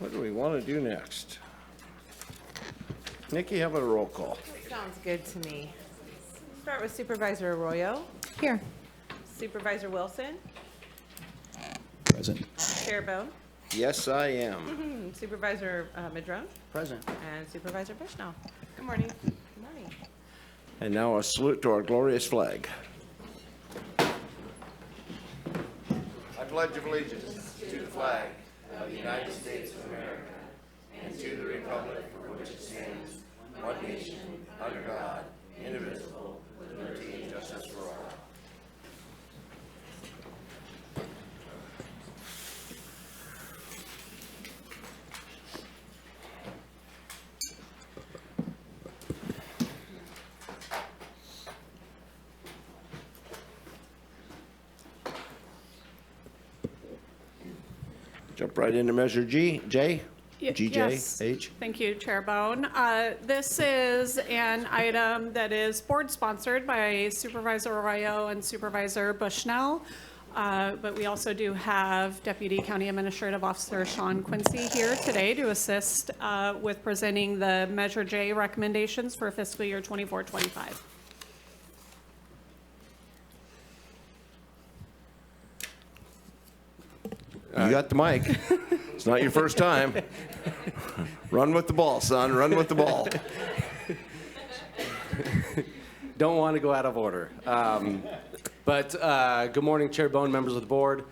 What do we want to do next? Nikki, how about a roll call? Sounds good to me. Start with Supervisor Arroyo. Here. Supervisor Wilson. Present. Chair Bohn. Yes, I am. Supervisor Madrone. Present. And Supervisor Bushnell. Good morning. Good morning. And now a salute to our glorious flag. I pledge allegiance to the flag of the United States of America and to the republic for which it stands, one nation, under God, indivisible, with liberty and justice for all. Jump right into Measure J. GJ, Yes. H. Thank you, Chair Bohn. This is an item that is board-sponsored by Supervisor Arroyo and Supervisor Bushnell, but we also do have Deputy County Administrative Officer Sean Quincy here today to assist with presenting the Measure J recommendations for fiscal year 24-25. You got the mic. It's not your first time. Run with the ball, son. Run with the ball. Don't want to go out of order. But good morning, Chair Bohn, members of the board.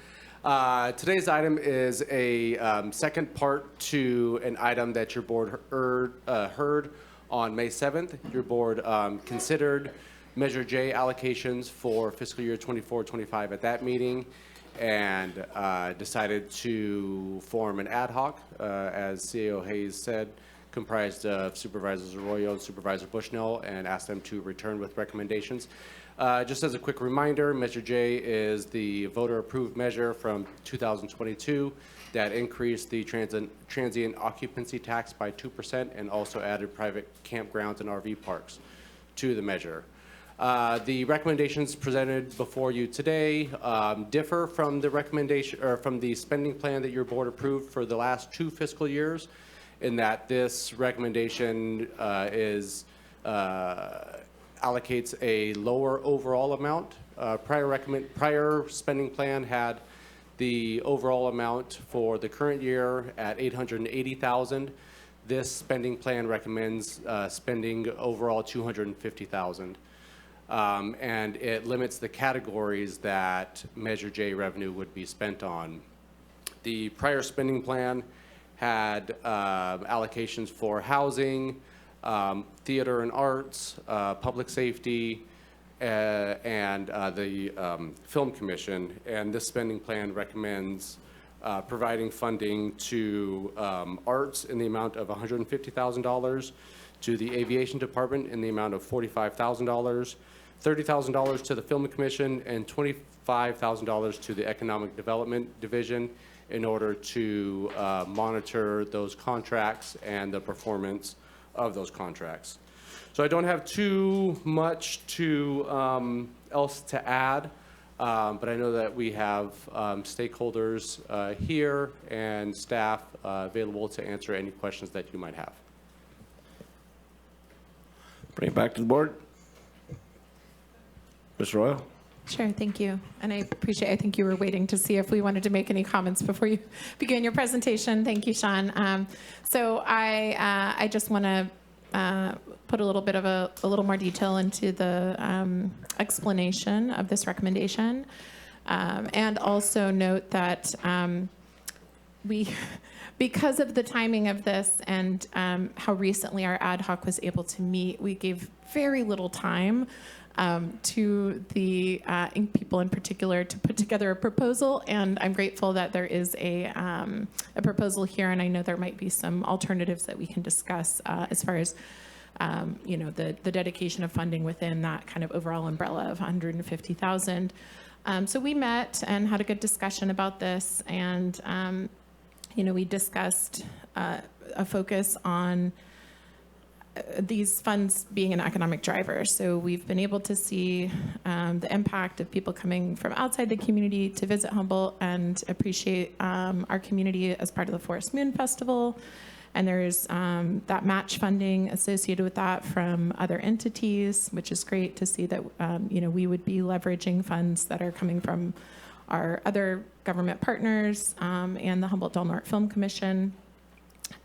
Today's item is a second part to an item that your board heard on May 7th. Your board considered Measure J allocations for fiscal year 24-25 at that meeting, and decided to form an ad hoc, as CAO Hayes said, comprised of Supervisors Arroyo and Supervisor Bushnell, and asked them to return with recommendations. Just as a quick reminder, Measure J is the voter-approved measure from 2022 that increased the transient occupancy tax by 2% and also added private campgrounds and RV parks to the measure. The recommendations presented before you today differ from the recommendation or from the spending plan that your board approved for the last 2 fiscal years, in that this recommendation allocates a lower overall amount. Prior spending plan had the overall amount for the current year at $880,000. This spending plan recommends spending overall $250,000. And it limits the categories that Measure J revenue would be spent on. The prior spending plan had allocations for housing, theater and arts, public safety, and the Film Commission. And this spending plan recommends providing funding to arts in the amount of $150,000, to the Aviation Department in the amount of $45,000, $30,000 to the Film Commission, and $25,000 to the Economic Development Division in order to monitor those contracts and the performance of those contracts. So I don't have too much else to add, but I know that we have stakeholders here and staff available to answer any questions that you might have. Bring it back to the board. Ms. Royal? Sure, thank you. And I think you were waiting to see if we wanted to make any comments before you begin your presentation. Thank you, Sean. So I just want to put a little bit of a little more detail into the explanation of this recommendation, and also note that because of the timing of this and how recently our ad hoc was able to meet, we gave very little time to the people in particular to put together a proposal, and I'm grateful that there is a proposal here, and I know there might be some alternatives that we can discuss as far as the dedication of funding within that kind of overall umbrella of $150,000. So we met and had a good discussion about this, and we discussed a focus on these funds being an economic driver. So we've been able to see the impact of people coming from outside the community to visit Humboldt and appreciate our community as part of the Forest Moon Festival. And there's that match funding associated with that from other entities, which is great to see that we would be leveraging funds that are coming from our other government partners and the Humboldt Del Norte Film Commission.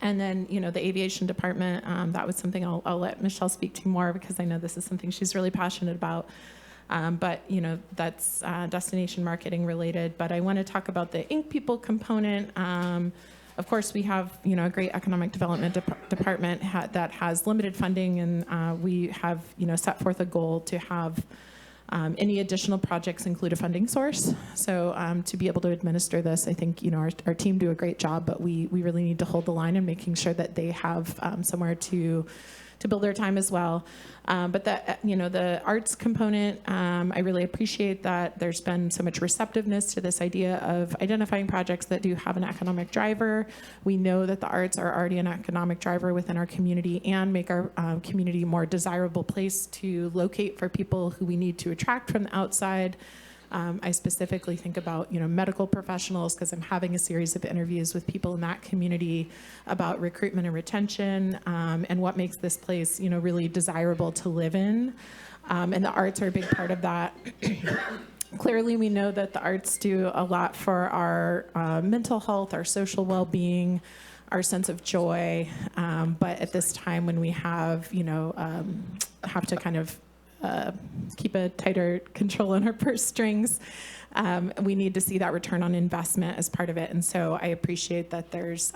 And then, the aviation department, that was something I'll let Michelle speak to more, because I know this is something she's really passionate about. But, that's destination marketing related. But I want to talk about the Ink People component. Of course, we have, a great economic development department that has limited funding, and we have, set forth a goal to have any additional projects include a funding source. So to be able to administer this, I think our team do a great job, but we really need to hold the line in making sure that they have somewhere to build their time as well. But the arts component, I really appreciate that there's been so much receptiveness to this idea of identifying projects that do have an economic driver. We know that the arts are already an economic driver within our community and make our community a more desirable place to locate for people who we need to attract from the outside. I specifically think about, medical professionals, because I'm having a series of interviews with people in that community about recruitment and retention, and what makes this place, really desirable to live in. And the arts are a big part of that. Clearly, we know that the arts do a lot for our mental health, our social well-being, our sense of joy. But at this time when we have, have to kind of keep a tighter control on our purse strings, we need to see that return on investment as part of it. And so I appreciate that there's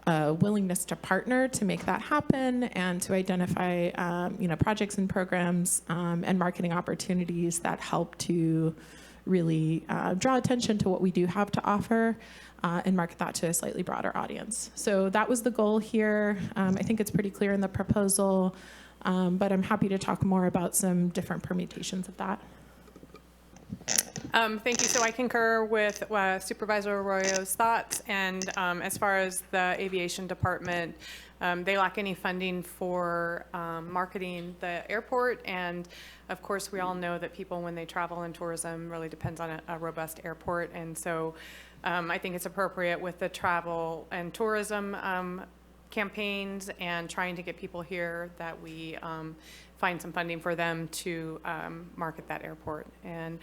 a willingness to partner to make that happen and to identify projects and programs and marketing opportunities that help to really draw attention to what we do have to offer and market that to a slightly broader audience. So that was the goal here. I think it's pretty clear in the proposal. But I'm happy to talk more about some different permutations of that. Thank you. So I concur with Supervisor Arroyo's thoughts. And as far as the aviation department, they lack any funding for marketing the airport. And of course, we all know that people, when they travel in tourism, really depends on a robust airport. And so I think it's appropriate with the travel and tourism campaigns and trying to get people here that we find some funding for them to market that airport. And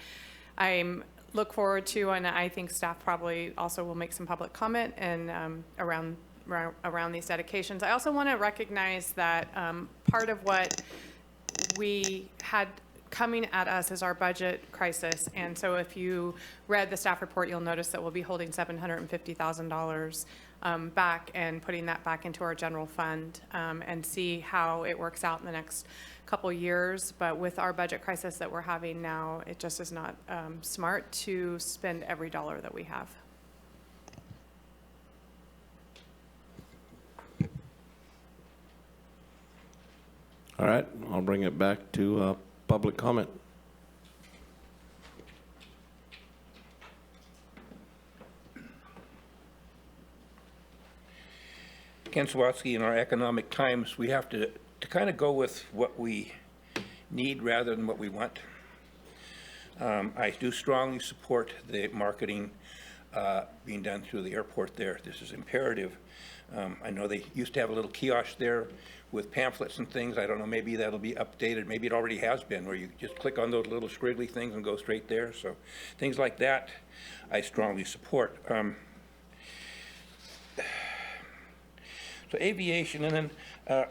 I look forward to, and I think staff probably also will make some public comment and around these dedications. I also want to recognize that part of what we had coming at us is our budget crisis. And so if you read the staff report, you'll notice that we'll be holding $750,000 back and putting that back into our general fund and see how it works out in the next couple years. But with our budget crisis that we're having now, it just is not smart to spend every dollar that we have. All right, I'll bring it back to public comment. Ken Swatsky, in our economic times, we have to kind of go with what we need rather than what we want. I do strongly support the marketing being done through the airport there. This is imperative. I know they used to have a little kiosk there with pamphlets and things. I don't know, maybe that'll be updated. Maybe it already has been, where you just click on those little squiggly things and go straight there. So things like that, I strongly support. So aviation, and then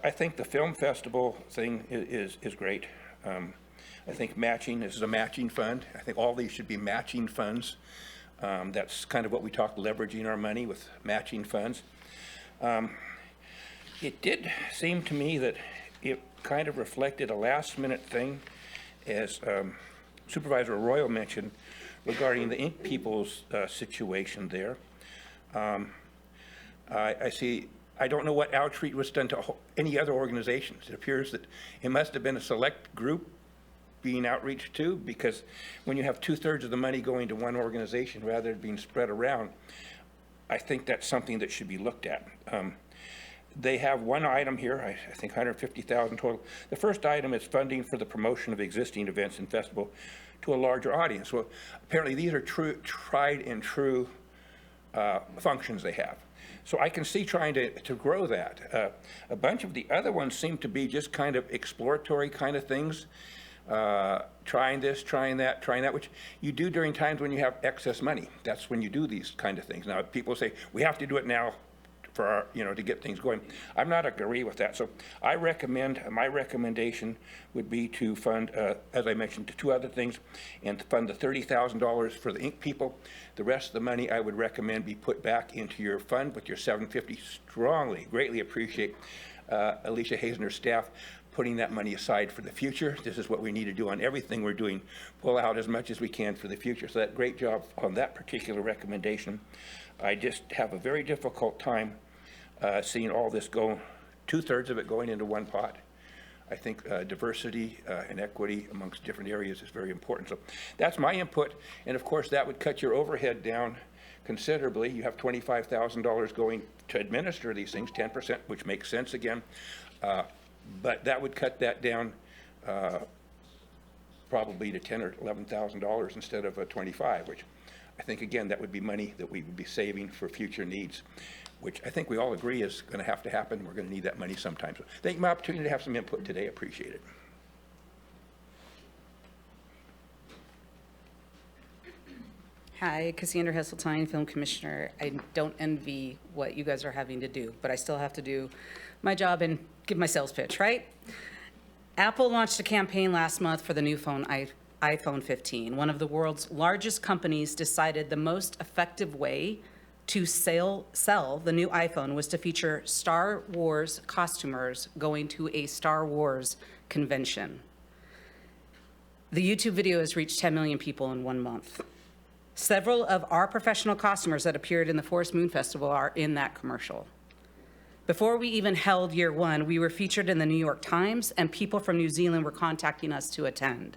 I think the film festival thing is great. I think matching, this is a matching fund. I think all these should be matching funds. That's kind of what we talk, leveraging our money with matching funds. It did seem to me that it kind of reflected a last minute thing, as Supervisor Arroyo mentioned, regarding the Ink People's situation there. I don't know what outreach was done to any other organizations. It appears that it must have been a select group being outreached to, because when you have 2/3 of the money going to one organization rather than being spread around, I think that's something that should be looked at. they have one item here, I think 150,000 total. The first item is funding for the promotion of existing events and festival to a larger audience. Well, apparently these are tried and true functions they have. So I can see trying to grow that. A bunch of the other ones seem to be just kind of exploratory kind of things. Trying this, trying that, which you do during times when you have excess money. That's when you do these kind of things. Now, people say, we have to do it now for our, to get things going. I'm not agree with that. So I recommend, my recommendation would be to fund, as I mentioned, two other things, and to fund the $30,000 for the ink people. The rest of the money I would recommend be put back into your fund with your $750. Strongly, greatly appreciate Alicia Hayes and her staff putting that money aside for the future. This is what we need to do on everything we're doing, pull out as much as we can for the future. So that great job on that particular recommendation. I just have a very difficult time seeing all this go, 2/3 of it going into one pot. I think diversity and equity amongst different areas is very important. So that's my input. And of course, that would cut your overhead down considerably. You have $25,000 going to administer these things, 10%, which makes sense again. But that would cut that down probably to $10,000 or $11,000 instead of $25,000, which I think, again, that would be money that we would be saving for future needs, which I think we all agree is going to have to happen. We're going to need that money sometime. So thank you for my opportunity to have some input today. Appreciate it. Hi, Cassandra Hesseltine, Film Commissioner. I don't envy what you guys are having to do, but I still have to do my job and give my sales pitch, right? Apple launched a campaign last month for the new phone, iPhone 15. One of the world's largest companies decided the most effective way to sell the new iPhone was to feature Star Wars costumers going to a Star Wars convention. The YouTube video has reached 10 million people in 1 month. Several of our professional costumers that appeared in the Forest Moon Festival are in that commercial. Before we even held year one, we were featured in the New York Times, and people from New Zealand were contacting us to attend.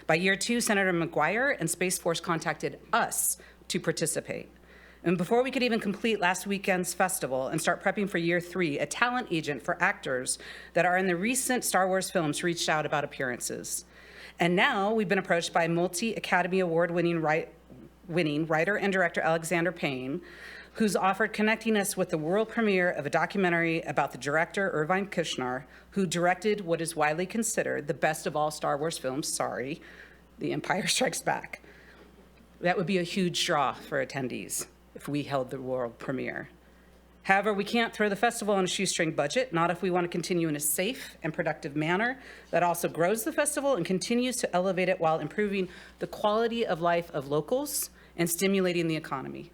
By year two, Senator McGuire and Space Force contacted us to participate. And before we could even complete last weekend's festival and start prepping for year three, a talent agent for actors that are in the recent Star Wars films reached out about appearances. And now we've been approached by multi-Academy Award winning writer and director Alexander Payne, who's offered connecting us with the world premiere of a documentary about the director Irvine Kushner, who directed what is widely considered the best of all Star Wars films, The Empire Strikes Back. That would be a huge draw for attendees if we held the world premiere. However, we can't throw the festival on a shoestring budget, not if we want to continue in a safe and productive manner that also grows the festival and continues to elevate it while improving the quality of life of locals and stimulating the economy.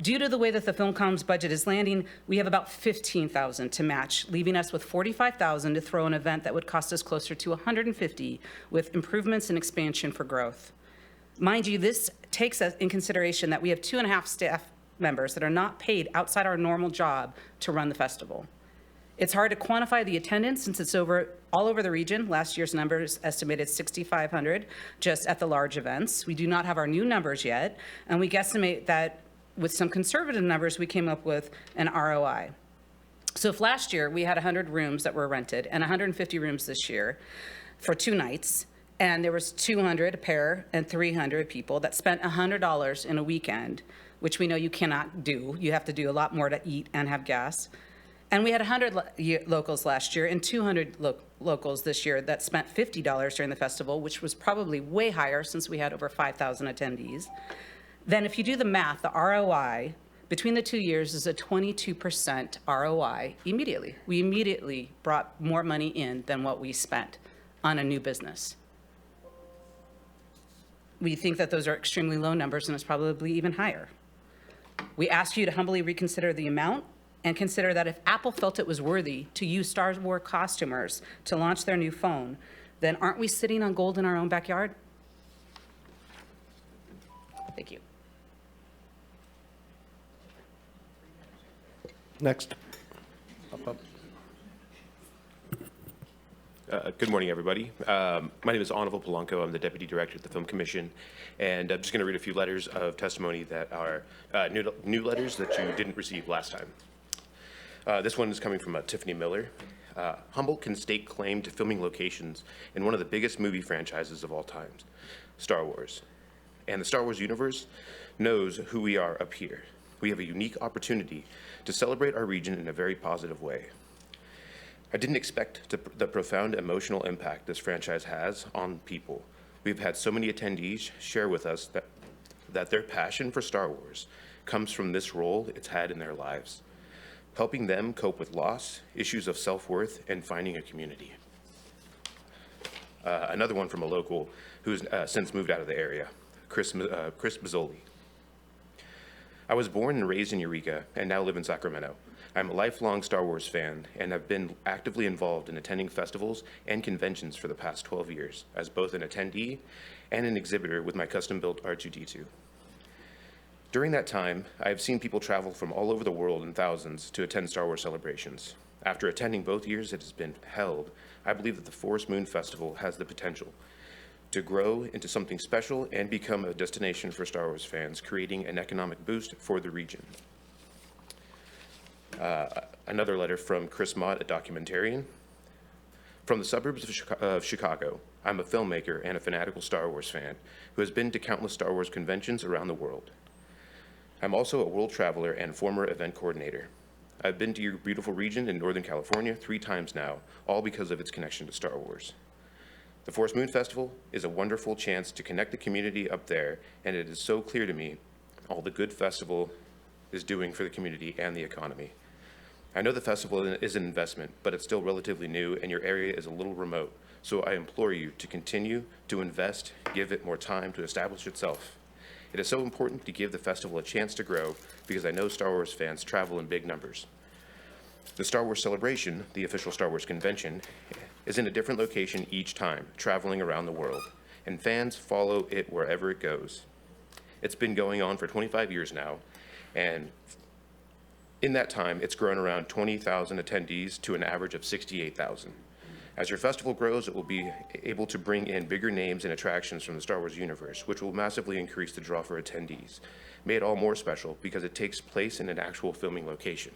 Due to the way that the FilmCom's budget is landing, we have about $15,000 to match, leaving us with $45,000 to throw an event that would cost us closer to $150,000 with improvements and expansion for growth. Mind you, this takes us in consideration that we have 2.5 staff members that are not paid outside our normal job to run the festival. It's hard to quantify the attendance since it's all over the region. Last year's numbers estimated 6,500 just at the large events. We do not have our new numbers yet, and we guesstimate that with some conservative numbers, we came up with an ROI. So if last year we had 100 rooms that were rented and 150 rooms this year for 2 nights, and there was 200 a pair and 300 people that spent $100 in a weekend, which we know you cannot do. You have to do a lot more to eat and have gas. And we had 100 locals last year and 200 locals this year that spent $50 during the festival, which was probably way higher since we had over 5,000 attendees. Then if you do the math, the ROI between the 2 years is a 22% ROI immediately. We immediately brought more money in than what we spent on a new business. We think that those are extremely low numbers, and it's probably even higher. We ask you to humbly reconsider the amount and consider that if Apple felt it was worthy to use Star Wars costumers to launch their new phone, then aren't we sitting on gold in our own backyard? Thank you. Next. Good morning, everybody. My name is Onival Polanco. I'm the Deputy Director at the Film Commission, and I'm just going to read a few letters of testimony that are new letters that you didn't receive last time. This one is coming from Tiffany Miller. Humboldt can stake claim to filming locations in one of the biggest movie franchises of all time, Star Wars. And the Star Wars universe knows who we are up here. We have a unique opportunity to celebrate our region in a very positive way. I didn't expect the profound emotional impact this franchise has on people. We've had so many attendees share with us that their passion for Star Wars comes from this role it's had in their lives, helping them cope with loss, issues of self-worth, and finding a community. Another one from a local who's since moved out of the area, Chris Mazzoli. I was born and raised in Eureka and now live in Sacramento. I'm a lifelong Star Wars fan and have been actively involved in attending festivals and conventions for the past 12 years as both an attendee and an exhibitor with my custom-built R2-D2. During that time, I have seen people travel from all over the world in thousands to attend Star Wars celebrations. After attending both years it has been held, I believe that the Forest Moon Festival has the potential to grow into something special and become a destination for Star Wars fans, creating an economic boost for the region. Another letter from Chris Mott, a documentarian. From the suburbs of Chicago, I'm a filmmaker and a fanatical Star Wars fan who has been to countless Star Wars conventions around the world. I'm also a world traveler and former event coordinator. I've been to your beautiful region in Northern California 3 times now, all because of its connection to Star Wars. The Forest Moon Festival is a wonderful chance to connect the community up there, and it is so clear to me all the good festival is doing for the community and the economy. I know the festival is an investment, but it's still relatively new and your area is a little remote, so I implore you to continue to invest, give it more time to establish itself. It is so important to give the festival a chance to grow because I know Star Wars fans travel in big numbers. The Star Wars Celebration, the official Star Wars convention, is in a different location each time, traveling around the world, and fans follow it wherever it goes. It's been going on for 25 years now, and in that time, it's grown around 20,000 attendees to an average of 68,000. As your festival grows, it will be able to bring in bigger names and attractions from the Star Wars universe, which will massively increase the draw for attendees. Make it all more special because it takes place in an actual filming location.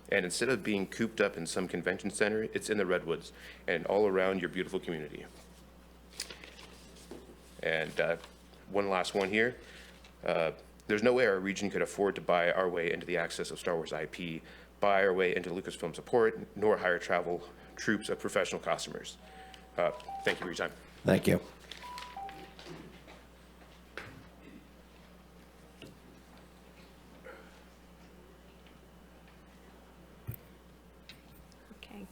And instead of being cooped up in some convention center, it's in the Redwoods and all around your beautiful community. And one last one here. There's no way our region could afford to buy our way into the access of Star Wars IP, buy our way into Lucasfilm support, nor hire travel troops of professional costumers. Thank you for your time. Thank you. Okay.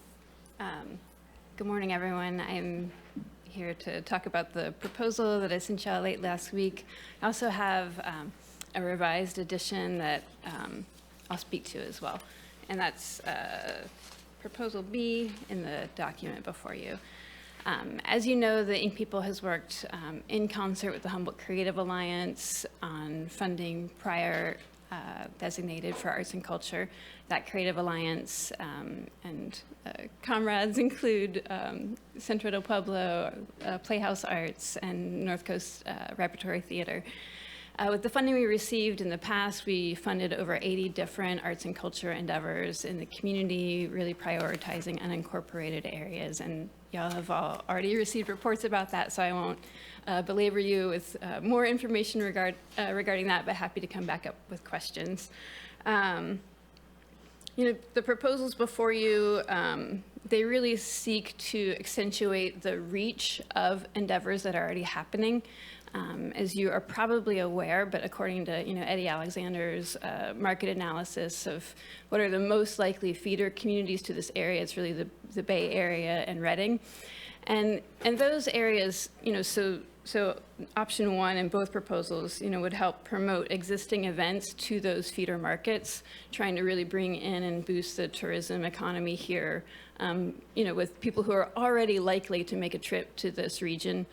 Good morning, everyone. I'm here to talk about the proposal that I sent y'all late last week. I also have a revised edition that I'll speak to as well. And that's Proposal B in the document before you. As you know, the Ink People has worked in concert with the Humboldt Creative Alliance on funding prior designated for arts and culture. That Creative Alliance and comrades include Centro del Pueblo, Playhouse Arts, and North Coast Repertory Theater. With the funding we received in the past, we funded over 80 different arts and culture endeavors in the community, really prioritizing unincorporated areas. And y'all have already received reports about that, so I won't belabor you with more information regarding that, but happy to come back up with questions. The proposals before you, they really seek to accentuate the reach of endeavors that are already happening. As you are probably aware, but according to Eddie Alexander's market analysis of what are the most likely feeder communities to this area, it's really the Bay Area and Redding, and those areas, so option 1 in both proposals, would help promote existing events to those feeder markets, trying to really bring in and boost the tourism economy here, with people who are already likely to make a trip to this region.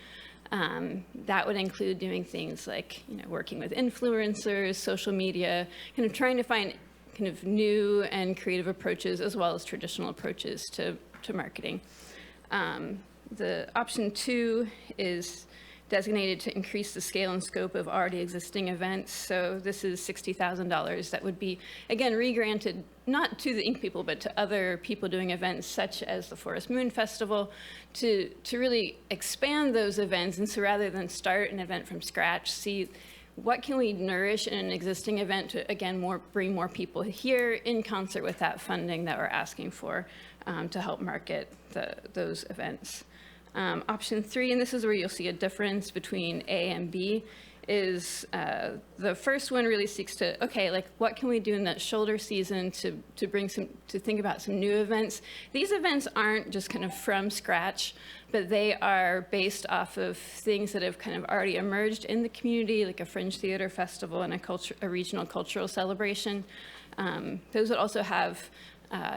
That would include doing things like, working with influencers, social media, trying to find new and creative approaches as well as traditional approaches to marketing. The option 2 is designated to increase the scale and scope of already existing events. So this is $60,000 that would be, again, re-granted not to the Ink people, but to other people doing events such as the Forest Moon Festival to really expand those events. And so rather than start an event from scratch, see what can we nourish in an existing event to, again, bring more people here in concert with that funding that we're asking for to help market those events. Option 3, and this is where you'll see a difference between A and B, is the first one really seeks to, okay, like what can we do in that shoulder season to think about some new events. These events aren't just kind of from scratch, but they are based off of things that have kind of already emerged in the community, like a fringe theater festival and a regional cultural celebration. Those would also have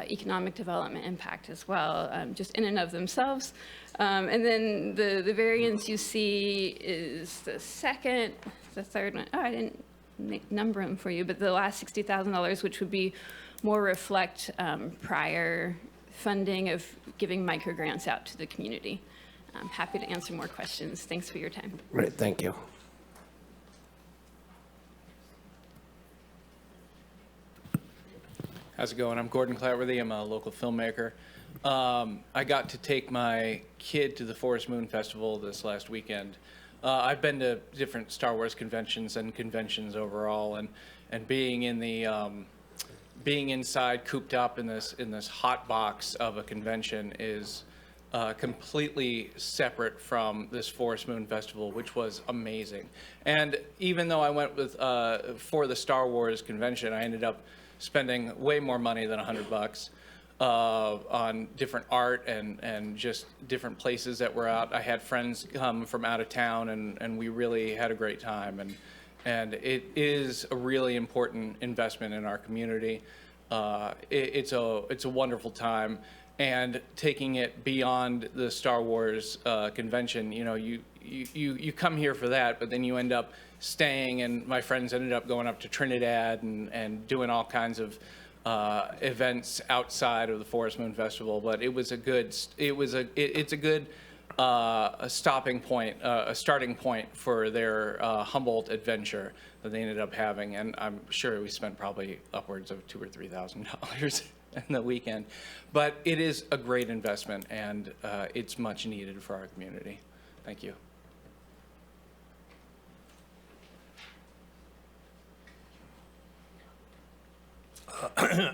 economic development impact as well, just in and of themselves. And then the variance you see is the second, the third one. Oh, I didn't number them for you, but the last $60,000, which would be more reflect prior funding of giving microgrants out to the community. I'm happy to answer more questions. Thanks for your time. Great, thank you. How's it going? I'm Gordon Clatworthy. I'm a local filmmaker. I got to take my kid to the Forest Moon Festival this last weekend. I've been to different Star Wars conventions and conventions overall, and being in the being inside, cooped up in this hot box of a convention is completely separate from this Forest Moon Festival, which was amazing. And even though I went with for the Star Wars convention, I ended up spending way more money than $100 on different art and just different places that we're out. I had friends come from out of town, and we really had a great time. And it is a really important investment in our community. It's a wonderful time, and taking it beyond the Star Wars convention. You know, you come here for that, but then you end up staying, and my friends ended up going up to Trinidad and doing all kinds of events outside of the Forest Moon Festival. But it's a good stopping point, a starting point for their Humboldt adventure that they ended up having. And I'm sure we spent probably upwards of $2,000 or $3,000 in the weekend. But it is a great investment, and it's much needed for our community. Thank you.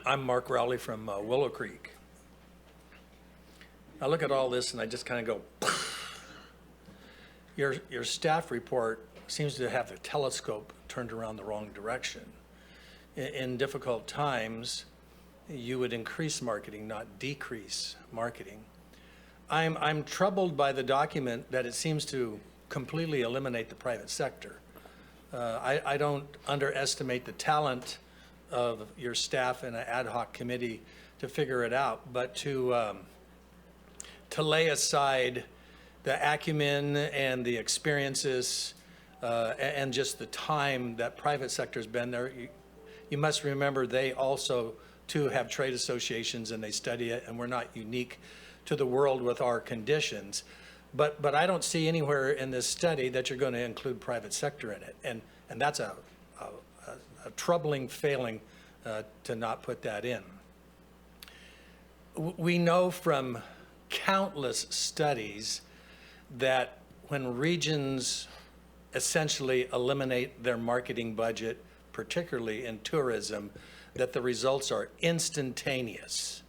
I'm Mark Rowley from Willow Creek. I look at all this and I just kind of go, your staff report seems to have the telescope turned around the wrong direction. In difficult times, you would increase marketing, not decrease marketing. I'm troubled by the document that it seems to completely eliminate the private sector. I don't underestimate the talent of your staff and an ad hoc committee to figure it out, but to lay aside the acumen and the experiences and just the time that private sector's been there, you must remember they also too have trade associations and they study it, and we're not unique to the world with our conditions. But I don't see anywhere in this study that you're going to include private sector in it, and that's a troubling failing to not put that in. We know from countless studies that when regions essentially eliminate their marketing budget, particularly in tourism, that the results are instantaneous.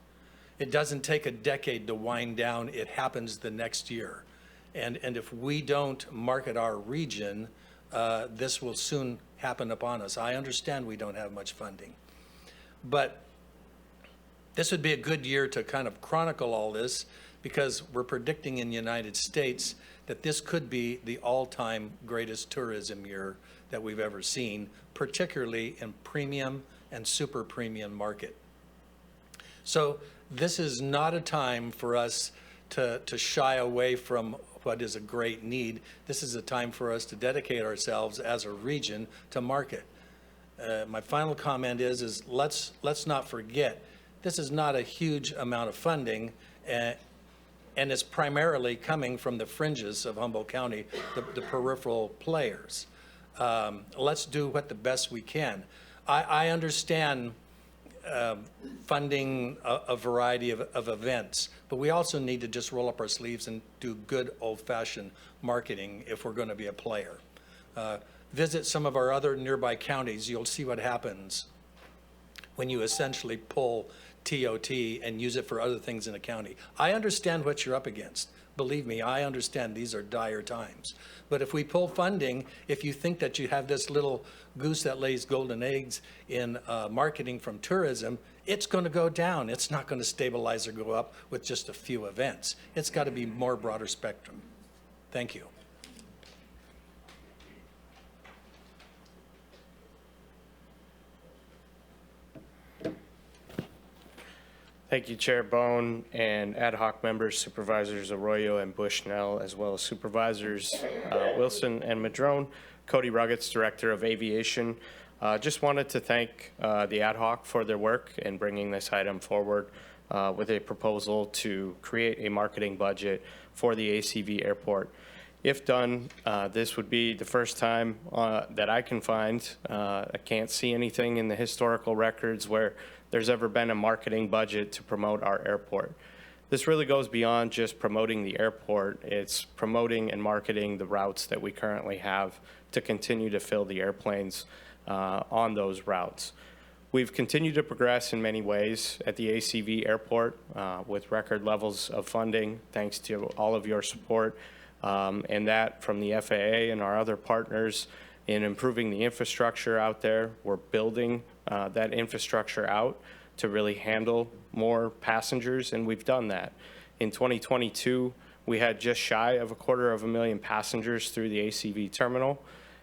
It doesn't take a decade to wind down, it happens the next year. And if we don't market our region, this will soon happen upon us. I understand we don't have much funding, but this would be a good year to kind of chronicle all this, because we're predicting in the United States that this could be the all-time greatest tourism year that we've ever seen, particularly in premium and super premium market. So this is not a time for us to shy away from what is a great need. This is a time for us to dedicate ourselves as a region to market. My final comment is let's not forget, this is not a huge amount of funding, and it's primarily coming from the fringes of Humboldt County, the peripheral players. Let's do what the best we can. I understand funding a variety of events, but we also need to just roll up our sleeves and do good old-fashioned marketing if we're going to be a player. Visit some of our other nearby counties, you'll see what happens when you essentially pull TOT and use it for other things in the county. I understand what you're up against. Believe me, I understand these are dire times. But if we pull funding, if you think that you have this little goose that lays golden eggs in marketing from tourism, it's going to go down. It's not going to stabilize or go up with just a few events. It's got to be more broader spectrum. Thank you. Thank you, Chair Bohn and ad hoc members, Supervisors Arroyo and Bushnell, as well as Supervisors Wilson and Madrone. Cody Ruggets, Director of Aviation. Just wanted to thank the ad hoc for their work in bringing this item forward with a proposal to create a marketing budget for the ACV airport. If done, this would be the first time that I can find, I can't see anything in the historical records where there's ever been a marketing budget to promote our airport. This really goes beyond just promoting the airport. It's promoting and marketing the routes that we currently have to continue to fill the airplanes on those routes. We've continued to progress in many ways at the ACV airport with record levels of funding, thanks to all of your support, and that from the FAA and our other partners in improving the infrastructure out there. We're building that infrastructure out to really handle more passengers, and we've done that. In 2022, we had just shy of 250,000 passengers through the ACV terminal,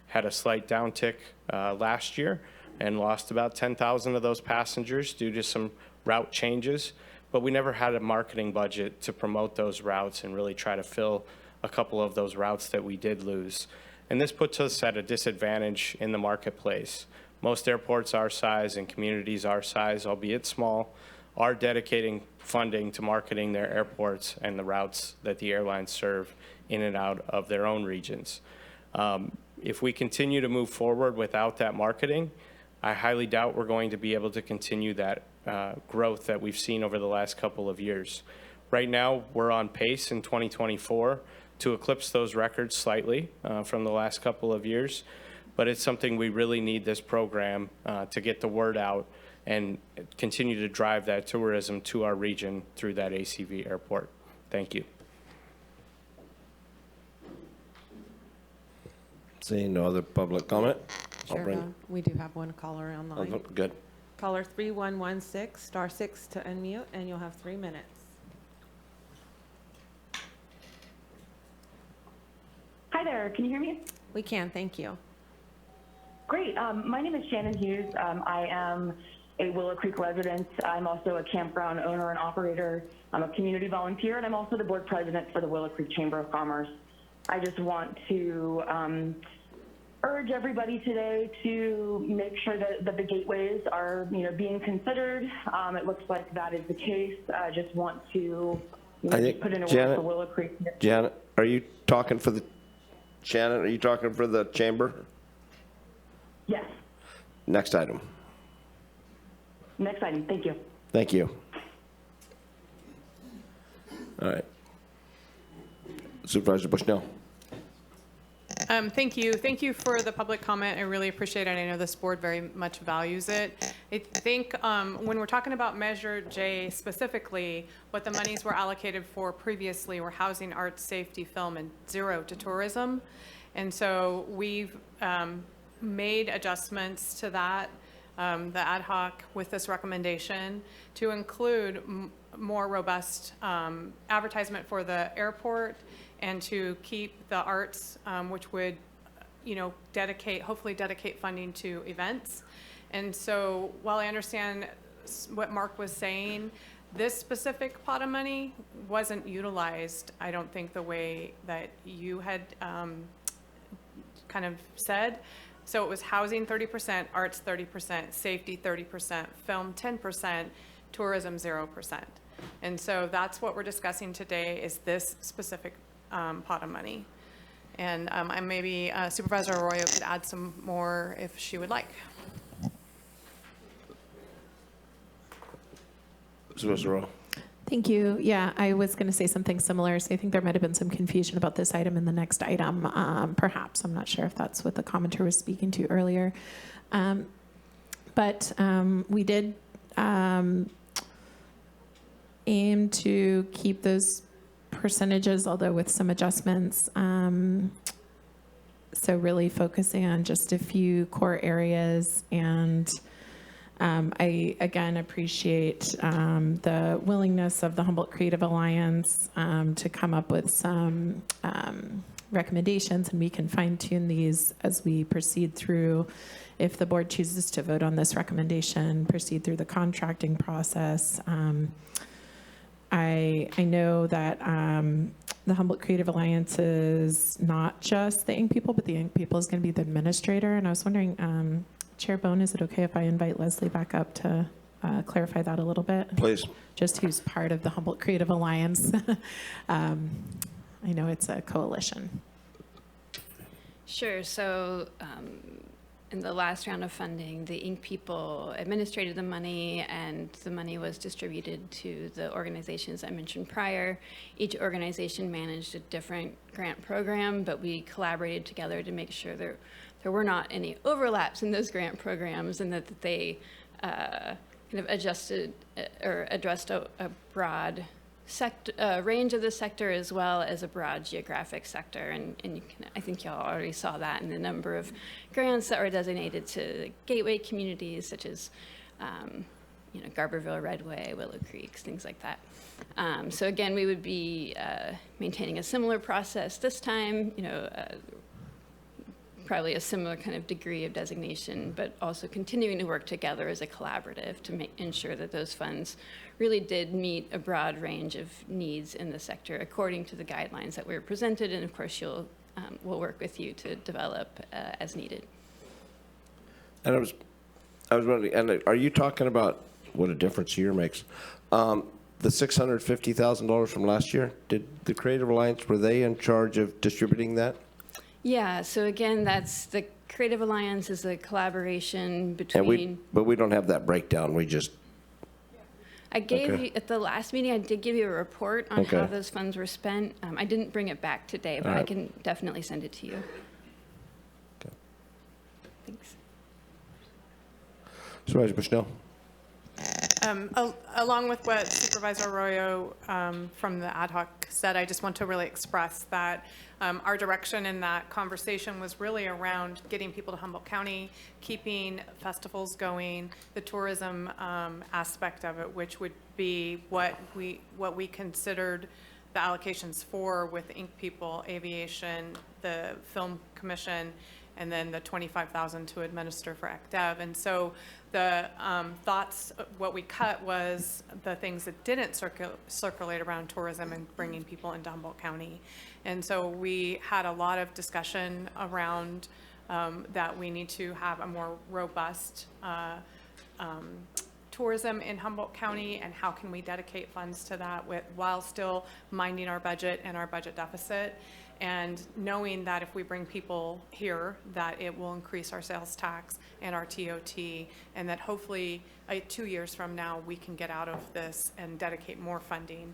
had a slight downtick last year, and lost about 10,000 of those passengers due to some route changes, but we never had a marketing budget to promote those routes and really try to fill a couple of those routes that we did lose. And this puts us at a disadvantage in the marketplace. Most airports our size and communities our size, albeit small, are dedicating funding to marketing their airports and the routes that the airlines serve in and out of their own regions. If we continue to move forward without that marketing, I highly doubt we're going to be able to continue that growth that we've seen over the last couple of years. Right now, we're on pace in 2024 to eclipse those records slightly from the last couple of years, but it's something we really need this program to get the word out and continue to drive that tourism to our region through that ACV airport. Thank you. Seeing no other public comment? Chair Bohn, we do have one caller online. Good. Caller 3116, *6 to unmute, and you'll have 3 minutes. Hi there, can you hear me? We can, thank you. Great, my name is Shannon Hughes. I am a Willow Creek resident. I'm also a campground owner and operator. I'm a community volunteer, and I'm also the board president for the Willow Creek Chamber of Commerce. I just want to urge everybody today to make sure that the gateways are, being considered. It looks like that is the case. I just want to put in a word for Willow Creek. Janet, are you talking for the Shannon? Are you talking for the chamber? Yes. Next item. Next item. Thank you. Thank you. All right. Supervisor Bushnell. Thank you. Thank you for the public comment. I really appreciate it. I know this board very much values it. I think when we're talking about Measure J specifically, what the monies were allocated for previously were housing, arts, safety, film, and 0 to tourism. And so we've made adjustments to that, the ad hoc with this recommendation to include more robust advertisement for the airport and to keep the arts, which would, hopefully dedicate funding to events. And so while I understand what Mark was saying, this specific pot of money wasn't utilized, I don't think, the way that you had kind of said. So it was housing 30%, arts 30%, safety 30%, film 10%, tourism 0%. And so that's what we're discussing today, is this specific pot of money. And maybe Supervisor Arroyo could add some more if she would like. Supervisor Rowe. Thank you. Yeah, I was going to say something similar. So I think there might have been some confusion about this item and the next item, perhaps. I'm not sure if that's what the commenter was speaking to earlier. But we did aim to keep those percentages, although with some adjustments. So really focusing on just a few core areas. And I, again, appreciate the willingness of the Humboldt Creative Alliance to come up with some recommendations, and we can fine-tune these as we proceed through. If the board chooses to vote on this recommendation, proceed through the contracting process. I know that the Humboldt Creative Alliance is not just the Ink People, but the Ink People is going to be the administrator. And I was wondering, Chair Bohn, is it okay if I invite Leslie back up to clarify that a little bit? Please. Just who's part of the Humboldt Creative Alliance. I know it's a coalition. Sure. So in the last round of funding, the Ink People administrated the money, and the money was distributed to the organizations I mentioned prior. Each organization managed a different grant program, but we collaborated together to make sure there were not any overlaps in those grant programs, and that they kind of adjusted or addressed a broad range of the sector, as well as a broad geographic sector. And you can, I think y'all already saw that in the number of grants that were designated to gateway communities, such as Garberville, Redway, Willow Creeks, things like that. So again, we would be maintaining a similar process this time, probably a similar kind of degree of designation, but also continuing to work together as a collaborative to ensure that those funds really did meet a broad range of needs in the sector according to the guidelines that were presented. And of course, we'll work with you to develop as needed. And I was wondering, and are you talking about what a difference a year makes? The $650,000 from last year, did the Creative Alliance, were they in charge of distributing that? Yeah, so again, that's the Creative Alliance is a collaboration between. But we don't have that breakdown. We just. I gave you, at the last meeting, I did give you a report on how those funds were spent. I didn't bring it back today, but I can definitely send it to you. Okay. Thanks. Supervisor Bushnell. Along with what Supervisor Arroyo from the ad hoc said, I just want to really express that our direction in that conversation was really around getting people to Humboldt County, keeping festivals going, the tourism aspect of it, which would be what we considered the allocations for with Ink People, Aviation, the Film Commission, and then the $25,000 to administer for ECDEV. And so the thoughts, what we cut was the things that didn't circulate around tourism and bringing people into Humboldt County. And so we had a lot of discussion around that we need to have a more robust tourism in Humboldt County, and how can we dedicate funds to that while still minding our budget and our budget deficit, and knowing that if we bring people here, that it will increase our sales tax and our TOT, and that hopefully 2 years from now we can get out of this and dedicate more funding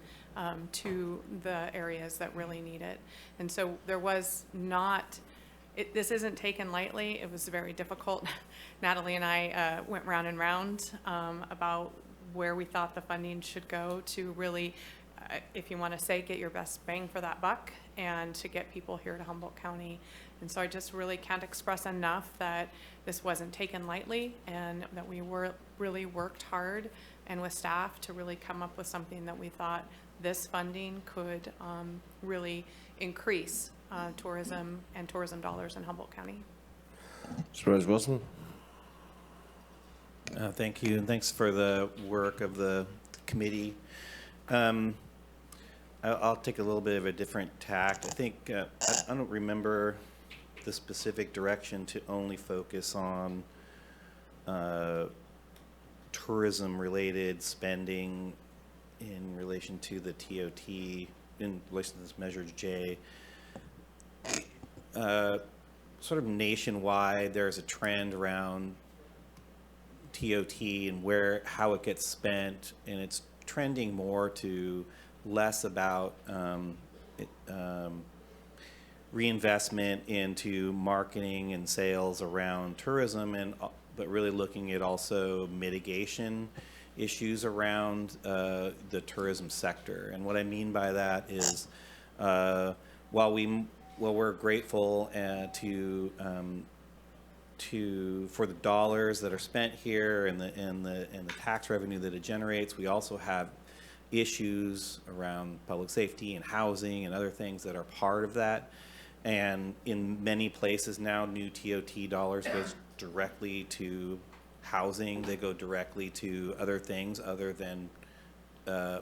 to the areas that really need it. And so there was not, this isn't taken lightly. It was very difficult. Natalie and I went round and round about where we thought the funding should go to really, if you want to say, get your best bang for that buck and to get people here to Humboldt County. And so I just really can't express enough that this wasn't taken lightly, and that we really worked hard and with staff to really come up with something that we thought this funding could really increase tourism and tourism dollars in Humboldt County. Supervisor Wilson. Thank you, and thanks for the work of the committee. I'll take a little bit of a different tact. I think, I don't remember the specific direction to only focus on tourism-related spending in relation to the TOT, in relation to this Measure J. Sort of nationwide, there's a trend around TOT and how it gets spent, and it's trending more to less about reinvestment into marketing and sales around tourism, but really looking at also mitigation issues around the tourism sector. And what I mean by that is, while we're grateful for the dollars that are spent here and the tax revenue that it generates, we also have issues around public safety and housing and other things that are part of that. And in many places now, new TOT dollars goes directly to housing. They go directly to other things other than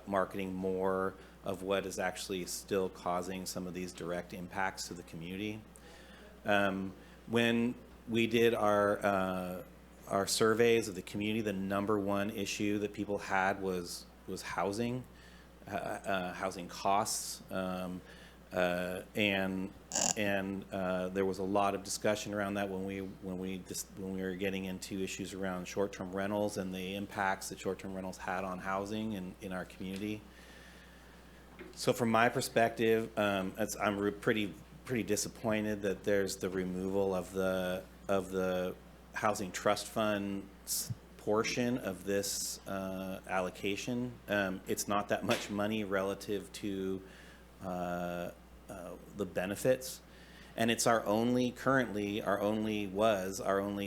marketing more of what is actually still causing some of these direct impacts to the community. When we did our surveys of the community, the number one issue that people had was housing, housing costs, and there was a lot of discussion around that when we were getting into issues around short-term rentals and the impacts that short-term rentals had on housing in our community. So from my perspective, I'm pretty disappointed that there's the removal of the housing trust fund portion of this allocation. It's not that much money relative to the benefits, and it's our only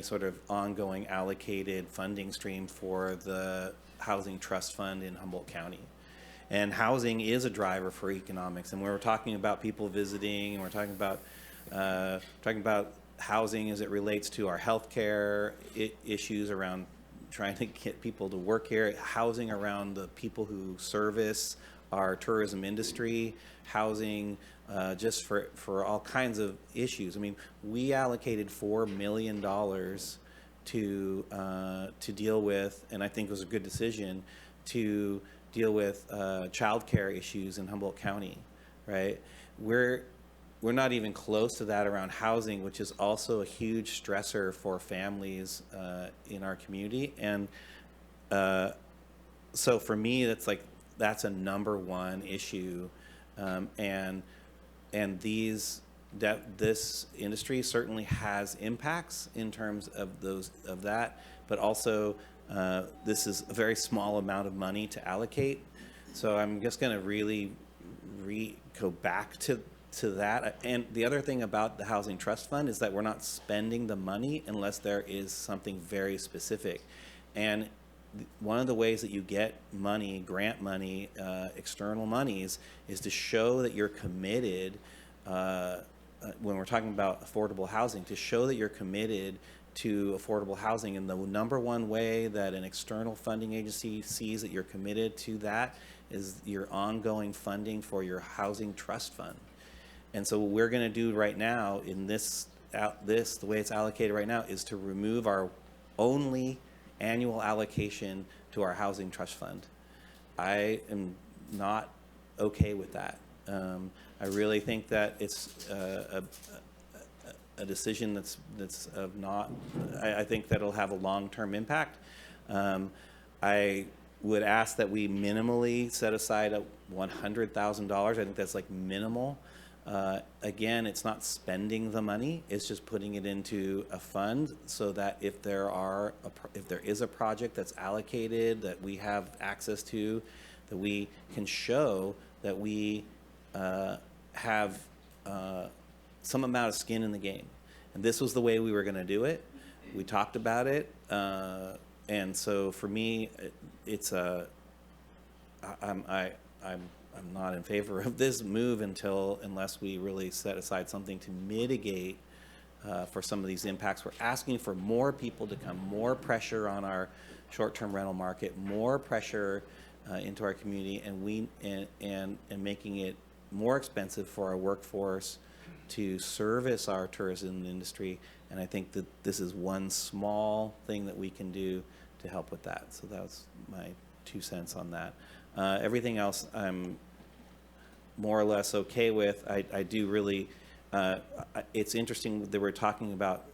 sort of ongoing allocated funding stream for the housing trust fund in Humboldt County. And housing is a driver for economics, and we're talking about people visiting, and we're talking about housing as it relates to our healthcare issues around trying to get people to work here, housing around the people who service our tourism industry, housing just for all kinds of issues. I mean, we allocated $4 million to deal with, and I think it was a good decision, to deal with childcare issues in Humboldt County, right? We're not even close to that around housing, which is also a huge stressor for families in our community. And so for me, that's a number one issue, and this industry certainly has impacts in terms of that, but also this is a very small amount of money to allocate. So I'm just going to really go back to that. And the other thing about the Housing Trust Fund is that we're not spending the money unless there is something very specific. And one of the ways that you get money, grant money, external monies, is to show that you're committed, when we're talking about affordable housing, to show that you're committed to affordable housing. And the number one way that an external funding agency sees that you're committed to that is your ongoing funding for your housing trust fund. And so what we're going to do right now in the way it's allocated right now, is to remove our only annual allocation to our housing trust fund. I am not okay with that. I really think that it's a decision that's not. I think that it'll have a long-term impact. I would ask that we minimally set aside $100,000. I think that's like minimal. Again, it's not spending the money, it's just putting it into a fund so that if there is a project that's allocated that we have access to, that we can show that we have some amount of skin in the game. And this was the way we were going to do it. We talked about it. And so for me, I'm not in favor of this move unless we really set aside something to mitigate for some of these impacts. We're asking for more people to come, more pressure on our short-term rental market, more pressure into our community, and making it more expensive for our workforce to service our tourism industry. And I think that this is one small thing that we can do to help with that. So that was my 2 cents on that. Everything else I'm more or less okay with. I do really, it's interesting that we're talking about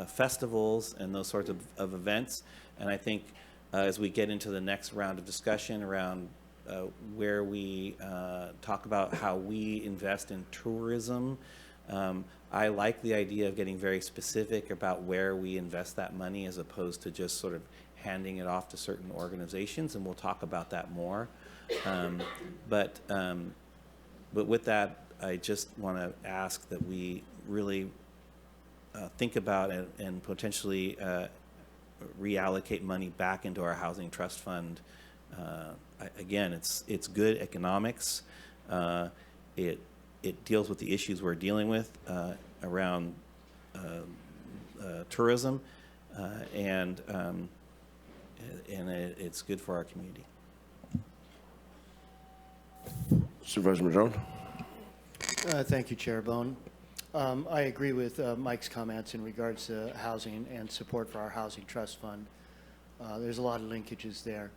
festivals and those sorts of events. And I think as we get into the next round of discussion around where we talk about how we invest in tourism, I like the idea of getting very specific about where we invest that money as opposed to just sort of handing it off to certain organizations, and we'll talk about that more. But with that, I just want to ask that we really think about and potentially reallocate money back into our housing trust fund. Again, it's good economics. It deals with the issues we're dealing with around tourism, and it's good for our community. Supervisor Madrone. Thank you, Chair Bohn. I agree with Mike's comments in regards to housing and support for our housing trust fund. There's a lot of linkages there.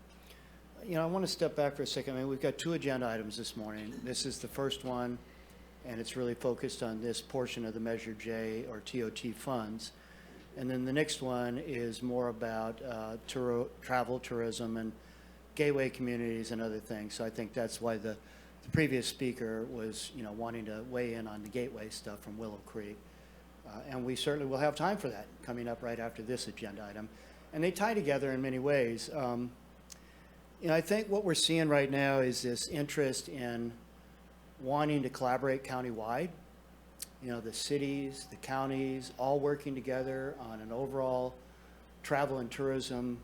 You know, I want to step back for a second. I mean, we've got 2 agenda items this morning. This is the first one, and it's really focused on this portion of the Measure J or TOT funds. And then the next one is more about travel, tourism, and gateway communities and other things. So I think that's why the previous speaker was, you know, wanting to weigh in on the gateway stuff from Willow Creek. And we certainly will have time for that coming up right after this agenda item. And they tie together in many ways. You know, I think what we're seeing right now is this interest in wanting to collaborate countywide. You know, the cities, the counties, all working together on an overall travel and tourism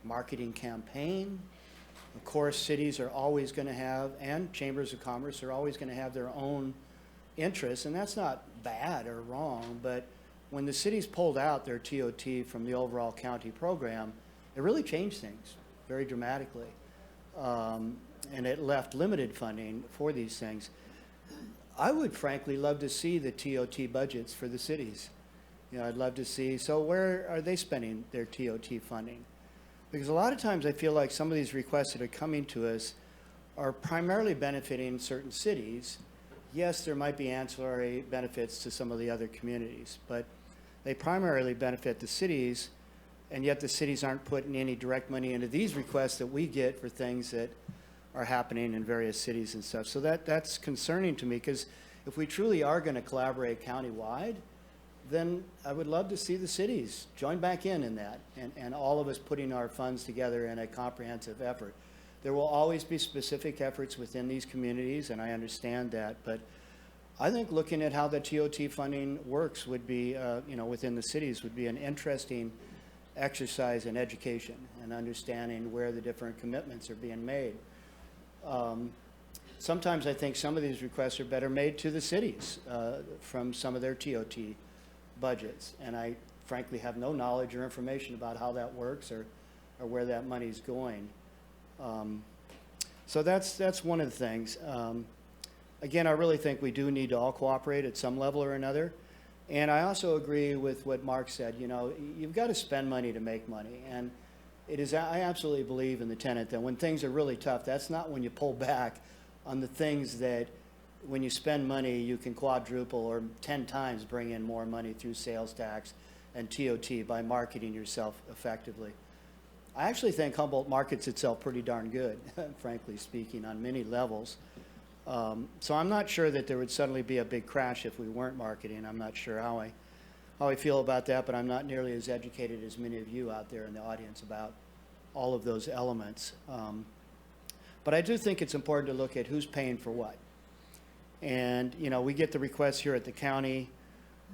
marketing campaign. Of course, cities are always going to have, and chambers of commerce are always going to have their own interests, and that's not bad or wrong, but when the cities pulled out their TOT from the overall county program, it really changed things very dramatically. And it left limited funding for these things. I would frankly love to see the TOT budgets for the cities. You know, I'd love to see, so where are they spending their TOT funding? Because a lot of times I feel like some of these requests that are coming to us are primarily benefiting certain cities. Yes, there might be ancillary benefits to some of the other communities, but they primarily benefit the cities, and yet the cities aren't putting any direct money into these requests that we get for things that are happening in various cities and stuff. So that's concerning to me, because if we truly are going to collaborate countywide, then I would love to see the cities join back in that, and all of us putting our funds together in a comprehensive effort. There will always be specific efforts within these communities, and I understand that, but I think looking at how the TOT funding works would be, you know, within the cities would be an interesting exercise in education and understanding where the different commitments are being made. Sometimes I think some of these requests are better made to the cities from some of their TOT budgets, and I frankly have no knowledge or information about how that works or where that money's going. So that's one of the things. Again, I really think we do need to all cooperate at some level or another. And I also agree with what Mark said. You know, you've got to spend money to make money. And it is, I absolutely believe in the tenet that when things are really tough, that's not when you pull back on the things that when you spend money, you can quadruple or 10 times bring in more money through sales tax and TOT by marketing yourself effectively. I actually think Humboldt markets itself pretty darn good, frankly speaking, on many levels. So I'm not sure that there would suddenly be a big crash if we weren't marketing. I'm not sure how I feel about that, but I'm not nearly as educated as many of you out there in the audience about all of those elements. But I do think it's important to look at who's paying for what. And, you know, we get the requests here at the county,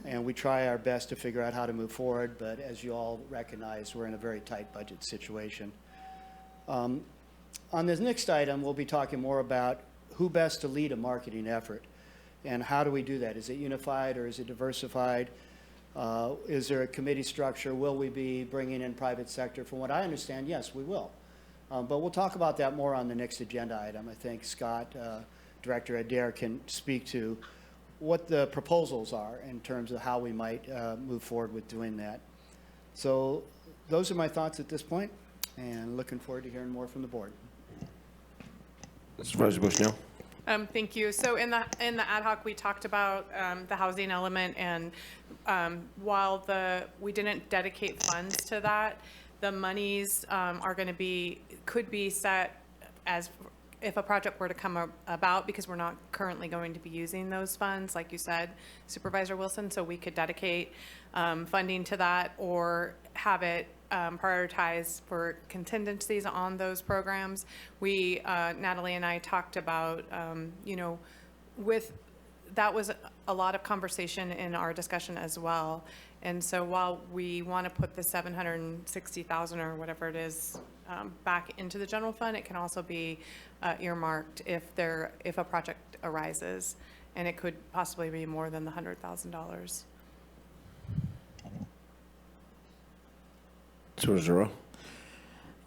and we try our best to figure out how to move forward, but as you all recognize, we're in a very tight budget situation. On this next item, we'll be talking more about who best to lead a marketing effort, and how do we do that? Is it unified or is it diversified? Is there a committee structure? Will we be bringing in private sector? From what I understand, yes, we will. But we'll talk about that more on the next agenda item. I think Scott, Director Adair, can speak to what the proposals are in terms of how we might move forward with doing that. So those are my thoughts at this point, and looking forward to hearing more from the board. Supervisor Bushnell. Thank you. So in the ad hoc, we talked about the housing element, and while we didn't dedicate funds to that, the monies are going to could be set as if a project were to come about, because we're not currently going to be using those funds, like you said, Supervisor Wilson, so we could dedicate funding to that or have it prioritized for contingencies on those programs. Natalie and I talked about, that was a lot of conversation in our discussion as well. And so while we want to put the $760,000 or whatever it is back into the general fund, it can also be earmarked if a project arises, and it could possibly be more than the $100,000. Supervisor Rowe.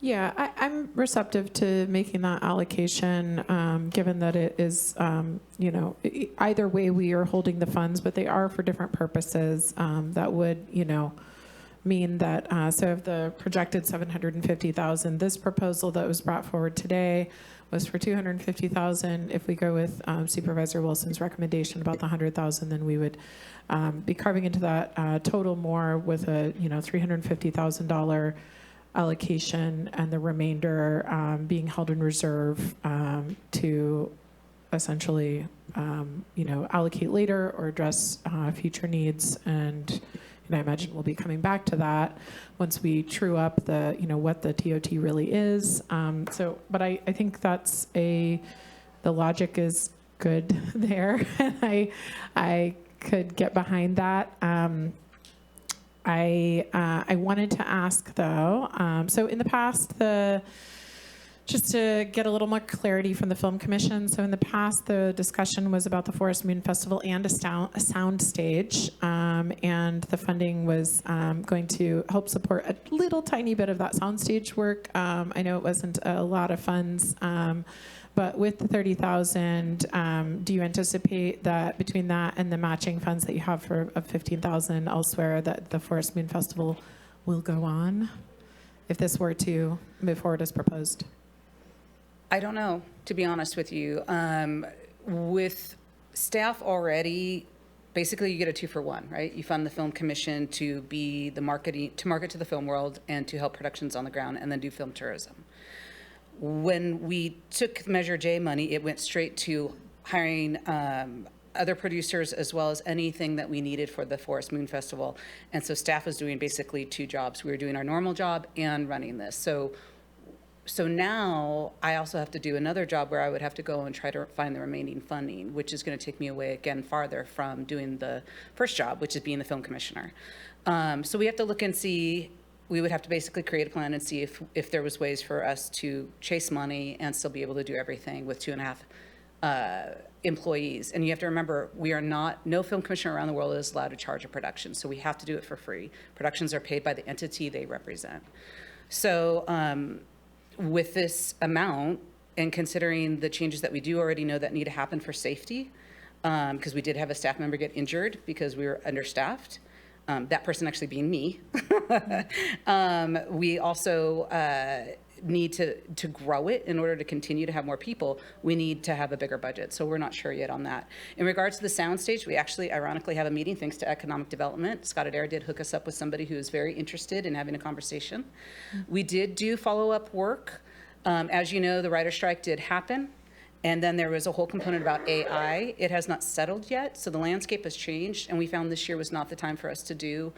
Yeah, I'm receptive to making that allocation, given that it is, either way we are holding the funds, but they are for different purposes. That would, mean that, so of the projected $750,000, this proposal that was brought forward today was for $250,000. If we go with Supervisor Wilson's recommendation about the $100,000, then we would be carving into that total more with a, $350,000 allocation, and the remainder being held in reserve to essentially, allocate later or address future needs. And I imagine we'll be coming back to that once we true up the, what the TOT really is. But I think that's the logic is good there, and I could get behind that. I wanted to ask though, so in the past, just to get a little more clarity from the Film Commission, so in the past the discussion was about the Forest Moon Festival and a sound stage, and the funding was going to help support a little tiny bit of that sound stage work. I know it wasn't a lot of funds, but with the $30,000, do you anticipate that between that and the matching funds that you have of $15,000 elsewhere, that the Forest Moon Festival will go on if this were to move forward as proposed? I don't know, to be honest with you. With staff already, basically you get a 2-for-1, right? You fund the Film Commission to be the market to the film world and to help productions on the ground, and then do film tourism. When we took Measure J money, it went straight to hiring other producers as well as anything that we needed for the Forest Moon Festival. And so staff was doing basically 2 jobs. We were doing our normal job and running this. So now I also have to do another job where I would have to go and try to find the remaining funding, which is going to take me away again farther from doing the first job, which is being the film commissioner. So we have to look and see. We would have to basically create a plan and see if there was ways for us to chase money and still be able to do everything with 2.5 employees. And you have to remember, no film commissioner around the world is allowed to charge a production, so we have to do it for free. Productions are paid by the entity they represent. So with this amount, and considering the changes that we do already know that need to happen for safety, because we did have a staff member get injured because we were understaffed, that person actually being me. We also need to grow it in order to continue to have more people. We need to have a bigger budget, so we're not sure yet on that. In regards to the soundstage, we actually ironically have a meeting thanks to economic development. Scott Adair did hook us up with somebody who is very interested in having a conversation. We did do follow-up work. As you know, the writer strike did happen. And then there was a whole component about AI. It has not settled yet, so the landscape has changed, and we found this year was not the time for us to do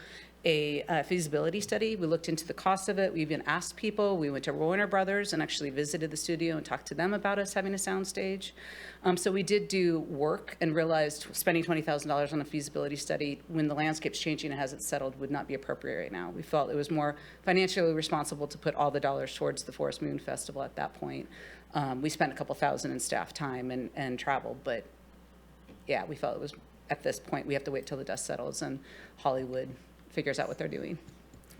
a feasibility study. We looked into the cost of it. We even asked people. We went to Warner Brothers and actually visited the studio and talked to them about us having a soundstage. So we did do work and realized spending $20,000 on a feasibility study when the landscape's changing and hasn't settled would not be appropriate right now. We felt it was more financially responsible to put all the dollars towards the Forest Moon Festival at that point. We spent a couple thousand in staff time and travel, but yeah, we felt it was, at this point, we have to wait till the dust settles and Hollywood figures out what they're doing.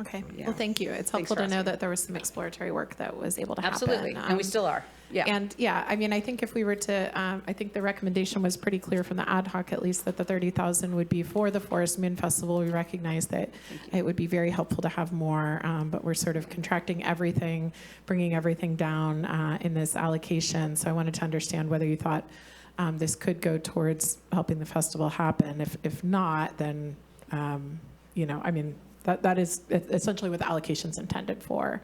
Okay, Yeah. well, thank you. It's Thanks helpful for to know asking. that there was some exploratory work that was able to happen. Absolutely, and we still are. Yeah. And yeah, I mean, I think if we were to, I think the recommendation was pretty clear from the ad hoc, at least, that the 30,000 would be for the Forest Moon Festival. We recognize that it would be very helpful to have more, but we're sort of contracting everything, bringing everything down in this allocation. So I wanted to understand whether you thought this could go towards helping the festival happen. If not, then, you know, I mean, that is essentially what the allocation's intended for.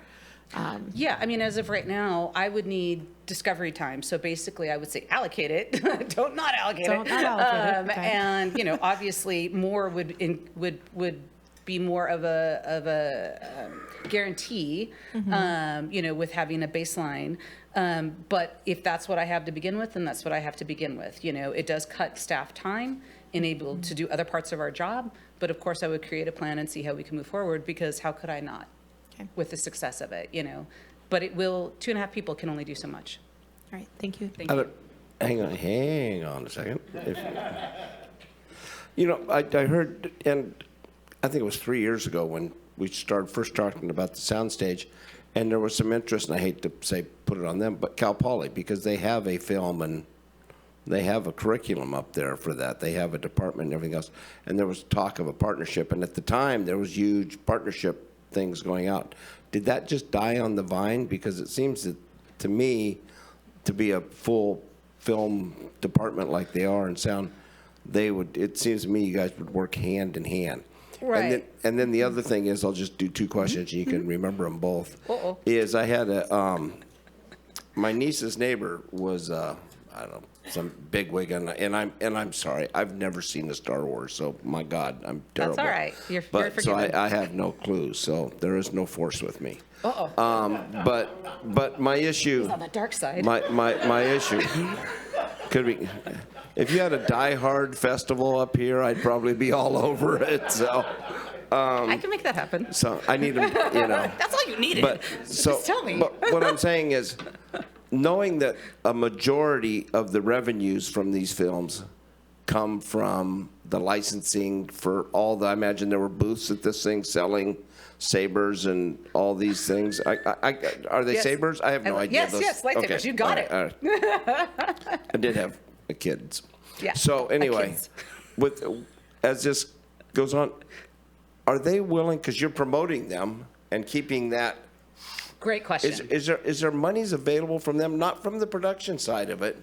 Yeah, I mean, as of right now, I would need discovery time. So basically, I would say allocate it. Don't not allocate Don't it. not allocate it, okay. And you know, obviously, more would be more of a guarantee. You know, with having a baseline. But if that's what I have to begin with, then that's what I have to begin with. You know, it does cut staff time, enable to do other parts of our job. But of course, I would create a plan and see how we can move forward, because how could I not? With the success of it, you know. But it will, 2.5 people can only do so much. All right, thank you. Thank you. Hang on a second. You know, I heard, and I think it was 3 years ago when we started first talking about the soundstage, and there was some interest, and I hate to say put it on them, but Cal Poly, because they have a film and they have a curriculum up there for that. They have a department and everything else. And there was talk of a partnership, and at the time there was huge partnership things going out. Did that just die on the vine? Because it seems that, to me, to be a full film department like they are in sound, it seems to me you guys would work hand in hand. Right. And then the other thing is, I'll just do 2 questions and you can remember them both. Is I had my niece's neighbor was, I don't know, some bigwig, and I'm sorry, I've never seen a Star Wars, so my God, I'm terrible. That's all right. You're So forgiven. I have no clue, so there is no force with me. But my issue. He's on the dark side. My issue could be, if you had a Die Hard festival up here, I'd probably be all over it. So. I can make that happen. So I need to, you know. That's all you needed. But so, just tell me. But what I'm saying is, knowing that a majority of the revenues from these films come from the licensing for all the, I imagine there were booths at this thing selling sabers and all these things. Are they Yes. sabers? I have no idea. Yes, lightsabers. Okay. You got it. All right. I did have kids. Yeah. So anyway, kids. as this goes on, are they willing, because you're promoting them and keeping that. Great question. Is there monies available from them, not from the production side of it,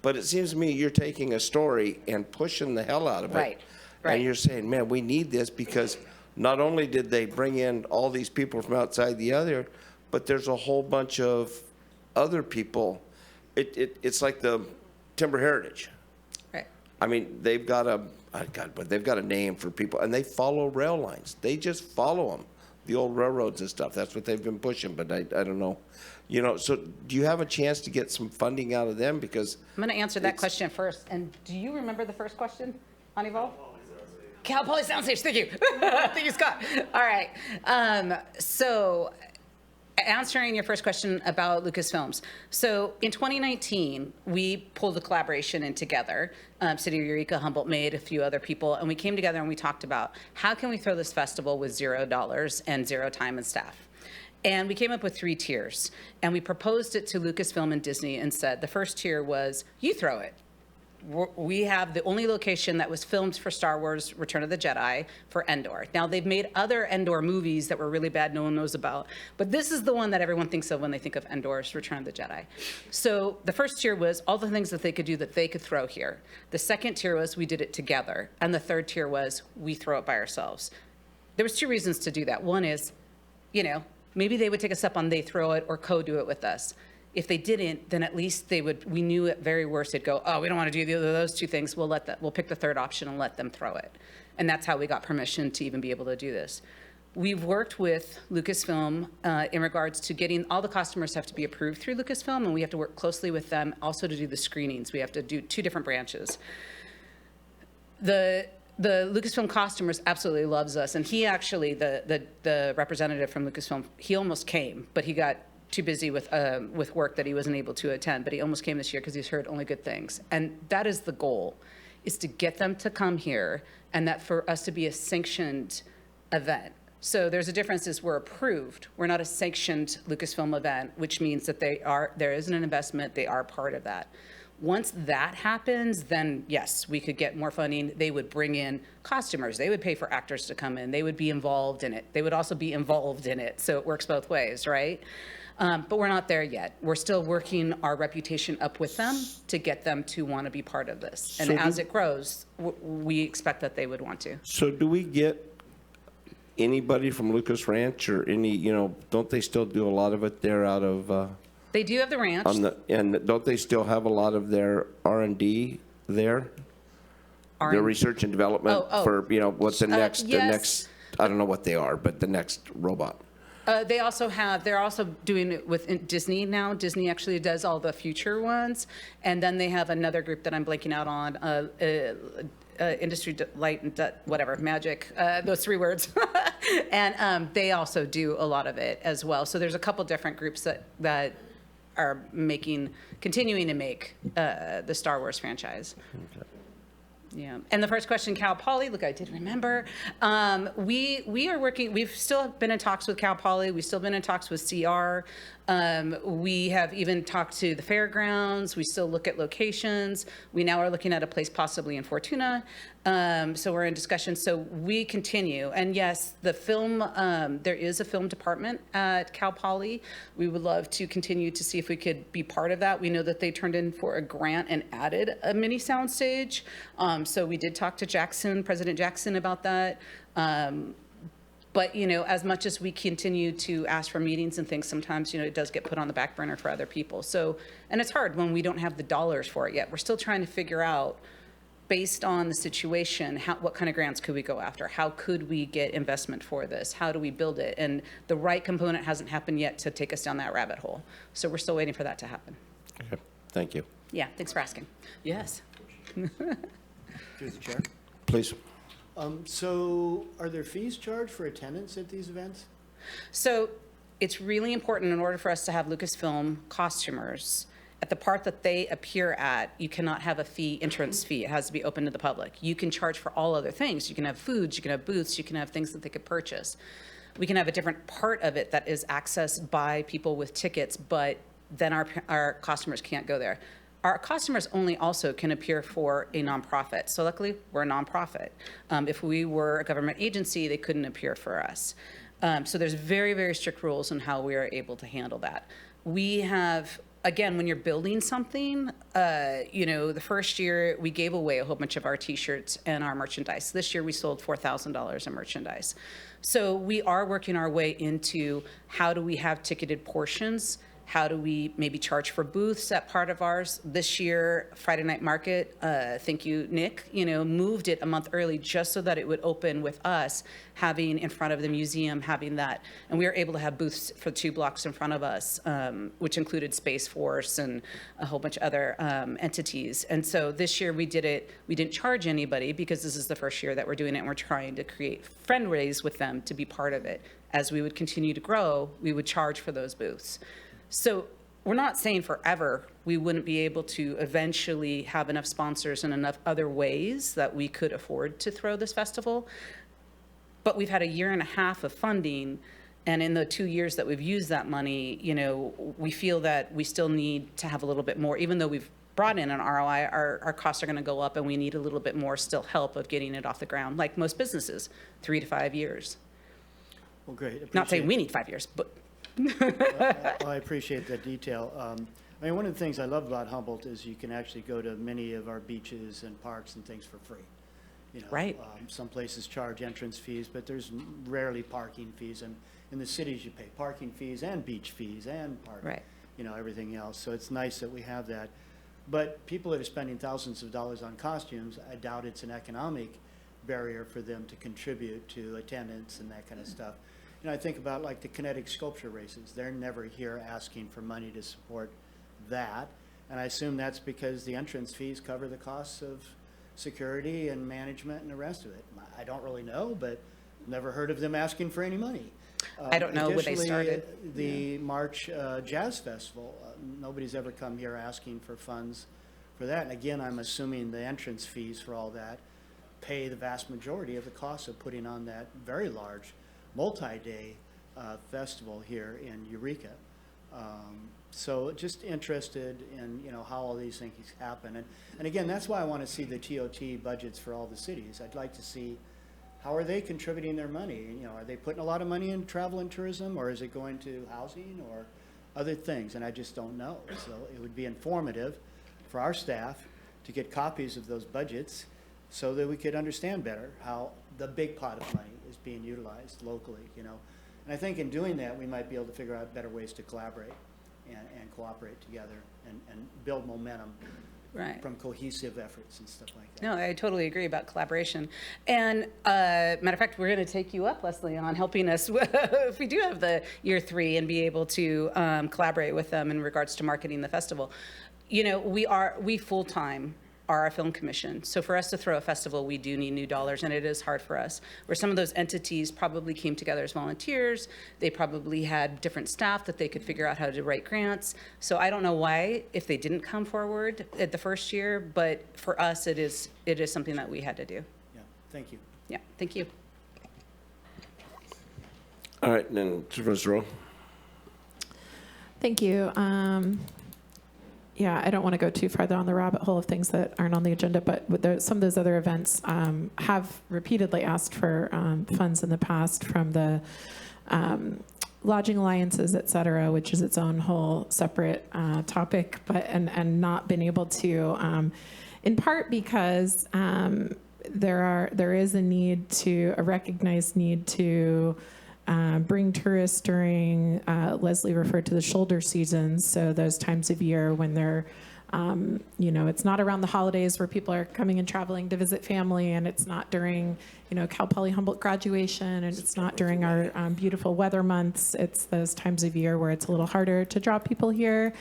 but it seems to me you're taking a story and pushing the hell out of it. Right. And you're saying, man, we need this, because not only did they bring in all these people from outside the other, but there's a whole bunch of other people. It's like the Timber Heritage. Right. I mean, they've got a name for people, and they follow rail lines. They just follow them. The old railroads and stuff. That's what they've been pushing, but I don't know. You know, so do you have a chance to get some funding out of them? Because I'm going to answer that question first. And do you remember the first question, Anival? Cal Poly Soundstage. Thank you. Thank you, Scott. All right. So answering your first question about Lucasfilms. So in 2019, we pulled the collaboration in together. City of Eureka, Humboldt made, a few other people, and we came together and we talked about how can we throw this festival with $0 and 0 time and staff. And we came up with 3 tiers, and we proposed it to Lucasfilm and Disney and said the first tier was, you throw it. We have the only location that was filmed for Star Wars Return of the Jedi for Endor. Now, they've made other Endor movies that were really bad, no one knows about, but this is the one that everyone thinks of when they think of Endor's Return of the Jedi. So the first tier was all the things that they could do that they could throw here. The second tier was we did it together, and the third tier was we throw it by ourselves. There was 2 reasons to do that. One is, you know, maybe they would take us up on they throw it or co-do it with us. If they didn't, then at least they would, we knew at very worst they'd go, oh, we don't want to do either of those 2 things. We'll pick the third option and let them throw it. And that's how we got permission to even be able to do this. We've worked with Lucasfilm in regards to getting, all the customers have to be approved through Lucasfilm, and we have to work closely with them also to do the screenings. We have to do 2 different branches. The Lucasfilm customers absolutely loves us, and he actually, the representative from Lucasfilm, he almost came, but he got too busy with work that he wasn't able to attend, but he almost came this year because he's heard only good things. And that is the goal, is to get them to come here, and that for us to be a sanctioned event. So there's a difference is we're approved. We're not a sanctioned Lucasfilm event, which means that there is an investment, they are part of that. Once that happens, then yes, we could get more funding. They would bring in costumers. They would pay for actors to come in. They would be involved in it. They would also be involved in it. So it works both ways, right? But we're not there yet. We're still working our reputation up with them to get them to want to be part of this. And as it grows, we expect that they would want to. So do we get anybody from Lucas Ranch or any, don't they still do a lot of it there out of, They do have the ranch. and don't they still have a lot of their R&D there? Their research and development for, what's the next, yes. I don't know what they are, but the next robot. They're also doing it with Disney now. Disney actually does all the future ones. And then they have another group that I'm blanking out on, Industry Light and whatever, Magic, those 3 words. And they also do a lot of it as well. So there's a couple different groups that are continuing to make the Star Wars franchise. Okay. Yeah, and the first question, Cal Poly, look, I did remember. We are working, we've still been in talks with Cal Poly, we've still been in talks with CR. We have even talked to the fairgrounds, we still look at locations. We now are looking at a place possibly in Fortuna. So we're in discussion, so we continue. And yes, the film, there is a film department at Cal Poly. We would love to continue to see if we could be part of that. We know that they turned in for a grant and added a mini soundstage. So we did talk to President Jackson about that. But, as much as we continue to ask for meetings and things, sometimes, it does get put on the back burner for other people. So, and it's hard when we don't have the dollars for it yet. We're still trying to figure out, based on the situation, what kind of grants could we go after? How could we get investment for this? How do we build it? And the right component hasn't happened yet to take us down that rabbit hole. So we're still waiting for that to happen. Okay, thank you. Yeah, thanks for asking. Yes. Through the chair. Please. So are there fees charged for attendance at these events? So it's really important in order for us to have Lucasfilm costumers. At the part that they appear at, you cannot have a entrance fee. It has to be open to the public. You can charge for all other things. You can have foods, you can have booths, you can have things that they could purchase. We can have a different part of it that is accessed by people with tickets, but then our costumers can't go there. Our customers only also can appear for a nonprofit. So luckily, we're a nonprofit. If we were a government agency, they couldn't appear for us. So there's very, very strict rules on how we are able to handle that. We have, again, when you're building something, the first year we gave away a whole bunch of our T-shirts and our merchandise. This year we sold $4,000 in merchandise. So we are working our way into how do we have ticketed portions. How do we maybe charge for booths at part of ours? This year, Friday Night Market, thank you, Nick, moved it a month early just so that it would open with us having in front of the museum, having that. And we were able to have booths for 2 blocks in front of us, which included Space Force and a whole bunch of other entities. And so this year we didn't charge anybody because this is the first year that we're doing it and we're trying to create friendways with them to be part of it. As we would continue to grow, we would charge for those booths. So we're not saying forever we wouldn't be able to eventually have enough sponsors and enough other ways that we could afford to throw this festival. But we've had a year and a half of funding, and in the 2 years that we've used that money, we feel that we still need to have a little bit more, even though we've brought in an ROI, our costs are going to go up and we need a little bit more still help of getting it off the ground, like most businesses, 3 to 5 years. Well, great. Not saying we need 5 years, but I appreciate that detail. One of the things I love about Humboldt is you can actually go to many of our beaches and parks and things for free. Right. Some places charge entrance fees, but there's rarely parking fees. And in the cities, you pay parking fees and beach fees and parking, everything else. So it's nice that we have that. But people that are spending thousands of dollars on costumes, I doubt it's an economic barrier for them to contribute to attendance and that kind of stuff. I think about like the kinetic sculpture races. They're never here asking for money to support that. And I assume that's because the entrance fees cover the costs of security and management and the rest of it. I don't really know, but never heard of them asking for any money. I don't know when they started. The March Jazz Festival, nobody's ever come here asking for funds for that. And again, I'm assuming the entrance fees for all that pay the vast majority of the cost of putting on that very large multi-day festival here in Eureka. So just interested in, you know, how all these things happen. And again, that's why I want to see the TOT budgets for all the cities. I'd like to see how are they contributing their money? You know, are they putting a lot of money in travel and tourism, or is it going to housing or other things? And I just don't know. So it would be informative for our staff to get copies of those budgets so that we could understand better how the big pot of money is being utilized locally, you know. And I think in doing that, we might be able to figure out better ways to collaborate and cooperate together and build momentum from cohesive efforts and stuff like that. No, I totally agree about collaboration. And matter of fact, we're going to take you up, Leslie, on helping us if we do have the year 3 and be able to collaborate with them in regards to marketing the festival. You know, we full-time are a film commission. So for us to throw a festival, we do need new dollars, and it is hard for us. Where some of those entities probably came together as volunteers, they probably had different staff that they could figure out how to write grants. So I don't know why, if they didn't come forward at the first year, but for us, it is something that we had to do. Yeah, thank you. Yeah, thank you. All right, then Supervisor Rowe. Thank you. Yeah, I don't want to go too far down the rabbit hole of things that aren't on the agenda, but some of those other events have repeatedly asked for funds in the past from the lodging alliances, et cetera, which is its own whole separate topic, but and not been able to, in part because there is a recognized need to bring tourists during, Leslie referred to the shoulder seasons, so those times of year when they're, you know, it's not around the holidays where people are coming and traveling to visit family, and it's not during, you know, Cal Poly Humboldt graduation, and it's not during our beautiful weather months. It's those times of year where it's a little harder to draw people here.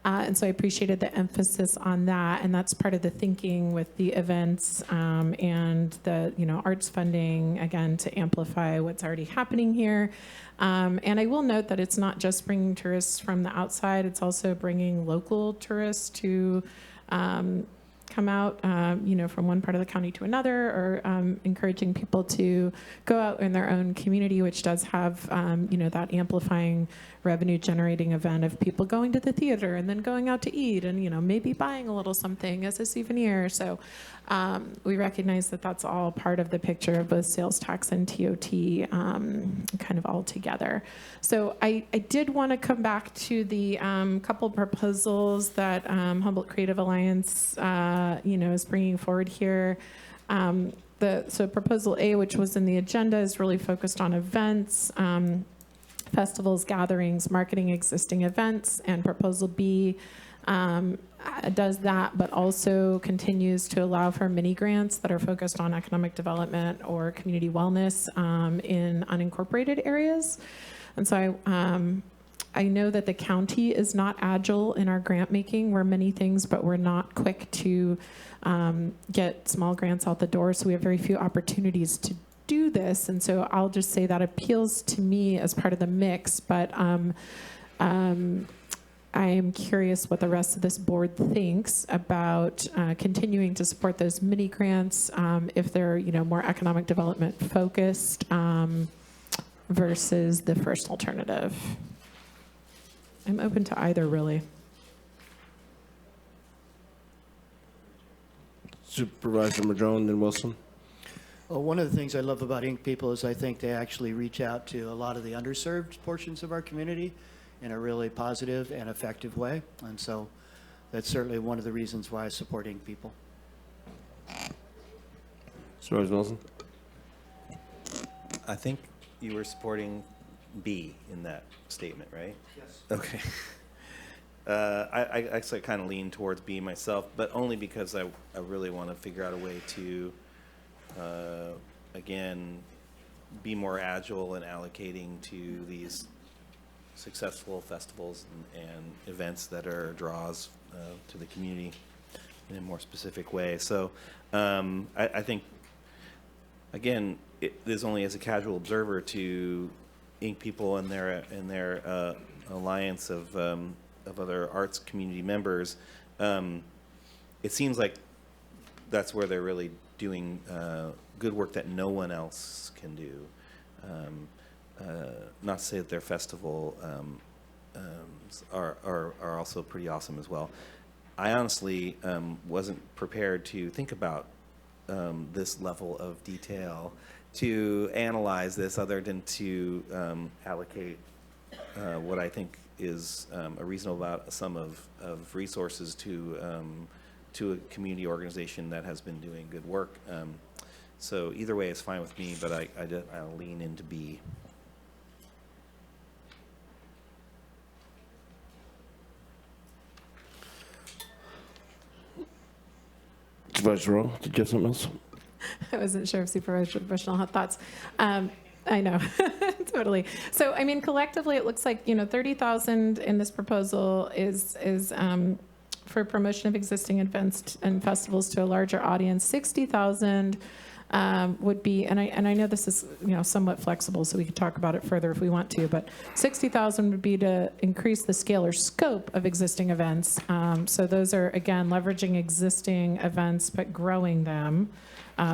And so I appreciated the emphasis on that, and that's part of the thinking with the events and the, you know, arts funding, again, to amplify what's already happening here. And I will note that it's not just bringing tourists from the outside, it's also bringing local tourists to come out, you know, from one part of the county to another, or encouraging people to go out in their own community, which does have, you know, that amplifying revenue generating event of people going to the theater and then going out to eat and, you know, maybe buying a little something as a souvenir. So we recognize that that's all part of the picture of both sales tax and TOT kind of all together. So I did want to come back to the couple proposals that Humboldt Creative Alliance, you know, is bringing forward here. So proposal A, which was in the agenda, is really focused on events, festivals, gatherings, marketing existing events, and proposal B does that, but also continues to allow for mini grants that are focused on economic development or community wellness in unincorporated areas. And so I know that the county is not agile in our grant making. We're many things, but we're not quick to get small grants out the door. So we have very few opportunities to do this. And so I'll just say that appeals to me as part of the mix, but I am curious what the rest of this board thinks about continuing to support those mini grants if they're, you know, more economic development focused versus the first alternative. I'm open to either, really. Supervisor Madrone, then Wilson. Well, one of the things I love about Ink People is I think they actually reach out to a lot of the underserved portions of our community in a really positive and effective way. And so that's certainly one of the reasons why I support Ink People. Supervisor Wilson. I think you were supporting B in that statement, right? Yes. Okay. I actually kind of lean towards B myself, but only because I really want to figure out a way to, again, be more agile in allocating to these successful festivals and events that are draws to the community in a more specific way. So I think, again, it is only as a casual observer to Ink People and their alliance of other arts community members. It seems like that's where they're really doing good work that no one else can do. not to say that their festival are also pretty awesome as well. I honestly wasn't prepared to think about this level of detail, to analyze this, other than to allocate what I think is a reasonable sum of resources to a community organization that has been doing good work. So either way is fine with me, but I'll lean into B. Supervisor Rowe, did you have something else? I wasn't sure if Supervisor Bushnell had thoughts. I know, totally. So, I mean, collectively, it looks like, 30,000 in this proposal is for promotion of existing events and festivals to a larger audience. 60,000 would be, and I know this is, somewhat flexible, so we could talk about it further if we want to, but 60,000 would be to increase the scale or scope of existing events. So those are, again, leveraging existing events, but growing them.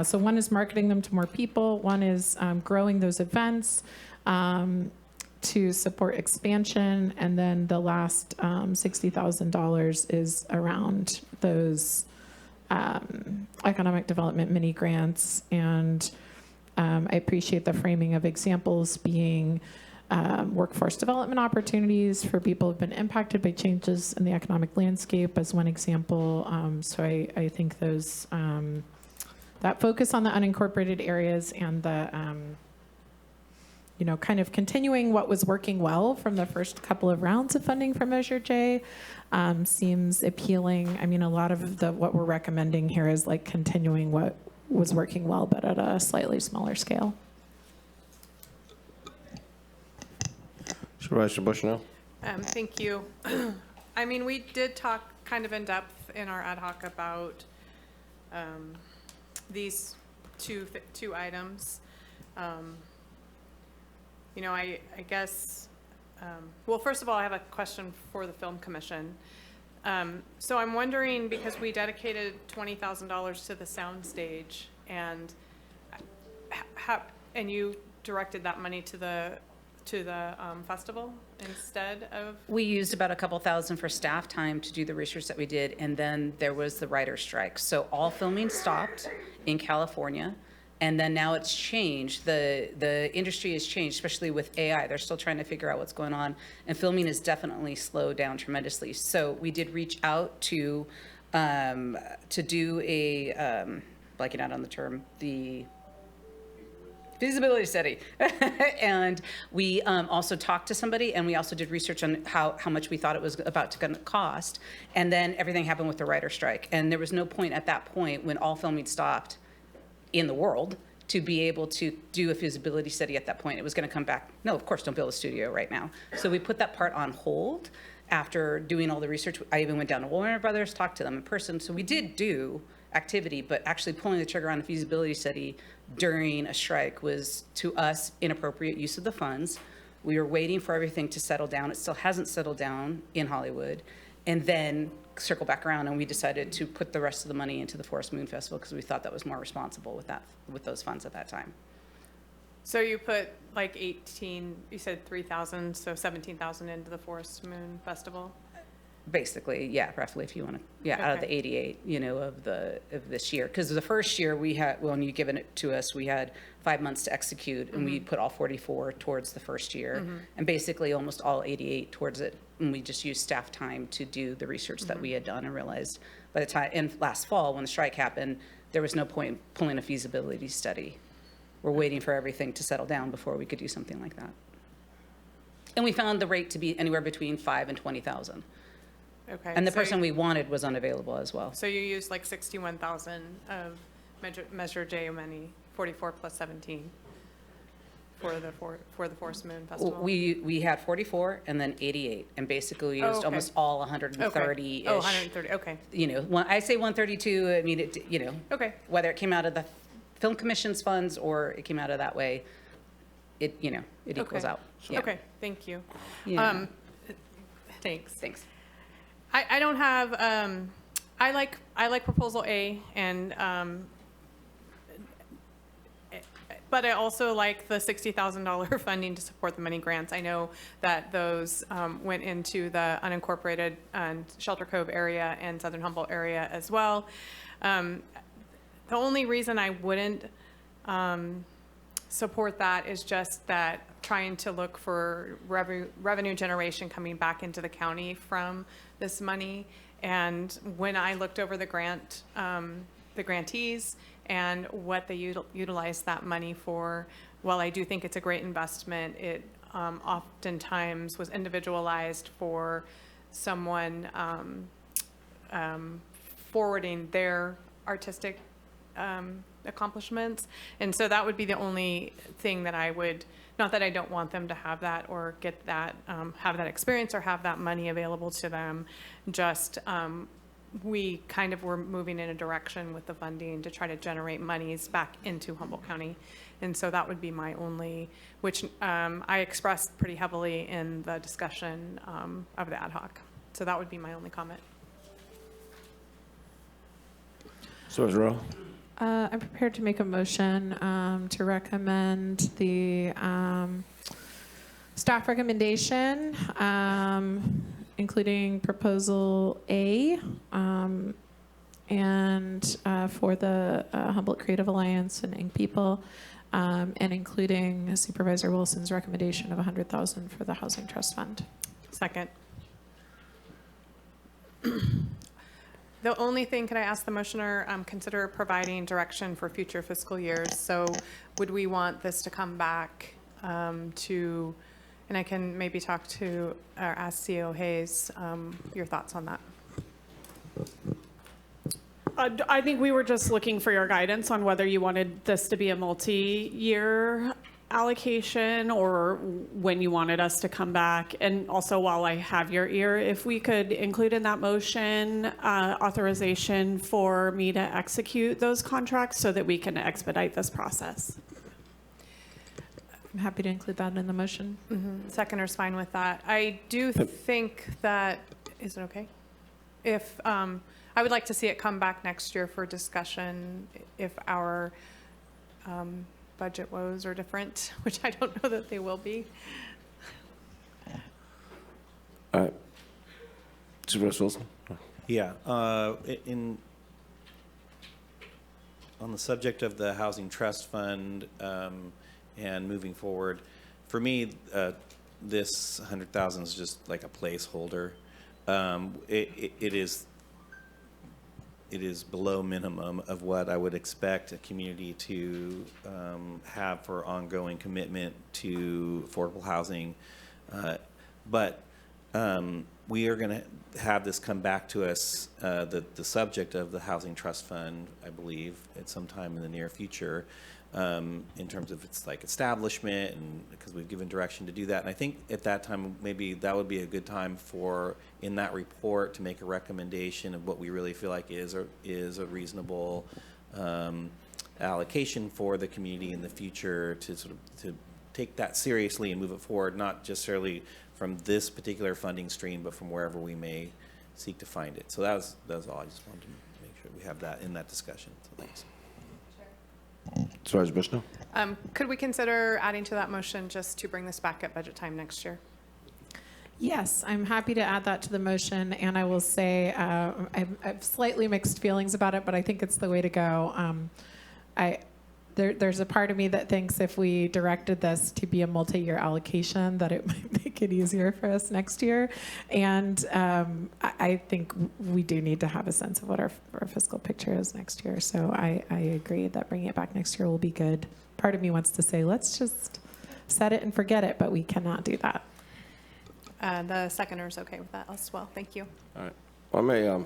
So one is marketing them to more people. One is growing those events to support expansion. And then the last $60,000 is around those economic development mini grants. And I appreciate the framing of examples being workforce development opportunities for people who have been impacted by changes in the economic landscape as one example. So I think those that focus on the unincorporated areas and the, kind of continuing what was working well from the first couple of rounds of funding for Measure J seems appealing. I mean, a lot of what we're recommending here is like continuing what was working well, but at a slightly smaller scale. Supervisor Bushnell? Thank you. I mean, we did talk kind of in depth in our ad hoc about these two items. I guess, well, first of all, I have a question for the Film Commission. So I'm wondering, because we dedicated $20,000 to the soundstage, and you directed that money to the festival instead of? We used about a couple thousand for staff time to do the research that we did, and then there was the writer's strike. So all filming stopped in California, and then now it's changed. The industry has changed, especially with AI. They're still trying to figure out what's going on, and filming has definitely slowed down tremendously. So we did reach out to do a, blanking out on the term, the feasibility study. And we also talked to somebody, and we also did research on how much we thought it was about to cost. And then everything happened with the writer's strike. And there was no point at that point, when all filming stopped in the world, to be able to do a feasibility study at that point. It was going to come back, no, of course, don't build a studio right now. So we put that part on hold after doing all the research. I even went down to Warner Brothers, talked to them in person. So we did do activity, but actually pulling the trigger on a feasibility study during a strike was, to us, inappropriate use of the funds. We were waiting for everything to settle down. It still hasn't settled down in Hollywood. And then circle back around, and we decided to put the rest of the money into the Forest Moon Festival because we thought that was more responsible with those funds at that time. So you put like 18, you said 3,000, so 17,000 into the Forest Moon Festival? Basically, yeah, roughly, if you want to, out of the 88, of this year. Because the first year we had, when you given it to us, we had 5 months to execute, and we put all 44 towards the first year, and basically almost all 88 towards it. And we just used staff time to do the research that we had done, and realized by the time, and last fall, when the strike happened, there was no point in pulling a feasibility study. We're waiting for everything to settle down before we could do something like that. And we found the rate to be anywhere between 5,000 and 20,000. Okay. And the person we wanted was unavailable as well. So you used like 61,000 of Measure J money, 44 plus 17 for the Forest Moon Festival? We had 44 and then 88, and basically we used almost all 130-ish. Oh, 130, okay. I say 132, I mean, Okay. whether it came out of the Film Commission's funds or it came out of that way, it equals out. Yeah. Okay, thank you. Yeah. Thanks. I don't have, I like proposal A, and But I also like the $60,000 funding to support the many grants. I know that those went into the unincorporated and Shelter Cove area and Southern Humboldt area as well. The only reason I wouldn't support that is just that trying to look for revenue generation coming back into the county from this money. And when I looked over the grantees and what they utilize that money for, while I do think it's a great investment, it oftentimes was individualized for someone forwarding their artistic accomplishments. And so that would be the only thing that I would, not that I don't want them to have that or get that, have that experience or have that money available to them, just we kind of were moving in a direction with the funding to try to generate monies back into Humboldt County. And so that would be my only, which I expressed pretty heavily in the discussion of the ad hoc. So that would be my only comment. Supervisor Rowe? I'm prepared to make a motion to recommend the staff recommendation, including proposal A, and for the Humboldt Creative Alliance and Young People, and including Supervisor Wilson's recommendation of $100,000 for the Housing Trust Fund. Second. The only thing, could I ask the motioner, consider providing direction for future fiscal years? So would we want this to come back to, and I can maybe talk to, or ask CEO Hayes, your thoughts on that? I think we were just looking for your guidance on whether you wanted this to be a multi-year allocation or when you wanted us to come back. And also, while I have your ear, if we could include in that motion authorization for me to execute those contracts so that we can expedite this process. I'm happy to include that in the motion. Seconder's fine with that. I do think that, is it okay? If, I would like to see it come back next year for discussion if our budget woes are different, which I don't know that they will be. Supervisor Wilson? Yeah, on the subject of the Housing Trust Fund and moving forward, for me, this 100,000 is just like a placeholder. It is below minimum of what I would expect a community to have for ongoing commitment to affordable housing. But we are going to have this come back to us, the subject of the Housing Trust Fund, I believe, at some time in the near future, in terms of its like establishment, and because we've given direction to do that. And I think at that time, maybe that would be a good time for, in that report, to make a recommendation of what we really feel like is a reasonable allocation for the community in the future, to sort of to take that seriously and move it forward, not necessarily from this particular funding stream, but from wherever we may seek to find it. So that was all. I just wanted to make sure we have that in that discussion. So thanks. Supervisor Bushnell? Could we consider adding to that motion just to bring this back at budget time next year? Yes, I'm happy to add that to the motion, and I will say I have slightly mixed feelings about it, but I think it's the way to go. There's a part of me that thinks if we directed this to be a multi-year allocation, that it might make it easier for us next year. And I think we do need to have a sense of what our fiscal picture is next year. So I agree that bringing it back next year will be good. Part of me wants to say, let's just set it and forget it, but we cannot do that. The seconder is okay with that as well. Thank you. All right. Well, I'm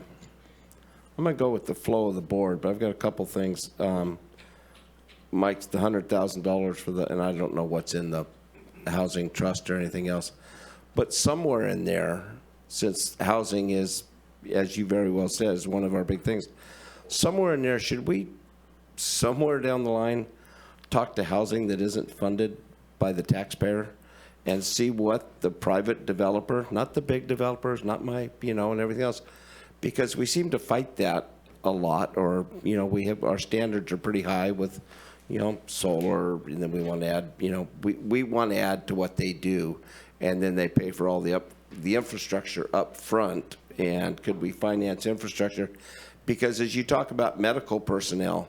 going to go with the flow of the board, but I've got a couple things. Mike's the $100,000 for the, and I don't know what's in the housing trust or anything else, but somewhere in there, since housing is, as you very well said, is one of our big things, somewhere in there, should we, somewhere down the line, talk to housing that isn't funded by the taxpayer and see what the private developer, not the big developers, not my, and everything else, because we seem to fight that a lot, or, we have, our standards are pretty high with, solar, and then we want to add, we want to add to what they do, and then they pay for all the infrastructure up front. And could we finance infrastructure? Because as you talk about medical personnel,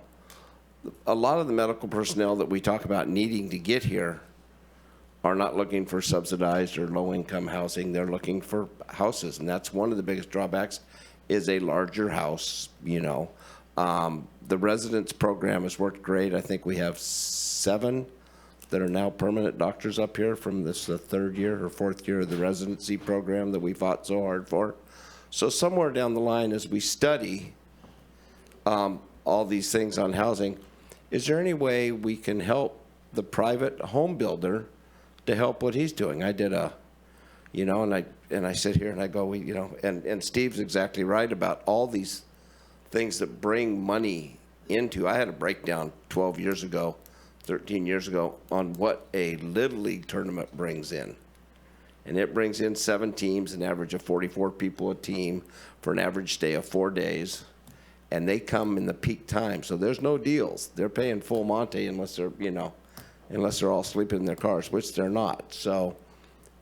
a lot of the medical personnel that we talk about needing to get here are not looking for subsidized or low-income housing. They're looking for houses, and that's one of the biggest drawbacks, is a larger house. The residence program has worked great. I think we have 7 that are now permanent doctors up here from this the 3rd year or 4th year of the residency program that we fought so hard for. So somewhere down the line, as we study all these things on housing, is there any way we can help the private home builder to help what he's doing? I did and I sit here and I go, and Steve's exactly right about all these things that bring money into. I had a breakdown 12 years ago, 13 years ago, on what a Little League tournament brings in. And it brings in 7 teams, an average of 44 people a team, for an average stay of 4 days. And they come in the peak time, so there's no deals. They're paying full Monte unless they're all sleeping in their cars, which they're not. So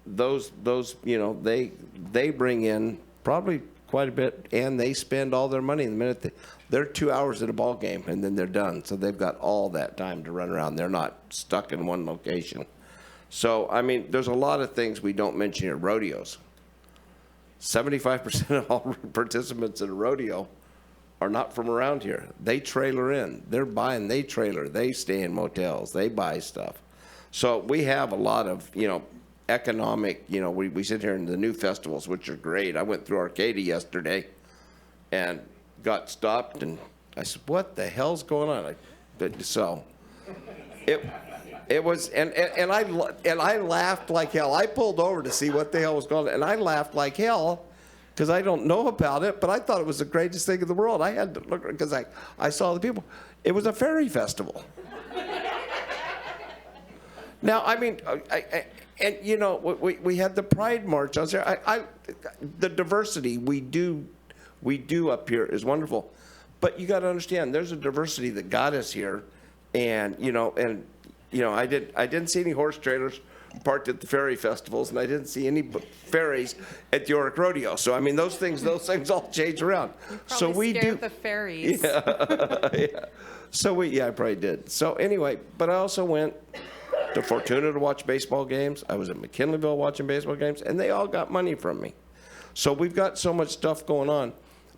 those they bring in probably quite a bit, and they spend all their money the minute they're 2 hours at a ball game, and then they're done. So they've got all that time to run around. They're not stuck in one location. So, I mean, there's a lot of things we don't mention here. Rodeos. 75% of all participants in a rodeo are not from around here. They trailer in. They trailer. They stay in motels. They buy stuff. So we have a lot of, economic, we sit here in the new festivals, which are great. I went through Arcadia yesterday and got stopped, and I said, what the hell's going on? It was, and I laughed like hell. I pulled over to see what the hell was going on, and I laughed like hell because I don't know about it, but I thought it was the greatest thing in the world. I had to look, because I saw the people. It was a fairy festival. Now, I mean, we had the Pride March. I was there. The diversity we do up here is wonderful, but you got to understand, there's a diversity that got us here, and I didn't see any horse trailers parked at the ferry festivals, and I didn't see any ferries at the York Rodeo. So I mean, those things all change around. So we do the ferries. Yeah. So I probably did. So anyway, but I also went to Fortuna to watch baseball games. I was at McKinleyville watching baseball games, and they all got money from me. So we've got so much stuff going on.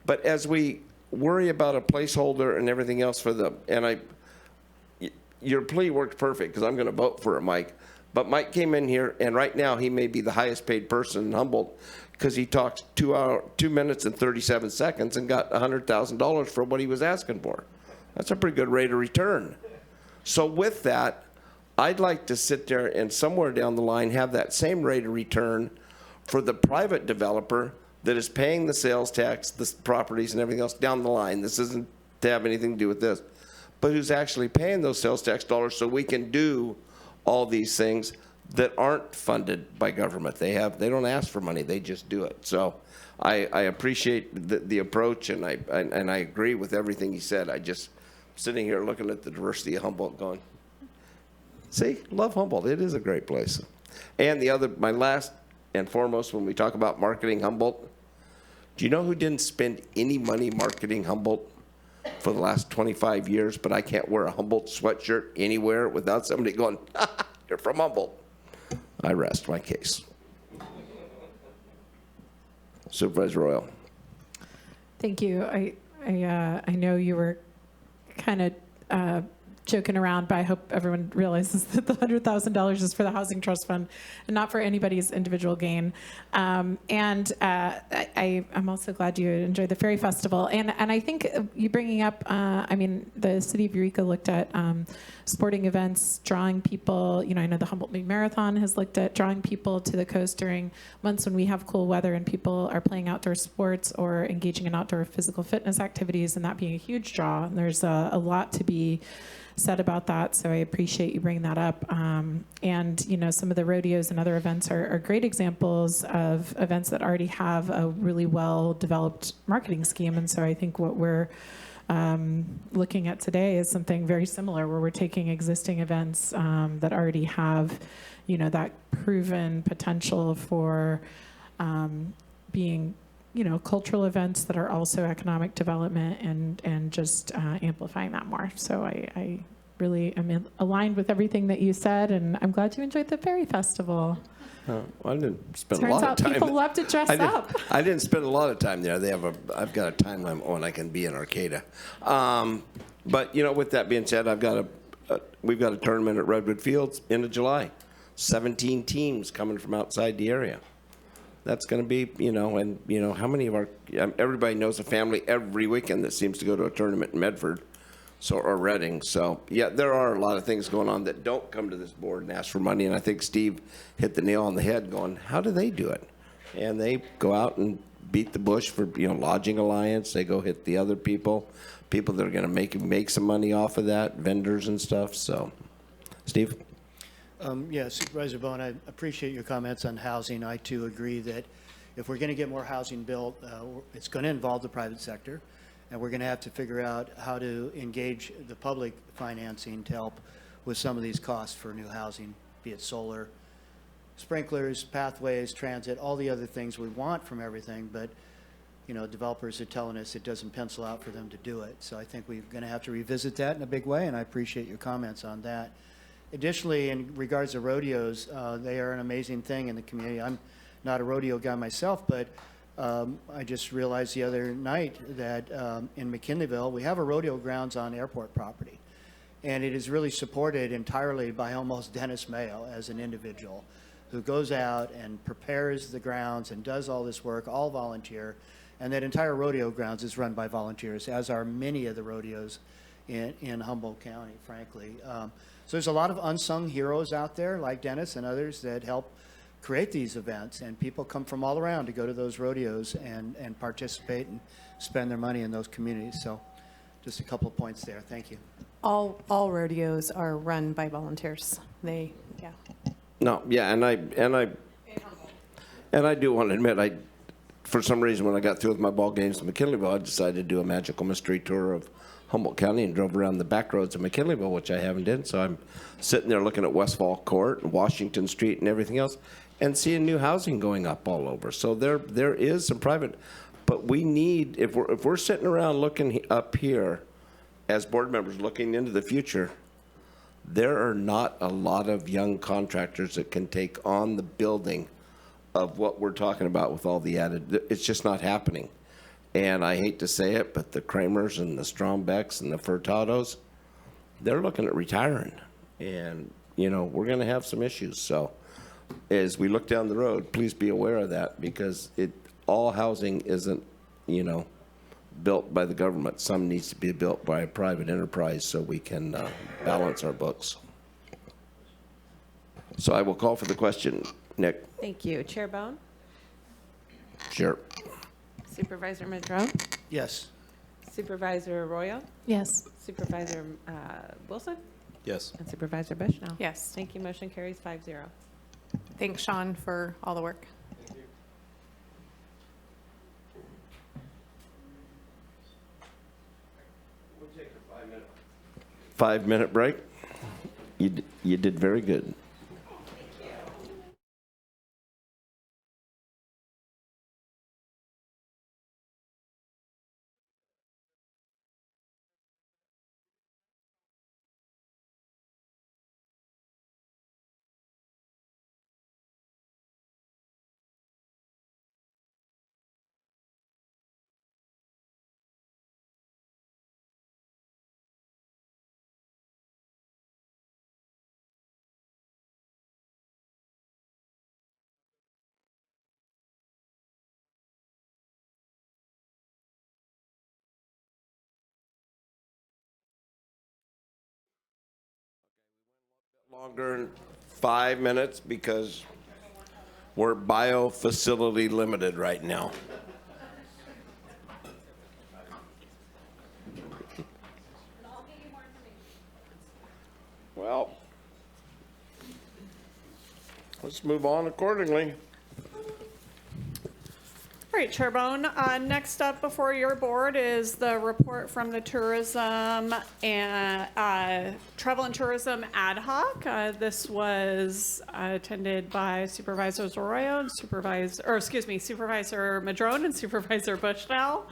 But as we worry about a placeholder and everything else your plea worked perfect, because I'm going to vote for it, Mike. But Mike came in here, and right now he may be the highest paid person in Humboldt, because he talked 2 minutes and 37 seconds and got $100,000 for what he was asking for. That's a pretty good rate of return. So with that, I'd like to sit there and somewhere down the line have that same rate of return for the private developer that is paying the sales tax, the properties and everything else down the line. This isn't to have anything to do with this, but who's actually paying those sales tax dollars so we can do all these things that aren't funded by government. They don't ask for money, they just do it. So I appreciate the approach, and I agree with everything he said. I just sitting here looking at the diversity of Humboldt going, see, love Humboldt. It is a great place. And my last and foremost, when we talk about marketing Humboldt, do you know who didn't spend any money marketing Humboldt for the last 25 years, but I can't wear a Humboldt sweatshirt anywhere without somebody going, you're from Humboldt? I rest my case. Supervisor Royal. Thank you. I know you were kind of joking around, but I hope everyone realizes that the $100,000 is for the Housing Trust Fund and not for anybody's individual gain. I'm also glad you enjoyed the Ferry Festival. And I think you bringing up, the city of Eureka looked at sporting events, drawing people. I know the Humboldt Big Marathon has looked at drawing people to the coast during months when we have cool weather and people are playing outdoor sports or engaging in outdoor physical fitness activities, and that being a huge draw. And there's a lot to be said about that, so I appreciate you bringing that up. Some of the rodeos and other events are great examples of events that already have a really well-developed marketing scheme, and so I think what we're looking at today is something very similar, where we're taking existing events that already have, that proven potential for being, cultural events that are also economic development, and just amplifying that more. So I really am aligned with everything that you said, and I'm glad you enjoyed the Berry Festival. I didn't spend a Turns lot of out time. people love to dress up. I didn't spend a lot of time there. I've got a time limit when I can be in Arcata. But with that being said, we've got a tournament at Redwood Fields end of July. 17 teams coming from outside the area. That's going to be, how many of everybody knows a family every weekend that seems to go to a tournament in Medford. Or Reading. So, yeah, there are a lot of things going on that don't come to this board and ask for money. And I think Steve hit the nail on the head going, how do they do it? And they go out and beat the bush for, Lodging Alliance. They go hit the other people that are going to make some money off of that, vendors and stuff. So, Steve? Yeah, Supervisor Bohn, I appreciate your comments on housing. I, too, agree that if we're going to get more housing built, it's going to involve the private sector. And we're going to have to figure out how to engage the public financing to help with some of these costs for new housing, be it solar, sprinklers, pathways, transit, all the other things we want from everything. But, developers are telling us it doesn't pencil out for them to do it. So I think we're going to have to revisit that in a big way, and I appreciate your comments on that. Additionally, in regards to rodeos, they are an amazing thing in the community. I'm not a rodeo guy myself, but I just realized the other night that in McKinleyville, we have a rodeo grounds on airport property. And it is really supported entirely by almost Dennis Mayo as an individual who goes out and prepares the grounds and does all this work, all volunteer. And that entire rodeo grounds is run by volunteers, as are many of the rodeos in Humboldt County, frankly. So there's a lot of unsung heroes out there like Dennis and others that help create these events, and people come from all around to go to those rodeos and participate and spend their money in those communities. So just a couple of points there. Thank you. All rodeos are run by volunteers. No, yeah, and I do want to admit, for some reason, when I got through with my ball games in McKinleyville, I decided to do a magical mystery tour of Humboldt County and drove around the back roads of McKinleyville, which I haven't done. So I'm sitting there looking at Westfall Court and Washington Street and everything else, and seeing new housing going up all over. So there is some private, but we need, if we're sitting around looking up here as board members looking into the future, there are not a lot of young contractors that can take on the building of what we're talking about with all the added. It's just not happening. And I hate to say it, but the Kramers and the Strombecks and the Furtados, they're looking at retiring. And, we're going to have some issues. So as we look down the road, please be aware of that, because all housing isn't, built by the government. Some needs to be built by a private enterprise so we can balance our books. So I will call for the question. Nick? Thank you. Chair Bohn? Sure. Supervisor Madrone? Yes. Supervisor Arroyo? Yes. Supervisor Wilson? Yes. And Supervisor Bushnell? Yes. Thank you. Motion carries 5-0. Thanks, Sean, for all the work. We'll take a 5-minute break. You did very good. Longer than 5 minutes because we're bio-facility limited right now. Well, let's move on accordingly. All right, Chair Bohn. Next up before your board is the report from the Tourism and Travel and Tourism Ad Hoc. This was attended by Supervisors Arroyo and Supervisor Madrone and Supervisor Bushnell.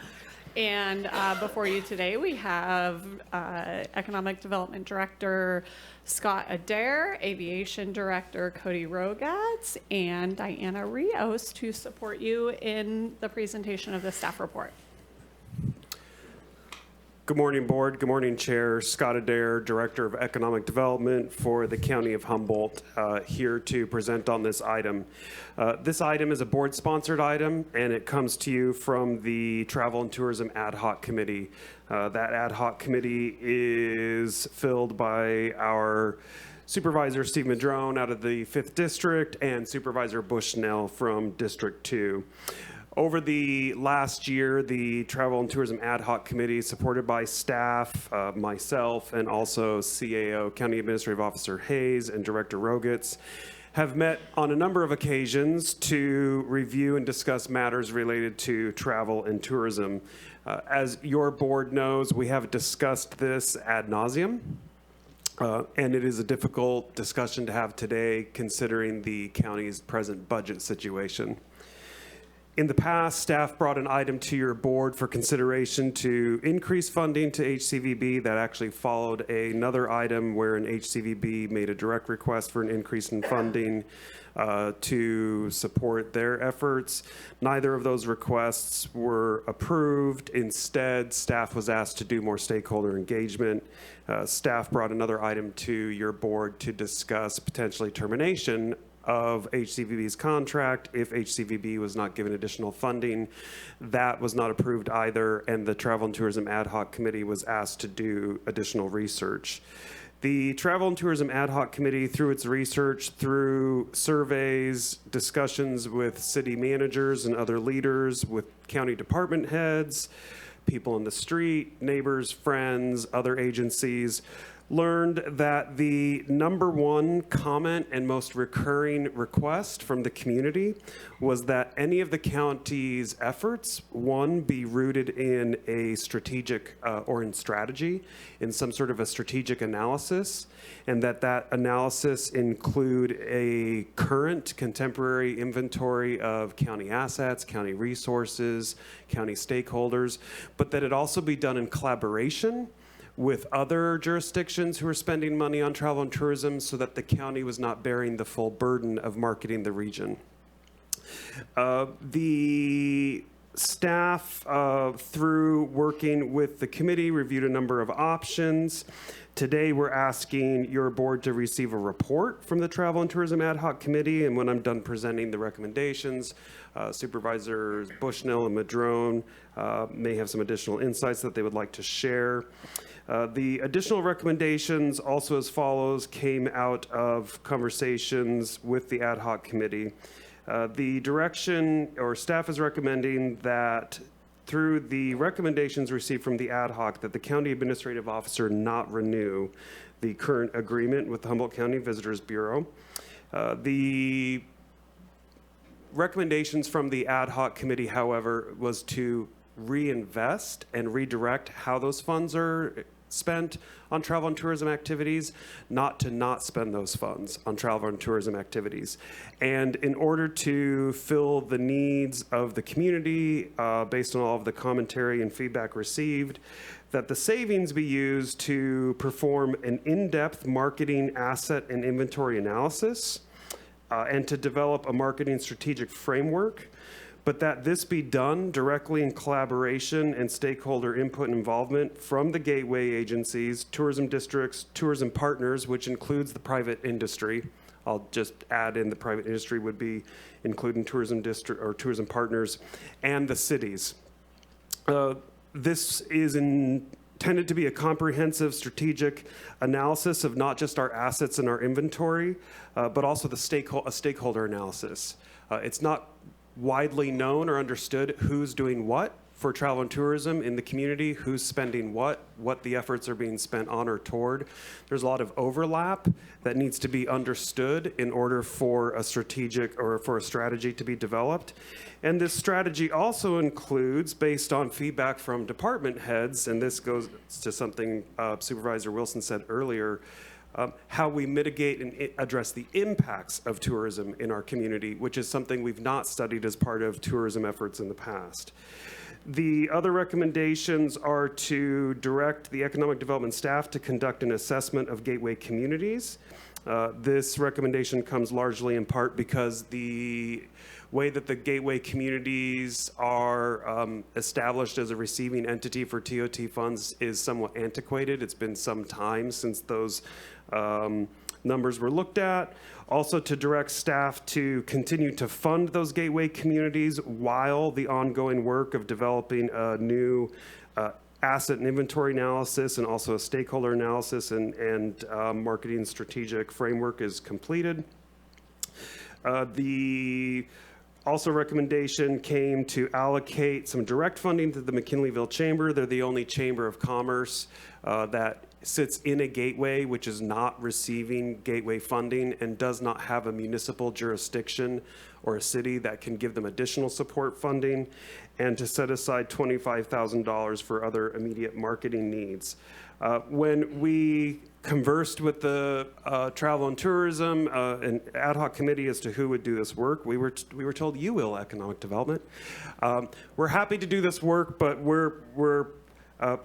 And before you today, we have Economic Development Director Scott Adair, Aviation Director Cody Rogatz, and Diana Rios to support you in the presentation of the staff report. Good morning, Board. Good morning, Chair. Scott Adair, Director of Economic Development for the County of Humboldt, here to present on this item. This item is a board-sponsored item, and it comes to you from the Travel and Tourism Ad Hoc Committee. That Ad Hoc Committee is filled by our Supervisor Steve Madrone out of the 5th District and Supervisor Bushnell from District 2. Over the last year, the Travel and Tourism Ad Hoc Committee, supported by staff, myself, and also CAO, County Administrative Officer Hayes, and Director Rogatz, have met on a number of occasions to review and discuss matters related to travel and tourism. As your board knows, we have discussed this ad nauseum. And it is a difficult discussion to have today, considering the county's present budget situation. In the past, staff brought an item to your board for consideration to increase funding to HCVB. That actually followed another item where an HCVB made a direct request for an increase in funding to support their efforts. Neither of those requests were approved. Instead, staff was asked to do more stakeholder engagement. Staff brought another item to your board to discuss potentially termination of HCVB's contract if HCVB was not given additional funding. That was not approved either, and the Travel and Tourism Ad Hoc Committee was asked to do additional research. The Travel and Tourism Ad Hoc Committee, through its research, through surveys, discussions with city managers and other leaders, with county department heads, people in the street, neighbors, friends, other agencies, learned that the number one comment and most recurring request from the community was that any of the county's efforts, one, be rooted in a strategic or in strategy, in some sort of a strategic analysis, and that analysis include a current contemporary inventory of county assets, county resources, county stakeholders, but that it also be done in collaboration with other jurisdictions who are spending money on travel and tourism so that the county was not bearing the full burden of marketing the region. The staff, through working with the committee, reviewed a number of options. Today, we're asking your board to receive a report from the Travel and Tourism Ad Hoc Committee, and when I'm done presenting the recommendations, Supervisors Bushnell and Madrone may have some additional insights that they would like to share. The additional recommendations, also as follows, came out of conversations with the ad hoc committee. The direction, or staff is recommending that through the recommendations received from the ad hoc, that the county administrative officer not renew the current agreement with the Humboldt County Visitors Bureau. The recommendations from the ad hoc committee, however, was to reinvest and redirect how those funds are spent on travel and tourism activities, not to not spend those funds on travel and tourism activities. And in order to fill the needs of the community, based on all of the commentary and feedback received, that the savings be used to perform an in-depth marketing asset and inventory analysis, and to develop a marketing strategic framework, but that this be done directly in collaboration and stakeholder input and involvement from the gateway agencies, tourism districts, tourism partners, which includes the private industry. I'll just add in the private industry would be including tourism district or tourism partners, and the cities. This is intended to be a comprehensive strategic analysis of not just our assets and our inventory, but also a stakeholder analysis. It's not widely known or understood who's doing what for travel and tourism in the community, who's spending what the efforts are being spent on or toward. There's a lot of overlap that needs to be understood in order for a strategic or for a strategy to be developed. And this strategy also includes, based on feedback from department heads, and this goes to something Supervisor Wilson said earlier, how we mitigate and address the impacts of tourism in our community, which is something we've not studied as part of tourism efforts in the past. The other recommendations are to direct the economic development staff to conduct an assessment of gateway communities. This recommendation comes largely in part because the way that the gateway communities are established as a receiving entity for TOT funds is somewhat antiquated. It's been some time since those numbers were looked at. Also to direct staff to continue to fund those gateway communities while the ongoing work of developing a new asset and inventory analysis and also a stakeholder analysis and marketing strategic framework is completed. The recommendation came to allocate some direct funding to the McKinleyville Chamber. They're the only chamber of commerce that sits in a gateway, which is not receiving gateway funding and does not have a municipal jurisdiction or a city that can give them additional support funding, and to set aside $25,000 for other immediate marketing needs. When we conversed with the travel and tourism and ad hoc committee as to who would do this work, we were told you will, economic development. We're happy to do this work, but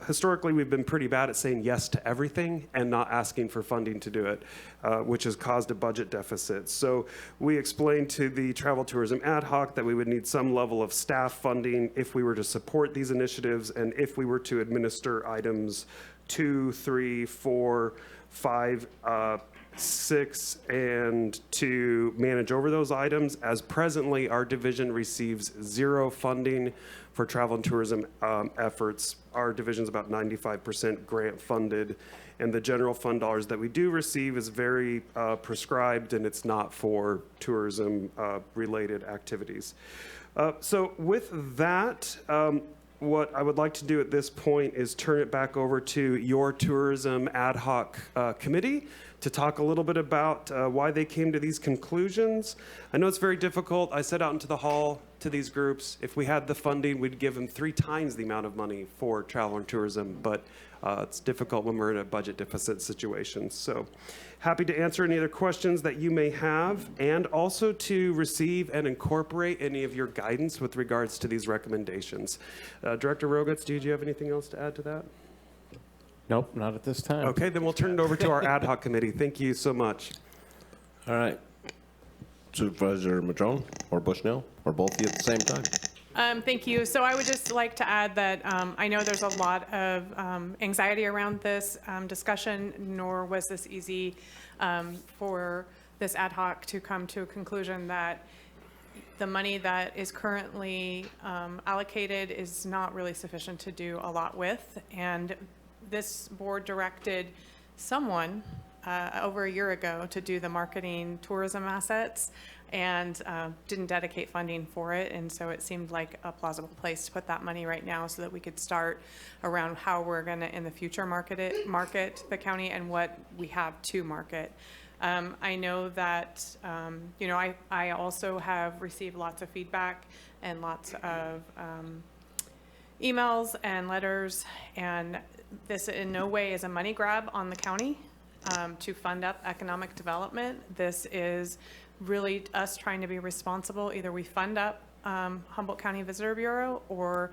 historically we've been pretty bad at saying yes to everything and not asking for funding to do it, which has caused a budget deficit. So we explained to the travel tourism ad hoc that we would need some level of staff funding if we were to support these initiatives and if we were to administer items 2, 3, 4, 5, 6, and to manage over those items. As presently, our division receives 0 funding for travel and tourism efforts. Our division's about 95% grant funded, and the general fund dollars that we do receive is very prescribed, and it's not for tourism related activities. So with that, what I would like to do at this point is turn it back over to your tourism ad hoc committee to talk a little bit about why they came to these conclusions. I know it's very difficult. I set out into the hall to these groups. If we had the funding, we'd give them 3 times the amount of money for travel and tourism, but it's difficult when we're in a budget deficit situation. So happy to answer any other questions that you may have, and also to receive and incorporate any of your guidance with regards to these recommendations. Director Rogutz, do you have anything else to add to that? Nope, not at this time. Okay, then we'll turn it over to our ad hoc committee. Thank you so much. All right. Supervisor Madrone or Bushnell, or both of you at the same time? Thank you. So I would just like to add that I know there's a lot of anxiety around this discussion, nor was this easy for this ad hoc to come to a conclusion that the money that is currently allocated is not really sufficient to do a lot with. And this board directed someone over a year ago to do the marketing tourism assets and didn't dedicate funding for it. And so it seemed like a plausible place to put that money right now so that we could start around how we're going to in the future market the county and what we have to market. I know that, I also have received lots of feedback and lots of emails and letters, and this in no way is a money grab on the county to fund up economic development. This is really us trying to be responsible. Either we fund up Humboldt County Visitor Bureau, or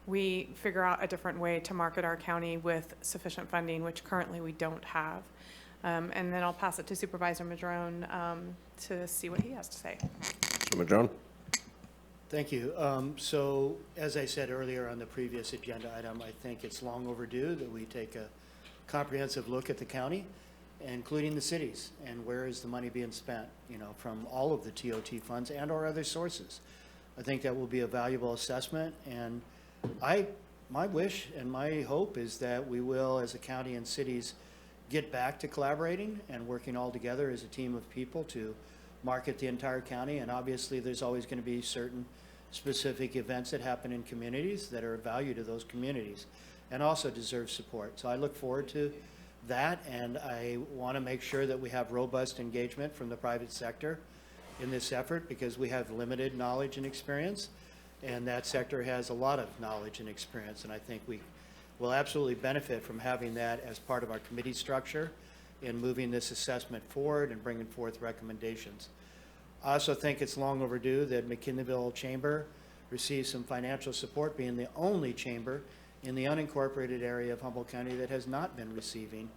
we figure out a different way to market our county with sufficient funding, which currently we don't have. And then I'll pass it to Supervisor Madrone to see what he has to say. Madrone. Thank you. So as I said earlier on the previous agenda item, I think it's long overdue that we take a comprehensive look at the county, including the cities, and where is the money being spent, from all of the TOT funds and or other sources. I think that will be a valuable assessment, and my wish and my hope is that we will, as a county and cities, get back to collaborating and working all together as a team of people to market the entire county. And obviously there's always going to be certain specific events that happen in communities that are of value to those communities and also deserve support. So I look forward to that, and I want to make sure that we have robust engagement from the private sector in this effort, because we have limited knowledge and experience, and that sector has a lot of knowledge and experience, and I think we will absolutely benefit from having that as part of our committee structure in moving this assessment forward and bringing forth recommendations. I also think it's long overdue that McKinleyville Chamber receives some financial support, being the only chamber in the unincorporated area of Humboldt County that has not been receiving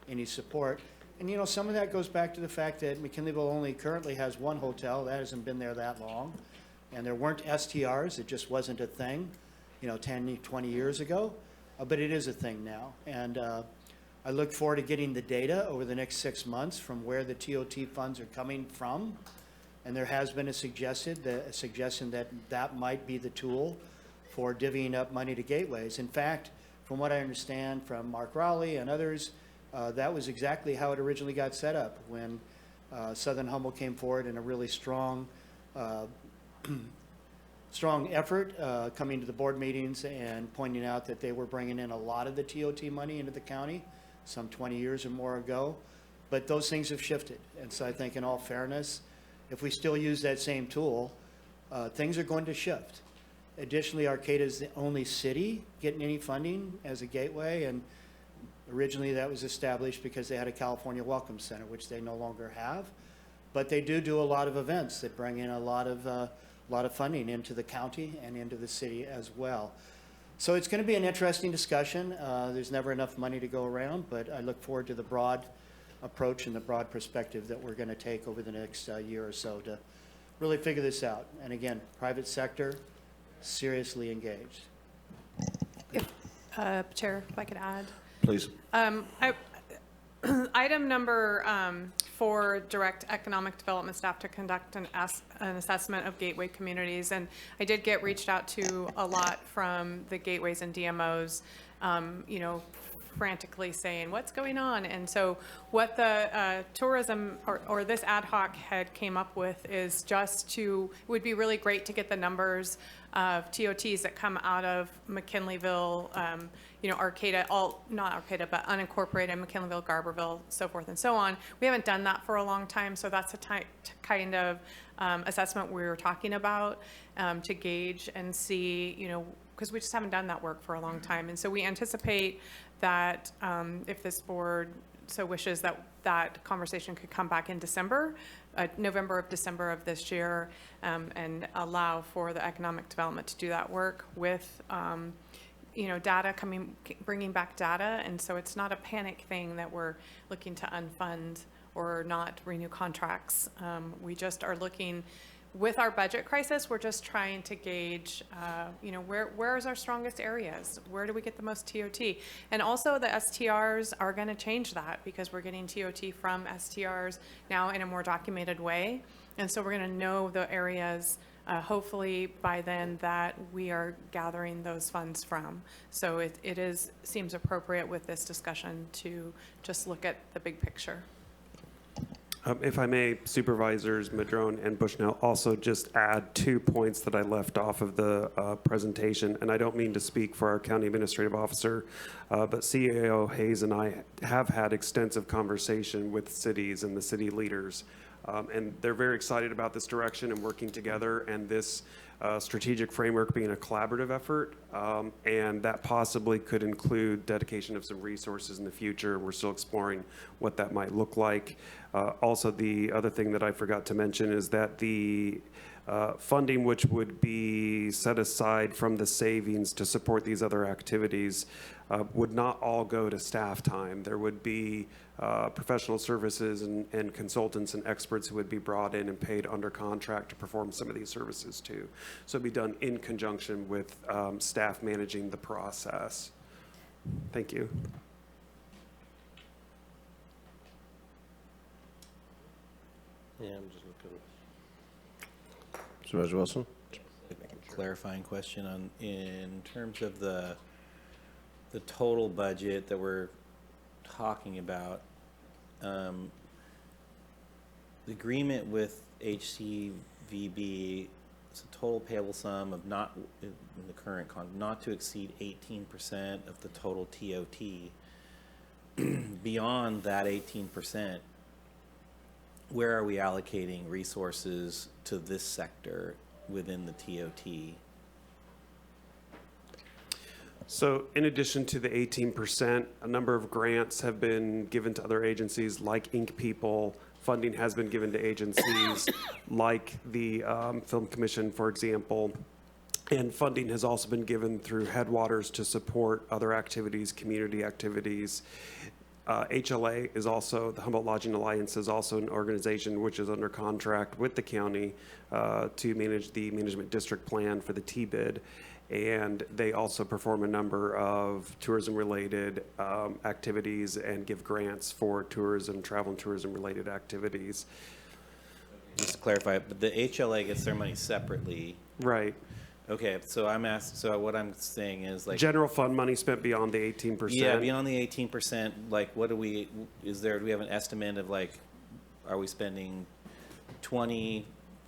any support. And you know, some of that goes back to the fact that McKinleyville only currently has one hotel. That hasn't been there that long. And there weren't STRs. It just wasn't a thing, you know, 10, 20 years ago. But it is a thing now. And I look forward to getting the data over the next 6 months from where the TOT funds are coming from. And there has been a suggestion that that might be the tool for divvying up money to gateways. In fact, from what I understand from Mark Rowley and others, that was exactly how it originally got set up when Southern Humboldt came forward in a really strong effort, coming to the board meetings and pointing out that they were bringing in a lot of the TOT money into the county some 20 years or more ago. But those things have shifted. And so I think in all fairness, if we still use that same tool, things are going to shift. Additionally, Arcata is the only city getting any funding as a gateway, and originally that was established because they had a California Welcome Center, which they no longer have. But they do a lot of events that bring in a lot of funding into the county and into the city as well. So it's going to be an interesting discussion. There's never enough money to go around, but I look forward to the broad approach and the broad perspective that we're going to take over the next year or so to really figure this out. And again, private sector, seriously engaged. Chair, if I could add. Please. Item number 4, direct economic development staff to conduct an assessment of gateway communities. And I did get reached out to a lot from the gateways and DMOs, you know, frantically saying, what's going on? And so what the tourism or this ad hoc head came up with is just to, it would be really great to get the numbers of TOTs that come out of McKinleyville, you know, Arcata, not Arcata, but unincorporated, McKinleyville, Garberville, so forth and so on. We haven't done that for a long time, so that's a kind of assessment we were talking about to gauge and see, you know, because we just haven't done that work for a long time. And so we anticipate that if this board so wishes, that conversation could come back in December, November, December of this year, and allow for the economic development to do that work with, you know, data bringing back data. And so it's not a panic thing that we're looking to unfund or not renew contracts. We just are looking. With our budget crisis, we're just trying to gauge, you know, where is our strongest areas? Where do we get the most TOT? And also the STRs are going to change that because we're getting TOT from STRs now in a more documented way. And so we're going to know the areas, hopefully by then, that we are gathering those funds from. So it seems appropriate with this discussion to just look at the big picture. If I may, Supervisors Madrone and Bushnell, also just add 2 points that I left off of the presentation. And I don't mean to speak for our County Administrative Officer, but CAO Hayes and I have had extensive conversation with cities and the city leaders. And they're very excited about this direction and working together, and this strategic framework being a collaborative effort, and that possibly could include dedication of some resources in the future. We're still exploring what that might look like. Also, the other thing that I forgot to mention is that the funding which would be set aside from the savings to support these other activities would not all go to staff time. There would be professional services and consultants and experts who would be brought in and paid under contract to perform some of these services too. So it'd be done in conjunction with staff managing the process. Thank you. Yeah, I'm just looking. Supervisor Wilson? Clarifying question on, in terms of the total budget that we're talking about, the agreement with HCVB it's a total payable sum of not, in the current not to exceed 18% of the total TOT. Beyond that 18%, where are we allocating resources to this sector within the TOT? So in addition to the 18%, a number of grants have been given to other agencies like Ink People. Funding has been given to agencies like the Film Commission, for example. And funding has also been given through Headwaters to support other activities, community activities. HLA is also, the Humboldt Lodging Alliance is also an organization which is under contract with the county to manage the management district plan for the T-bid. And they also perform a number of tourism-related activities and give grants for tourism, travel and tourism-related activities. Just to clarify, but the HLA gets their money separately. Right. Okay, so I'm asked. So what I'm saying is like general fund money spent beyond the 18%. Yeah, beyond the 18%. Like, what do we? Do we have an estimate of like, are we spending 20,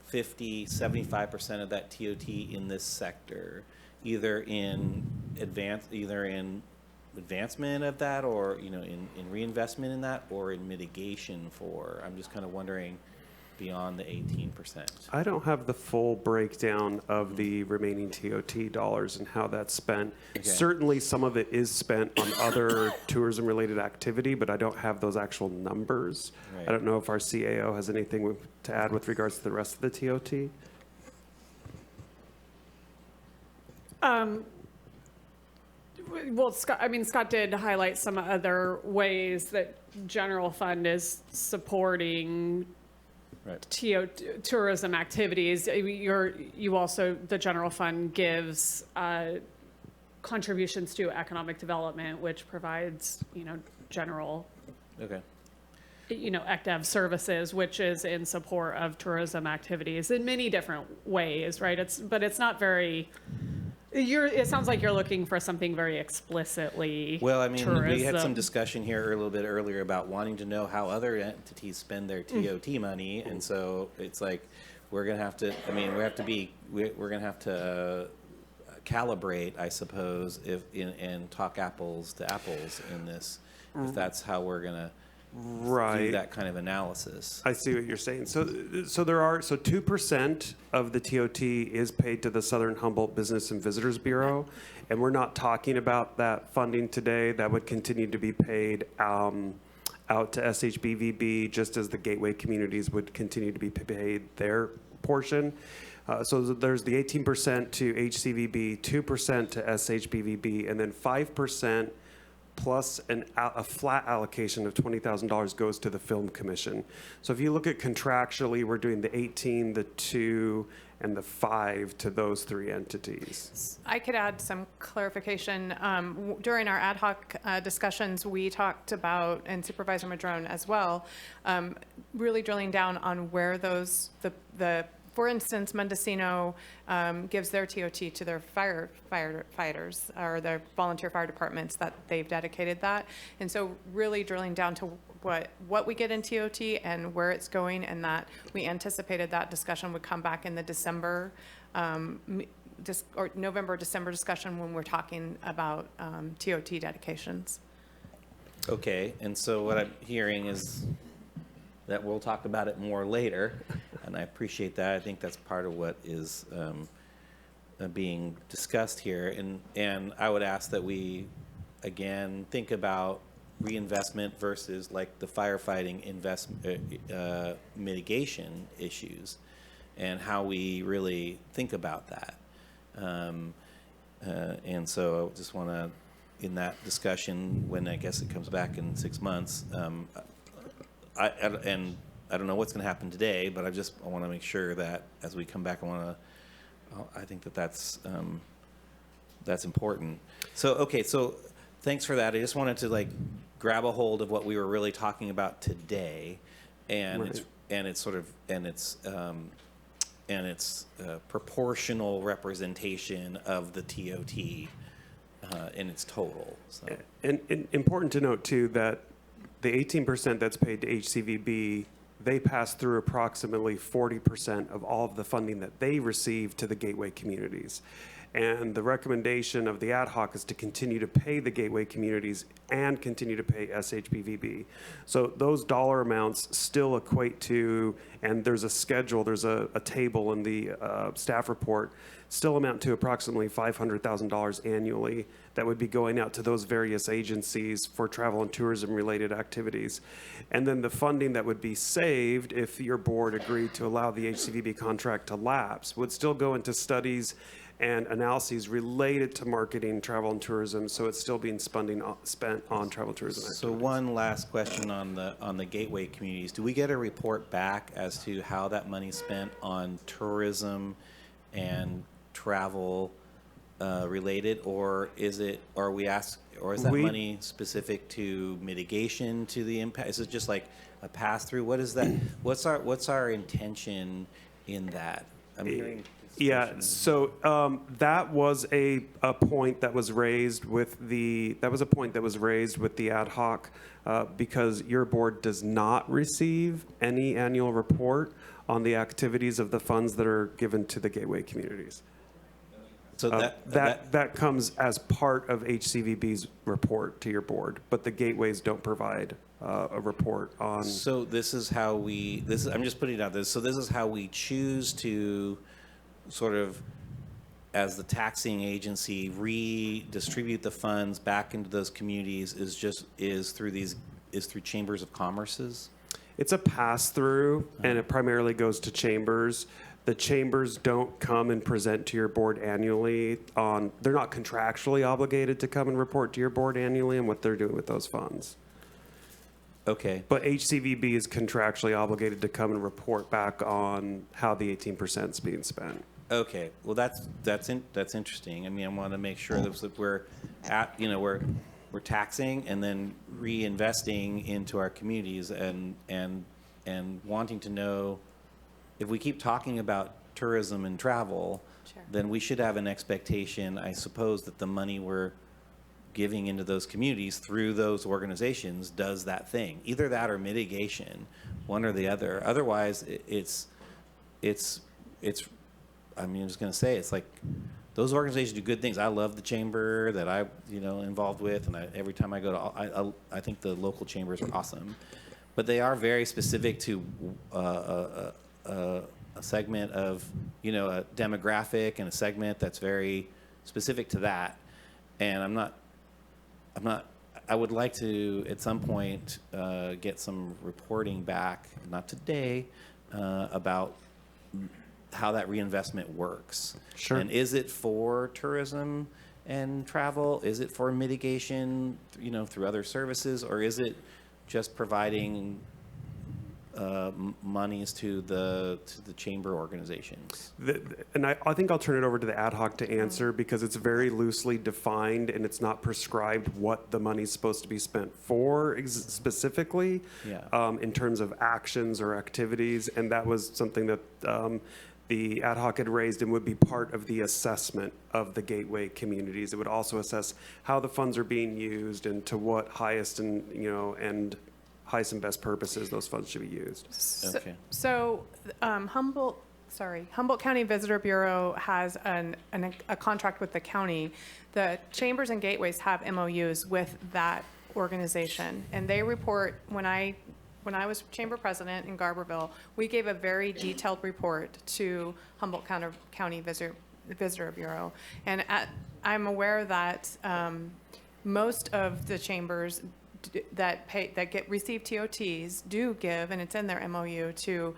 50, 75% of that TOT in this sector, either in advancement of that, or in reinvestment in that, or in mitigation for? I'm just kind of wondering. Beyond the 18%. I don't have the full breakdown of the remaining TOT dollars and how that's spent. Okay. Certainly some of it is spent on other tourism-related activity, but I don't have those actual numbers. Right. I don't know if our CAO has anything to add with regards to the rest of the TOT. Well, Scott did highlight some other ways that general fund is supporting tourism activities. You also, the general fund gives contributions to economic development, which provides, general, ECDEV services, which is in support of tourism activities in many different ways, right? It's not very. It sounds like you're looking for something very explicitly. Well, I mean, tourism. We had some discussion here a little bit earlier about wanting to know how other entities spend their TOT money, and so it's like we're gonna have to. I mean, we're gonna have to calibrate, I suppose, and talk apples to apples in this, if that's how we're gonna. Do that kind of analysis. I see what you're saying. So 2% of the TOT is paid to the Southern Humboldt Business and Visitors Bureau, and we're not talking about that funding today. That would continue to be paid out to SHBVB, just as the gateway communities would continue to be paid their portion. So there's the 18% to HCVB, 2% to SHBVB, and then 5% plus a flat allocation of $20,000 goes to the Film Commission. So if you look at contractually, we're doing the 18, the 2, and the 5 to those three entities. I could add some clarification. During our ad hoc discussions, we talked about, and Supervisor Madrone as well, really drilling down on where those, for instance, Mendocino gives their TOT to their firefighters or their volunteer fire departments that they've dedicated that. And so really drilling down to what we get in TOT and where it's going, and that we anticipated that discussion would come back in the December or November, December discussion when we're talking about TOT dedications. Okay, and so what I'm hearing is that we'll talk about it more later, and I appreciate that. I think that's part of what is being discussed here, and I would ask that we, again, think about reinvestment versus like the firefighting mitigation issues, and how we really think about that. And so I just want to, in that discussion, when I guess it comes back in 6 months, I don't know what's going to happen today, but I want to make sure that as we come back, I think that's important. So thanks for that. I just wanted to grab a hold of what we were really talking about today, and its proportional representation of the TOT in its total. So. And important to note too that the 18% that's paid to HCVB they pass through approximately 40% of all of the funding that they receive to the gateway communities. And the recommendation of the ad hoc is to continue to pay the gateway communities and continue to pay SHBVB. So those dollar amounts still equate to, and there's a schedule, there's a table in the staff report, still amount to approximately $500,000 annually that would be going out to those various agencies for travel and tourism related activities. And then the funding that would be saved if your board agreed to allow the HCVB contract to lapse would still go into studies and analyses related to marketing, travel, and tourism, so it's still being spent on travel and tourism activities. So one last question on the gateway communities. Do we get a report back as to how that money's spent on tourism and travel related, or is that money specific to mitigation to the impact? Is it just like a pass through? What is that? What's our intention in that? I'm hearing. Yeah, so that was a point that was raised with the ad hoc because your board does not receive any annual report on the activities of the funds that are given to the gateway communities. So that comes as part of HCVB's report to your board, but the gateways don't provide a report on. So this is how we. I'm just putting it out there. So this is how we choose to sort of, as the taxing agency, redistribute the funds back into those communities is through chambers of commerce's? It's a pass-through, and it primarily goes to chambers. The chambers don't come and present to your board annually they're not contractually obligated to come and report to your board annually on what they're doing with those funds. Okay. But HCVB is contractually obligated to come and report back on how the 18% is being spent. Okay, well that's interesting. I mean, I want to make sure that we're taxing and then reinvesting into our communities and wanting to know if we keep talking about tourism and travel, then we should have an expectation, I suppose, that the money we're giving into those communities through those organizations does that thing, either that or mitigation, one or the other. Otherwise, it's. I mean, I'm just going to say, it's like those organizations do good things. I love the chamber that I, involved with, and every time I go to, I think the local chambers are awesome, but they are very specific to a segment of, a demographic and a segment that's very specific to that. And I would like to at some point get some reporting back, not today, about how that reinvestment works. Sure. And is it for tourism and travel? Is it for mitigation, through other services, or is it just providing monies to the chamber organizations? And I think I'll turn it over to the ad hoc to answer because it's very loosely defined and it's not prescribed what the money's supposed to be spent for specifically in terms of actions or activities. And that was something that the ad hoc had raised and would be part of the assessment of the gateway communities. It would also assess how the funds are being used and to what highest and highest and best purposes those funds should be used. So Humboldt County Visitor Bureau has a contract with the county. The chambers and gateways have MOUs with that organization, and they report. When I was chamber president in Garberville, we gave a very detailed report to Humboldt County Visitor Bureau, and I'm aware that most of the chambers that receive TOTs do give, and it's in their MOU to.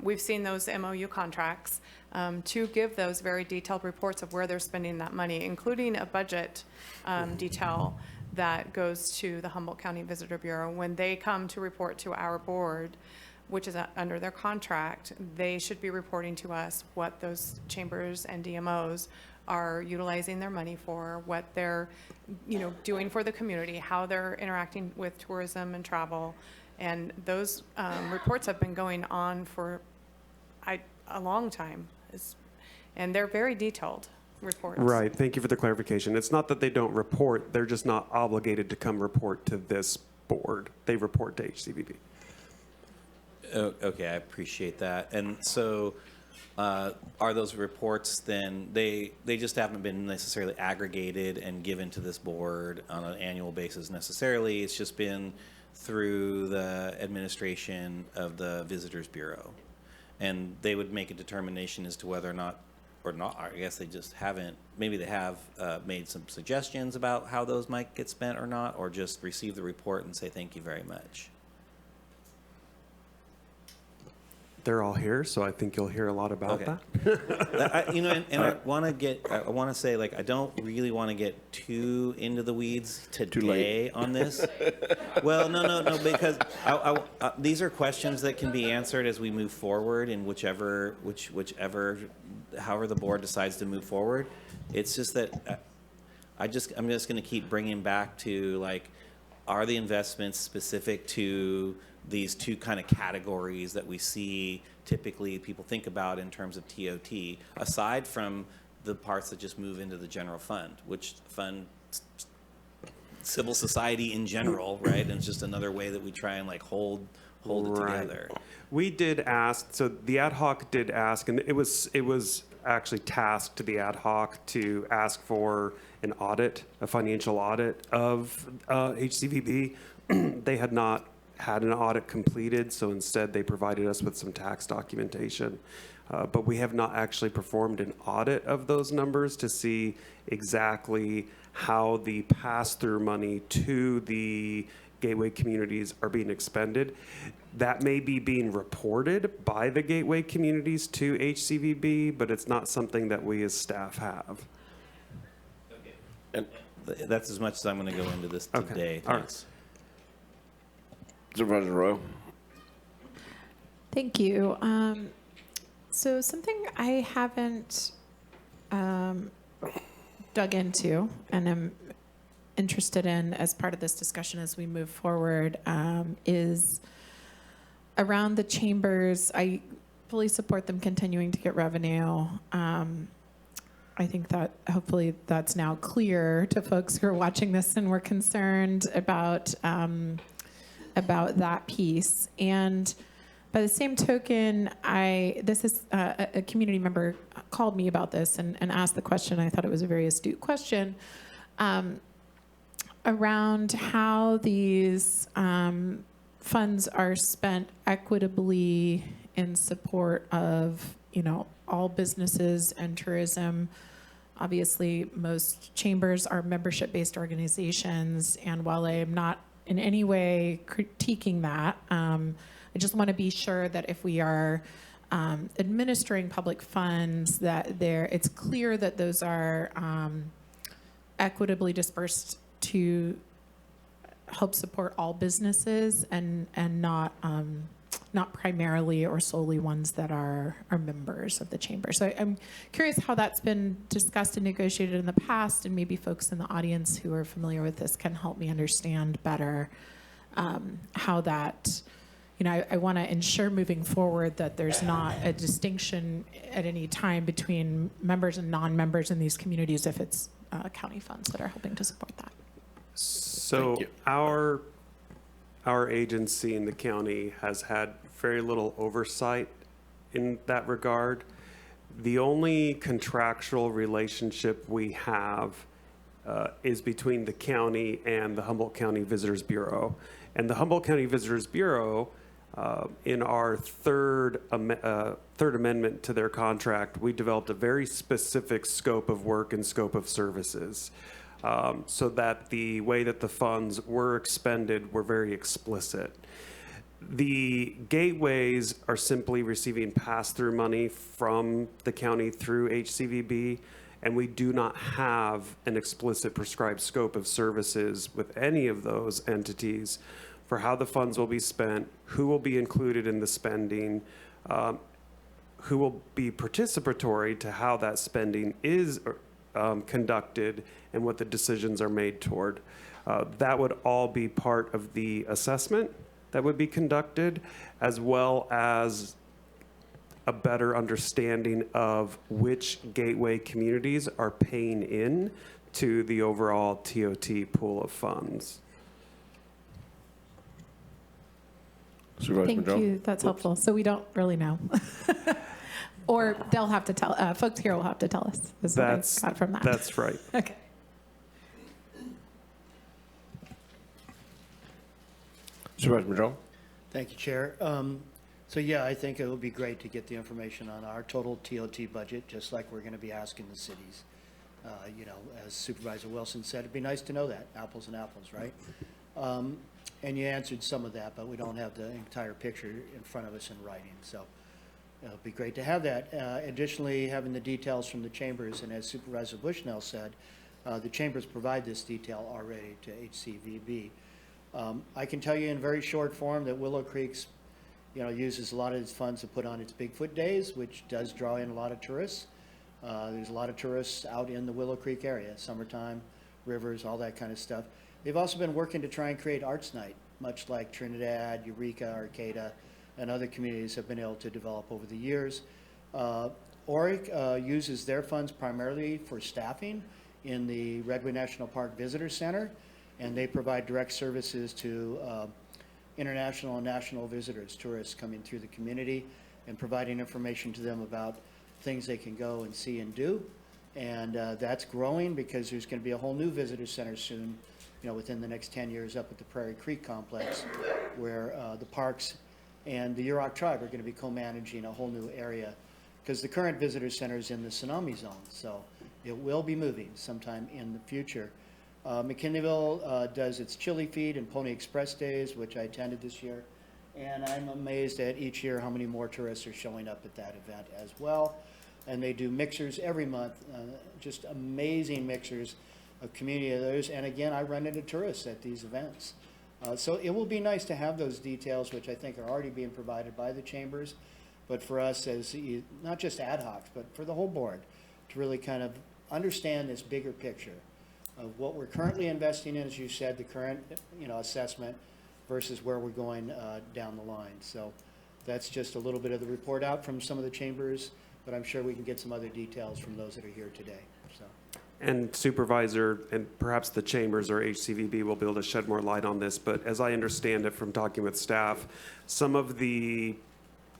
We've seen those MOU contracts to give those very detailed reports of where they're spending that money, including a budget detail that goes to the Humboldt County Visitor Bureau. When they come to report to our board, which is under their contract, they should be reporting to us what those chambers and DMOs are utilizing their money for, what they're doing for the community, how they're interacting with tourism and travel. And those reports have been going on for a long time. And they're very detailed reports. Right. Thank you for the clarification. It's not that they don't report. They're just not obligated to come report to this board. They report to HCVB. Okay, I appreciate that. And so are those reports then, they just haven't been necessarily aggregated and given to this board on an annual basis necessarily. It's just been through the administration of the Visitors Bureau. And they would make a determination as to whether or not, I guess they just haven't, maybe they have made some suggestions about how those might get spent or not, or just receive the report and say thank you very much. They're all here, so I think you'll hear a lot about Okay. that. I want to say, like, I don't really want to get too into the weeds today on this. Well, no, because these are questions that can be answered as we move forward in whichever, however the board decides to move forward. It's just that I'm just going to keep bringing back to, like, are the investments specific to these two kind of categories that we see typically people think about in terms of TOT, aside from the parts that just move into the general fund, which fund civil society in general, right? And it's just another way that we try and like hold it together. We did ask, so the ad hoc did ask, and it was actually tasked to the ad hoc to ask for an audit, a financial audit of HCVB. They had not had an audit completed, so instead they provided us with some tax documentation. But we have not actually performed an audit of those numbers to see exactly how the pass-through money to the gateway communities are being expended. That may be being reported by the gateway communities to HCVB, but it's not something that we as staff have. Okay. And that's as much as I'm going to go into this today. All Thanks. Supervisor Arroyo. Thank you. So something I haven't dug into and am interested in as part of this discussion as we move forward is around the chambers. I fully support them continuing to get revenue. I think that hopefully that's now clear to folks who are watching this and were concerned about that piece. And by the same token, this is a community member called me about this and asked the question. I thought it was a very astute question around how these funds are spent equitably in support of, all businesses and tourism. Obviously, most chambers are membership-based organizations, and while I am not in any way critiquing that, I just want to be sure that if we are administering public funds, that it's clear that those are equitably dispersed to help support all businesses and not primarily or solely ones that are members of the chamber. So I'm curious how that's been discussed and negotiated in the past, and maybe folks in the audience who are familiar with this can help me understand better how that, I want to ensure moving forward that there's not a distinction at any time between members and non-members in these communities if it's county funds that are helping to support that. So our agency in the county has had very little oversight in that regard. The only contractual relationship we have is between the county and the Humboldt County Visitors Bureau. And the Humboldt County Visitors Bureau, in our third amendment to their contract, we developed a very specific scope of work and scope of services. So that the way that the funds were expended were very explicit. The gateways are simply receiving pass-through money from the county through HCVB, and we do not have an explicit prescribed scope of services with any of those entities for how the funds will be spent, who will be included in the spending, who will be participatory to how that spending is conducted and what the decisions are made toward. That would all be part of the assessment that would be conducted, as well as a better understanding of which gateway communities are paying in to the overall TOT pool of funds. Thank you. That's helpful. So we don't really know. Or they'll have to tell, folks here will have to tell us. Is what I got from that. That's right. Okay. Supervisor Madrone? Thank you, Chair. So yeah, I think it would be great to get the information on our total TOT budget, just like we're going to be asking the cities. You know, as Supervisor Wilson said, it'd be nice to know that, apples and apples, right? And you answered some of that, but we don't have the entire picture in front of us in writing. So it'd be great to have that. Additionally, having the details from the chambers, and as Supervisor Bushnell said, the chambers provide this detail already to HCVB. I can tell you in very short form that Willow Creek's, you know, uses a lot of its funds to put on its Bigfoot Days, which does draw in a lot of tourists. There's a lot of tourists out in the Willow Creek area, summertime, rivers, all that kind of stuff. They've also been working to try and create Arts Night, much like Trinidad, Eureka, Arcata, and other communities have been able to develop over the years. ORIC uses their funds primarily for staffing in the Redwood National Park Visitor Center, and they provide direct services to international and national visitors, tourists coming through the community, and providing information to them about things they can go and see and do. And that's growing because there's going to be a whole new visitor center soon, you know, within the next 10 years up at the Prairie Creek Complex, where the parks and the Yurok tribe are going to be co-managing a whole new area, because the current visitor center is in the tsunami zone. So it will be moving sometime in the future. McKinleyville does its chili feed and Pony Express Days, which I attended this year. And I'm amazed at each year how many more tourists are showing up at that event as well. And they do mixers every month, just amazing mixers of community others. And again, I run into tourists at these events. So it will be nice to have those details, which I think are already being provided by the chambers. But for us as not just ad hoc, but for the whole board, to really kind of understand this bigger picture of what we're currently investing in, as you said, the current, you know, assessment versus where we're going down the line. So that's just a little bit of the report out from some of the chambers, but I'm sure we can get some other details from those that are here today. So. And Supervisor, and perhaps the chambers or HCVB will be able to shed more light on this, but as I understand it from talking with staff, some of the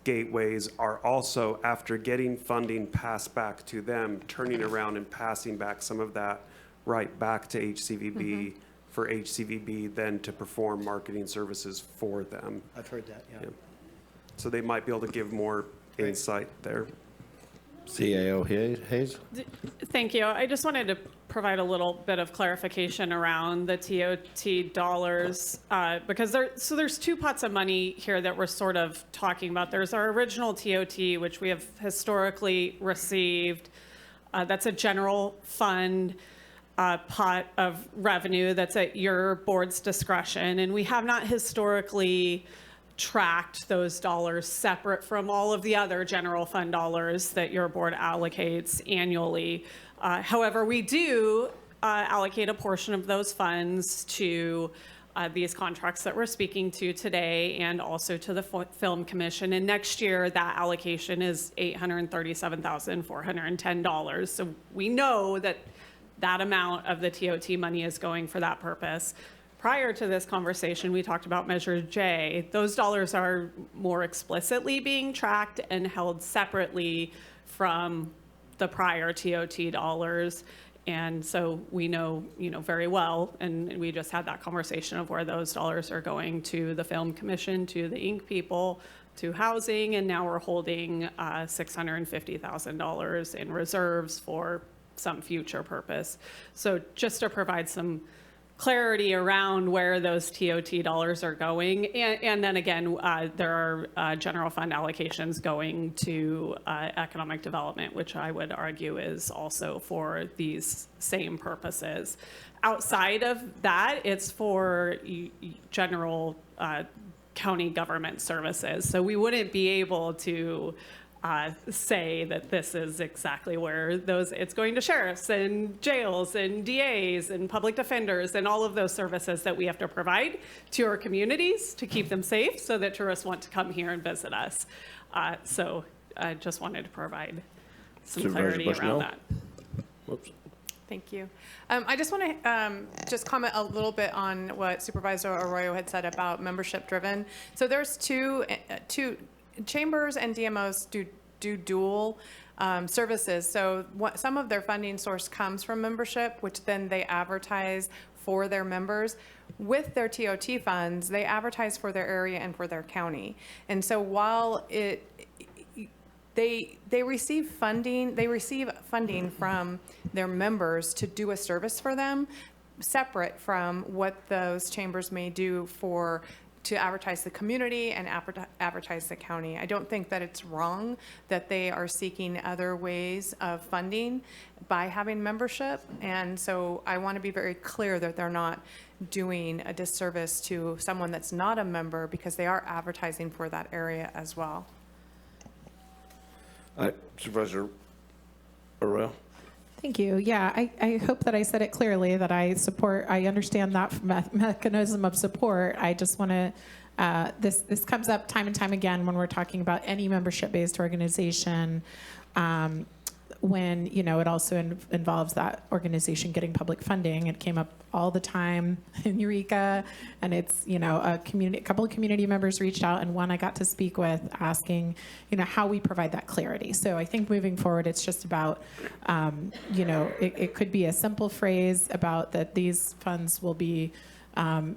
gateways are also, after getting funding passed back to them, turning around and passing back some of that right back to HCVB for HCVB then to perform marketing services for them. I've heard that, yeah. So they might be able to give more insight there. CAO Hayes? Thank you. I just wanted to provide a little bit of clarification around the TOT dollars, because there's two pots of money here that we're sort of talking about. There's our original TOT, which we have historically received. That's a general fund pot of revenue that's at your board's discretion, and we have not historically tracked those dollars separate from all of the other general fund dollars that your board allocates annually. However, we do allocate a portion of those funds to these contracts that we're speaking to today, and also to the Film Commission. And next year, that allocation is $837,410. So we know that that amount of the TOT money is going for that purpose. Prior to this conversation, we talked about Measure J. Those dollars are more explicitly being tracked and held separately from the prior TOT dollars. And so we know, very well, and we just had that conversation of where those dollars are going to the Film Commission, to the ink people, to housing, and now we're holding $650,000 in reserves for some future purpose. So just to provide some clarity around where those TOT dollars are going. And then again, there are general fund allocations going to economic development, which I would argue is also for these same purposes. Outside of that, it's for general county government services. So we wouldn't be able to say that this is exactly where it's going to sheriffs and jails and DAs and public defenders and all of those services that we have to provide to our communities to keep them safe so that tourists want to come here and visit us. So I just wanted to provide some clarity around that. Whoops. Thank you. I just want to just comment a little bit on what Supervisor Arroyo had said about membership driven. So there's two chambers and DMOs do dual services. So some of their funding source comes from membership, which then they advertise for their members. With their TOT funds, they advertise for their area and for their county. And so while they receive funding from their members to do a service for them, separate from what those chambers may do to advertise the community and advertise the county. I don't think that it's wrong that they are seeking other ways of funding by having membership. And so I want to be very clear that they're not doing a disservice to someone that's not a member, because they are advertising for that area as well. Supervisor Arroyo. Thank you. Yeah, I hope that I said it clearly, that I understand that mechanism of support. I just want to, this comes up time and time again when we're talking about any membership-based organization, when, it also involves that organization getting public funding. It came up all the time in Eureka, and it's, a couple of community members reached out, and one I got to speak with asking, how we provide that clarity. So I think moving forward, it's just about, it could be a simple phrase about that these funds will be, going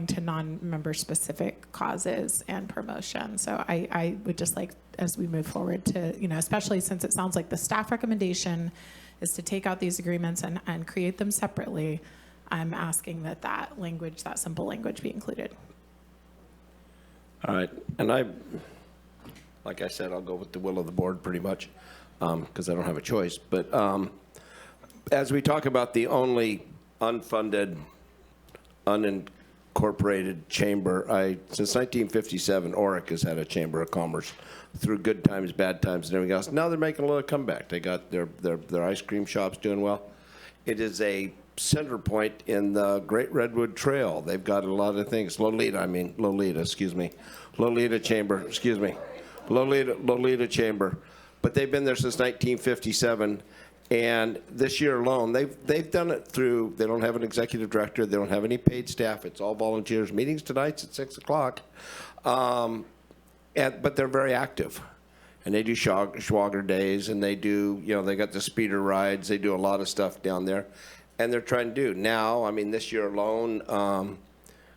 to non-member specific causes and promotion. So I would just like, as we move forward, to, especially since it sounds like the staff recommendation is to take out these agreements and create them separately, I'm asking that language, that simple language, be included. All right, and like I said, I'll go with the will of the board pretty much, because I don't have a choice. But as we talk about the only unfunded, unincorporated chamber, since 1957, Oric has had a chamber of commerce through good times, bad times, and everything else. Now they're making a little comeback. They got their ice cream shops doing well. It is a center point in the Great Redwood Trail. They've got a lot of things. Lolita Chamber. But they've been there since 1957. And this year alone, they've done it through, they don't have an executive director, they don't have any paid staff, it's all volunteers. Meetings tonight's at 6 o'clock. But they're very active. And they do Schwager days, and they do, they got the speeder rides, they do a lot of stuff down there. And they're trying to do. Now, this year alone,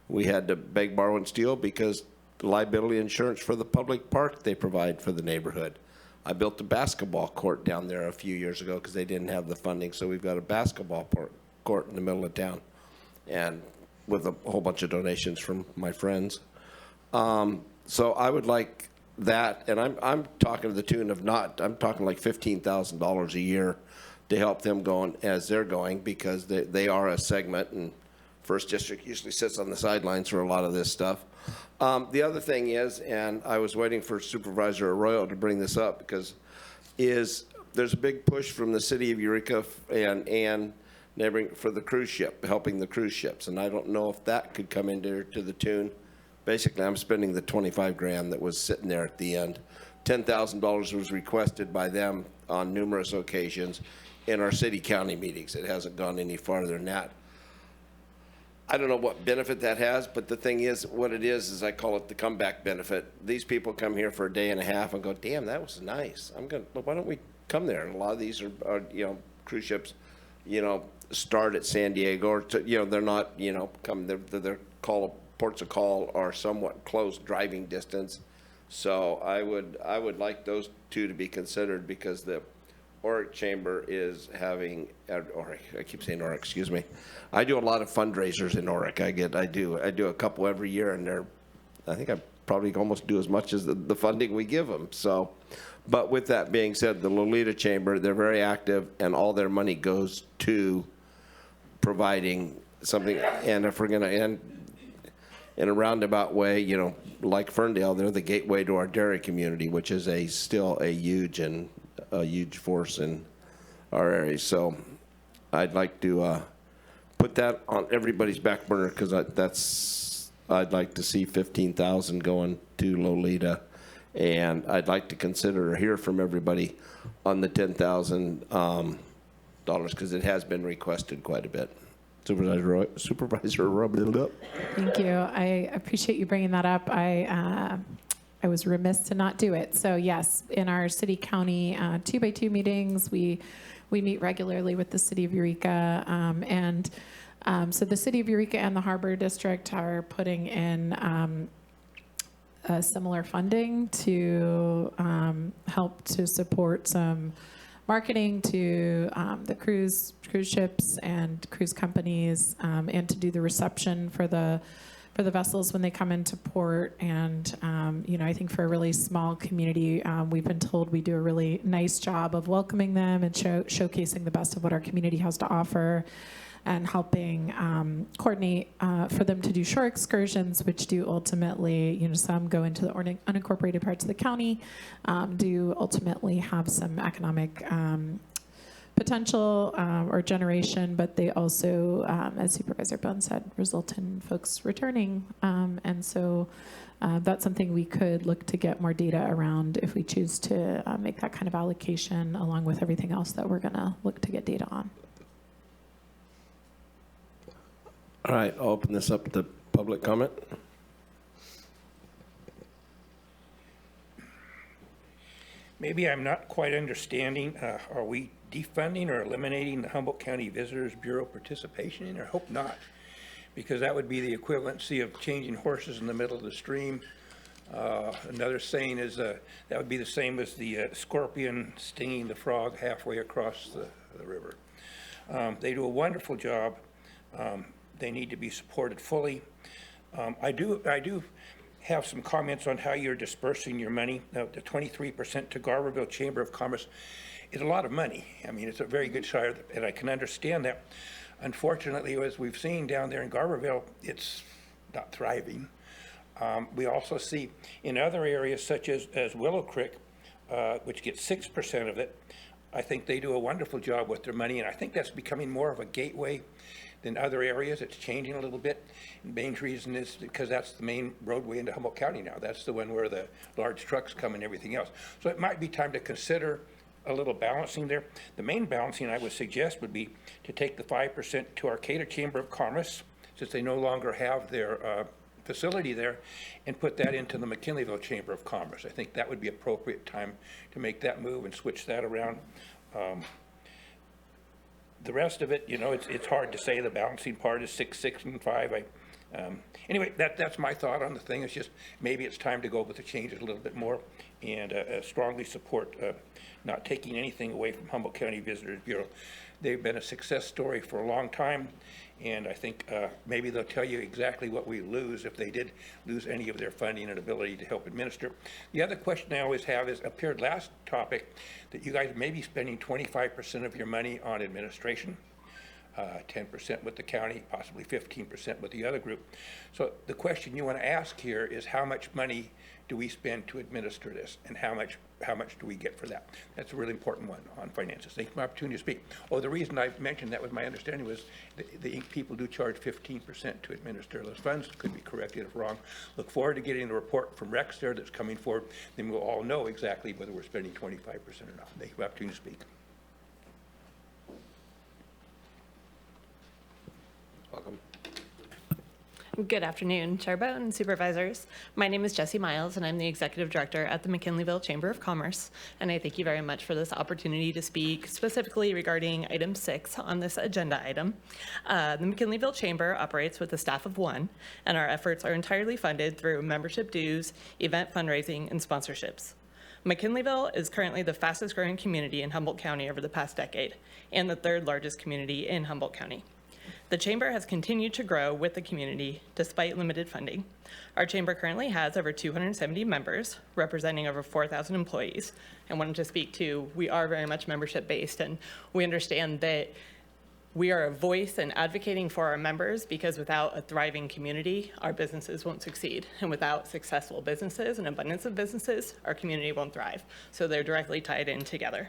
we had to beg, borrow, and steal because the liability insurance for the public park they provide for the neighborhood. I built a basketball court down there a few years ago because they didn't have the funding, so we've got a basketball court in the middle of town, and with a whole bunch of donations from my friends. So I would like that, and I'm talking to the tune of I'm talking like $15,000 a year to help them going as they're going, because they are a segment, and First District usually sits on the sidelines for a lot of this stuff. The other thing is, and I was waiting for Supervisor Arroyo to bring this up, because there's a big push from the city of Eureka and neighboring for the cruise ship, helping the cruise ships, and I don't know if that could come into to the tune. Basically, I'm spending the $25,000 that was sitting there at the end. $10,000 was requested by them on numerous occasions in our city-county meetings. It hasn't gone any farther than that. I don't know what benefit that has, but the thing is, what it is I call it the comeback benefit. These people come here for a day and a half and go, damn, that was nice. Why don't we come there? And a lot of these are cruise ships, start at San Diego, or they're not, they're ports of call are somewhat close driving distance. So I would like those two to be considered, because the Oric Chamber is having, I keep saying Oric, excuse me. I do a lot of fundraisers in Oric. I do a couple every year, and I think I probably almost do as much as the funding we give them. So, but with that being said, the Lolita Chamber, they're very active, and all their money goes to providing something. And if we're going to end in a roundabout way, like Ferndale, they're the gateway to our dairy community, which is still a huge force in our area. So I'd like to put that on everybody's back burner, because I'd like to see $15,000 going to Lolita, and I'd like to consider or hear from everybody on the $10,000 because it has been requested quite a bit. Supervisor Roy. Thank you. I appreciate you bringing that up. I was remiss to not do it. So yes, in our city-county 2x2 meetings, we meet regularly with the city of Eureka, so the city of Eureka and the Harbor District are putting in similar funding to help to support some marketing to the cruise ships and cruise companies, and to do the reception for the vessels when they come into port. And I think for a really small community, we've been told we do a really nice job of welcoming them and showcasing the best of what our community has to offer, and helping coordinate for them to do shore excursions, which do ultimately, some go into the unincorporated parts of the county, do ultimately have some economic potential or generation, but they also, as Supervisor Bohn said, result in folks returning. And so that's something we could look to get more data around if we choose to make that kind of allocation, along with everything else that we're going to look to get data on. All right, I'll open this up to public comment. Maybe I'm not quite understanding. Are we defunding or eliminating the Humboldt County Visitors Bureau participation in? I hope not, because that would be the equivalency of changing horses in the middle of the stream. Another saying is that would be the same as the scorpion stinging the frog halfway across the river. They do a wonderful job. They need to be supported fully. I do have some comments on how you're dispersing your money. Now, the 23% to Garberville Chamber of Commerce is a lot of money. I mean, it's a very good share, and I can understand that. Unfortunately, as we've seen down there in Garberville, it's not thriving. We also see in other areas such as Willow Creek, which gets 6% of it. I think they do a wonderful job with their money, and I think that's becoming more of a gateway than other areas. It's changing a little bit. The main reason is because that's the main roadway into Humboldt County now. That's the one where the large trucks come and everything else. So it might be time to consider a little balancing there. The main balancing I would suggest would be to take the 5% to Arcata Chamber of Commerce, since they no longer have their facility there, and put that into the McKinleyville Chamber of Commerce. I think that would be appropriate time to make that move and switch that around. The rest of it, it's hard to say. The balancing part is 6, 6, and 5. Anyway, that's my thought on the thing. It's just maybe it's time to go with the changes a little bit more, and strongly support not taking anything away from Humboldt County Visitors Bureau. They've been a success story for a long time, and I think maybe they'll tell you exactly what we lose if they did lose any of their funding and ability to help administer. The other question I always have is, appeared last topic, that you guys may be spending 25% of your money on administration, 10% with the county, possibly 15% with the other group. So the question you want to ask here is, how much money do we spend to administer this, and how much do we get for that? That's a really important one on finances. Thank you for the opportunity to speak. Oh, the reason I mentioned that was my understanding was the people do charge 15% to administer those funds. Could be corrected if wrong. Look forward to getting the report from Rex there that's coming forward. Then we'll all know exactly whether we're spending 25% or not. Thank you for the opportunity to speak. Welcome. Good afternoon, Chair Bohn and Supervisors. My name is Jessie Miles, and I'm the Executive Director at the McKinleyville Chamber of Commerce. And I thank you very much for this opportunity to speak specifically regarding item 6 on this agenda item. The McKinleyville Chamber operates with a staff of 1, and our efforts are entirely funded through membership dues, event fundraising, and sponsorships. McKinleyville is currently the fastest growing community in Humboldt County over the past decade, and the 3rd largest community in Humboldt County. The Chamber has continued to grow with the community despite limited funding. Our Chamber currently has over 270 members, representing over 4,000 employees. And wanted to speak to, we are very much membership based, and we understand that we are a voice and advocating for our members, because without a thriving community, our businesses won't succeed. And without successful businesses and abundance of businesses, our community won't thrive. So they're directly tied in together.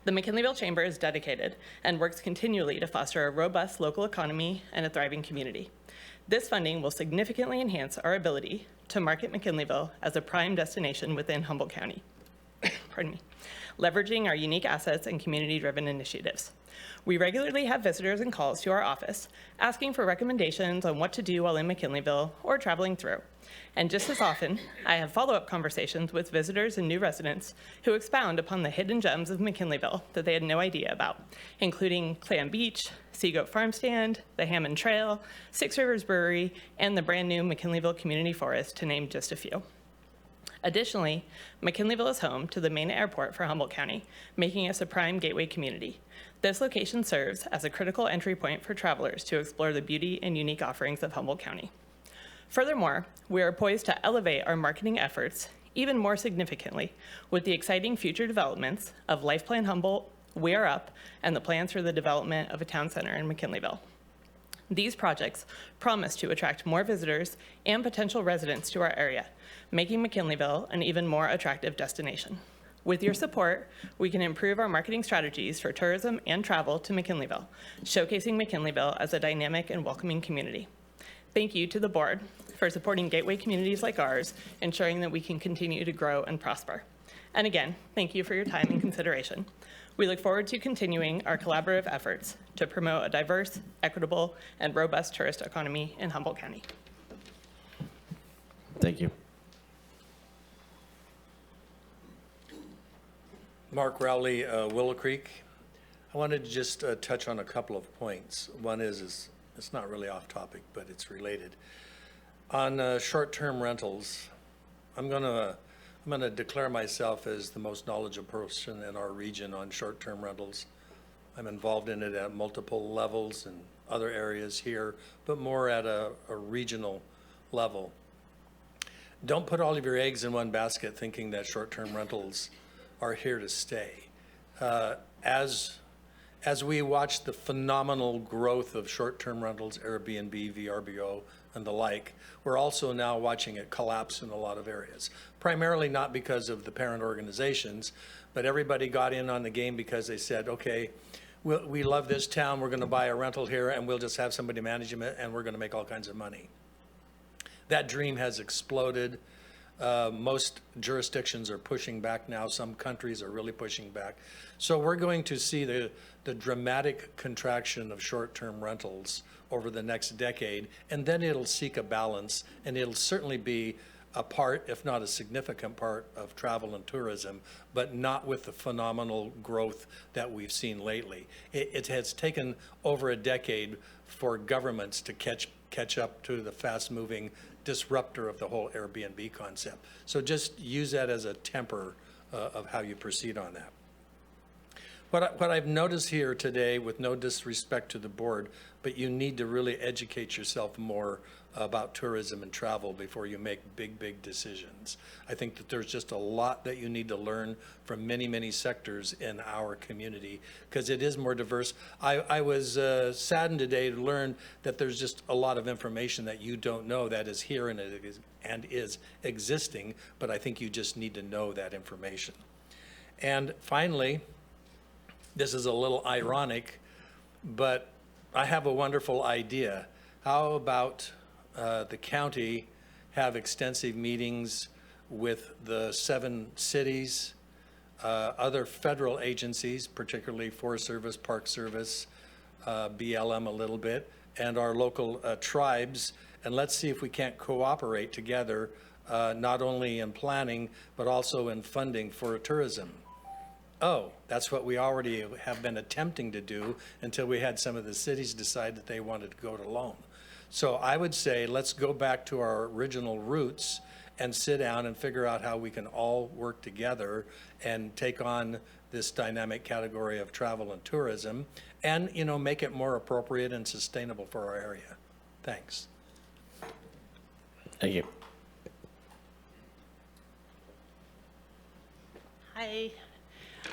The McKinleyville Chamber is dedicated and works continually to foster a robust local economy and a thriving community. This funding will significantly enhance our ability to market McKinleyville as a prime destination within Humboldt County. pardon me, leveraging our unique assets and community-driven initiatives. We regularly have visitors and calls to our office asking for recommendations on what to do while in McKinleyville or traveling through. And just as often, I have follow-up conversations with visitors and new residents who expound upon the hidden gems of McKinleyville that they had no idea about, including Clam Beach, Seagoat Farm Stand, the Hammond Trail, Six Rivers Brewery, and the brand new McKinleyville Community Forest, to name just a few. Additionally, McKinleyville is home to the main airport for Humboldt County, making us a prime gateway community. This location serves as a critical entry point for travelers to explore the beauty and unique offerings of Humboldt County. Furthermore, we are poised to elevate our marketing efforts even more significantly with the exciting future developments of Life Plan Humboldt, We Are Up, and the plans for the development of a town center in McKinleyville. These projects promise to attract more visitors and potential residents to our area, making McKinleyville an even more attractive destination. With your support, we can improve our marketing strategies for tourism and travel to McKinleyville, showcasing McKinleyville as a dynamic and welcoming community. Thank you to the board for supporting gateway communities like ours, ensuring that we can continue to grow and prosper. And again, thank you for your time and consideration. We look forward to continuing our collaborative efforts to promote a diverse, equitable, and robust tourist economy in Humboldt County. Thank you. Mark Rowley, Willow Creek. I wanted to just touch on a couple of points. One is it's not really off topic, but it's related. On short-term rentals, I'm gonna declare myself as the most knowledgeable person in our region on short-term rentals. I'm involved in it at multiple levels in other areas here, but more at a regional level. Don't put all of your eggs in one basket thinking that short-term rentals are here to stay. As we watch the phenomenal growth of short-term rentals, Airbnb, VRBO, and the like, we're also now watching it collapse in a lot of areas. Primarily not because of the parent organizations, but everybody got in on the game because they said, okay, we love this town, we're gonna buy a rental here, and we'll just have somebody managing it, and we're gonna make all kinds of money. That dream has exploded. Most jurisdictions are pushing back now. Some countries are really pushing back. So we're going to see the dramatic contraction of short-term rentals over the next decade, and then it'll seek a balance, and it'll certainly be a part, if not a significant part, of travel and tourism, but not with the phenomenal growth that we've seen lately. It has taken over a decade for governments to catch up to the fast-moving disruptor of the whole Airbnb concept. So just use that as a temper of how you proceed on that. What I've noticed here today, with no disrespect to the board, but you need to really educate yourself more about tourism and travel before you make big decisions. I think that there's just a lot that you need to learn from many sectors in our community, because it is more diverse. I was saddened today to learn that there's just a lot of information that you don't know that is here and is existing, but I think you just need to know that information. And finally, this is a little ironic, but I have a wonderful idea. How about the county have extensive meetings with the 7 cities, other federal agencies, particularly Forest Service, Park Service, BLM a little bit, and our local tribes, and let's see if we can't cooperate together, not only in planning, but also in funding for tourism. Oh, that's what we already have been attempting to do until we had some of the cities decide that they wanted to go it alone. So I would say let's go back to our original roots and sit down and figure out how we can all work together and take on this dynamic category of travel and tourism and, you know, make it more appropriate and sustainable for our area. Thanks. Thank you. Hi.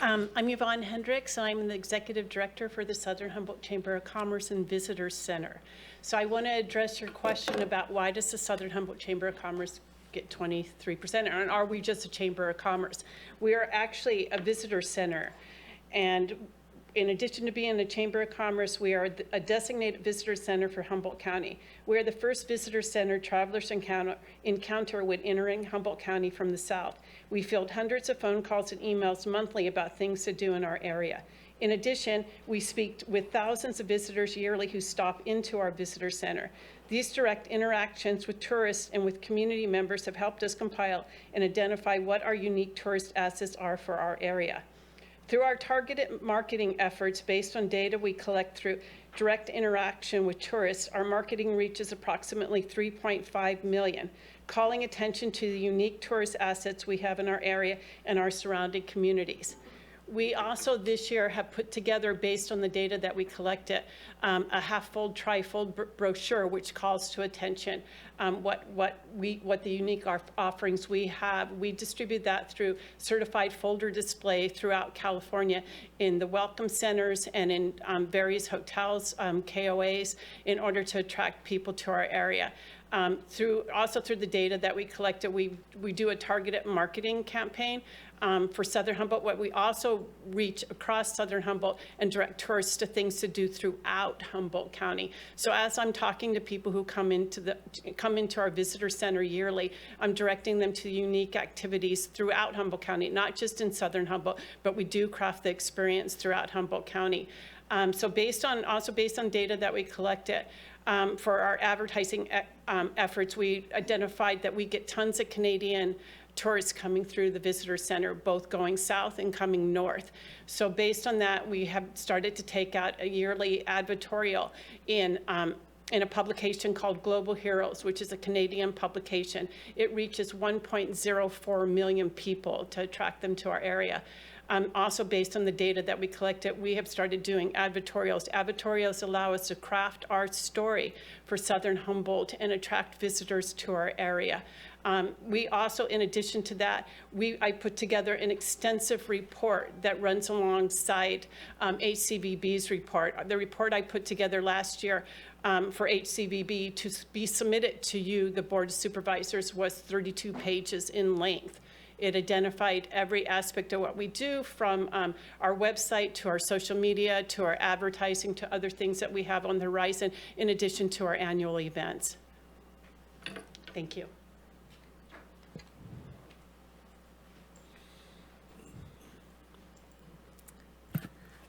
I'm Yvonne Hendricks, and I'm the Executive Director for the Southern Humboldt Chamber of Commerce and Visitors Center. So I want to address your question about why does the Southern Humboldt Chamber of Commerce get 23%, and are we just a Chamber of Commerce? We are actually a visitor center, and in addition to being a Chamber of Commerce, we are a designated visitor center for Humboldt County. We are the first visitor center travelers encounter when entering Humboldt County from the south. We field hundreds of phone calls and emails monthly about things to do in our area. In addition, we speak with thousands of visitors yearly who stop into our visitor center. These direct interactions with tourists and with community members have helped us compile and identify what our unique tourist assets are for our area. Through our targeted marketing efforts based on data we collect through direct interaction with tourists, our marketing reaches approximately 3.5 million, calling attention to the unique tourist assets we have in our area and our surrounding communities. We also this year have put together, based on the data that we collected, a half-fold, tri-fold brochure which calls to attention what the unique offerings we have. We distribute that through certified folder display throughout California in the welcome centers and in various hotels, KOAs, in order to attract people to our area. Through the data that we collected, we do a targeted marketing campaign for Southern Humboldt. What we also reach across Southern Humboldt and direct tourists to things to do throughout Humboldt County. So as I'm talking to people who come into our visitor center yearly, I'm directing them to unique activities throughout Humboldt County, not just in Southern Humboldt, but we do craft the experience throughout Humboldt County. So based on data that we collected, for our advertising efforts, we identified that we get tons of Canadian tourists coming through the visitor center, both going south and coming north. So based on that, we have started to take out a yearly advertorial in a publication called Global Heroes, which is a Canadian publication. It reaches 1.04 million people to attract them to our area. Also based on the data that we collected, we have started doing advertorials. Advertorials allow us to craft our story for Southern Humboldt and attract visitors to our area. We also, in addition to that, I put together an extensive report that runs alongside HCVB's report. The report I put together last year for HCVB to be submitted to you, the Board of Supervisors, was 32 pages in length. It identified every aspect of what we do, from our website to our social media to our advertising to other things that we have on the horizon, in addition to our annual events. Thank you.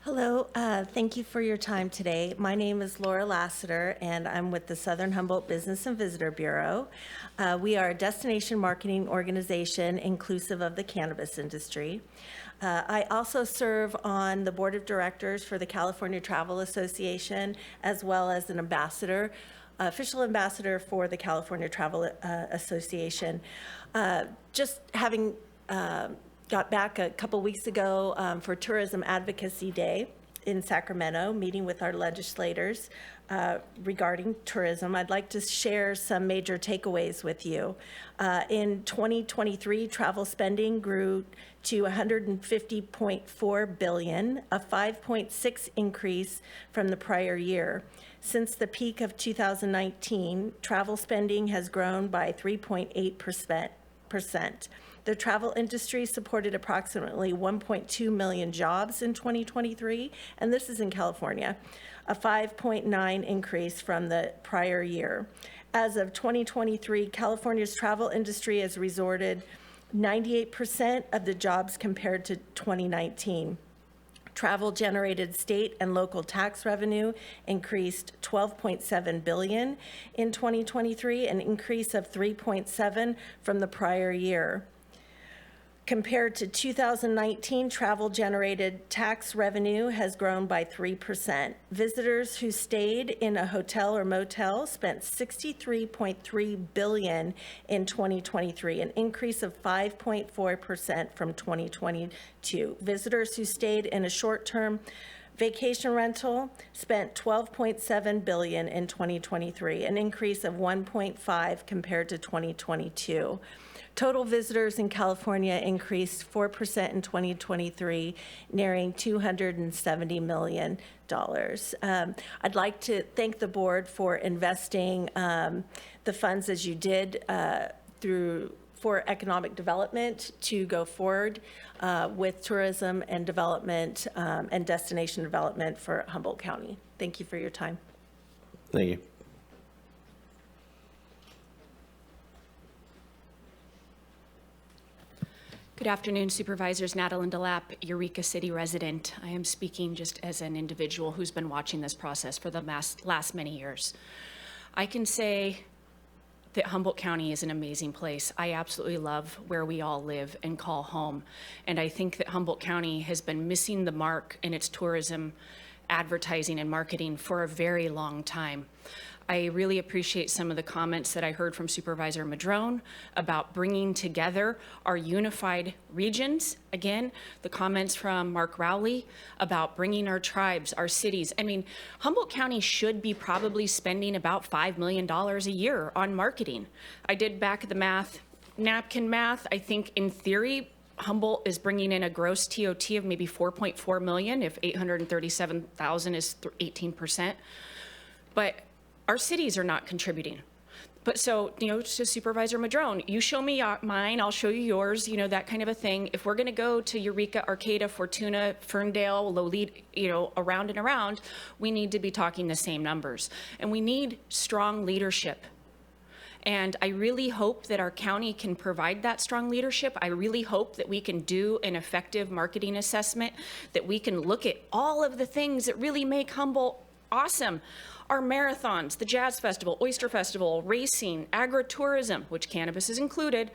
Hello, thank you for your time today. My name is Laura Lassiter, and I'm with the Southern Humboldt Business and Visitor Bureau. We are a destination marketing organization inclusive of the cannabis industry. I also serve on the board of directors for the California Travel Association, as well as an ambassador, official ambassador for the California Travel Association. Just having got back a couple weeks ago for Tourism Advocacy Day in Sacramento, meeting with our legislators regarding tourism. I'd like to share some major takeaways with you. In 2023, travel spending grew to $150.4 billion, a 5.6 increase from the prior year. Since the peak of 2019, travel spending has grown by 3.8%. The travel industry supported approximately 1.2 million jobs in 2023, and this is in California, a 5.9 increase from the prior year. As of 2023, California's travel industry has resorted 98% of the jobs compared to 2019. Travel generated state and local tax revenue increased $12.7 billion in 2023, an increase of 3.7 from the prior year. Compared to 2019, travel generated tax revenue has grown by 3%. Visitors who stayed in a hotel or motel spent $63.3 billion in 2023, an increase of 5.4% from 2022. Visitors who stayed in a short-term vacation rental spent $12.7 billion in 2023, an increase of 1.5 compared to 2022. Total visitors in California increased 4% in 2023, nearing $270 million. I'd like to thank the board for investing the funds as you did for economic development to go forward with tourism and development and destination development for Humboldt County. Thank you for your time. Thank you. Good afternoon, Supervisors. Natalie Delap, Eureka City resident. I am speaking just as an individual who's been watching this process for the last many years. I can say that Humboldt County is an amazing place. I absolutely love where we all live and call home. And I think that Humboldt County has been missing the mark in its tourism, advertising, and marketing for a very long time. I really appreciate some of the comments that I heard from Supervisor Madrone about bringing together our unified regions. Again, the comments from Mark Rowley about bringing our tribes, our cities. I mean, Humboldt County should be probably spending about $5 million a year on marketing. I did back the math, napkin math. I think in theory, Humboldt is bringing in a gross TOT of maybe 4.4 million if 837,000 is 18%. But our cities are not contributing. But so, you know, to Supervisor Madrone, you show me mine, I'll show you yours, you know, that kind of a thing. If we're gonna go to Eureka, Arcata, Fortuna, Ferndale, Lolita, you know, around and around, we need to be talking the same numbers. And we need strong leadership. And I really hope that our county can provide that strong leadership. I really hope that we can do an effective marketing assessment, that we can look at all of the things that really make Humboldt awesome. Our marathons, the Jazz Festival, Oyster Festival, racing, agritourism, which cannabis is included,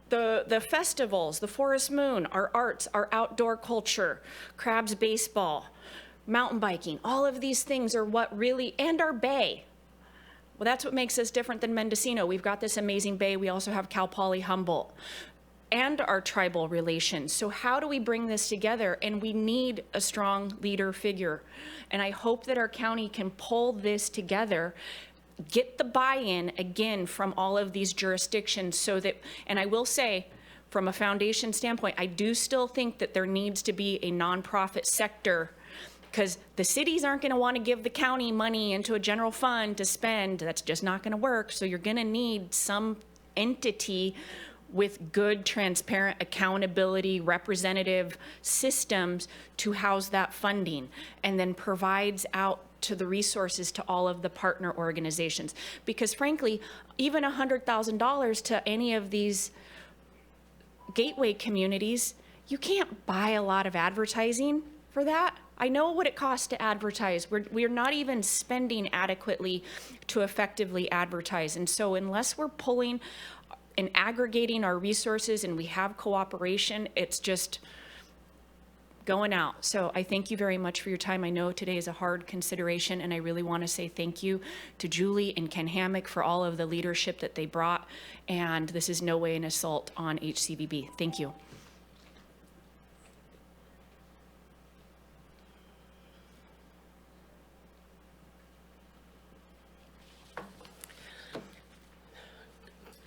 the festivals, the Forest Moon, our arts, our outdoor culture, Crabs baseball, mountain biking, all of these things are what really, and our bay. Well, that's what makes us different than Mendocino. We've got this amazing bay. We also have Cal Poly Humboldt and our tribal relations. So how do we bring this together? And we need a strong leader figure. And I hope that our county can pull this together, get the buy-in again from all of these jurisdictions so that, and I will say, from a foundation standpoint, I do still think that there needs to be a nonprofit sector, because the cities aren't going to want to give the county money into a general fund to spend. That's just not going to work. So you're going to need some entity with good, transparent accountability, representative systems to house that funding, and then provides out to the resources to all of the partner organizations. Because frankly, even $100,000 to any of these gateway communities, you can't buy a lot of advertising for that. I know what it costs to advertise. We're not even spending adequately to effectively advertise. And so unless we're pulling and aggregating our resources and we have cooperation, it's just going out. So I thank you very much for your time. I know today is a hard consideration, and I really want to say thank you to Julie and Ken Hammock for all of the leadership that they brought. And this is no way an assault on HCVB. Thank you.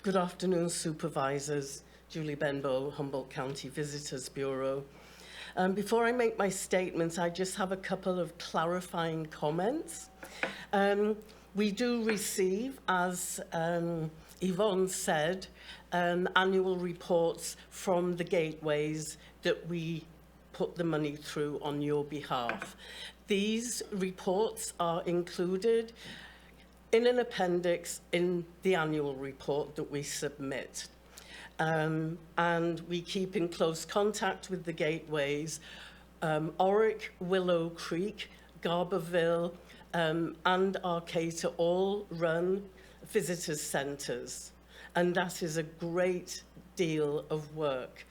Good afternoon, Supervisors. Julie Benbow, Humboldt County Visitors Bureau. Before I make my statements, I just have a couple of clarifying comments. We do receive, as Yvonne said, annual reports from the gateways that we put the money through on your behalf. These reports are included in an appendix in the annual report that we submit. And we keep in close contact with the gateways, Oric, Willow Creek, Garberville, and Arcata all run visitors centers. And that is a great deal of work.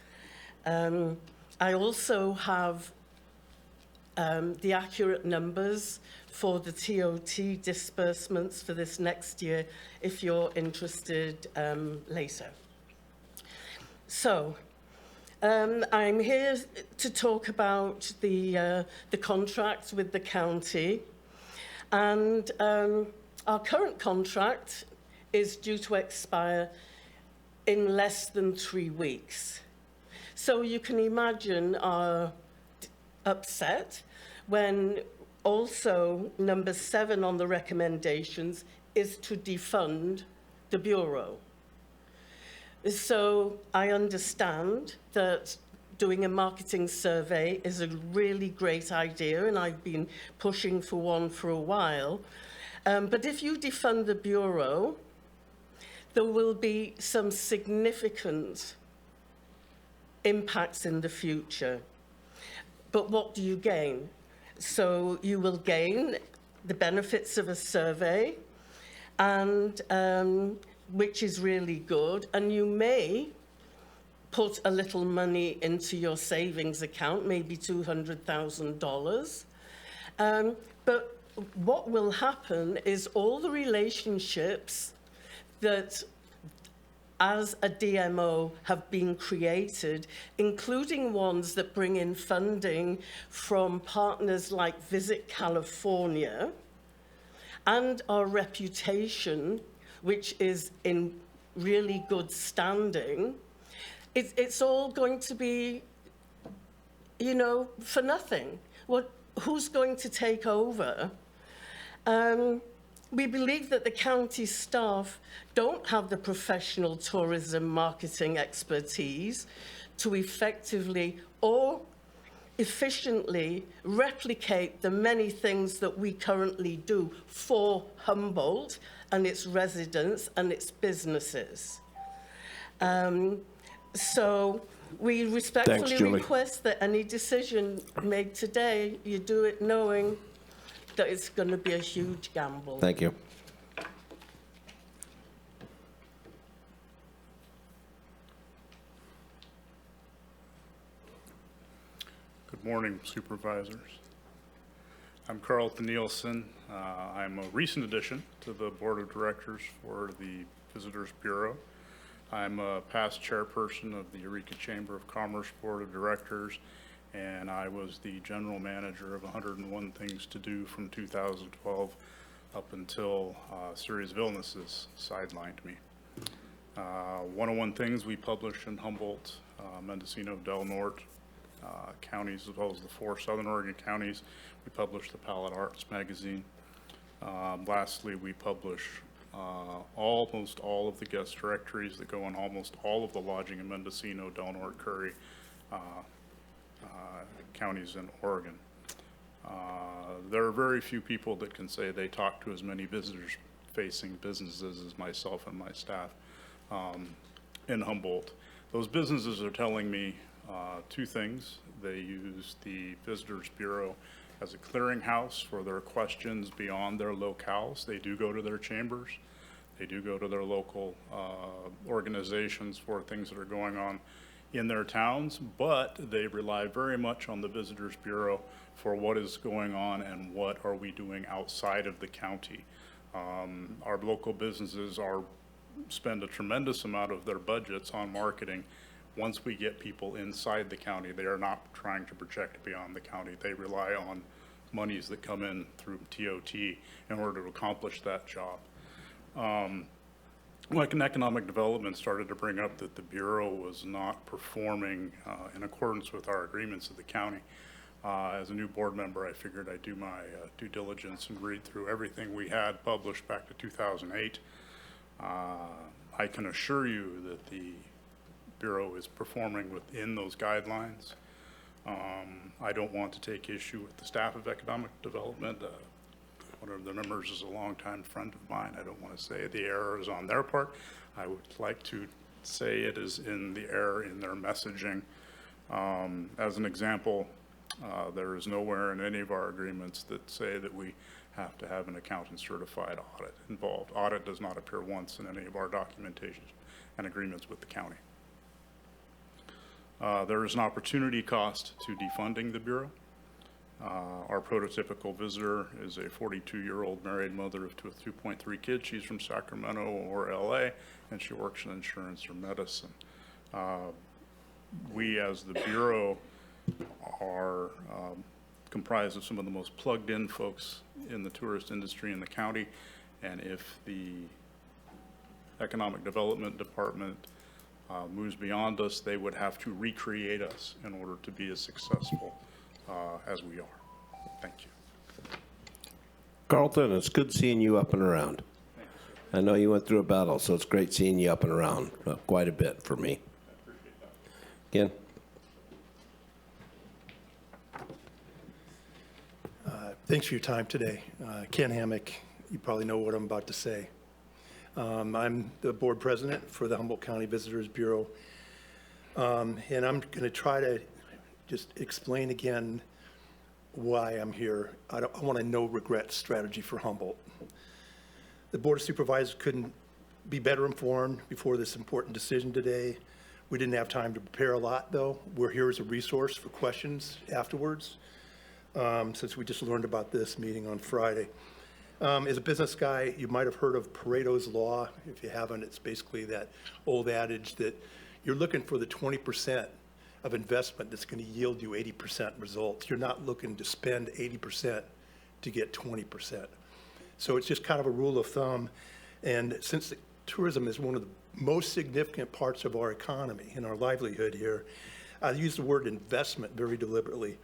I also have the accurate numbers for the TOT disbursements for this next year, if you're interested later. So, I'm here to talk about the contract with the county. And our current contract is due to expire in less than 3 weeks. So you can imagine our upset when also number 7 on the recommendations is to defund the Bureau. So I understand that doing a marketing survey is a really great idea, and I've been pushing for one for a while. But if you defund the Bureau, there will be some significant impacts in the future. But what do you gain? So you will gain the benefits of a survey, and which is really good, and you may put a little money into your savings account, maybe $200,000. But what will happen is all the relationships that as a DMO have been created, including ones that bring in funding from partners like Visit California, and our reputation, which is in really good standing, it's all going to be, you know, for nothing. Who's going to take over? We believe that the county staff don't have the professional tourism marketing expertise to effectively or efficiently replicate the many things that we currently do for Humboldt and its residents and its businesses. So we respectfully request that any decision made today, you do it knowing that it's going to be a huge gamble. Thank you. Good morning, supervisors. I'm Carlton Nielsen. I'm a recent addition to the board of directors for the Visitors Bureau. I'm a past chairperson of the Eureka Chamber of Commerce Board of Directors, and I was the general manager of 101 Things to Do from 2012 up until a series of illnesses sidelined me. 101 Things we published in Humboldt, Mendocino, Del Norte counties, as well as the 4 Southern Oregon counties. We published the Palette Arts magazine. Lastly, we publish almost all of the guest directories that go in almost all of the lodging in Mendocino, Del Norte, Curry counties in Oregon. There are very few people that can say they talk to as many visitors-facing businesses as myself and my staff in Humboldt. Those businesses are telling me 2 things. They use the Visitors Bureau as a clearinghouse for their questions beyond their locales. They do go to their chambers. They do go to their local organizations for things that are going on in their towns, but they rely very much on the Visitors Bureau for what is going on and what are we doing outside of the county. Our local businesses spend a tremendous amount of their budgets on marketing. Once we get people inside the county, they are not trying to project beyond the county. They rely on monies that come in through TOT in order to accomplish that job. Like an economic development started to bring up that the Bureau was not performing in accordance with our agreements with the county. As a new board member, I figured I'd do my due diligence and read through everything we had published back to 2008. I can assure you that the Bureau is performing within those guidelines. I don't want to take issue with the staff of economic development. One of the members is a longtime friend of mine. I don't want to say the error is on their part. I would like to say it is in the error in their messaging. As an example, there is nowhere in any of our agreements that say that we have to have an accountant certified audit involved. Audit does not appear once in any of our documentation and agreements with the county. There is an opportunity cost to defunding the Bureau. Our prototypical visitor is a 42-year-old married mother of 2.3 kids. She's from Sacramento or LA, and she works in insurance or medicine. We, as the Bureau, are comprised of some of the most plugged-in folks in the tourist industry in the county, and if the Economic Development Department moves beyond us, they would have to recreate us in order to be as successful as we are. Thank you. Carlton, it's good seeing you up and around. I know you went through a battle, so it's great seeing you up and around quite a bit for me. Ken? Thanks for your time today. Ken Hammock, you probably know what I'm about to say. I'm the board president for the Humboldt County Visitors Bureau. And I'm going to try to just explain again why I'm here. I want a no regret strategy for Humboldt. The Board of Supervisors couldn't be better informed before this important decision today. We didn't have time to prepare a lot, though. We're here as a resource for questions afterwards, since we just learned about this meeting on Friday. As a business guy, you might have heard of Pareto's Law. If you haven't, it's basically that old adage that you're looking for the 20% of investment that's going to yield you 80% results. You're not looking to spend 80% to get 20%. So it's just kind of a rule of thumb. And since tourism is one of the most significant parts of our economy and our livelihood here, I use the word investment very deliberately.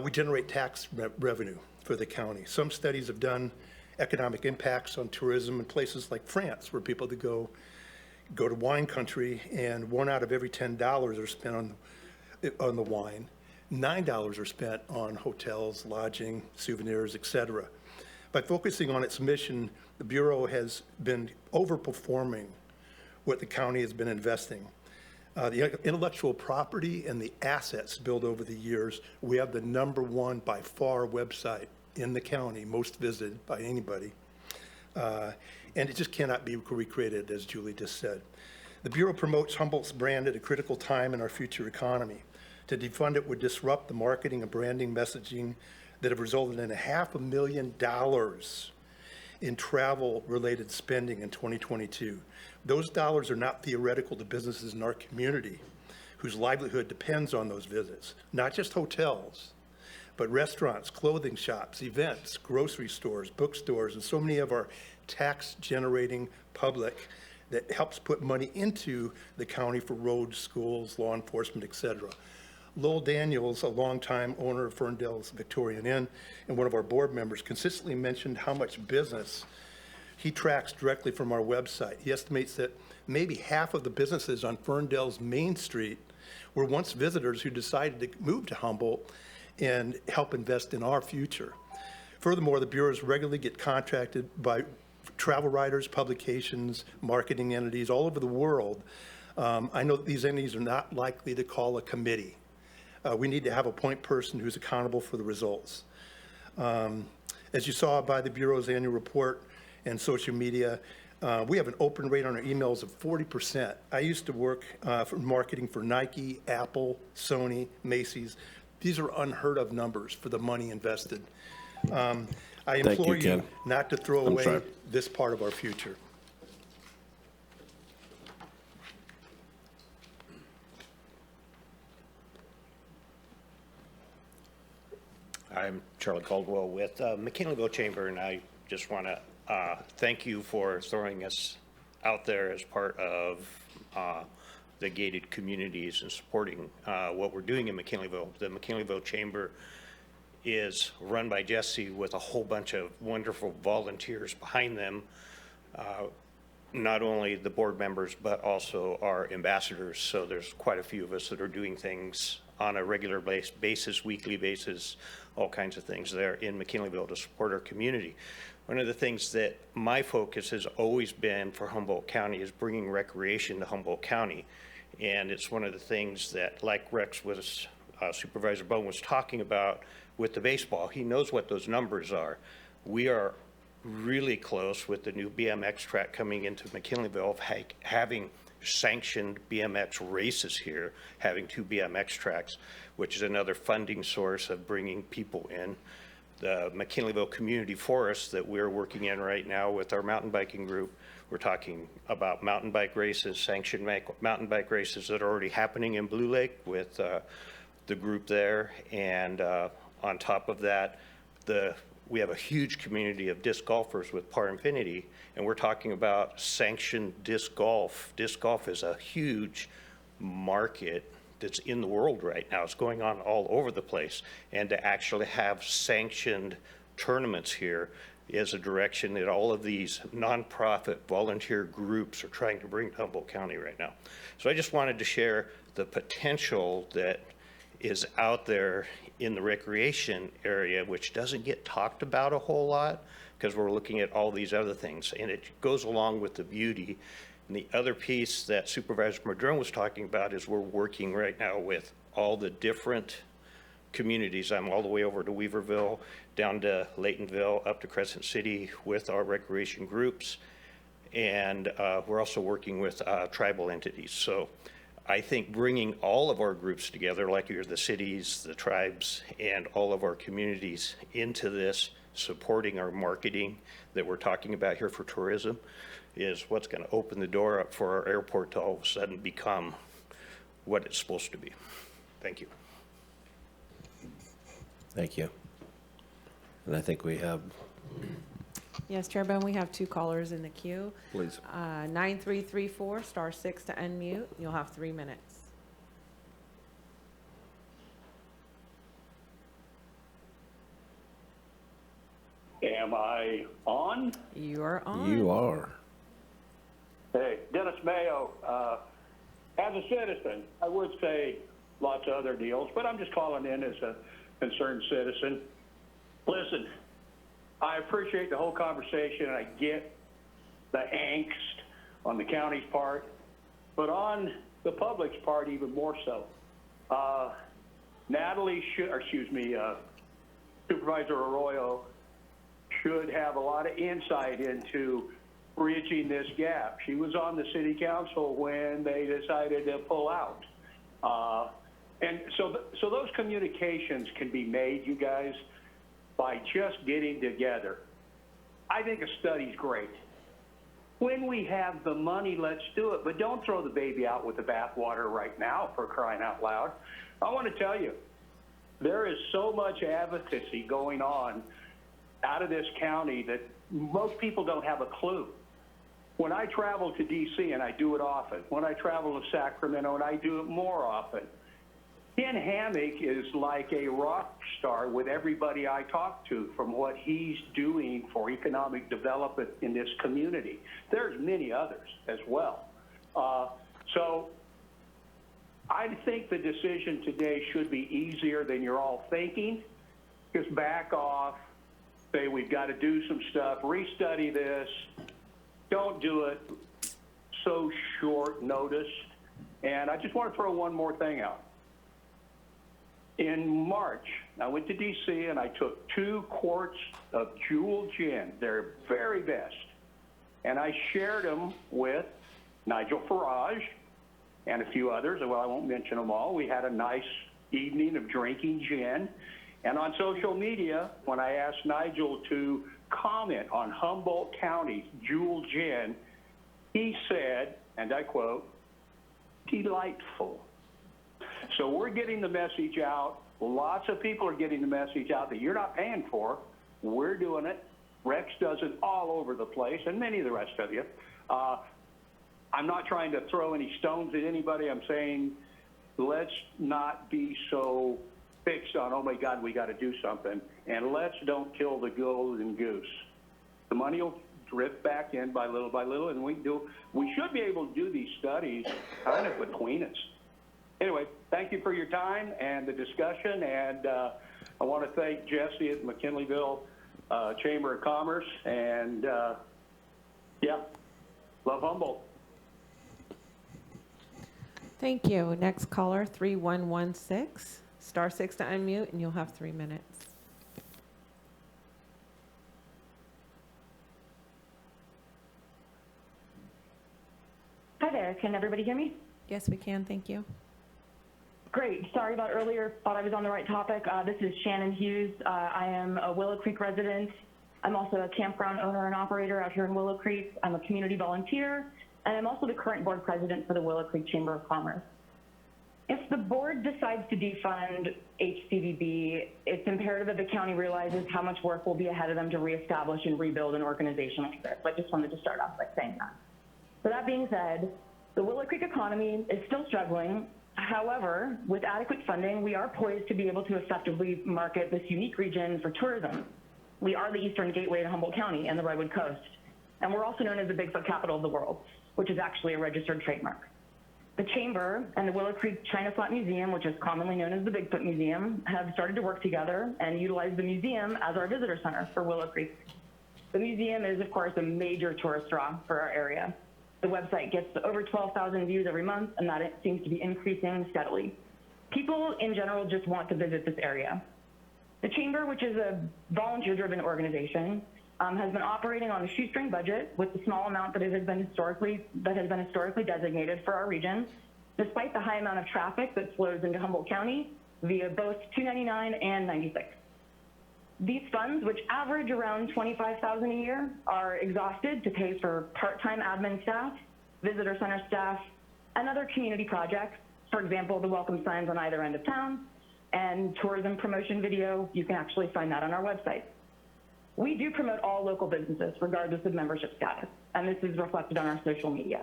We generate tax revenue for the county. Some studies have done economic impacts on tourism in places like France, where people that go to wine country, and 1 out of every $10 are spent on the wine. $9 are spent on hotels, lodging, souvenirs, etc. By focusing on its mission, the Bureau has been overperforming what the county has been investing. The intellectual property and the assets built over the years, we have the #1 by far website in the county, most visited by anybody. And it just cannot be recreated, as Julie just said. The Bureau promotes Humboldt's brand at a critical time in our future economy. To defund it would disrupt the marketing and branding messaging that have resulted in $500,000 in travel-related spending in 2022. Those dollars are not theoretical to businesses in our community whose livelihood depends on those visits, not just hotels, but restaurants, clothing shops, events, grocery stores, bookstores, and so many of our tax-generating public that helps put money into the county for roads, schools, law enforcement, etc. Lowell Daniels, a longtime owner of Ferndale's Victorian Inn and one of our board members, consistently mentioned how much business he tracks directly from our website. He estimates that maybe half of the businesses on Ferndale's Main Street were once visitors who decided to move to Humboldt and help invest in our future. Furthermore, the bureaus regularly get contracted by travel writers, publications, marketing entities all over the world. I know that these entities are not likely to call a committee. We need to have a point person who's accountable for the results. As you saw by the Bureau's annual report and social media, we have an open rate on our emails of 40%. I used to work for marketing for Nike, Apple, Sony, Macy's. These are unheard of numbers for the money invested. I implore you not to throw away this part of our future. I'm Charlie Caldwell with McKinleyville Chamber, and I just want to thank you for throwing us out there as part of the gated communities and supporting what we're doing in McKinleyville. The McKinleyville Chamber is run by Jesse with a whole bunch of wonderful volunteers behind them, not only the board members, but also our ambassadors. So there's quite a few of us that are doing things on a regular basis, weekly basis, all kinds of things there in McKinleyville to support our community. One of the things that my focus has always been for Humboldt County is bringing recreation to Humboldt County. And it's one of the things that, like Rex was, Supervisor Bohn was talking about with the baseball, he knows what those numbers are. We are really close with the new BMX track coming into McKinleyville of having sanctioned BMX races here, having 2 BMX tracks, which is another funding source of bringing people in. The McKinleyville Community Forest that we're working in right now with our mountain biking group, we're talking about mountain bike races, sanctioned mountain bike races that are already happening in Blue Lake with the group there. And on top of that, we have a huge community of disc golfers with Par Infinity, and we're talking about sanctioned disc golf. Disc golf is a huge market that's in the world right now. It's going on all over the place. And to actually have sanctioned tournaments here is a direction that all of these nonprofit volunteer groups are trying to bring to Humboldt County right now. So I just wanted to share the potential that is out there in the recreation area, which doesn't get talked about a whole lot because we're looking at all these other things. And it goes along with the beauty And the other piece that Supervisor Madrone was talking about is we're working right now with all the different communities. I'm all the way over to Weaverville, down to Laytonville, up to Crescent City with our recreation groups. And we're also working with tribal entities. So I think bringing all of our groups together, like the cities, the tribes, and all of our communities into this, supporting our marketing that we're talking about here for tourism, is what's going to open the door up for our airport to all of a sudden become what it's supposed to be. Thank you. Thank you. And I think we have, Yes, Chair Bohn, we have 2 callers in the queue. please. 9334, *6 to unmute. You'll have 3 minutes. Am I on? You are on. You are. Hey, Dennis Mayo. As a citizen, I would say lots of other deals, but I'm just calling in as a concerned citizen. Listen, I appreciate the whole conversation, and I get the angst on the county's part, but on the public's part even more so. Natalie should, or excuse me, Supervisor Arroyo should have a lot of insight into bridging this gap. She was on the city council when they decided to pull out. And so those communications can be made, you guys, by just getting together. I think a study's great. When we have the money, let's do it. But don't throw the baby out with the bathwater right now, for crying out loud. I want to tell you, there is so much advocacy going on out of this county that most people don't have a clue. When I travel to D.C., and I do it often, when I travel to Sacramento, and I do it more often, Ken Hammock is like a rock star with everybody I talk to from what he's doing for economic development in this community. There's many others as well. So I think the decision today should be easier than you're all thinking. Just back off, say we've got to do some stuff, restudy this. Don't do it so short notice. And I just want to throw one more thing out. In March, I went to D.C. and I took 2 quarts of Jewel gin, their very best, and I shared them with Nigel Farage and a few others. Well, I won't mention them all. We had a nice evening of drinking gin. And on social media, when I asked Nigel to comment on Humboldt County's Jewel gin, he said, and I quote, "delightful." So we're getting the message out. Lots of people are getting the message out that you're not paying for. We're doing it. Rex does it all over the place, and many of the rest of you. I'm not trying to throw any stones at anybody. I'm saying let's not be so fixed on, oh my God, we got to do something, and let's don't kill the golden goose. The money will drift back in by little, and we should be able to do these studies kind of between us. Anyway, thank you for your time and the discussion, and I want to thank Jesse at McKinleyville Chamber of Commerce, and yeah, love Humboldt. Thank you. Next caller, 3116, *6 to unmute, and you'll have 3 minutes. Hi there. Can everybody hear me? Yes, we can. Thank you. Great. Sorry about earlier. Thought I was on the right topic. This is Shannon Hughes. I am a Willow Creek resident. I'm also a campground owner and operator out here in Willow Creek. I'm a community volunteer, and I'm also the current board president for the Willow Creek Chamber of Commerce. If the board decides to defund HCVB, it's imperative that the county realizes how much work will be ahead of them to reestablish and rebuild an organization like this. I just wanted to start off by saying that. So that being said, the Willow Creek economy is still struggling. However, with adequate funding, we are poised to be able to effectively market this unique region for tourism. We are the eastern gateway to Humboldt County and the Redwood Coast. And we're also known as the Bigfoot capital of the world, which is actually a registered trademark. The Chamber and the Willow Creek China Flat Museum, which is commonly known as the Bigfoot Museum, have started to work together and utilize the museum as our visitor center for Willow Creek. The museum is, of course, a major tourist draw for our area. The website gets over 12,000 views every month, and that it seems to be increasing steadily. People in general just want to visit this area. The Chamber, which is a volunteer-driven organization, has been operating on a shoestring budget with the small amount that has been historically designated for our region, despite the high amount of traffic that flows into Humboldt County via both 299 and 96. These funds, which average around $25,000 a year, are exhausted to pay for part-time admin staff, visitor center staff, and other community projects. For example, the welcome signs on either end of town, and tourism promotion video. You can actually find that on our website. We do promote all local businesses, regardless of membership status, and this is reflected on our social media.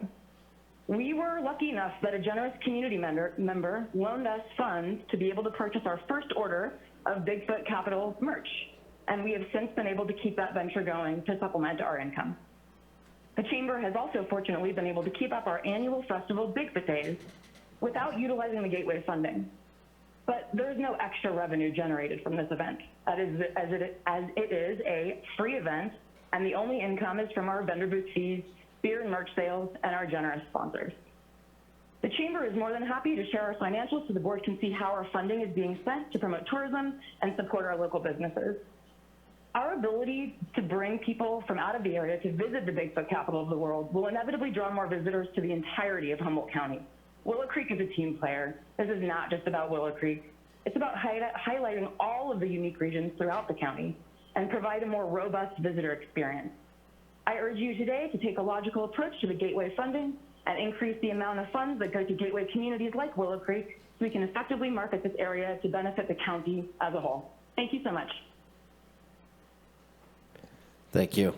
We were lucky enough that a generous community member loaned us funds to be able to purchase our first order of Bigfoot Capital merch, and we have since been able to keep that venture going to supplement our income. The Chamber has also fortunately been able to keep up our annual festival, Bigfoot Days, without utilizing the Gateway funding. But there's no extra revenue generated from this event, as it is a free event, and the only income is from our vendor booth fees, beer and merch sales, and our generous sponsors. The Chamber is more than happy to share our financials so the board can see how our funding is being spent to promote tourism and support our local businesses. Our ability to bring people from out of the area to visit the Bigfoot capital of the world will inevitably draw more visitors to the entirety of Humboldt County. Willow Creek is a team player. This is not just about Willow Creek. It's about highlighting all of the unique regions throughout the county and provide a more robust visitor experience. I urge you today to take a logical approach to the Gateway funding and increase the amount of funds that go to Gateway communities like Willow Creek so we can effectively market this area to benefit the county as a whole. Thank you so much. Thank you.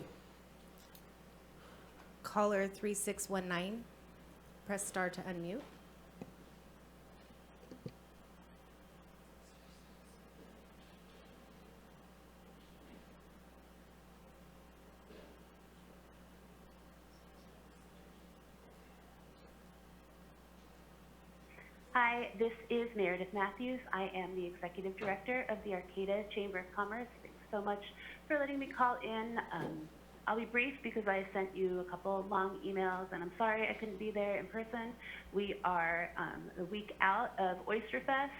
Caller 3619, press star to unmute. Hi, this is Meredith Matthews. I am the Executive Director of the Arcata Chamber of Commerce. Thanks so much for letting me call in. I'll be brief because I sent you a couple of long emails, and I'm sorry I couldn't be there in person. We are the week out of Oyster Fest,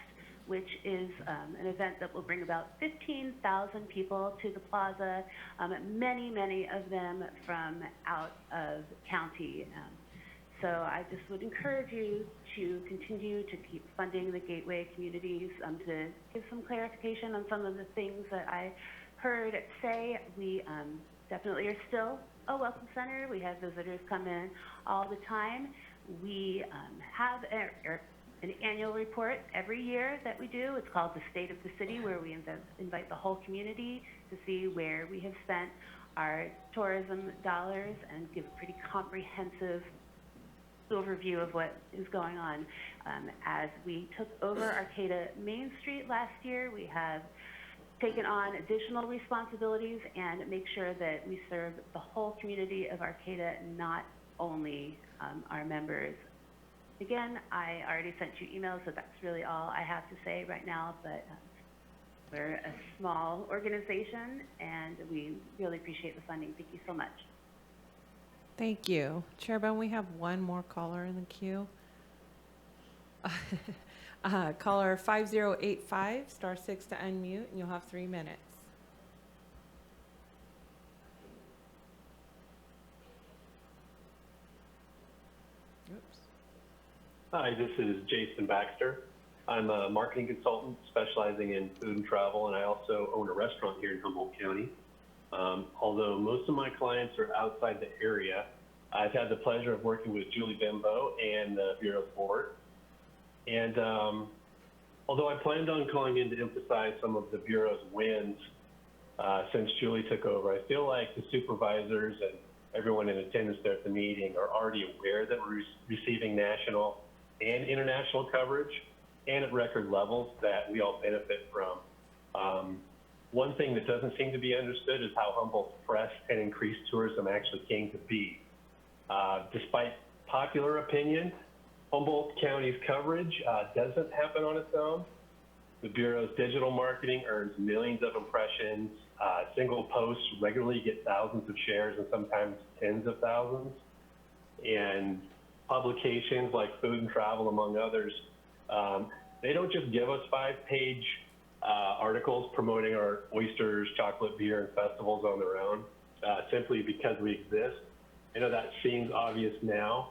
which is an event that will bring about 15,000 people to the plaza, many of them from out of county. So I just would encourage you to continue to keep funding the Gateway communities. To give some clarification on some of the things that I heard say, we definitely are still a welcome center. We have visitors come in all the time. We have an annual report every year that we do. It's called the State of the City, where we invite the whole community to see where we have spent our tourism dollars and give a pretty comprehensive overview of what is going on. As we took over Arcata Main Street last year, we have taken on additional responsibilities and make sure that we serve the whole community of Arcata, not only our members. Again, I already sent you emails, so that's really all I have to say right now, but we're a small organization and we really appreciate the funding. Thank you so much. Thank you. Chair Bohn, we have one more caller in the queue. Caller 5085, star 6 to unmute, and you'll have 3 minutes. Oops. Hi, this is Jason Baxter. I'm a marketing consultant specializing in food and travel, and I also own a restaurant here in Humboldt County. Although most of my clients are outside the area, I've had the pleasure of working with Julie Bimbo and the Bureau's board. And although I planned on calling in to emphasize some of the Bureau's wins since Julie took over, I feel like the supervisors and everyone in attendance there at the meeting are already aware that we're receiving national and international coverage and at record levels that we all benefit from. One thing that doesn't seem to be understood is how Humboldt's press and increased tourism actually came to be. Despite popular opinion, Humboldt County's coverage doesn't happen on its own. The Bureau's digital marketing earns millions of impressions. Single posts regularly get thousands of shares and sometimes tens of thousands. And publications like Food and Travel, among others, they don't just give us 5-page articles promoting our oysters, chocolate, beer, and festivals on their own, simply because we exist. I know that seems obvious now,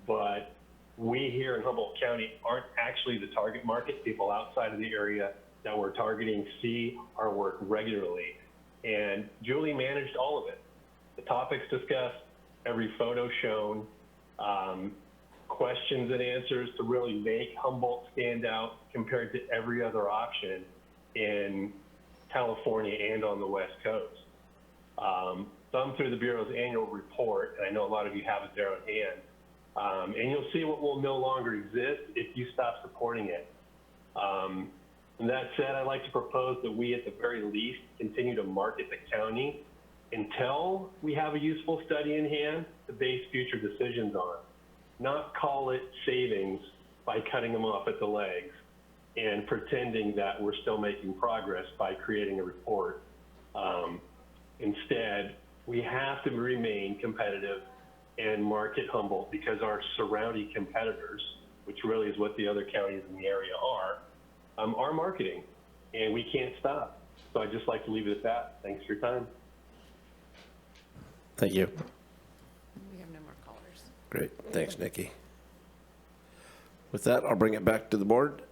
but we here in Humboldt County aren't actually the target market. People outside of the area that we're targeting see our work regularly. And Julie managed all of it. The topics discussed, every photo shown, questions and answers to really make Humboldt stand out compared to every other option in California and on the West Coast. Thumb through the Bureau's annual report, and I know a lot of you have it there on hand, and you'll see what will no longer exist if you stop supporting it. And that said, I'd like to propose that we, at the very least, continue to market the county until we have a useful study in hand to base future decisions on. Not call it savings by cutting them off at the legs and pretending that we're still making progress by creating a report. Instead, we have to remain competitive and market Humboldt because our surrounding competitors, which really is what the other counties in the area are marketing, and we can't stop. So I'd just like to leave it at that. Thanks for your time. Thank you. We have no more callers. Great. Thanks, Nikki. With that, I'll bring it back to the board.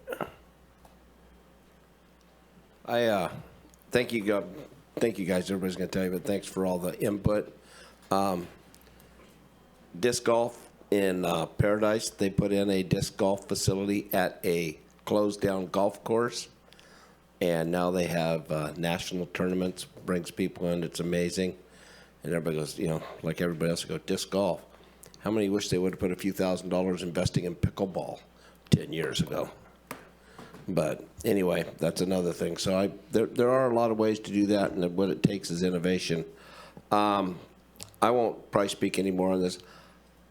Thank you guys. Everybody's going to tell you, but thanks for all the input. Disc golf in Paradise, they put in a disc golf facility at a closed down golf course, and now they have national tournaments, brings people in. It's amazing. And everybody goes, you know, like everybody else, go disc golf. How many wish they would have put a few $1,000s investing in pickleball 10 years ago? But anyway, that's another thing. So there are a lot of ways to do that, and what it takes is innovation. I won't probably speak any more on this.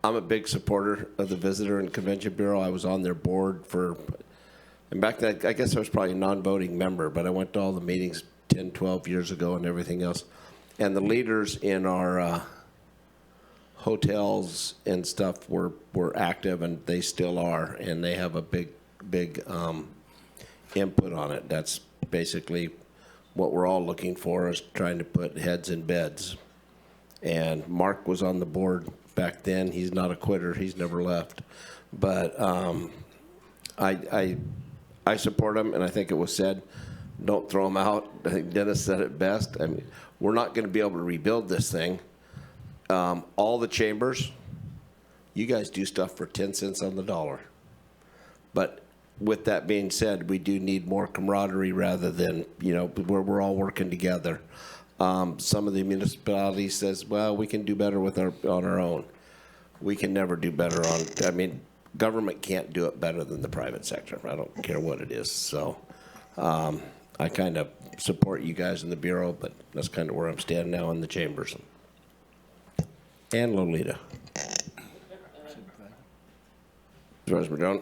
I'm a big supporter of the Visitor and Convention Bureau. I was on their board and back then, I guess I was probably a non-voting member, but I went to all the meetings 10, 12 years ago and everything else. And the leaders in our hotels and stuff were active, and they still are, and they have a big input on it. That's basically what we're all looking for, is trying to put heads in beds. And Mark was on the board back then. He's not a quitter. He's never left. But I support him, and I think it was said, don't throw them out. I think Dennis said it best. I mean, we're not going to be able to rebuild this thing. All the chambers, you guys do stuff for 10 cents on the dollar. But with that being said, we do need more camaraderie rather than, you know, where we're all working together. Some of the municipalities says, well, we can do better on our own. We can never do better I mean, government can't do it better than the private sector. I don't care what it is. So I kind of support you guys in the Bureau, but that's kind of where I'm standing now in the chambers. And Lolita. Supervisor Madrone.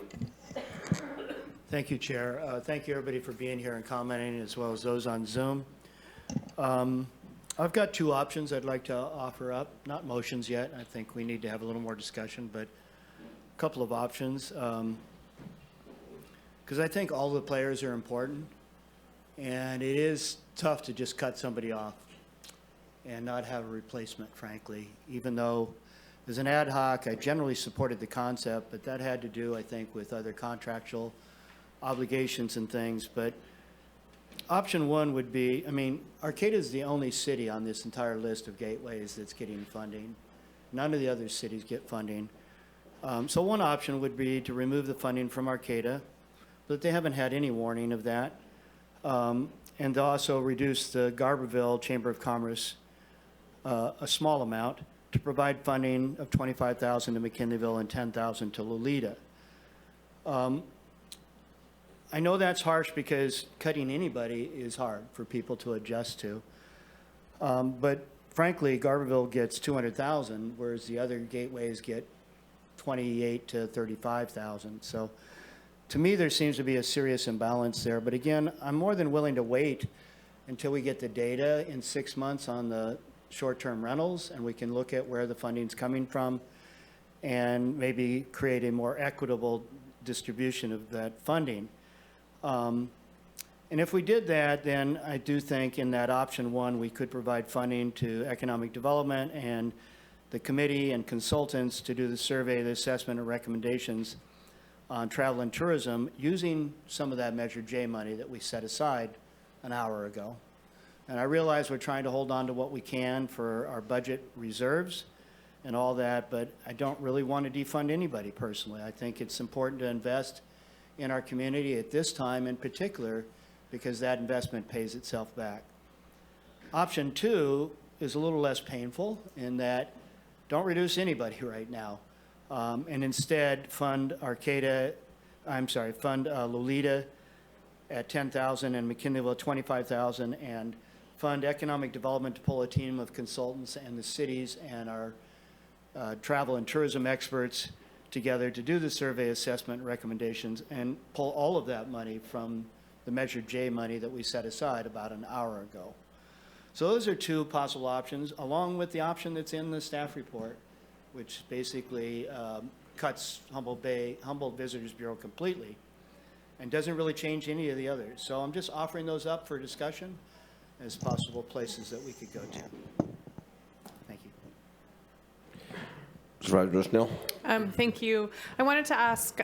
Thank you, Chair. Thank you, everybody, for being here and commenting, as well as those on Zoom. I've got two options I'd like to offer up. Not motions yet. I think we need to have a little more discussion, but a couple of options. Because I think all the players are important, and it is tough to just cut somebody off and not have a replacement, frankly, even though as an ad hoc, I generally supported the concept, but that had to do, I think, with other contractual obligations and things. But option one would be, I mean, Arcata is the only city on this entire list of gateways that's getting funding. None of the other cities get funding. So one option would be to remove the funding from Arcata, but they haven't had any warning of that. And to also reduce the Garberville Chamber of Commerce a small amount to provide funding of $25,000 to McKinleyville and $10,000 to Lolita. I know that's harsh because cutting anybody is hard for people to adjust to. But frankly, Garberville gets $200,000, whereas the other gateways get $28,000 to $35,000. So to me, there seems to be a serious imbalance there. But again, I'm more than willing to wait until we get the data in 6 months on the short-term rentals, and we can look at where the funding's coming from and maybe create a more equitable distribution of that funding. And if we did that, then I do think in that option one, we could provide funding to economic development and the committee and consultants to do the survey, the assessment, and recommendations on travel and tourism using some of that Measure J money that we set aside an hour ago. And I realize we're trying to hold on to what we can for our budget reserves and all that, but I don't really want to defund anybody personally. I think it's important to invest in our community at this time in particular, because that investment pays itself back. Option two is a little less painful in that don't reduce anybody right now, and instead fund Lolita at $10,000 and McKinleyville at $25,000, and fund economic development to pull a team of consultants and the cities and our travel and tourism experts together to do the survey, assessment, recommendations, and pull all of that money from the Measure J money that we set aside about an hour ago. So those are two possible options, along with the option that's in the staff report, which basically cuts Humboldt Visitors Bureau completely and doesn't really change any of the others. So I'm just offering those up for discussion as possible places that we could go to. Thank you. Supervisor Bushnell. Thank you. I wanted to ask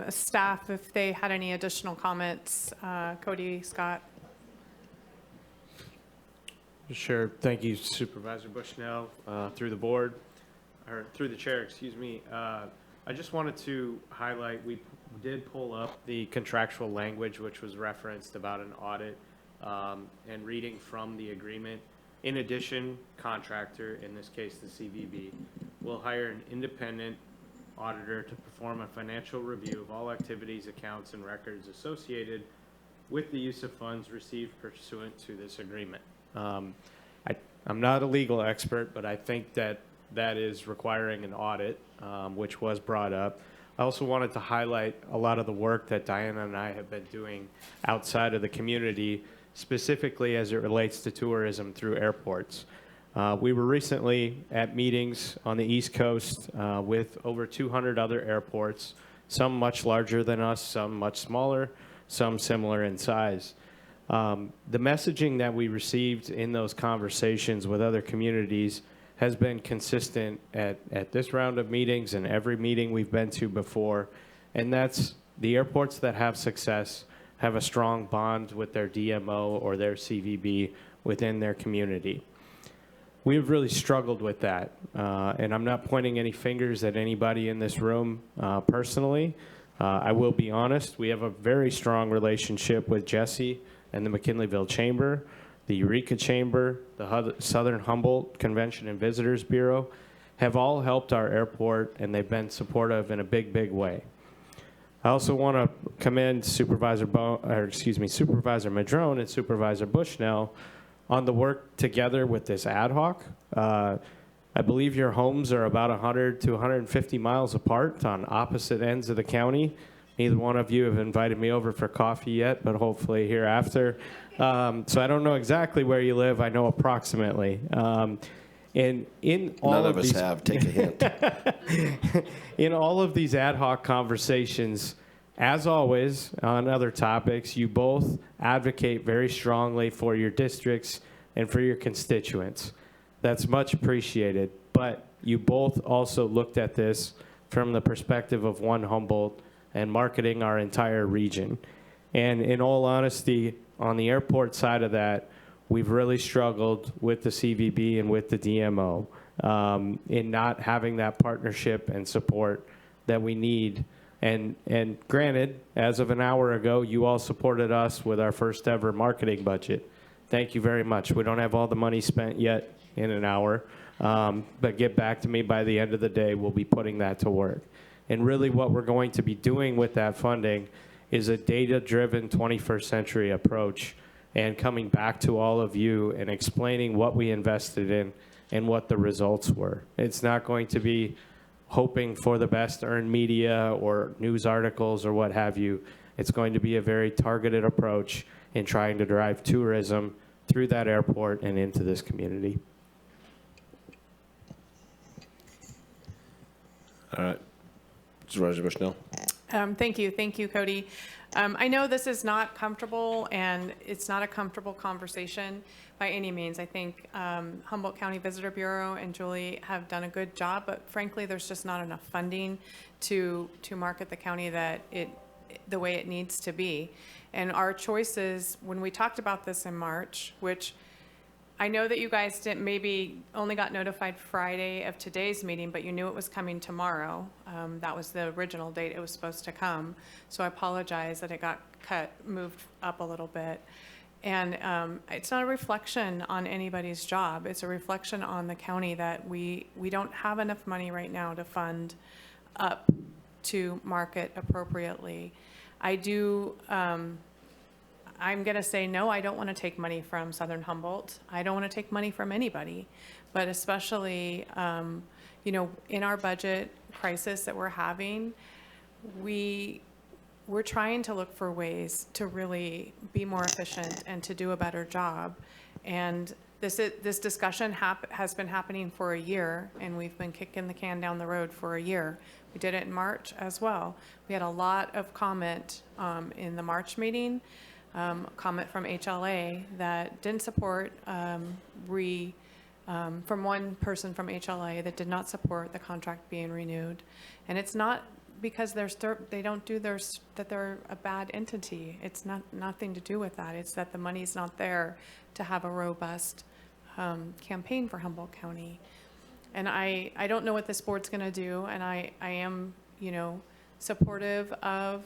staff if they had any additional comments. Cody, Scott. Sure. Thank you, Supervisor Bushnell, through the board, or through the chair, excuse me. I just wanted to highlight, we did pull up the contractual language, which was referenced about an audit, and reading from the agreement. In addition, contractor, in this case the CVB, will hire an independent auditor to perform a financial review of all activities, accounts, and records associated with the use of funds received pursuant to this agreement. I'm not a legal expert, but I think that that is requiring an audit, which was brought up. I also wanted to highlight a lot of the work that Diana and I have been doing outside of the community, specifically as it relates to tourism through airports. We were recently at meetings on the East Coast with over 200 other airports, some much larger than us, some much smaller, some similar in size. The messaging that we received in those conversations with other communities has been consistent at this round of meetings and every meeting we've been to before, and that's the airports that have success have a strong bond with their DMO or their CVB within their community. We've really struggled with that, and I'm not pointing any fingers at anybody in this room personally. I will be honest, we have a very strong relationship with Jesse and the McKinleyville Chamber, the Eureka Chamber, the Southern Humboldt Convention and Visitors Bureau, have all helped our airport, and they've been supportive in a big, big way. I also want to commend Supervisor Madrone and Supervisor Bushnell on the work together with this ad hoc. I believe your homes are about 100 to 150 miles apart on opposite ends of the county. Neither one of you have invited me over for coffee yet, but hopefully hereafter. So I don't know exactly where you live. I know approximately. And in all None of us these, have. Take a hint. in all of these ad hoc conversations, as always, on other topics, you both advocate very strongly for your districts and for your constituents. That's much appreciated. But you both also looked at this from the perspective of one Humboldt and marketing our entire region. And in all honesty, on the airport side of that, we've really struggled with the CVB and with the DMO in not having that partnership and support that we need. And granted, as of an hour ago, you all supported us with our first ever marketing budget. Thank you very much. We don't have all the money spent yet in an hour, but get back to me by the end of the day. We'll be putting that to work. And really what we're going to be doing with that funding is a data-driven 21st century approach and coming back to all of you and explaining what we invested in and what the results were. It's not going to be hoping for the best earned media or news articles or what have you. It's going to be a very targeted approach in trying to drive tourism through that airport and into this community. All right. Supervisor Bushnell. Thank you, Cody. I know this is not comfortable, and it's not a comfortable conversation by any means. I think Humboldt County Visitor Bureau and Julie have done a good job, but frankly, there's just not enough funding to market the county the way it needs to be. And our choices, when we talked about this in March, which I know that you guys maybe only got notified Friday of today's meeting, but you knew it was coming tomorrow. That was the original date it was supposed to come. So I apologize that it got moved up a little bit. And it's not a reflection on anybody's job. It's a reflection on the county that we don't have enough money right now to fund up to market appropriately. I'm going to say no, I don't want to take money from Southern Humboldt. I don't want to take money from anybody, but especially, in our budget crisis that we're having, we're trying to look for ways to really be more efficient and to do a better job. And this discussion has been happening for a year, and we've been kicking the can down the road for a year. We did it in March as well. We had a lot of comment in the March meeting. Comment from HLA that didn't support from one person from HLA that did not support the contract being renewed. And it's not because they don't do that they're a bad entity. It's nothing to do with that. It's that the money's not there to have a robust campaign for Humboldt County. And I don't know what this board's going to do, and I am supportive of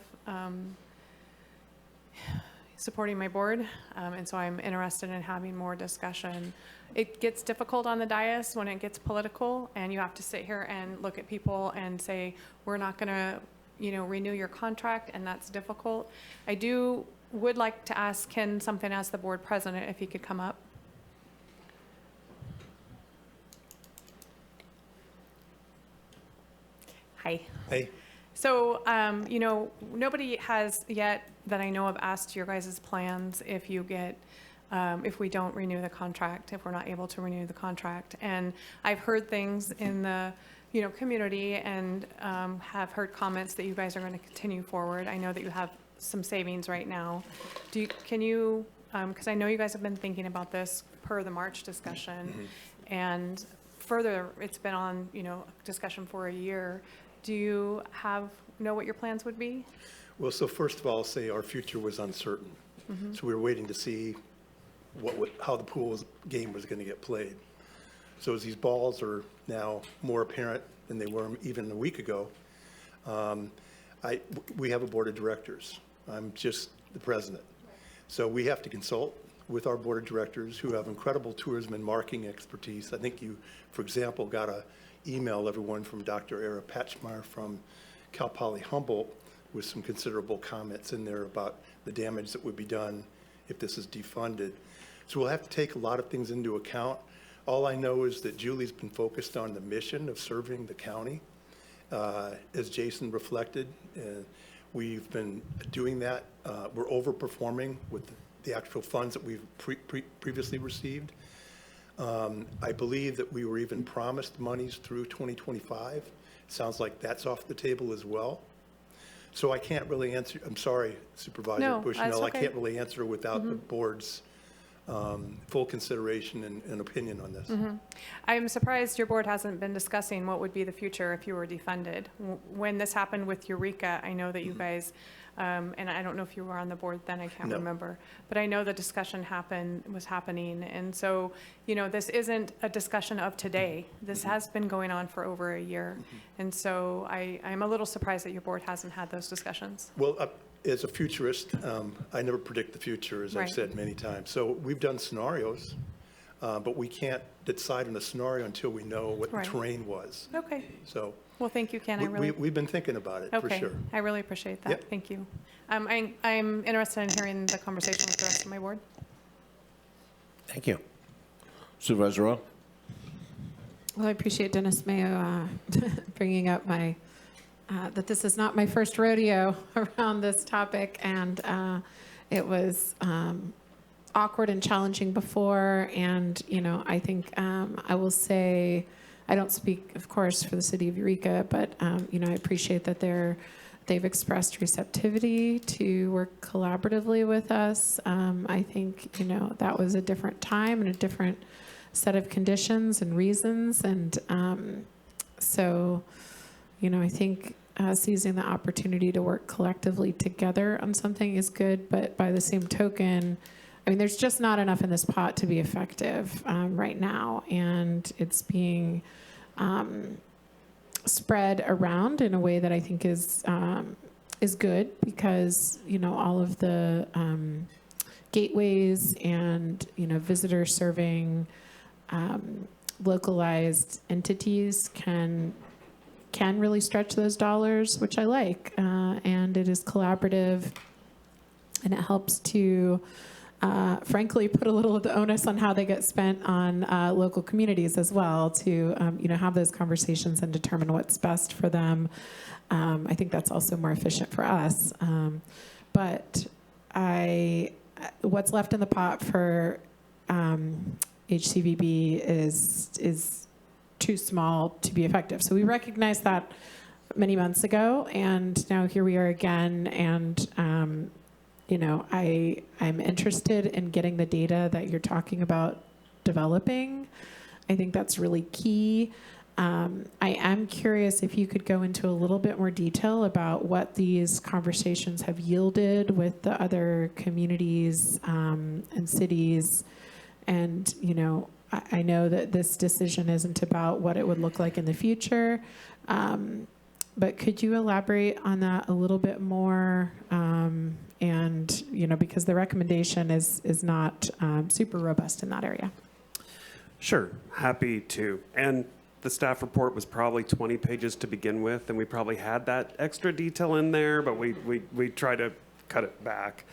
supporting my board, and so I'm interested in having more discussion. It gets difficult on the dais when it gets political, and you have to sit here and look at people and say, we're not going to, renew your contract, and that's difficult. I would like to ask Ken something as the board president, if he could come up. Hi. Hey. So, nobody has yet that I know of asked your guys' plans if you get, if we don't renew the contract, if we're not able to renew the contract. And I've heard things in the, community and have heard comments that you guys are going to continue forward. I know that you have some savings right now. Can you, because I know you guys have been thinking about this per the March discussion, and further, it's been on, discussion for a year. Do you know what your plans would be? Well, so first of all, I'll say our future was uncertain. So we were waiting to see how the pool game was going to get played. So as these balls are now more apparent than they were even a week ago, we have a board of directors. I'm just the president. So we have to consult with our board of directors who have incredible tourism and marketing expertise. I think you, for example, got an email, everyone, from Dr. Era Patchmeyer from Cal Poly Humboldt with some considerable comments in there about the damage that would be done if this is defunded. So we'll have to take a lot of things into account. All I know is that Julie's been focused on the mission of serving the county, as Jason reflected. We've been doing that. We're overperforming with the actual funds that we've previously received. I believe that we were even promised monies through 2025. Sounds like that's off the table as well. So I can't really answer. I'm sorry, Supervisor Bushnell. I can't really answer without the board's full consideration and opinion on this. I'm surprised your board hasn't been discussing what would be the future if you were defunded. When this happened with Eureka, I know that you guys, and I don't know if you were on the board then, I can't remember, but I know the discussion was happening. And so, this isn't a discussion of today. This has been going on for over a year. And so I'm a little surprised that your board hasn't had those discussions. Well, as a futurist, I never predict the future, as I've said many times. So we've done scenarios, but we can't decide on a scenario until we know what the terrain was. Okay. So. Well, thank you, Ken. We've been thinking about it, for sure. I really appreciate that. Yep. Thank you. I'm interested in hearing the conversation with the rest of my board. Thank you. Supervisor Rowe. Well, I appreciate Dennis Mayo bringing up that this is not my first rodeo around this topic, and it was awkward and challenging before, and I think I will say I don't speak, of course, for the city of Eureka, but you know, I appreciate that they've expressed receptivity to work collaboratively with us. I think, you know, that was a different time and a different set of conditions and reasons, and so, you know, I think seizing the opportunity to work collectively together on something is good, but by the same token, I mean, there's just not enough in this pot to be effective right now, and it's being spread around in a way that I think is good, because, you know, all of the gateways and, you know, visitor serving localized entities can really stretch those dollars, which I like, and it is collaborative, and it helps to frankly put a little of the onus on how they get spent on local communities as well, to you know, have those conversations and determine what's best for them. I think that's also more efficient for us, but what's left in the pot for HCVB is too small to be effective. So we recognized that many months ago, and now here we are again. And you know, I'm interested in getting the data that you're talking about developing. I think that's really key. I am curious if you could go into a little bit more detail about what these conversations have yielded with the other communities and cities. And, you know, I know that this decision isn't about what it would look like in the future, but could you elaborate on that a little bit more? And, you know, because the recommendation is not super robust in that area. Sure, happy to. And the staff report was probably 20 pages to begin with, and we probably had that extra detail in there, but we try to cut it back.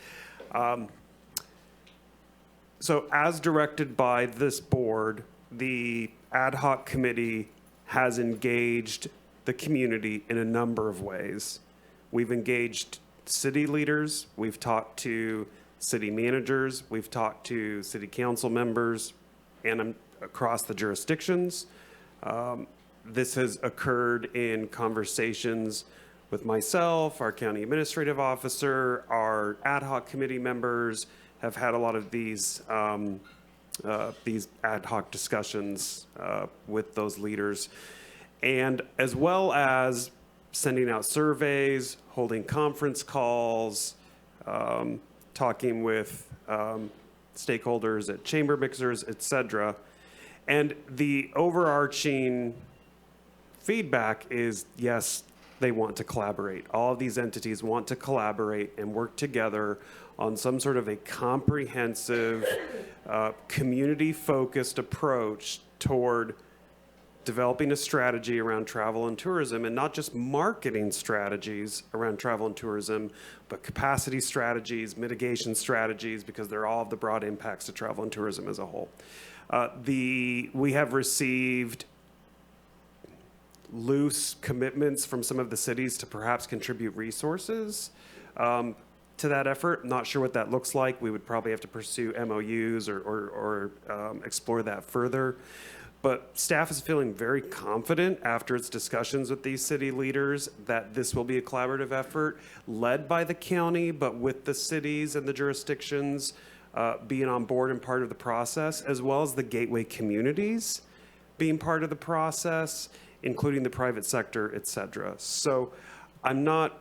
So as directed by this board, the ad hoc committee has engaged the community in a number of ways. We've engaged city leaders, we've talked to city managers, we've talked to city council members, and across the jurisdictions. This has occurred in conversations with myself, our county administrative officer, our ad hoc committee members have had a lot of these ad hoc discussions with those leaders, and as well as sending out surveys, holding conference calls, talking with stakeholders at chamber mixers, et cetera. And the overarching feedback is, yes, they want to collaborate. All of these entities want to collaborate and work together on some sort of a comprehensive, community-focused approach toward developing a strategy around travel and tourism, and not just marketing strategies around travel and tourism, but capacity strategies, mitigation strategies, because they're all of the broad impacts to travel and tourism as a whole. We have received loose commitments from some of the cities to perhaps contribute resources to that effort. Not sure what that looks like. We would probably have to pursue MOUs or explore that further. But staff is feeling very confident after its discussions with these city leaders that this will be a collaborative effort led by the county, but with the cities and the jurisdictions being on board and part of the process, as well as the gateway communities being part of the process, including the private sector, et cetera. So I'm not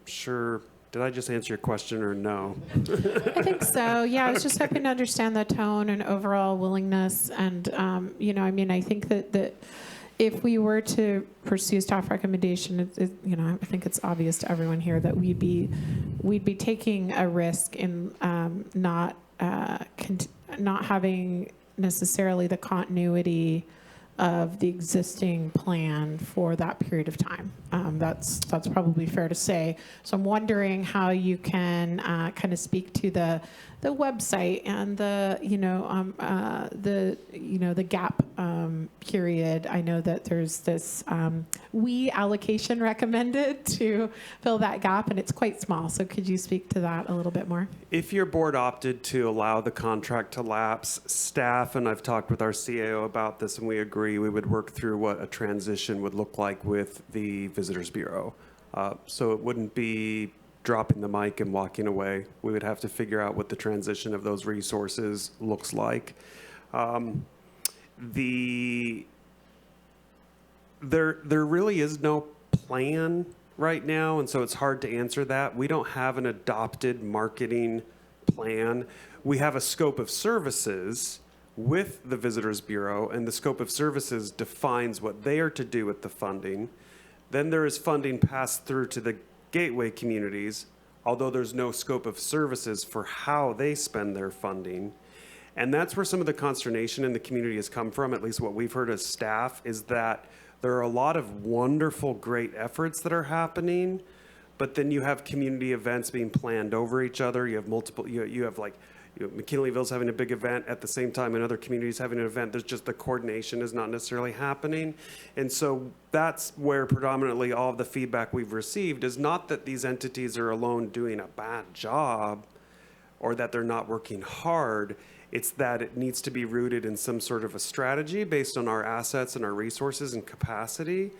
sure. Did I just answer your question or no? I think so. Yeah, I was just hoping to understand the tone and overall willingness. And, you know, I mean, I think that if we were to pursue staff recommendation, you know, I think it's obvious to everyone here that we'd be taking a risk in not having necessarily the continuity of the existing plan for that period of time. That's probably fair to say. So I'm wondering how you can kind of speak to the website and the gap period. I know that there's this allocation recommended to fill that gap, and it's quite small. So could you speak to that a little bit more? If your board opted to allow the contract to lapse, staff, and I've talked with our CAO about this, and we agree, 2023, we would work through what a transition would look like with the Visitors Bureau. So it wouldn't be dropping the mic and walking away. We would have to figure out what the transition of those resources looks like. There really is no plan right now, and so it's hard to answer that. We don't have an adopted marketing plan. We have a scope of services with the Visitors Bureau, and the scope of services defines what they are to do with the funding. Then there is funding passed through to the gateway communities, although there's no scope of services for how they spend their funding. And that's where some of the consternation in the community has come from, at least what we've heard as staff, is that there are a lot of wonderful, great efforts that are happening, but then you have community events being planned over each other. You have multiple, you have like, McKinleyville's having a big event at the same time, and other communities having an event. There's just the coordination is not necessarily happening. And so that's where predominantly all of the feedback we've received is not that these entities are alone doing a bad job or that they're not working hard. It's that it needs to be rooted in some sort of a strategy based on our assets and our resources and capacity,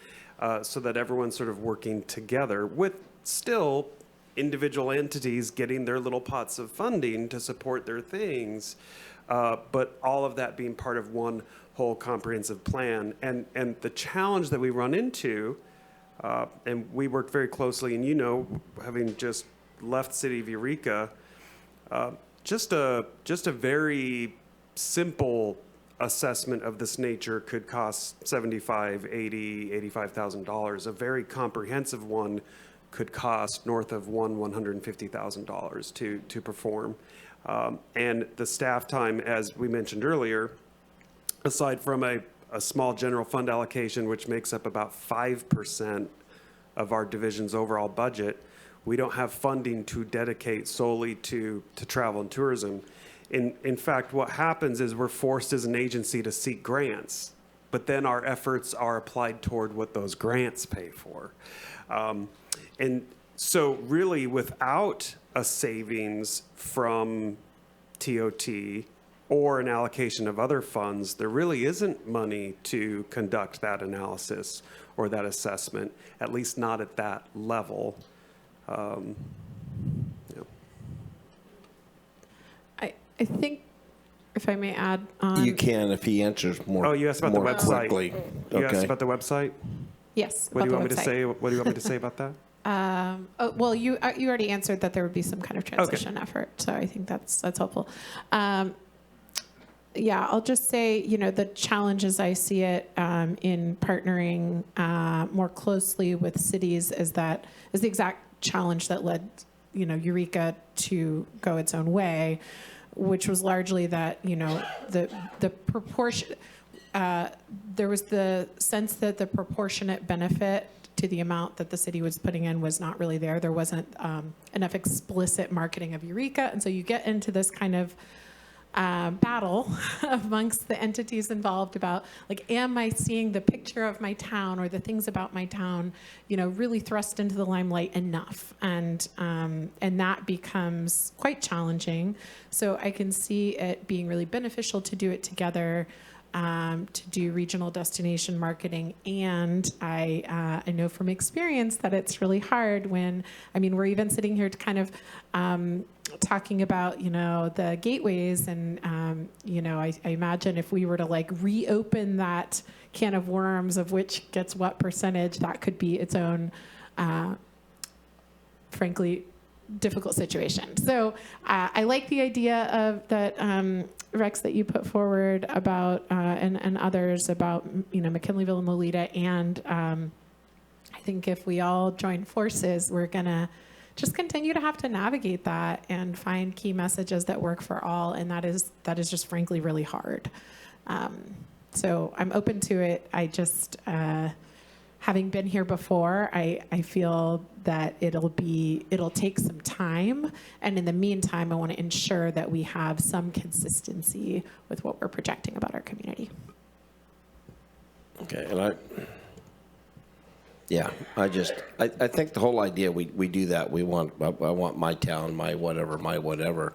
so that everyone's sort of working together with still individual entities getting their little pots of funding to support their things, but all of that being part of one whole comprehensive plan. And the challenge that we run into, and we work very closely, and having just left City of Eureka, just a very simple assessment of this nature could cost $75,000, $80,000, $85,000. A very comprehensive one could cost north of $150,000 to perform. And the staff time, as we mentioned earlier, aside from a small general fund allocation, which makes up about 5% of our division's overall budget, we don't have funding to dedicate solely to travel and tourism. In fact, what happens is we're forced as an agency to seek grants, but then our efforts are applied toward what those grants pay for. And so really without a savings from TOT or an allocation of other funds, there really isn't money to conduct that analysis or that assessment, at least not at that level. I think, if I may add You can if he answers more. Oh, you asked about the website. Quickly. You asked Okay. about the website? Yes. What do you about want me the to say? website. What do you want me to say about that? Well, you already answered that there would be some kind of transition effort, so I think that's helpful. Yeah, I'll just say, the challenges I see it in partnering more closely with cities is the exact challenge that led, Eureka to go its own way, which was largely that, the proportion, there was the sense that the proportionate benefit to the amount that the city was putting in was not really there. There wasn't enough explicit marketing of Eureka. And so you get into this kind of battle amongst the entities involved about, am I seeing the picture of my town or the things about my town, really thrust into the limelight enough? And that becomes quite challenging. So I can see it being really beneficial to do it together, to do regional destination marketing. And I know from experience that it's really hard when, we're even sitting here to kind of talking about, the gateways. And, I imagine if we were to reopen that can of worms of which gets what percentage, that could be its own, frankly, difficult situation. So I like the idea of that, Rex, that you put forward about, and others about, McKinleyville and Lolita. And I think if we all join forces, we're going to just continue to have to navigate that and find key messages that work for all. And that is just frankly really hard. So I'm open to it. I just, having been here before, I feel that it'll take some time. And in the meantime, I want to ensure that we have some consistency with what we're projecting about our community. Okay, and I think the whole idea, we do that. I want my town, my whatever.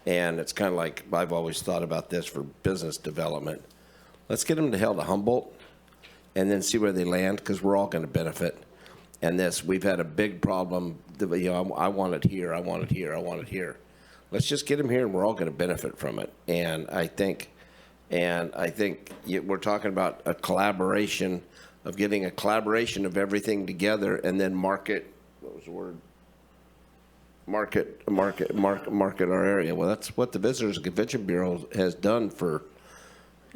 And it's kind of like, I've always thought about this for business development. Let's get them to hell to Humboldt and then see where they land, because we're all going to benefit. And we've had a big problem. I want it here, I want it here, I want it here. Let's just get them here, and we're all going to benefit from it. And I think we're talking about a collaboration of getting a collaboration of everything together, and then market. What was the word? Market our area. Well, that's what the Visitors and Convention Bureau has done for,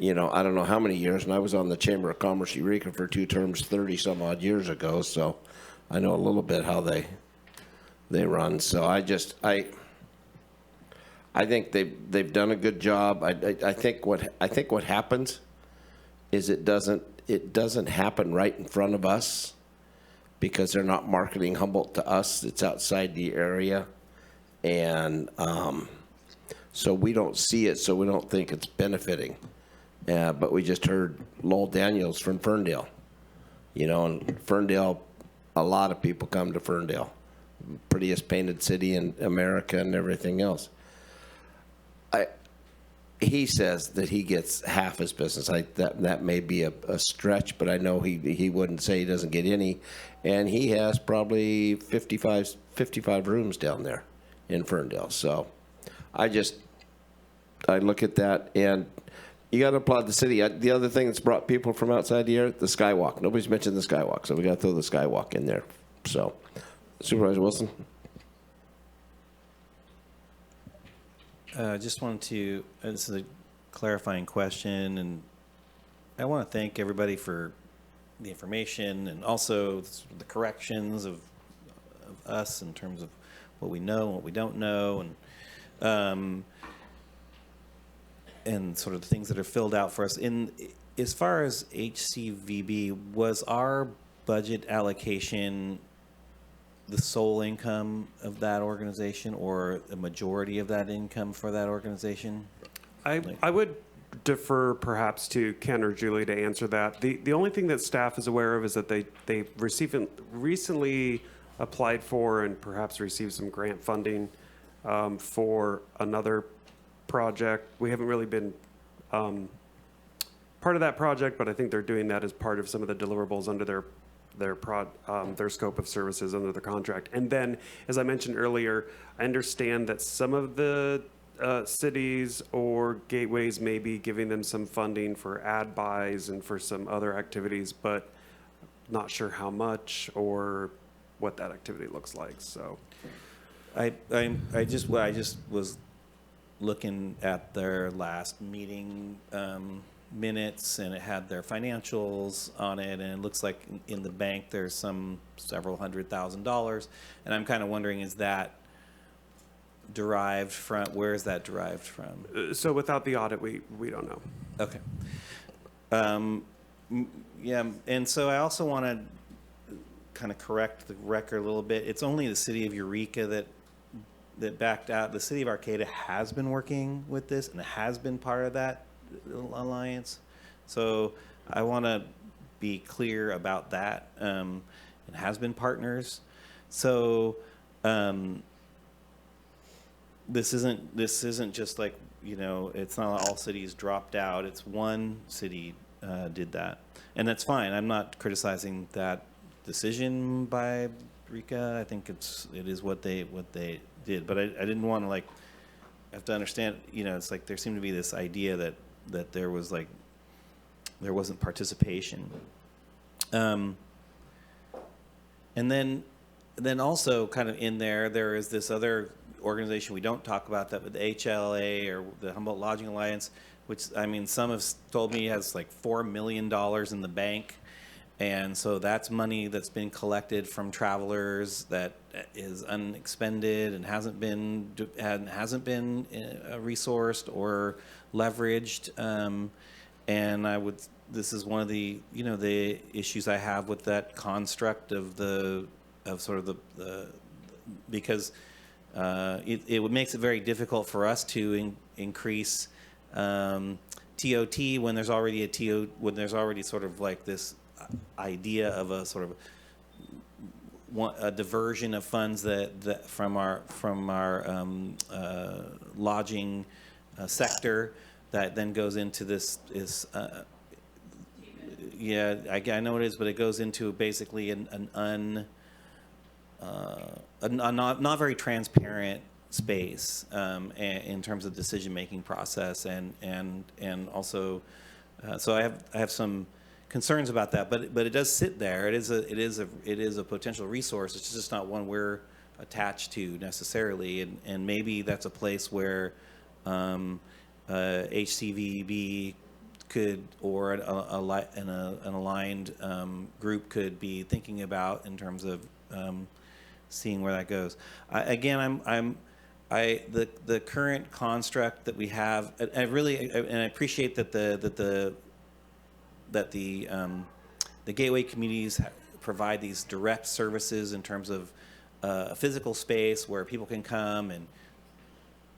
I don't know how many years. And I was on the Chamber of Commerce Eureka for 2 terms 30 some odd years ago, so I know a little bit how they run. So I think they've done a good job. I think what happens is it doesn't happen right in front of us, because they're not marketing Humboldt to us. It's outside the area. And so we don't see it, so we don't think it's benefiting. But we just heard Lowell Daniels from Ferndale. And Ferndale, a lot of people come to Ferndale. Prettiest painted city in America and everything else. He says that he gets half his business. That may be a stretch, but I know he wouldn't say he doesn't get any. And he has probably 55 rooms down there in Ferndale. So I look at that, and you got to applaud the city. The other thing that's brought people from outside the area, the Skywalk. Nobody's mentioned the Skywalk, so we got to throw the Skywalk in there. So, Supervisor Wilson. Just wanted to, this is a clarifying question, and I want to thank everybody for the information and also the corrections of us in terms of what we know and what we don't know, and sort of the things that are filled out for us. As far as HCVB, was our budget allocation the sole income of that organization, or a majority of that income for that organization? I would defer perhaps to Ken or Julie to answer that. The only thing that staff is aware of is that they recently applied for and perhaps received some grant funding for another project. We haven't really been part of that project, but I think they're doing that as part of some of the deliverables under their scope of services under the contract. And then, as I mentioned earlier, I understand that some of the cities or gateways may be giving them some funding for ad buys and for some other activities, but not sure how much or what that activity looks like. So I just was looking at their last meeting minutes, and it had their financials on it, and it looks like in the bank there's several $100,000, and I'm kind of wondering, is that derived from, where is that derived from? So without the audit, we don't know. Okay. Yeah, and so I also want to kind of correct the record a little bit. It's only the city of Eureka that backed out. The city of Arcata has been working with this and has been part of that alliance. So I want to be clear about that, and has been partners. So this isn't just like, it's not all cities dropped out. It's one city did that, and that's fine. I'm not criticizing that decision by Eureka. I think it is what they did, but I didn't want to have to understand. It's like there seemed to be this idea that there wasn't participation, and then also kind of in there is this other organization we don't talk about, that with the HLA, or the Humboldt Lodging Alliance, which, some have told me has like $4 million in the bank. And so that's money that's been collected from travelers that is unexpended and hasn't been resourced or leveraged. And this is one of the the issues I have with that construct of because it makes it very difficult for us to increase TOT when there's already sort of like this idea of a sort of a diversion of funds that from our lodging sector that then goes into this Yeah, I know it is, but it goes into basically a not very transparent space in terms of decision-making process, and also, so I have some concerns about that, but it does sit there. It is a potential resource. It's just not one we're attached to necessarily, and maybe that's a place where HCVB could, or an aligned group could be thinking about in terms of seeing where that goes. The current construct that we have, I appreciate that the gateway communities provide these direct services in terms of a physical space where people can come and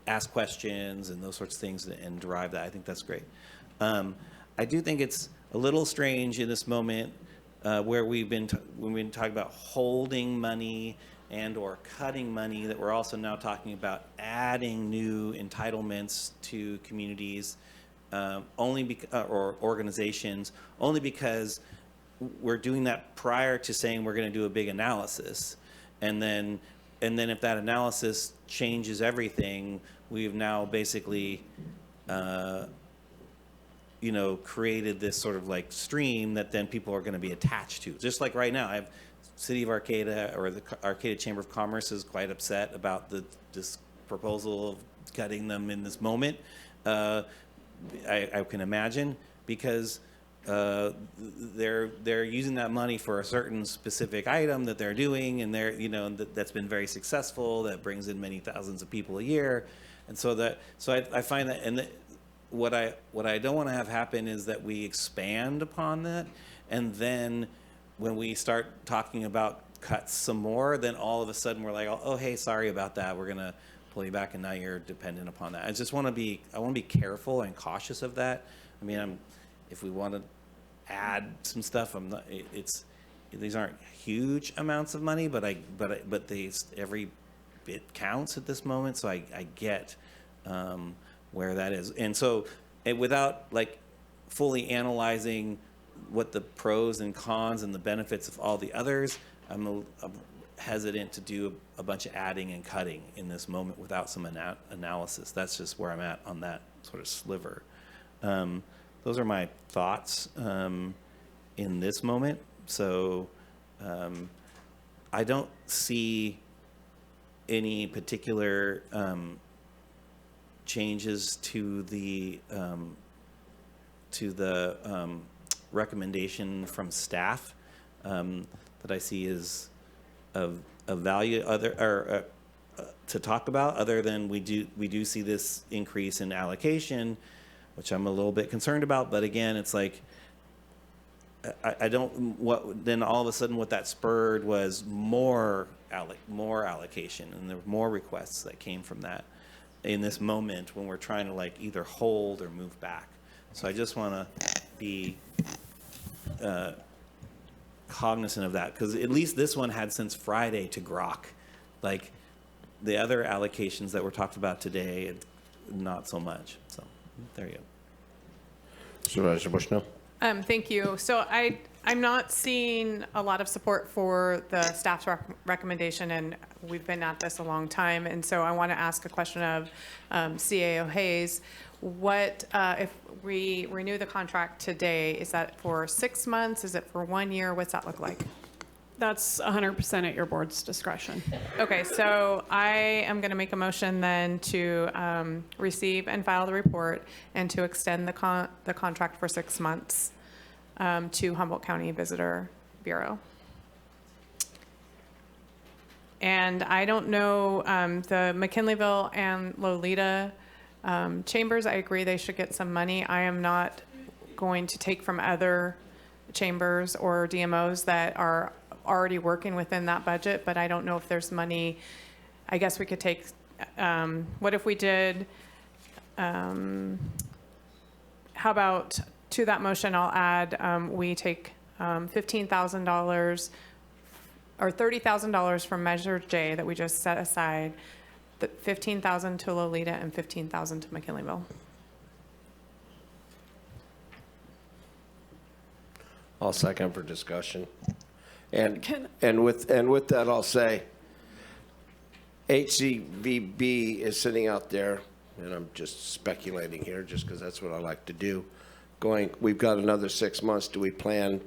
ask questions and those sorts of things and derive that. I think that's great. I do think it's a little strange in this moment where we've been talking about holding money and or cutting money, that we're also now talking about adding new entitlements to communities or organizations, only because we're doing that prior to saying we're going to do a big analysis. And then if that analysis changes everything, we've now basically created this sort of like stream that then people are going to be attached to. Just like right now, I have City of Arcata, or the Arcata Chamber of Commerce is quite upset about this proposal of cutting them in this moment. I can imagine, because they're using that money for a certain specific item that they're doing, and that's been very successful, that brings in many thousands of people a year. And so I find that, and what I don't want to have happen is that we expand upon that, and then when we start talking about cuts some more, then all of a sudden we're like, oh hey, sorry about that, we're gonna pull you back, and now you're dependent upon that. I want to be careful and cautious of that. I mean, if we want to add some stuff, these aren't huge amounts of money, but every bit counts at this moment. So I get where that is, and so without like fully analyzing what the pros and cons and the benefits of all the others, I'm hesitant to do a bunch of adding and cutting in this moment without some analysis. That's just where I'm at on that sort of sliver. Those are my thoughts in this moment. So I don't see any particular changes to the recommendation from staff that I see is of value to talk about, other than we do see this increase in allocation, which I'm a little bit concerned about. But again, it's like then all of a sudden what that spurred was more allocation, and there were more requests that came from that in this moment when we're trying to like either hold or move back. So I just want to be cognizant of that, because at least this one had since Friday to grok. Like the other allocations that were talked about today, not so much. So there you go. Supervisor Bushnell. Thank you. So I'm not seeing a lot of support for the staff's recommendation, and we've been at this a long time. And so I want to ask a question of CAO Hayes. What, if we renew the contract today, is that for 6 months? Is it for 1 year? What's that look like? That's 100% at your board's discretion. Okay, so I am going to make a motion then to receive and file the report and to extend the contract for 6 months to Humboldt County Visitor Bureau. And I don't know, the McKinleyville and Lolita chambers, I agree they should get some money. I am not going to take from other chambers or DMOs that are already working within that budget, but I don't know if there's money. I guess we could take, what if we did, how about to that motion, I'll add, we take $15,000 or $30,000 from Measure J that we just set aside, the $15,000 to Lolita and $15,000 to McKinleyville. I'll second for discussion. And with that, I'll say, HCVB is sitting out there, and I'm just speculating here, just because that's what I like to do, going, we've got another 6 months. Do we plan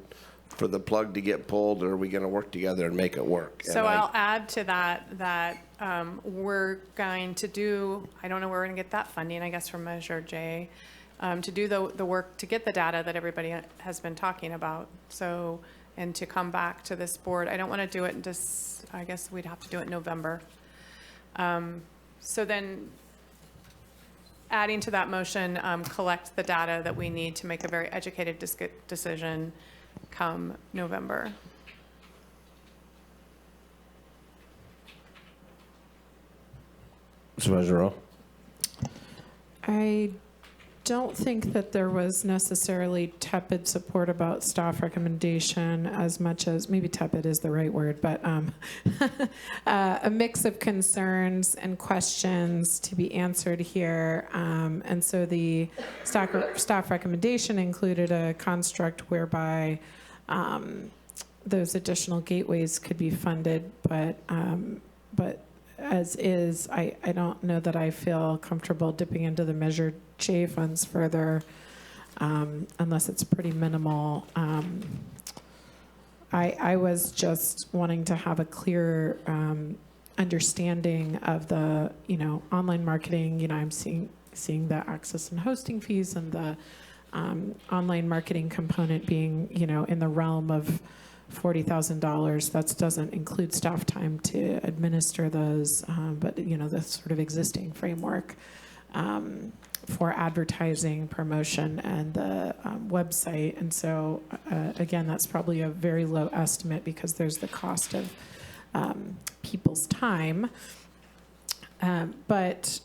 for the plug to get pulled, or are we going to work together and make it work? So I'll add to that we're going to do, I don't know where we're going to get that funding, I guess from Measure J, to do the work to get the data that everybody has been talking about. So, and to come back to this board. I don't want to do it in I guess we'd have to do it in November. So then adding to that motion, collect the data that we need to make a very educated decision come November. Supervisor Rowe? I don't think that there was necessarily tepid support about staff recommendation as much as, maybe tepid is the right word, but a mix of concerns and questions to be answered here. And so the staff recommendation included a construct whereby those additional gateways could be funded, but as is, I don't know that I feel comfortable dipping into the Measure J funds further unless it's pretty minimal. I was just wanting to have a clear understanding of the, online marketing. I'm seeing the access and hosting fees and the online marketing component being, in the realm of $40,000. That doesn't include staff time to administer those, but the sort of existing framework for advertising, promotion, and the website. And so, again, that's probably a very low estimate because there's the cost of people's time. But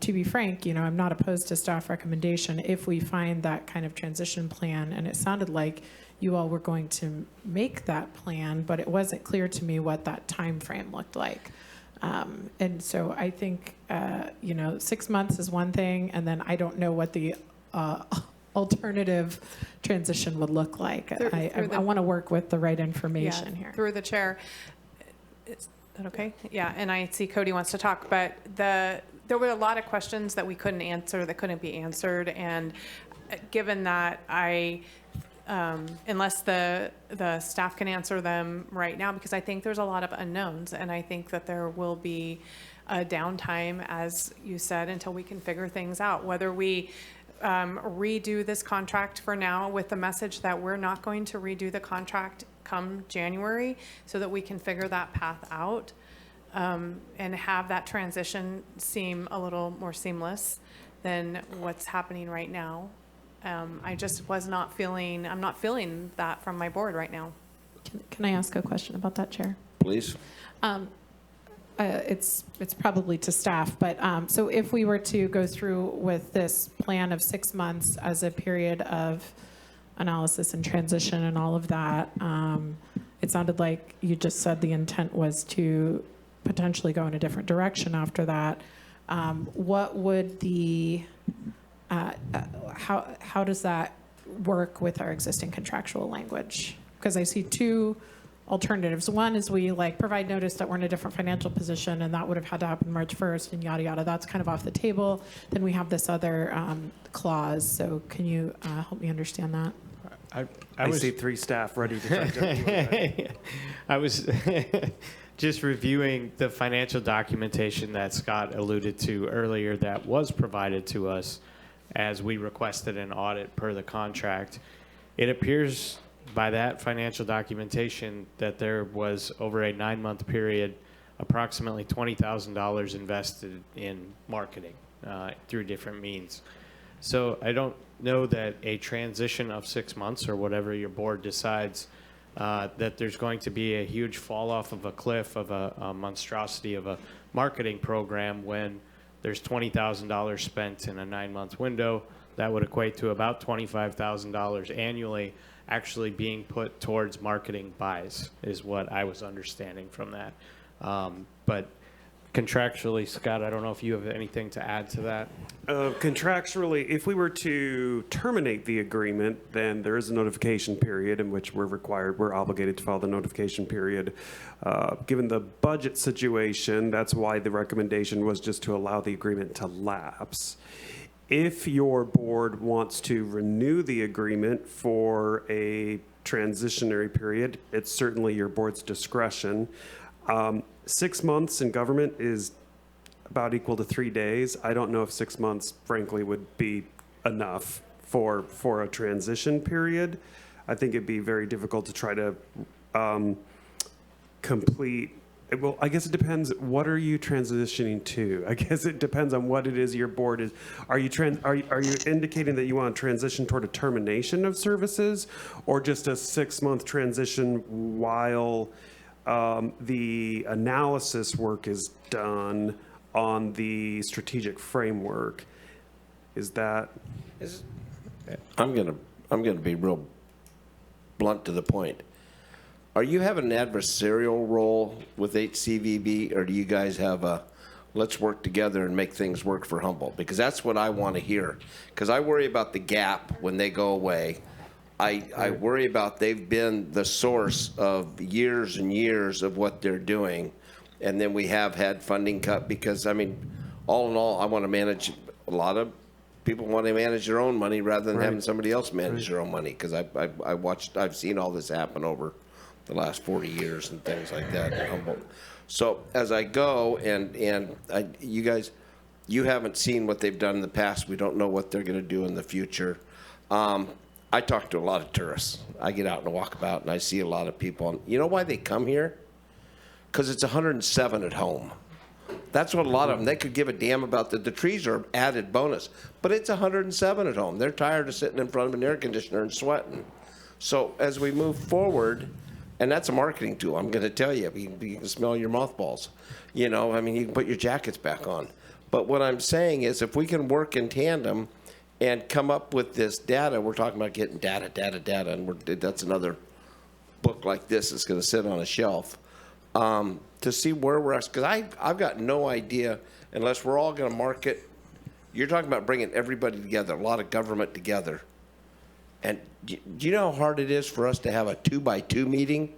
to be frank, I'm not opposed to staff recommendation if we find that kind of transition plan. And it sounded like you all were going to make that plan, but it wasn't clear to me what that time frame looked like. And so I think, 6 months is one thing, and then I don't know what the alternative transition would look like. I want to work with the right information here. Through the chair. Is that okay? Yeah, and I see Cody wants to talk, but there were a lot of questions that we couldn't answer, that couldn't be answered, and given that unless the staff can answer them right now, because I think there's a lot of unknowns, and I think that there will be a downtime, as you said, until we can figure things out. Whether we redo this contract for now with the message that we're not going to redo the contract come January so that we can figure that path out and have that transition seem a little more seamless than what's happening right now. I just I'm not feeling that from my board right now. Can I ask a question about that, Chair? Please. It's probably to staff, but so if we were to go through with this plan of 6 months as a period of analysis and transition and all of that, it sounded like you just said the intent was to potentially go in a different direction after that. What would how does that work with our existing contractual language? Because I see two alternatives. One is we provide notice that we're in a different financial position, and that would have had to happen March 1st and yada yada. That's kind of off the table. Then we have this other clause. So can you help me understand that? I see 3 staff ready to jump in. I was just reviewing the financial documentation that Scott alluded to earlier that was provided to us as we requested an audit per the contract. It appears by that financial documentation that there was, over a 9-month period, approximately $20,000 invested in marketing through different means. So I don't know that a transition of 6 months or whatever your board decides, that there's going to be a huge fall off of a cliff of a monstrosity of a marketing program when there's $20,000 spent in a 9-month window. That would equate to about $25,000 annually actually being put towards marketing buys, is what I was understanding from that. But contractually, Scott, I don't know if you have anything to add to that. Contractually, if we were to terminate the agreement, then there is a notification period in which we're obligated to file the notification period. Given the budget situation, that's why the recommendation was just to allow the agreement to lapse. If your board wants to renew the agreement for a transitionary period, it's certainly your board's discretion. 6 months in government is about equal to 3 days. I don't know if 6 months, frankly, would be enough for a transition period. I think it'd be very difficult to try to complete. Well, I guess it depends. What are you transitioning to? I guess it depends on what it is your board is. Are you indicating that you want to transition toward a termination of services, or just a 6-month transition while the analysis work is done on the strategic framework? Is that? I'm gonna be real blunt to the point. Are you having an adversarial role with HCVB, or do you guys have a let's work together and make things work for Humboldt? Because that's what I want to hear. Because I worry about the gap when they go away. I worry about they've been the source of years and years of what they're doing. And then we have had funding cut because, I mean, all in all, I want to manage, a lot of people want to manage their own money rather than having somebody else manage their own money. Because I've seen all this happen over the last 40 years and things like that in Humboldt. So as I go, you guys, you haven't seen what they've done in the past. We don't know what they're going to do in the future. I talk to a lot of tourists. I get out and walk about, and I see a lot of people. And you know why they come here? Because it's 107 at home. That's what a lot of them, they could give a damn about the trees are added bonus. But it's 107 at home. They're tired of sitting in front of an air conditioner and sweating. So as we move forward, and that's a marketing tool, I'm going to tell you. You can smell your mothballs. You know, I mean, you can put your jackets back on. But what I'm saying is if we can work in tandem and come up with this data, we're talking about getting data, and that's another book like this that's going to sit on a shelf to see where we're at. Because I've got no idea, unless we're all going to market. You're talking about bringing everybody together, a lot of government together. And do you know how hard it is for us to have a 2x2 meeting?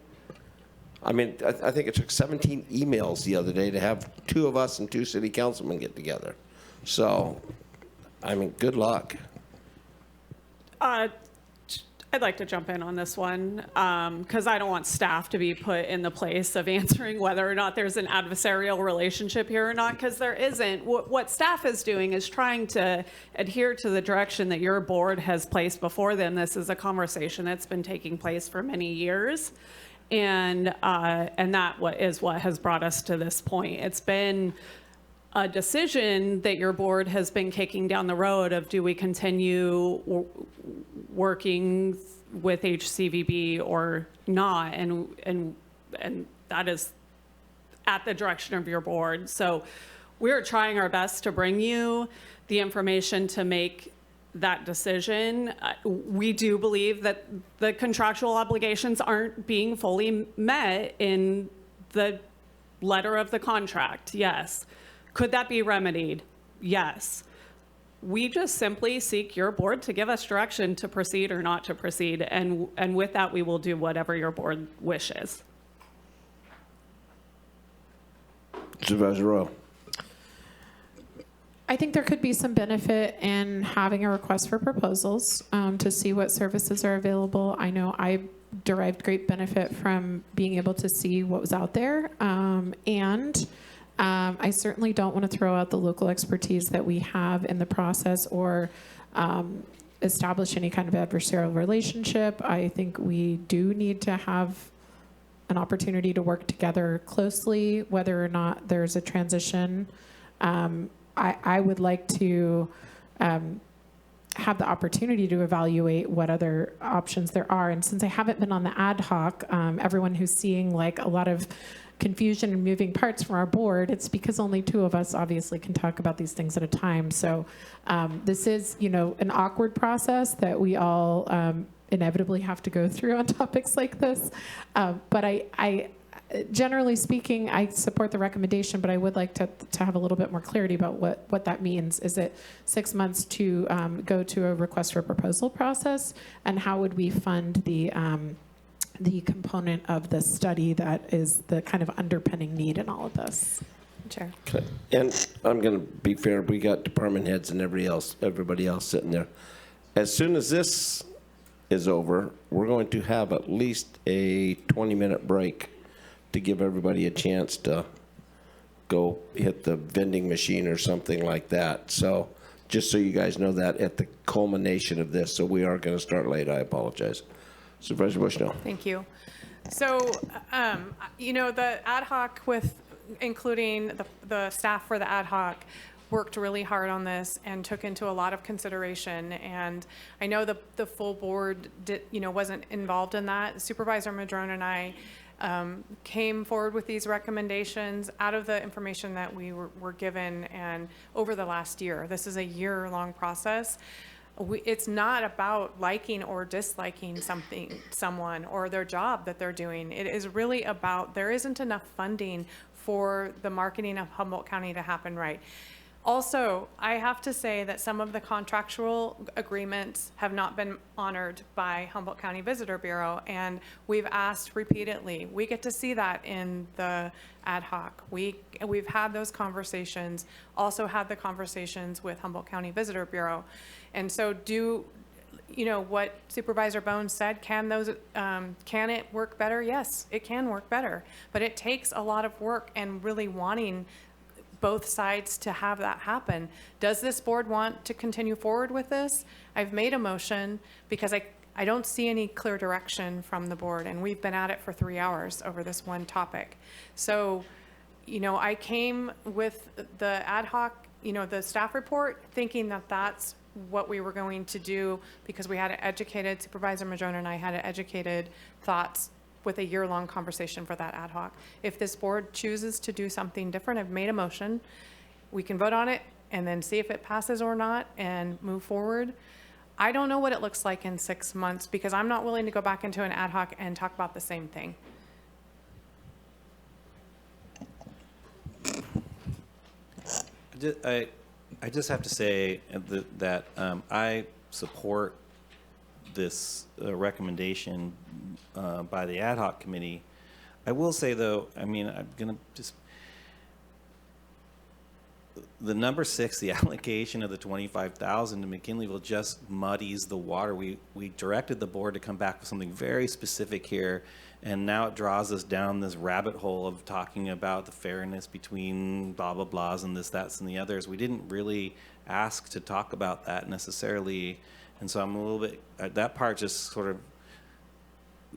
I mean, I think it took 17 emails the other day to have 2 of us and 2 city councilmen get together. So, I mean, good luck. I'd like to jump in on this one because I don't want staff to be put in the place of answering whether or not there's an adversarial relationship here or not, because there isn't. What staff is doing is trying to adhere to the direction that your board has placed before them. This is a conversation that's been taking place for many years, and that is what has brought us to this point. It's been a decision that your board has been kicking down the road of, do we continue working with HCVB or not? And that is at the direction of your board. So we're trying our best to bring you the information to make that decision. We do believe that the contractual obligations aren't being fully met in the letter of the contract. Yes. Could that be remedied? Yes. We just simply seek your board to give us direction to proceed or not to proceed. And with that, we will do whatever your board wishes. Supervisor Arroyo. I think there could be some benefit in having a request for proposals to see what services are available. I know I derived great benefit from being able to see what was out there. I certainly don't want to throw out the local expertise that we have in the process or establish any kind of adversarial relationship. I think we do need to have an opportunity to work together closely, whether or not there's a transition. I would like to have the opportunity to evaluate what other options there are. And since I haven't been on the ad hoc, everyone who's seeing like a lot of confusion and moving parts from our board, it's because only 2 of us obviously can talk about these things at a time. So this is, an awkward process that we all inevitably have to go through on topics like this. But Generally speaking, I support the recommendation, but I would like to have a little bit more clarity about what that means. Is it 6 months to go to a request for proposal process? And how would we fund the component of the study that is the kind of underpinning need in all of this? Chair. Okay. And I'm going to be fair, we got department heads and everybody else sitting there. As soon as this is over, we're going to have at least a 20-minute break to give everybody a chance to go hit the vending machine or something like that. So just so you guys know that at the culmination of this, so we are going to start late. I apologize. Supervisor Bushnell. Thank you. So, the ad hoc with including the staff for the ad hoc worked really hard on this and took into a lot of consideration. And I know the full board wasn't involved in that. Supervisor Madrone and I came forward with these recommendations out of the information that we were given and over the last year. This is a year-long process. It's not about liking or disliking someone or their job that they're doing. It is really about there isn't enough funding for the marketing of Humboldt County to happen right. Also, I have to say that some of the contractual agreements have not been honored by Humboldt County Visitor Bureau, and we've asked repeatedly. We get to see that in the ad hoc. We've had those conversations, also had the conversations with Humboldt County Visitor Bureau. And so what Supervisor Bohn said, can it work better? Yes, it can work better, but it takes a lot of work and really wanting both sides to have that happen. Does this board want to continue forward with this? I've made a motion because I don't see any clear direction from the board, and we've been at it for 3 hours over this one topic. So, I came with the ad hoc, the staff report, thinking that that's what we were going to do because we had an educated, Supervisor Madrone and I had an educated thoughts with a year-long conversation for that ad hoc. If this board chooses to do something different, I've made a motion. We can vote on it and then see if it passes or not and move forward. I don't know what it looks like in 6 months because I'm not willing to go back into an ad hoc and talk about the same thing. I just have to say that I support this recommendation by the ad hoc committee. I will say, though, I'm going to just the number 6, the allocation of the $25,000 to McKinleyville just muddies the water. We directed the board to come back with something very specific here, and now it draws us down this rabbit hole of talking about the fairness between blah, blah, blahs and this, that's, and the others. We didn't really ask to talk about that necessarily, and so I'm a little bit, that part just sort of,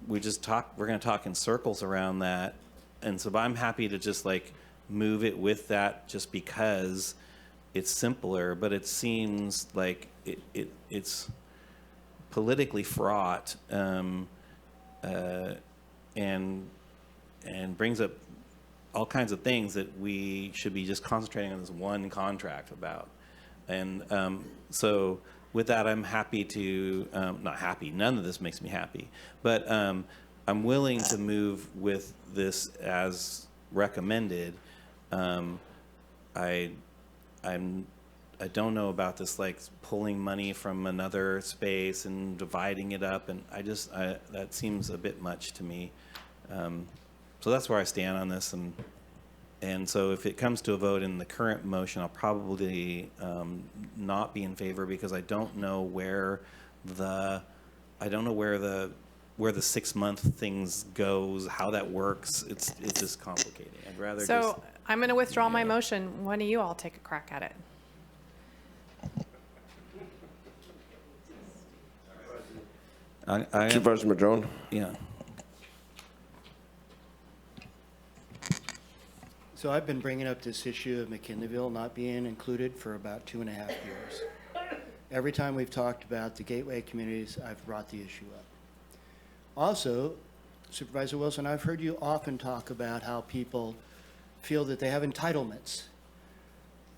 we're going to talk in circles around that, and so I'm happy to just move it with that just because it's simpler, but it seems like it's politically fraught and brings up all kinds of things that we should be just concentrating on this one contract about. And so with that, I'm happy to, not happy, none of this makes me happy, but I'm willing to move with this as recommended. I don't know about this pulling money from another space and dividing it up, and that seems a bit much to me. So that's where I stand on this, and so if it comes to a vote in the current motion, I'll probably not be in favor because I don't know where the 6-month things goes, how that works. It's just complicated. I'd rather So I'm going to withdraw my motion. One of you all take a crack at it. Supervisor Madrone? Yeah. So I've been bringing up this issue of McKinleyville not being included for about 2.5 years. Every time we've talked about the gateway communities, I've brought the issue up. Also, Supervisor Wilson, I've heard you often talk about how people feel that they have entitlements.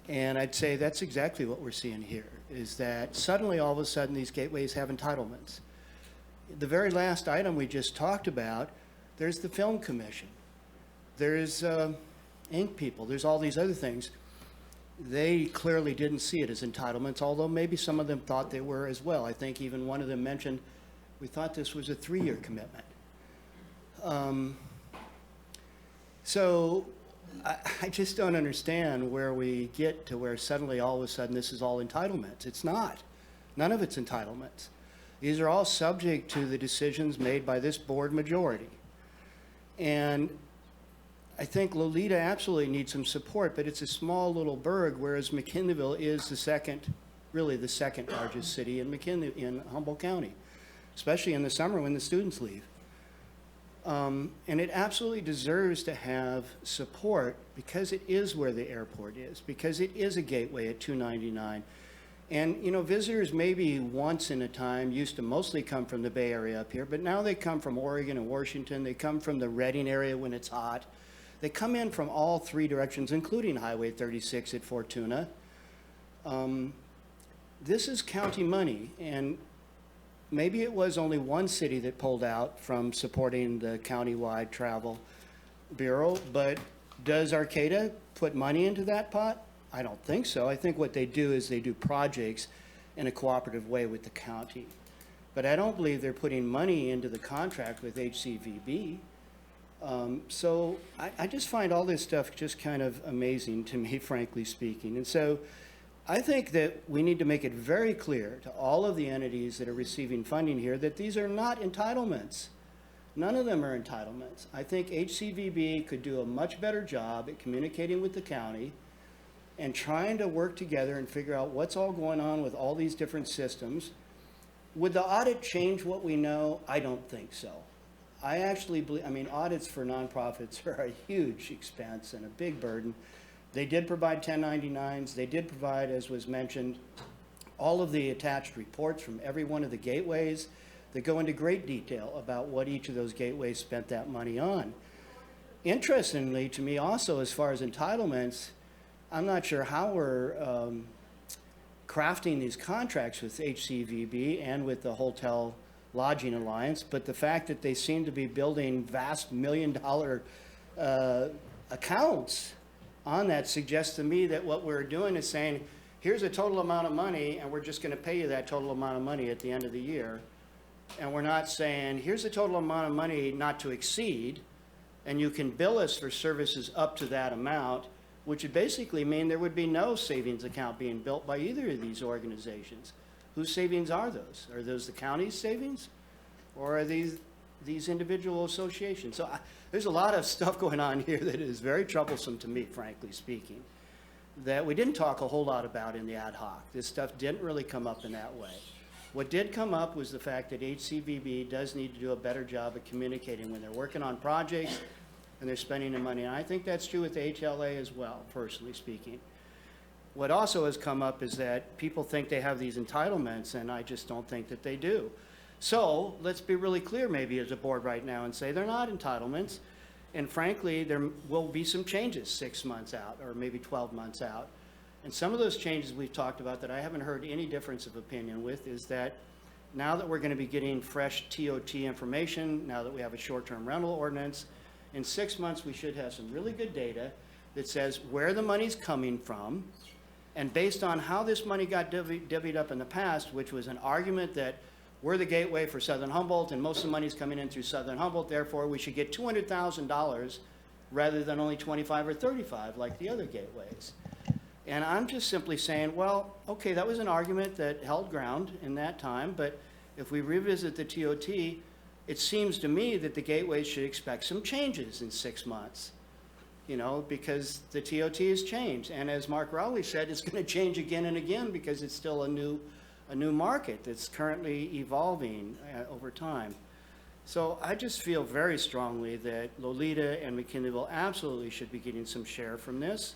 And I'd say that's exactly what we're seeing here, is that suddenly, all of a sudden, these gateways have entitlements. The very last item we just talked about, there's the Film Commission. there's ink people, there's all these other things. They clearly didn't see it as entitlements, although maybe some of them thought they were as well. I think even one of them mentioned, we thought this was a 3-year commitment. So I just don't understand where we get to where suddenly all of a sudden this is all entitlements. It's not. None of it's entitlements. These are all subject to the decisions made by this board majority. And I think Lolita absolutely needs some support, but it's a small little burg, whereas McKinleyville is really the second largest city in Humboldt County, especially in the summer when the students leave. And it absolutely deserves to have support because it is where the airport is, because it is a gateway at 299. And, you know, visitors maybe once in a time used to mostly come from the Bay Area up here, but now they come from Oregon and Washington. They come from the Redding area when it's hot. They come in from all 3 directions, including Highway 36 at Fortuna. This is county money, and maybe it was only one city that pulled out from supporting the countywide travel bureau, but does Arcata put money into that pot? I don't think so. I think what they do is they do projects in a cooperative way with the county. But I don't believe they're putting money into the contract with HCVB. So I just find all this stuff just kind of amazing to me, frankly speaking. And so I think that we need to make it very clear to all of the entities that are receiving funding here that these are not entitlements. None of them are entitlements. I think HCVB could do a much better job at communicating with the county and trying to work together and figure out what's all going on with all these different systems. Would the audit change what we know? I don't think so. I actually believe, I mean, audits for nonprofits are a huge expense and a big burden. They did provide 1099s. They did provide, as was mentioned, all of the attached reports from every one of the gateways that go into great detail about what each of those gateways spent that money on. Interestingly, to me also, as far as entitlements, I'm not sure how we're crafting these contracts with HCVB and with the Hotel Lodging Alliance, but the fact that they seem to be building vast $million-dollar accounts on that suggests to me that what we're doing is saying, here's a total amount of money, and we're just going to pay you that total amount of money at the end of the year. And we're not saying, here's a total amount of money not to exceed, and you can bill us for services up to that amount, which would basically mean there would be no savings account being built by either of these organizations. Whose savings are those? Are those the county's savings? Or are these individual associations? So there's a lot of stuff going on here that is very troublesome to me, frankly speaking, that we didn't talk a whole lot about in the ad hoc. This stuff didn't really come up in that way. What did come up was the fact that HCVB does need to do a better job of communicating when they're working on projects and they're spending the money. And I think that's true with the HLA as well, personally speaking. What also has come up is that people think they have these entitlements, and I just don't think that they do. So let's be really clear maybe as a board right now and say they're not entitlements. And frankly, there will be some changes 6 months out or maybe 12 months out. And some of those changes we've talked about that I haven't heard any difference of opinion with is that now that we're going to be getting fresh TOT information, now that we have a short-term rental ordinance, in 6 months we should have some really good data that says where the money's coming from. And based on how this money got divvied up in the past, which was an argument that we're the gateway for Southern Humboldt and most of the money's coming in through Southern Humboldt, therefore we should get $200,000 rather than only 25 or 35 like the other gateways. And I'm just simply saying, well, okay, that was an argument that held ground in that time, but if we revisit the TOT, it seems to me that the gateways should expect some changes in 6 months. You know, because the TOT has changed. And as Mark Rowley said, it's going to change again and again because it's still a new market that's currently evolving over time. So I just feel very strongly that Lolita and McKinleyville absolutely should be getting some share from this.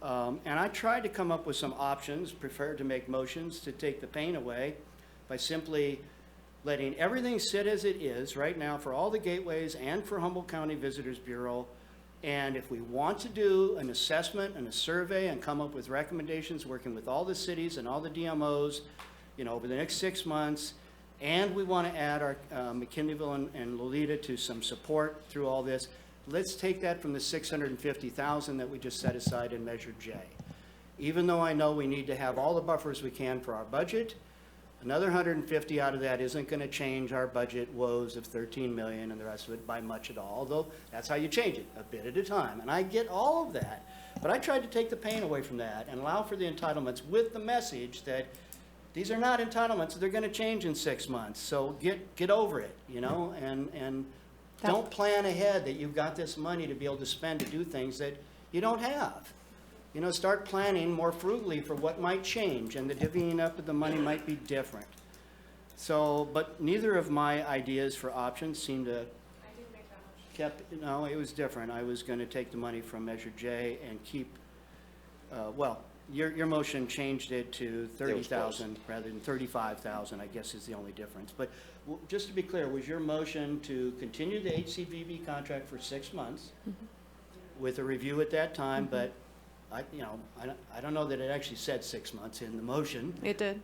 And I tried to come up with some options, prefer to make motions to take the pain away by simply letting everything sit as it is right now for all the gateways and for Humboldt County Visitors Bureau. And if we want to do an assessment and a survey and come up with recommendations working with all the cities and all the DMOs, you know, over the next 6 months, and we want to add our McKinleyville and Lolita to some support through all this, let's take that from the 650,000 that we just set aside in Measure J. Even though I know we need to have all the buffers we can for our budget, another 150 out of that isn't going to change our budget woes of 13 million and the rest of it by much at all, although that's how you change it, a bit at a time. And I get all of that, but I tried to take the pain away from that and allow for the entitlements with the message that these are not entitlements, they're going to change in 6 months. So get over it, you know, and don't plan ahead that you've got this money to be able to spend to do things that you don't have. You know, start planning more frugally for what might change, and the divvying up of the money might be different. So, but neither of my ideas for options seemed to no, it was different. I was going to take the money from Measure J and keep, well, your motion changed it to 30,000 rather than 35,000, I guess is the only difference. But just to be clear, was your motion to continue the HCVB contract for 6 months with a review at that time, but I don't know that it actually said 6 months in the motion. It did.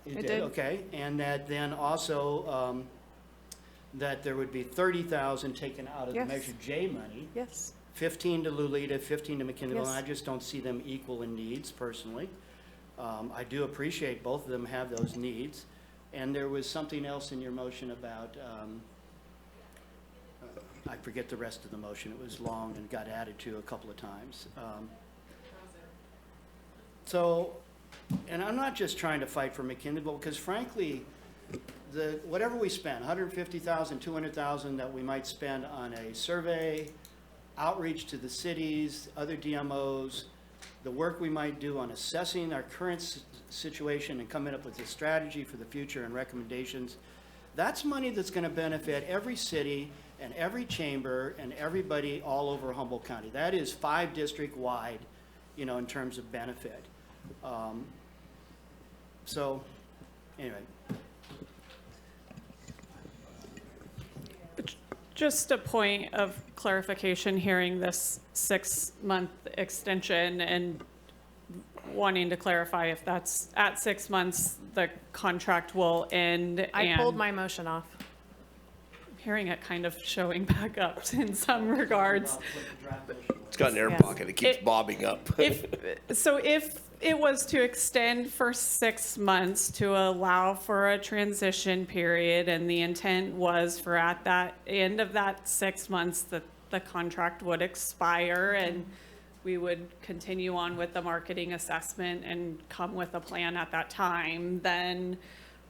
It did, okay. And that then also that there would be 30,000 taken out of the Measure J money. Yes. 15 to Lulita, 15 to McKinneyville, Yes. and I just don't see them equal in needs personally. I do appreciate both of them have those needs. And there was something else in your motion about, I forget the rest of the motion. It was long and got added to a couple of times. So, and I'm not just trying to fight for McKinneyville, because frankly, whatever we spend, 150,000, 200,000 that we might spend on a survey, outreach to the cities, other DMOs, the work we might do on assessing our current situation and coming up with a strategy for the future and recommendations, that's money that's going to benefit every city and every chamber and everybody all over Humboldt County. That is 5 district wide, you know, in terms of benefit. So, anyway. Just a point of clarification, hearing this 6-month extension and wanting to clarify if that's at 6 months, the contract will end. I pulled my motion off. Hearing it kind of showing back up in some regards. It's got an air Yes. pocket. It keeps bobbing up. If it was to extend for 6 months to allow for a transition period, and the intent was for at that end of that 6 months that the contract would expire and we would continue on with the marketing assessment and come with a plan at that time, then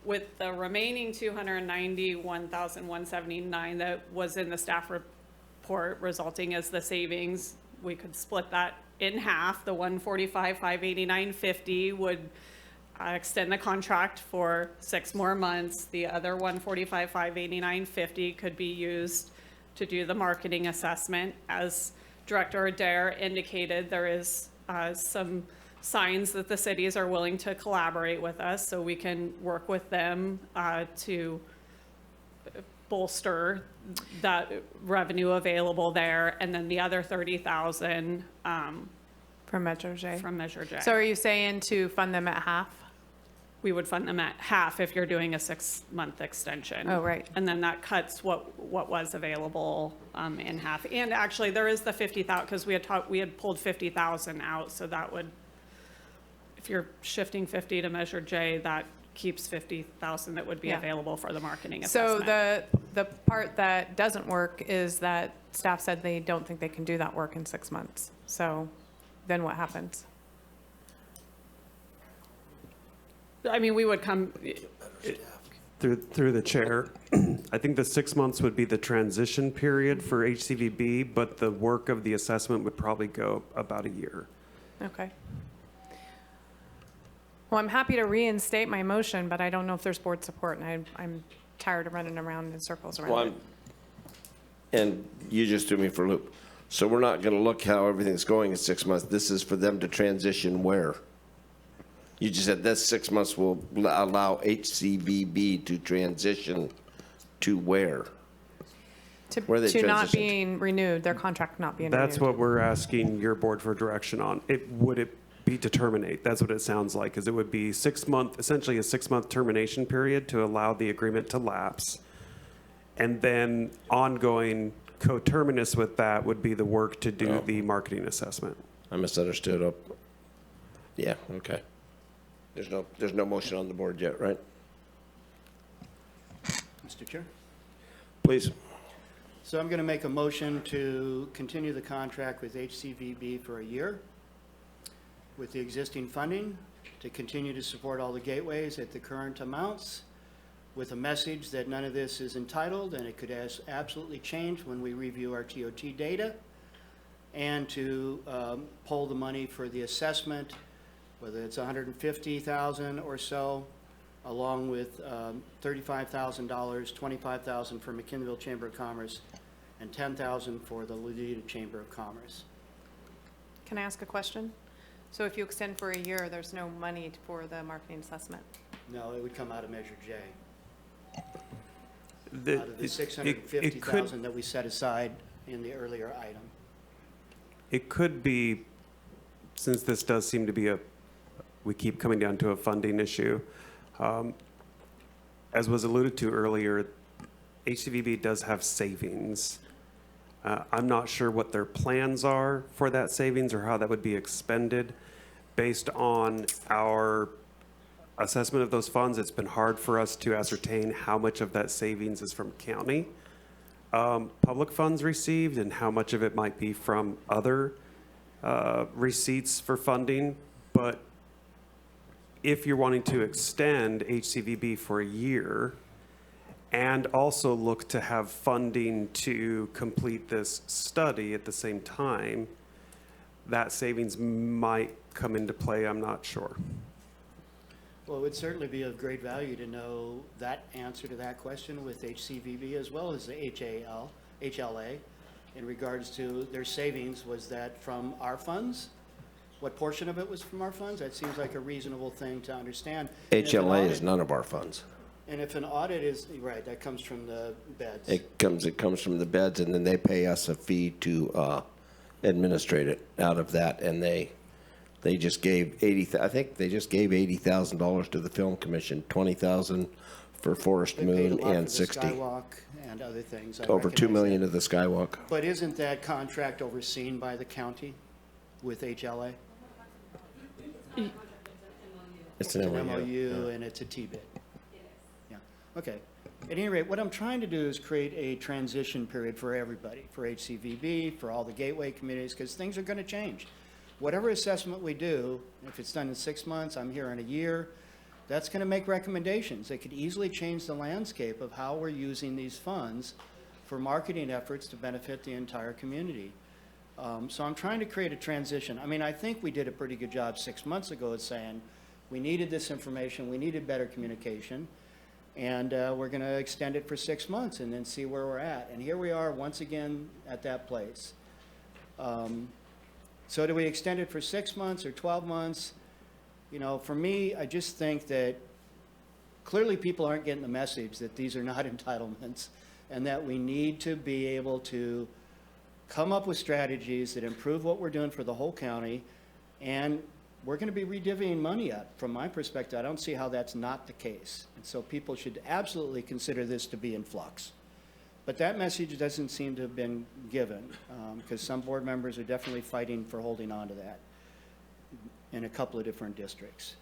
with the remaining 291,179 that was in the staff report resulting as the savings, we could split that in half. The 145,589.50 would extend the contract for 6 more months. The other 145,589.50 could be used to do the marketing assessment. As Director Adair indicated, there is some signs that the cities are willing to collaborate with us, so we can work with them to bolster that revenue available there, and then the other 30,000 from Measure J. From Measure J. So are you saying to fund them at half? We would fund them at half if you're doing a 6-month extension. Oh, right. And then that cuts what was available in half. And actually, there is the 50,000 because we had pulled 50,000 out, so that would, if you're shifting 50 to Measure J, that keeps 50,000 that would be available for the marketing assessment. So the part that doesn't work is that staff said they don't think they can do that work in 6 months. So then what happens? I mean, we would come. Through the chair, I think the 6 months would be the transition period for HCVB, but the work of the assessment would probably go about a year. Okay. Well, I'm happy to reinstate my motion, but I don't know if there's board support, and I'm tired of running around in circles around it. And you just threw me for a loop. So we're not going to look how everything's going in 6 months. This is for them to transition where? You just said that 6 months will allow HCVB to transition to where? Where they To not transition being renewed, their contract not being renewed. That's what we're asking your board for direction on. Would it be to terminate? That's what it sounds like, is it would be 6 month, essentially a 6 month termination period to allow the agreement to lapse. And then ongoing coterminous with that would be the work to do the marketing assessment. I misunderstood. Yeah, okay. There's no motion on the board yet, right? Mr. Chair? Please. So I'm going to make a motion to continue the contract with HCVB for a year with the existing funding, to continue to support all the gateways at the current amounts, with a message that none of this is entitled and it could absolutely change when we review our TOT data, and to pull the money for the assessment, whether it's $150,000 or so, along with $35,000, $25,000 for McKinneyville Chamber of Commerce, and $10,000 for the Ladita Chamber of Commerce. Can I ask a question? So if you extend for a year, there's no money for the marketing assessment? No, it would come out of Measure J. Out of the it $650,000 could- that we set aside in the earlier item. It could be, since this does seem to be we keep coming down to a funding issue. As was alluded to earlier, HCVB does have savings. I'm not sure what their plans are for that savings or how that would be expended. Based on our assessment of those funds, it's been hard for us to ascertain how much of that savings is from county public funds received and how much of it might be from other receipts for funding. But if you're wanting to extend HCVB for a year and also look to have funding to complete this study at the same time, that savings might come into play, I'm not sure. Well, it would certainly be of great value to know that answer to that question with HCVB as well as the HLA in regards to their savings. Was that from our funds? What portion of it was from our funds? That seems like a reasonable thing to understand. HLA is none of our funds. And if an audit is, right, that comes from the beds. It comes from the beds, and then they pay us a fee to administrate it out of that, and they just gave I think they just gave $80,000 to the Film Commission, $20,000 for Forest They paid a Moon, lot and for the 60. Skywalk and other things. I Over $2 recognize million that. of the Skywalk. But isn't that contract overseen by the county with HLA? It's an MOU. MOU, and it's a T-bid. Yeah, okay. At any rate, what I'm trying to do is create a transition period for everybody, for HCVB, for all the gateway communities, because things are going to change. Whatever assessment we do, if it's done in 6 months, I'm here in a year, that's going to make recommendations. They could easily change the landscape of how we're using these funds for marketing efforts to benefit the entire community. So I'm trying to create a transition. I mean, I think we did a pretty good job 6 months ago at saying we needed this information, we needed better communication, and we're going to extend it for 6 months and then see where we're at. And here we are once again at that place. So do we extend it for 6 months or 12 months? You know, for me, I just think that clearly people aren't getting the message that these are not entitlements and that we need to be able to come up with strategies that improve what we're doing for the whole county. And we're going to be redivvying money up. From my perspective, I don't see how that's not the case. And so people should absolutely consider this to be in flux. But that message doesn't seem to have been given, because some board members are definitely fighting for holding on to that in a couple of different districts.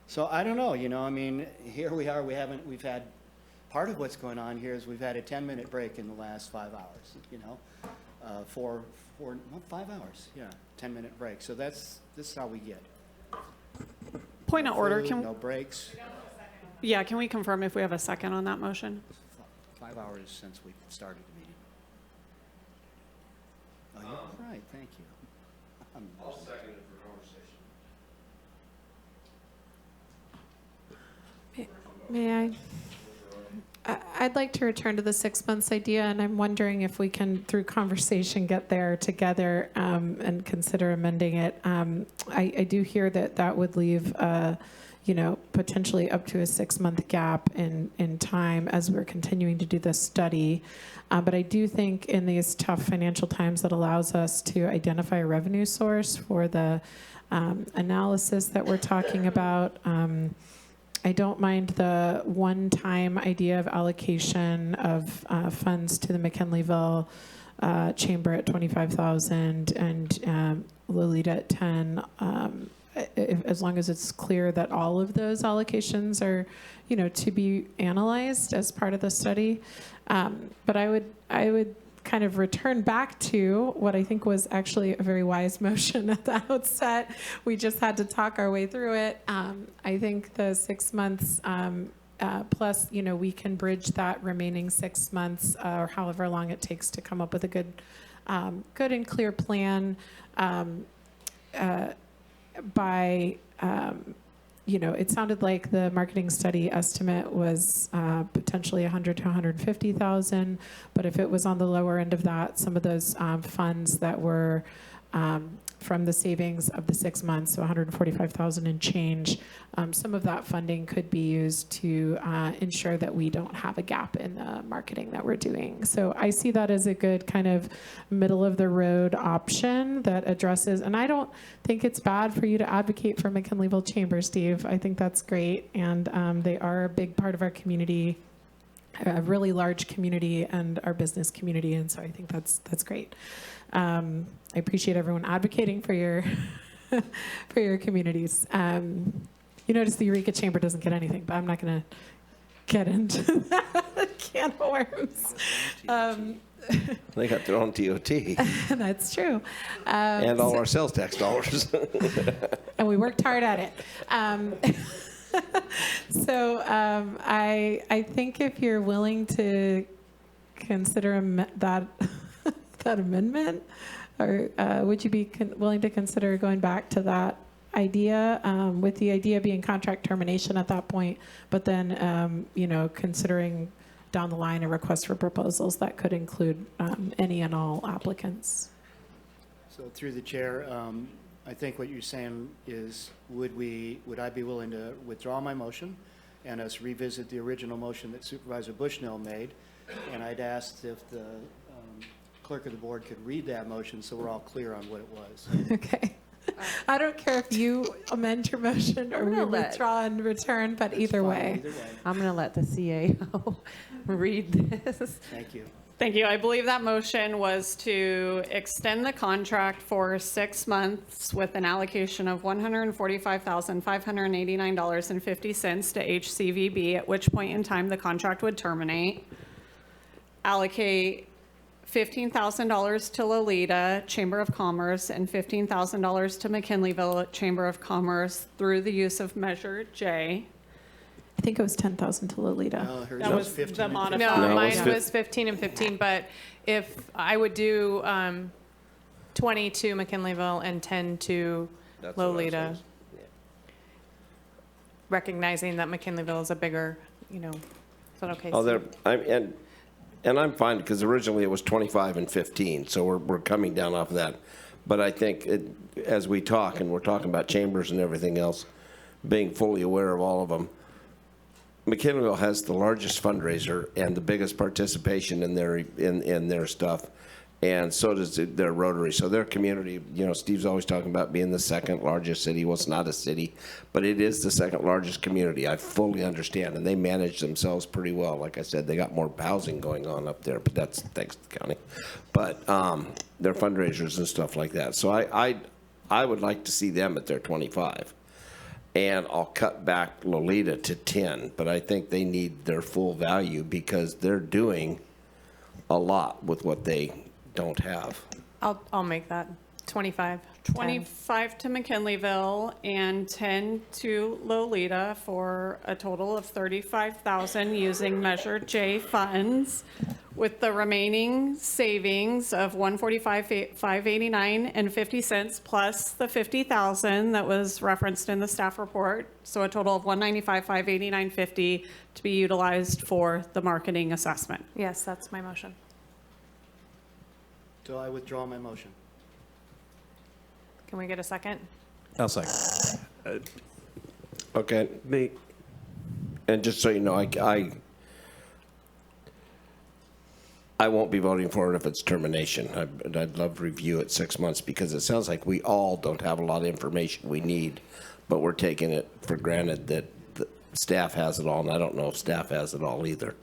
So I don't know, you know, I mean, here we are, we've had, part of what's going on here is we've had a 10-minute break in the last 5 hours, you know, 5 hours, yeah, 10-minute break. So this is how we get. Point of order, No breaks. Yeah, can we confirm if we have a second on that motion? 5 hours since we started the meeting. Oh, you're right, thank you. I'll second it for conversation. May I'd like to return to the 6 months idea, and I'm wondering if we can, through conversation, get there together and consider amending it. I do hear that would leave, you know, potentially up to a 6-month gap in time as we're continuing to do this study. But I do think in these tough financial times that allows us to identify a revenue source for the analysis that we're talking about. don't mind the one-time idea of allocation of funds to the McKinleyville Chamber at $25,000 and Lolita at 10. As long as it's clear that all of those allocations are, to be analyzed as part of the study. But I would kind of return back to what I think was actually a very wise motion at the outset. We just had to talk our way through it. I think the 6 months plus, we can bridge that remaining 6 months or however long it takes to come up with a good and clear plan by, it sounded like the marketing study estimate was potentially $100,000 to $150,000, but if it was on the lower end of that, some of those funds that were from the savings of the 6 months, so $145,000 and change, some of that funding could be used to ensure that we don't have a gap in the marketing that we're doing. So I see that as a good kind of middle of the road option that addresses, and I don't think it's bad for you to advocate for McKinleyville Chamber, Steve. I think that's great, and they are a big part of our community, a really large community, and our business community, and so I think that's great. I appreciate everyone advocating for your for your communities. You notice the Eureka Chamber doesn't get anything, but I'm not going to get into that can of worms. They got their own TOT. That's true. And all our sales tax dollars. And we worked hard at it. I think if you're willing to consider that amendment, or would you be willing to consider going back to that idea, with the idea being contract termination at that point, but then considering down the line a request for proposals that could include any and all applicants? So through the chair, I think what you're saying is, would I be willing to withdraw my motion and us revisit the original motion that Supervisor Bushnell made? And I'd asked if the clerk of the board could read that motion so we're all clear on what it was. Okay. I don't care if you amend your motion or we withdraw and return, but either way. I'm going to let the CAO read this. Thank you. Thank you. I believe that motion was to extend the contract for 6 months with an allocation of $145,589.50 to HCVB, at which point in time the contract would terminate. Allocate $15,000 to Lolita Chamber of Commerce and $15,000 to McKinleyville Chamber of Commerce through the use of Measure J. I think it was 10,000 to Lolita. No, hers That was was 15 the and modified. 15. No, No, it was mine was 15 and 15, but if I would do 20 to McKinleyville and 10 to That's what I was Lolita, saying. recognizing that McKinleyville is a bigger, is that okay? Oh, Steve? and I'm fine, because originally it was 25 and 15, so we're coming down off of that. But I think as we talk, and we're talking about chambers and everything else, being fully aware of all of them, McKinleyville has the largest fundraiser and the biggest participation in their stuff, and so does their Rotary. So their community, Steve's always talking about being the second largest city. Well, it's not a city, but it is the second largest community. I fully understand, and they manage themselves pretty well. Like I said, they got more housing going on up there, but that's thanks to the county. But their fundraisers and stuff like that. So I would like to see them at their 25. And I'll cut back Lolita to 10, but I think they need their full value because they're doing a lot with what they don't have. I'll make that 25. 25 to McKinleyville and 10 to Lolita for a total of $35,000 using Measure J funds, with the remaining savings of $145,589.50 plus the $50,000 that was referenced in the staff report. So a total of $195,589.50 to be utilized for the marketing assessment. Yes, that's my motion. So I withdraw my motion. Can we get a second? I'll second. Okay. And just so you know, I won't be voting for it if it's termination. I'd love to review it 6 months, because it sounds like we all don't have a lot of information we need, but we're taking it for granted that staff has it all, and I don't know if staff has it all either.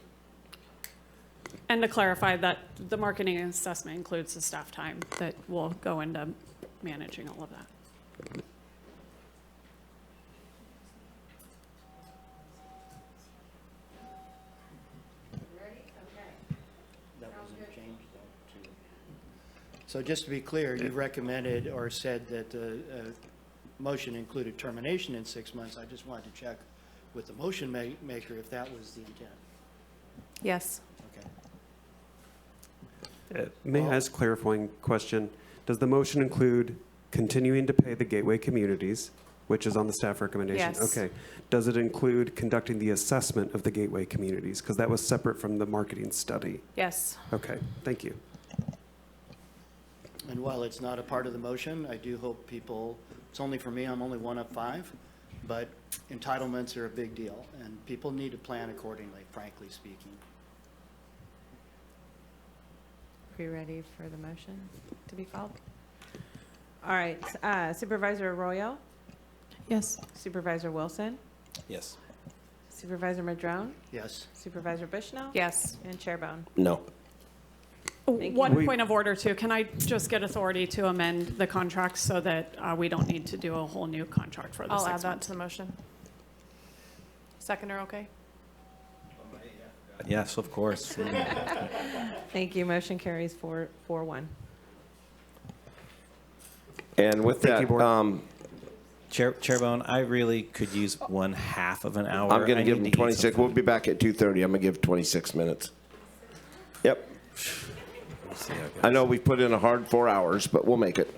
And to clarify that the marketing assessment includes the staff time that will go into managing all of that. That wasn't changed, though, to- So just to be clear, you recommended or said that the motion included termination in 6 months. I just wanted to check with the motion maker if that was the intent. Yes. Okay. May I ask a clarifying question? Does the motion include continuing to pay the gateway communities, which is on the staff recommendation? Yes. Okay. Does it include conducting the assessment of the gateway communities? Because that was separate from the marketing study. Yes. Okay, thank you. And while it's not a part of the motion, I do hope people, it's only for me, I'm only one of 5, but entitlements are a big deal, and people need to plan accordingly, frankly speaking. Are you ready for the motion to be called? All right, Supervisor Arroyo, Yes. Supervisor Wilson, Yes. Supervisor Madrone, Yes. Supervisor Bushnell, Yes. and Chair Bohn. No. Thank you. One point of order too. Can I just get authority to amend the contract so that we don't need to do a whole new contract for the I'll 6 add that months? to the motion. Seconder, okay? Yes, of course. Thank you. Motion carries 4-1. And with Thank you, that, Board. Chair Bohn, I really could use 1/2 of an hour. I'm going I to give need them eat 26. some We'll be back at 2:30. I'm going to give 26 minutes. Yep. food. We'll see how it goes. I know we've put in a hard 4 hours, but we'll make it.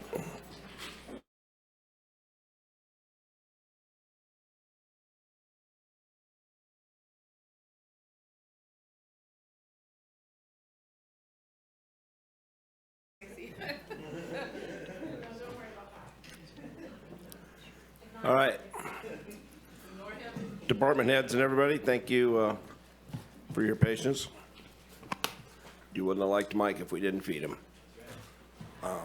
All right. Department heads and everybody, thank you for your patience. You wouldn't have liked Mike if we didn't feed him. So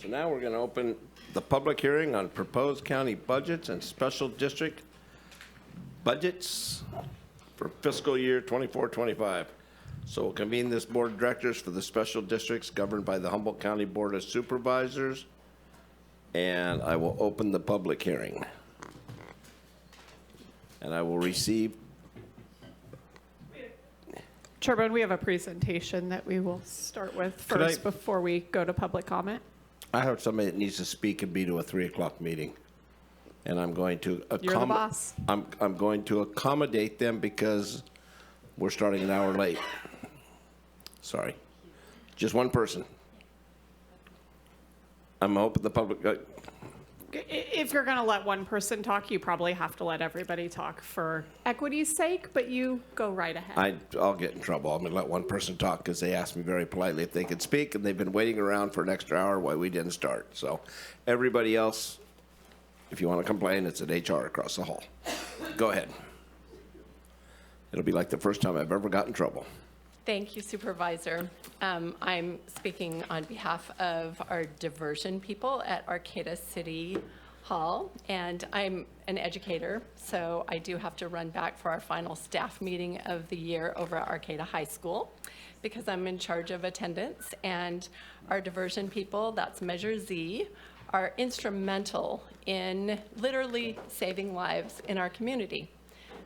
now we're going to open the public hearing on proposed county budgets and special district budgets for fiscal year 24-25. So we'll convene this board of directors for the special districts governed by the Humboldt County Board of Supervisors. And I will open the public hearing. And I will receive. Chairman, we have a presentation that we will start with first before we go to public comment. I have somebody that needs to speak and be to a 3 o'clock meeting. And I'm going to You're the boss. I'm going to accommodate them because we're starting an hour late. Sorry. Just one person. I'm hoping the public, If you're going to let one person talk, you probably have to let everybody talk for equity's sake, but you go right ahead. I'll get in trouble. I'm going to let one person talk because they asked me very politely if they could speak, and they've been waiting around for an extra hour while we didn't start. So everybody else, if you want to complain, it's at HR across the hall. Go ahead. It'll be like the first time I've ever got in trouble. Thank you, Supervisor. I'm speaking on behalf of our diversion people at Arcata City Hall, and I'm an educator, so I do have to run back for our final staff meeting of the year over at Arcata High School because I'm in charge of attendance, and our diversion people, that's Measure Z, are instrumental in literally saving lives in our community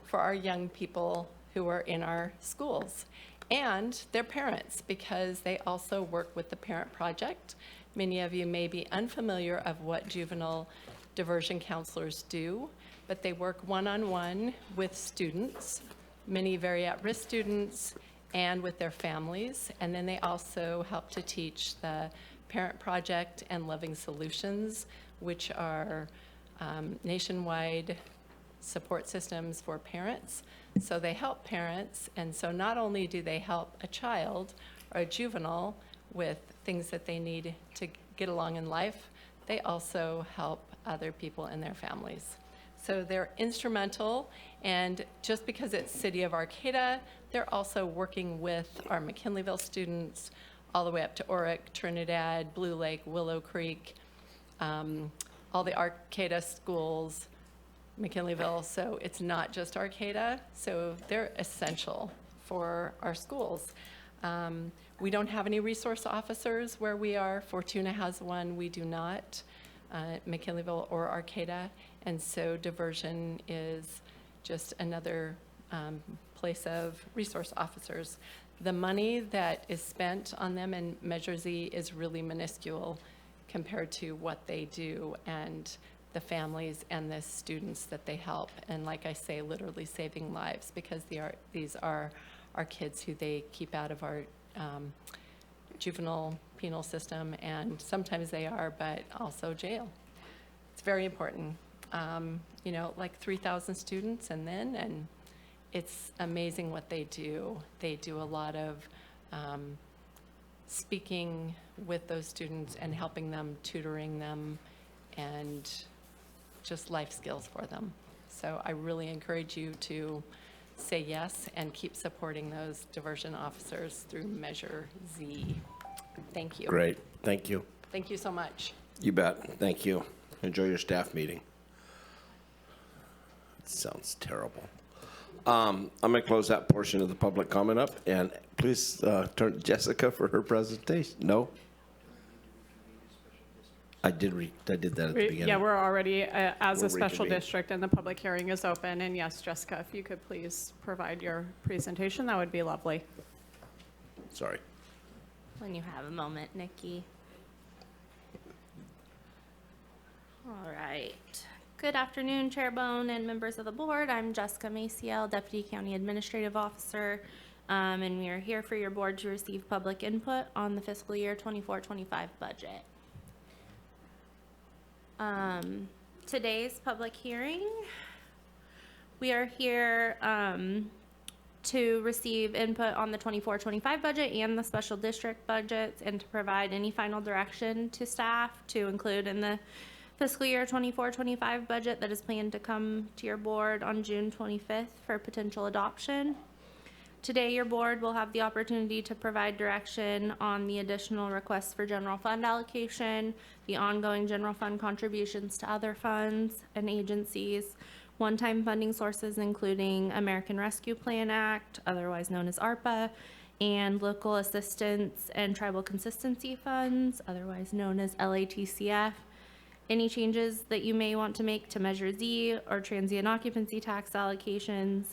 for our young people who are in our schools. And their parents, because they also work with the Parent Project. Many of you may be unfamiliar of what juvenile diversion counselors do, but they work one-on-one with students, many very at-risk students, and with their families. And then they also help to teach the Parent Project and Loving Solutions, which are nationwide support systems for parents. So they help parents, and so not only do they help a child or a juvenile with things that they need to get along in life, they also help other people and their families. So they're instrumental, and just because it's City of Arcata, they're also working with our McKinleyville students all the way up to Oric, Trinidad, Blue Lake, Willow Creek, all the Arcata schools, McKinleyville, so it's not just Arcata, so they're essential for our schools. We don't have any resource officers where we are. Fortuna has one, we do not, McKinleyville or Arcata, and so diversion is just another place of resource officers. The money that is spent on them in Measure Z is really minuscule compared to what they do and the families and the students that they help. And like I say, literally saving lives, because these are our kids who they keep out of our juvenile penal system, and sometimes they are, but also jail. It's very important. You know, like 3,000 students, and it's amazing what they do. They do a lot of speaking with those students and helping them, tutoring them, and just life skills for them. So I really encourage you to say yes and keep supporting those diversion officers through Measure Z. Thank you. Great, thank you. Thank you so much. You bet, thank you. Enjoy your staff meeting. It sounds terrible. I'm gonna close that portion of the public comment up, and please turn to Jessica for her presentation. No? I did that at the beginning. Yeah, we're already as We're a special reconvened. district, and the public hearing is open. And yes, Jessica, if you could please provide your presentation, that would be lovely. Sorry. When you have a moment, Nikki. All right. Good afternoon, Chair Bohn and members of the board. I'm Jessica Maciel, Deputy County Administrative Officer, and we are here for your board to receive public input on the fiscal year 24-25 budget. Today's public hearing, we are here to receive input on the 24-25 budget and the special district budgets, and to provide any final direction to staff to include in the fiscal year 24-25 budget that is planned to come to your board on June 25th for potential adoption. Today, your board will have the opportunity to provide direction on the additional requests for general fund allocation, the ongoing general fund contributions to other funds and agencies, one-time funding sources including American Rescue Plan Act, otherwise known as ARPA, and local assistance and tribal consistency funds, otherwise known as LATCF. Any changes that you may want to make to Measure Z or transient occupancy tax allocations,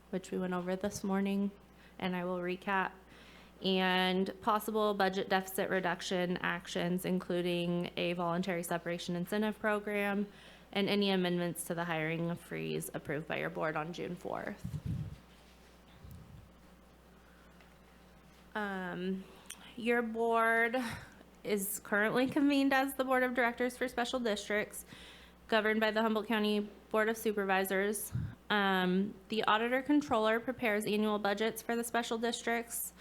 which we went over this morning, and I will recap, and possible budget deficit reduction actions, including a voluntary separation incentive program, and any amendments to the hiring freeze approved by your board on June 4th. Your board is currently convened as the Board of Directors for Special Districts, governed by the Humboldt County Board of Supervisors. The Auditor Controller prepares annual budgets for the special districts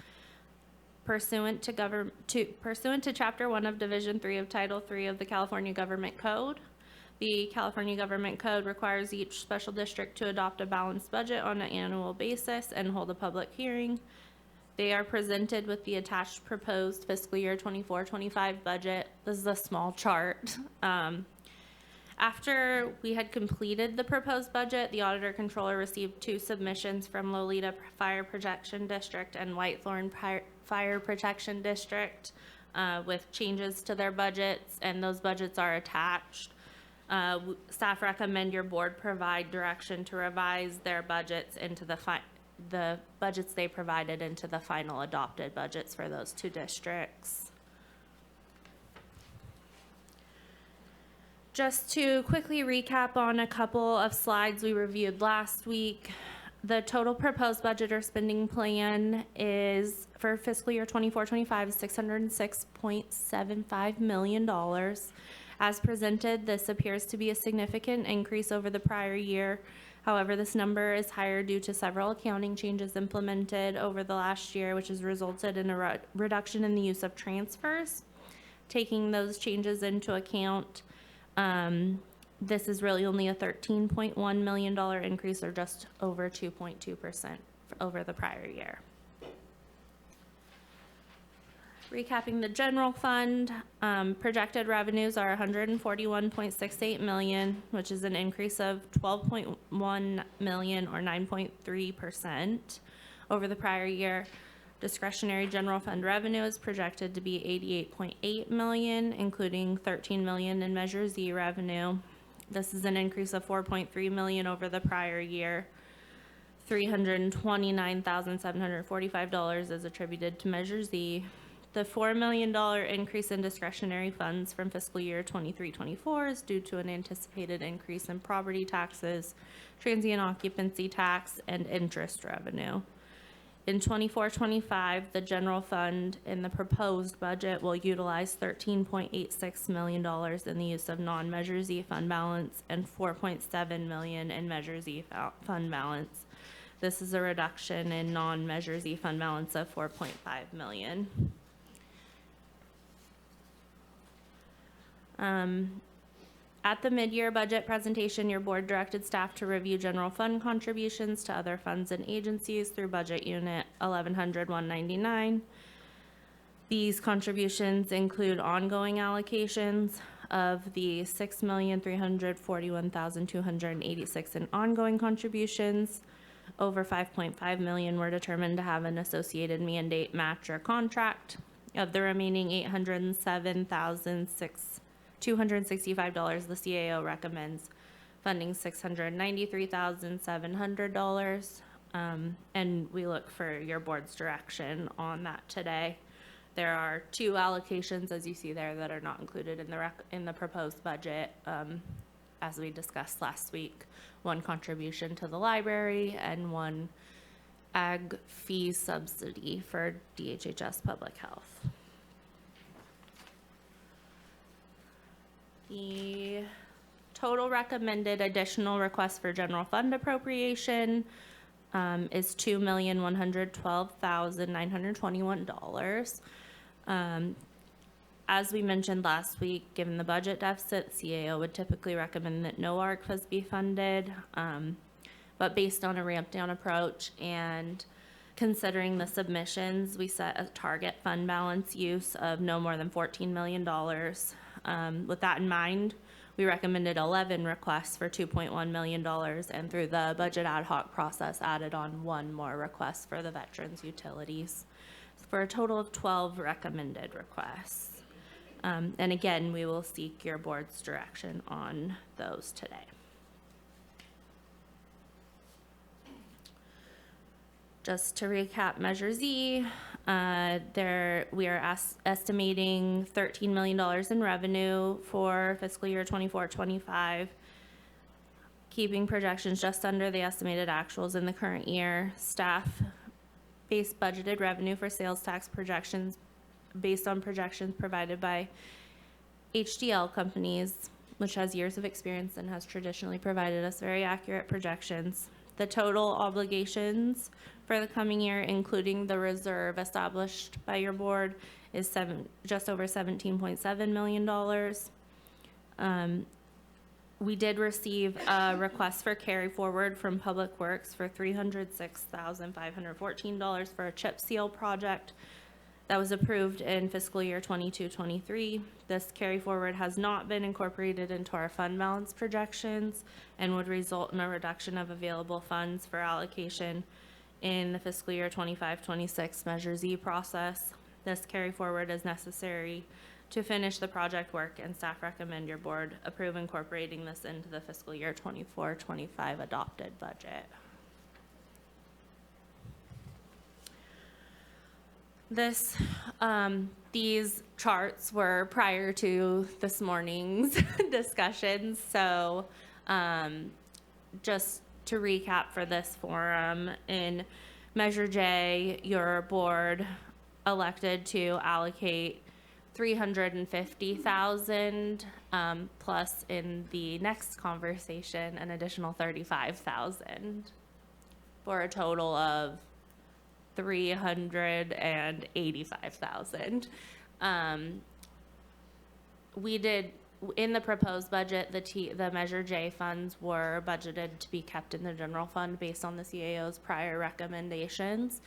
pursuant to Chapter 1 of Division 3 of Title 3 of the California Government Code. The California Government Code requires each special district to adopt a balanced budget on an annual basis and hold a public hearing. They are presented with the attached proposed fiscal year 24-25 budget. This is a small chart. After we had completed the proposed budget, the Auditor Controller received 2 submissions from Lolita Fire Protection District and Whitethorn Fire Protection District with changes to their budgets, and those budgets are attached. Staff recommend your board provide direction to revise their budgets into the budgets they provided into the final adopted budgets for those 2 districts. Just to quickly recap on a couple of slides we reviewed last week, the total proposed budget or spending plan is for fiscal year 24-25 is $606.75 million. As presented, this appears to be a significant increase over the prior year. However, this number is higher due to several accounting changes implemented over the last year, which has resulted in a reduction in the use of transfers. Taking those changes into account, this is really only a $13.1 million increase, or just over 2.2% over the prior year. Recapping the general fund, projected revenues are $141.68 million, which is an increase of $12.1 million or 9.3% over the prior year. Discretionary general fund revenue is projected to be $88.8 million, including $13 million in Measure Z revenue. This is an increase of $4.3 million over the prior year. $329,745 is attributed to Measure Z. The $4 million increase in discretionary funds from fiscal year 23-24 is due to an anticipated increase in property taxes, transient occupancy tax, and interest revenue. In 24-25, the general fund in the proposed budget will utilize $13.86 million in the use of non-Measure Z fund balance and $4.7 million in Measure Z fund balance. This is a reduction in non-Measure Z fund balance of $4.5 million. At the mid-year budget presentation, your board directed staff to review general fund contributions to other funds and agencies through budget unit 1100-199. These contributions include ongoing allocations of the $6,341,286 in ongoing contributions. Over $5.5 million were determined to have an associated mandate match or contract. Of the remaining $807,265, the CAO recommends funding $693,700, and we look for your board's direction on that today. There are 2 allocations, as you see there, that are not included in the proposed budget, as we discussed last week. 1 contribution to the library and 1 ag fee subsidy for DHHS Public Health. The total recommended additional request for general fund appropriation is $2,112,921. As we mentioned last week, given the budget deficit, CAO would typically recommend that no ARCFAs be funded, but based on a ramp down approach and considering the submissions, we set a target fund balance use of no more than $14 million. With that in mind, we recommended 11 requests for $2.1 million, and through the budget ad hoc process, added on 1 more request for the veterans utilities, for a total of 12 recommended requests. And again, we will seek your board's direction on those today. Just to recap Measure Z, we are estimating $13 million in revenue for fiscal year 24-25, keeping projections just under the estimated actuals in the current year. Staff-based budgeted revenue for sales tax projections based on projections provided by HDL companies, which has years of experience and has traditionally provided us very accurate projections. The total obligations for the coming year, including the reserve established by your board, is just over $17.7 million. We did receive a request for carry forward from Public Works for $306,514 for a chip seal project that was approved in fiscal year 22-23. This carry forward has not been incorporated into our fund balance projections and would result in a reduction of available funds for allocation in the fiscal year 25-26 Measure Z process. This carry forward is necessary to finish the project work, and staff recommend your board approve incorporating this into the fiscal year 24-25 adopted budget. These charts were prior to this morning's discussions, so just to recap for this forum, in Measure J, your board elected to allocate $350,000 plus in the next conversation an additional $35,000 for a total of $385,000. We did, in the proposed budget, the Measure J funds were budgeted to be kept in the general fund based on the CAO's prior recommendations.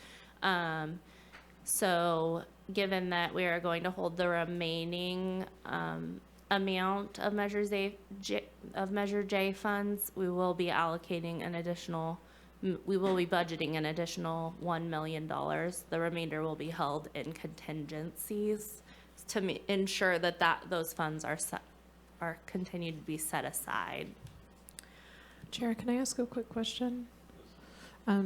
So given that we are going to hold the remaining amount of Measure J funds, we will be allocating an additional, we will be budgeting an additional $1 million. The remainder will be held in contingencies to ensure that those funds are continued to be set aside. Chair, can I ask a quick question?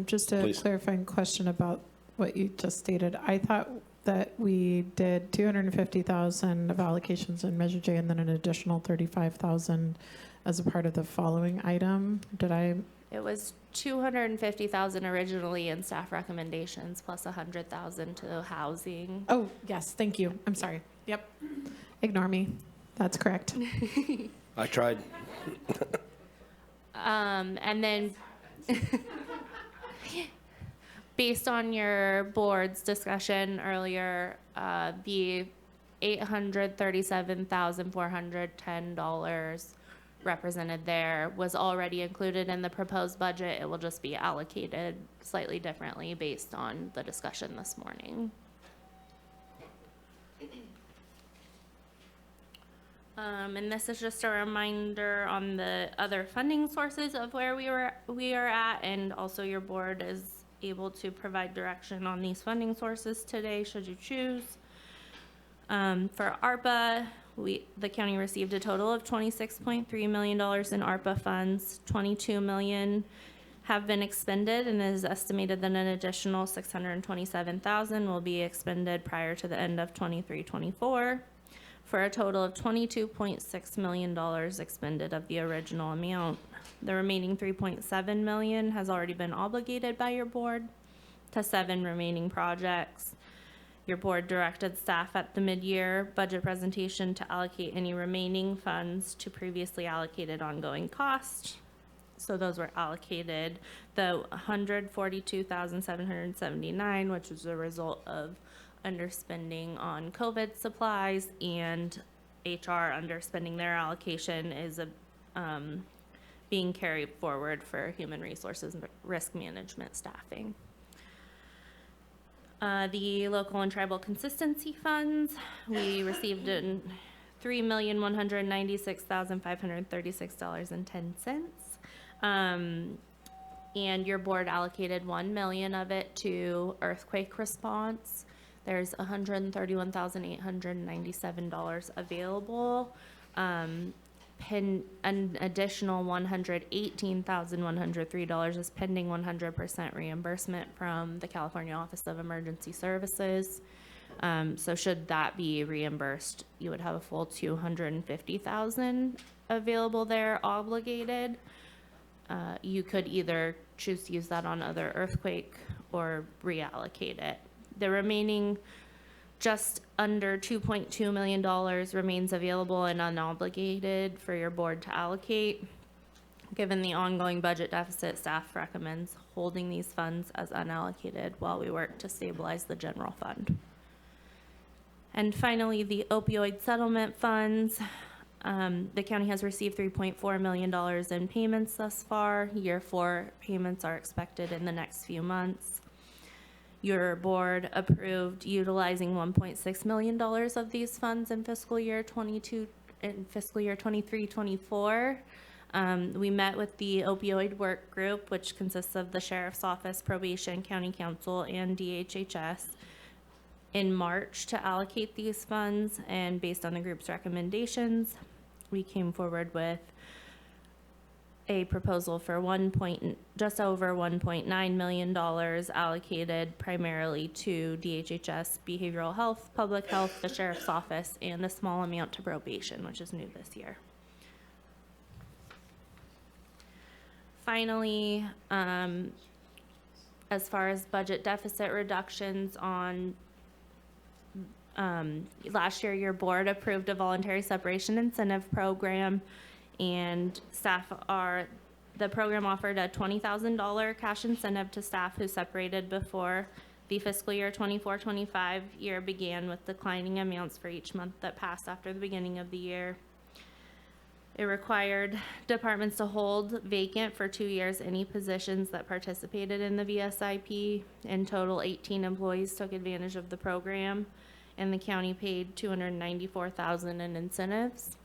Just a Please. clarifying question about what you just stated. I thought that we did 250,000 of allocations in Measure J and then an additional 35,000 as a part of the following item. Did I? It was 250,000 originally in staff recommendations plus 100,000 to housing. Oh, yes, thank you. I'm sorry. Yep. Ignore me. That's correct. I tried. And then based on your board's discussion earlier, the $837,410 represented there was already included in the proposed budget. It will just be allocated slightly differently based on the discussion this morning. And this is just a reminder on the other funding sources of where we are at, and also your board is able to provide direction on these funding sources today, should you choose. For ARPA, the county received a total of $26.3 million in ARPA funds. $22 million have been expended, and it is estimated that an additional $627,000 will be expended prior to the end of 23-24, for a total of $22.6 million expended of the original amount. The remaining $3.7 million has already been obligated by your board to 7 remaining projects. Your board directed staff at the mid-year budget presentation to allocate any remaining funds to previously allocated ongoing costs. So those were allocated, the $142,779, which was a result of underspending on COVID supplies, and HR underspending their allocation is being carried forward for human resources and risk management staffing. The local and tribal consistency funds, we received $3,196,536.10. And your board allocated $1 million of it to earthquake response. There's $131,897 available. An additional $118,103 is pending 100% reimbursement from the California Office of Emergency Services. So should that be reimbursed, you would have a full $250,000 available there, obligated. You could either choose to use that on other earthquake or reallocate it. The remaining just under $2.2 million remains available and unobligated for your board to allocate. Given the ongoing budget deficit, staff recommends holding these funds as unallocated while we work to stabilize the general fund. And finally, the opioid settlement funds. The county has received $3.4 million in payments thus far. Year 4 payments are expected in the next few months. Your board approved utilizing $1.6 million of these funds in fiscal year 22 and fiscal year 23-24. We met with the opioid work group, which consists of the Sheriff's Office, Probation, County Council, and DHHS, in March to allocate these funds, and based on the group's recommendations, we came forward with a proposal for just over $1.9 million allocated primarily to DHHS, behavioral health, public health, the Sheriff's Office, and a small amount to probation, which is new this year. Finally, as far as budget deficit reductions on last year, your board approved a voluntary separation incentive program, and the program offered a $20,000 cash incentive to staff who separated before the fiscal year 24-25 year began, with declining amounts for each month that passed after the beginning of the year. It required departments to hold vacant for 2 years any positions that participated in the VSIP. In total, 18 employees took advantage of the program. and the county paid $294,000 in incentives,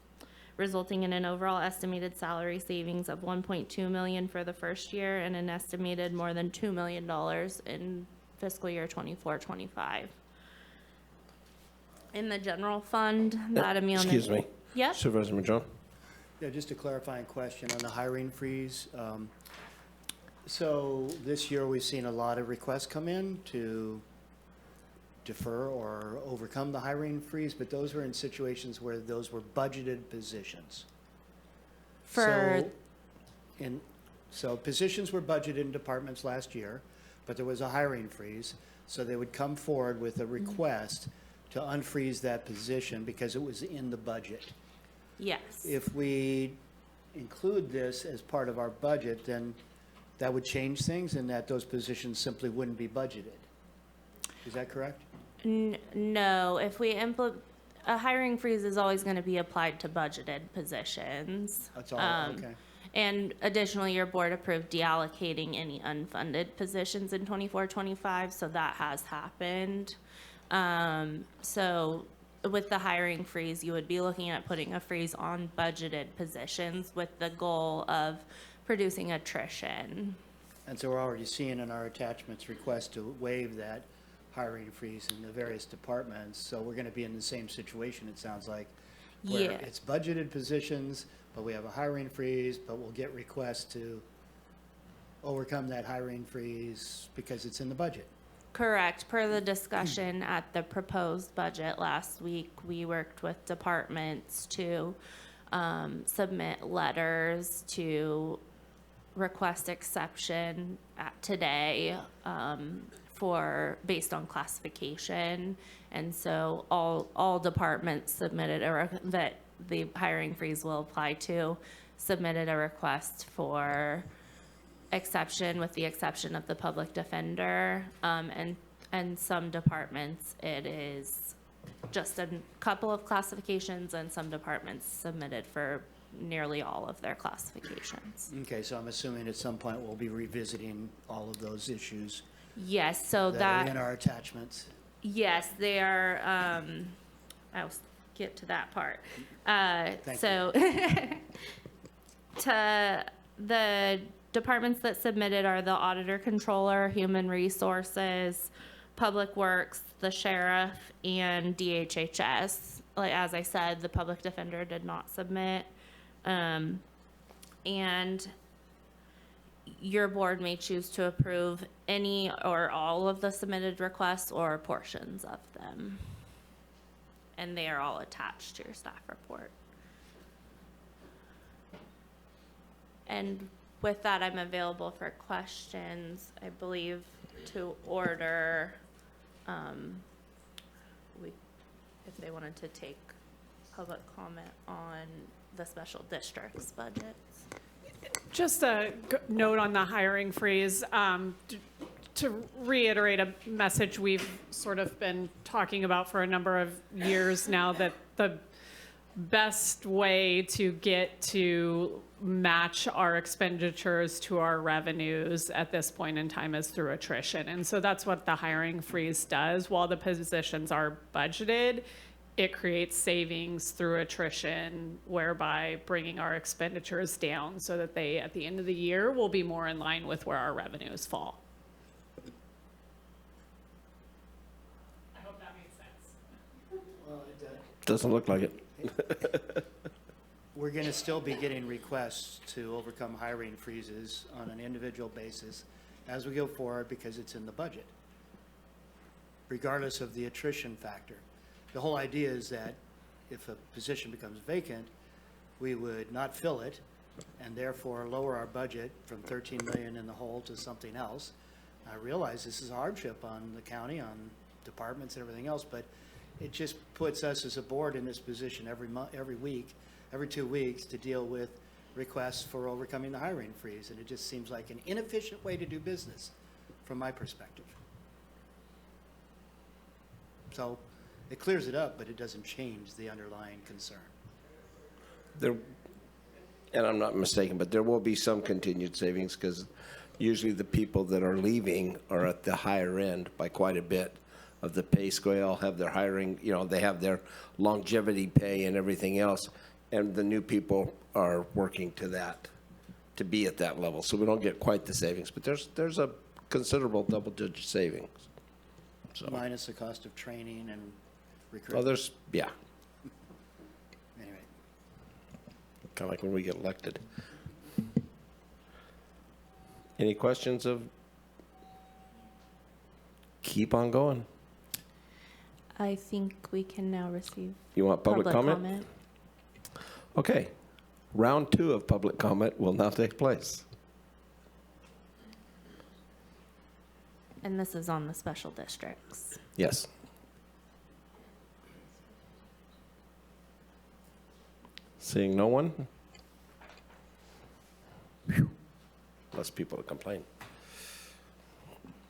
resulting in an overall estimated salary savings of $1.2 million for the first year and an estimated more than $2 million in fiscal year 24-25. In the general fund, that amount. Excuse me. Yep. Supervisor Madrone? Yeah, just a clarifying question on the hiring freeze. So this year, we've seen a lot of requests come in to defer or overcome the hiring freeze, but those were in situations where those were budgeted positions. So positions were budgeted in departments last year, but there was a hiring freeze, so they would come forward with a request to unfreeze that position because it was in the budget. Yes. If we include this as part of our budget, then that would change things in that those positions simply wouldn't be budgeted. Is that correct? No, if we a hiring freeze is always going to be applied to budgeted positions. That's all, okay. And additionally, your board approved deallocating any unfunded positions in 24-25, so that has happened. So with the hiring freeze, you would be looking at putting a freeze on budgeted positions with the goal of producing attrition. And so we're already seeing in our attachments request to waive that hiring freeze in the various departments. So we're going to be in the same situation, it sounds like, where it's budgeted positions, but we have a hiring freeze, but we'll get requests to overcome that hiring freeze because it's in the budget. Correct. Per the discussion at the proposed budget last week, we worked with departments to submit letters to request exception today based on classification. And so all departments submitted that the hiring freeze will apply to submitted a request for exception, with the exception of the public defender, and some departments it is just a couple of classifications, and some departments submitted for nearly all of their classifications. Okay, so I'm assuming at some point we'll be revisiting all of those issues. Yes, so that are in our attachments. Yes, they are. I'll get to that part. So to the departments that submitted are the auditor, controller, human resources, public works, the sheriff, and DHHS. Like, as I said, the public defender did not submit. And your board may choose to approve any or all of the submitted requests or portions of them. And they are all attached to your staff report. And with that, I'm available for questions. I believe to order, if they wanted to take public comment on the special district's budgets. Just a note on the hiring freeze. To reiterate a message we've sort of been talking about for a number of years now, that the best way to get to match our expenditures to our revenues at this point in time is through attrition. And so that's what the hiring freeze does. While the positions are budgeted, it creates savings through attrition, whereby bringing our expenditures down so that they, at the end of the year, will be more in line with where our revenues fall. I hope that makes sense. Well, Doesn't look like it. we're going to still be getting requests to overcome hiring freezes on an individual basis as we go forward because it's in the budget, regardless of the attrition factor. The whole idea is that if a position becomes vacant, we would not fill it and therefore lower our budget from 13 million in the hole to something else. I realize this is a hardship on the county, on departments and everything else, but it just puts us as a board in this position every month, every week, every 2 weeks to deal with requests for overcoming the hiring freeze. And it just seems like an inefficient way to do business from my perspective. So it clears it up, but it doesn't change the underlying concern. There, and I'm not mistaken, but there will be some continued savings because usually the people that are leaving are at the higher end by quite a bit of the pay scale, have their hiring, they have their longevity pay and everything else. And the new people are working to that, to be at that level. So we don't get quite the savings, but there's a considerable double-digit savings. So, Minus the cost of training and well, recruitment. yeah, Anyway, kind of like when we get elected. Any questions of? Keep on going. I think we can now receive You want public comment? Okay. Round 2 of public comment will now take place. And this is on the special districts. Yes. Seeing no one? Whew. Less people to complain.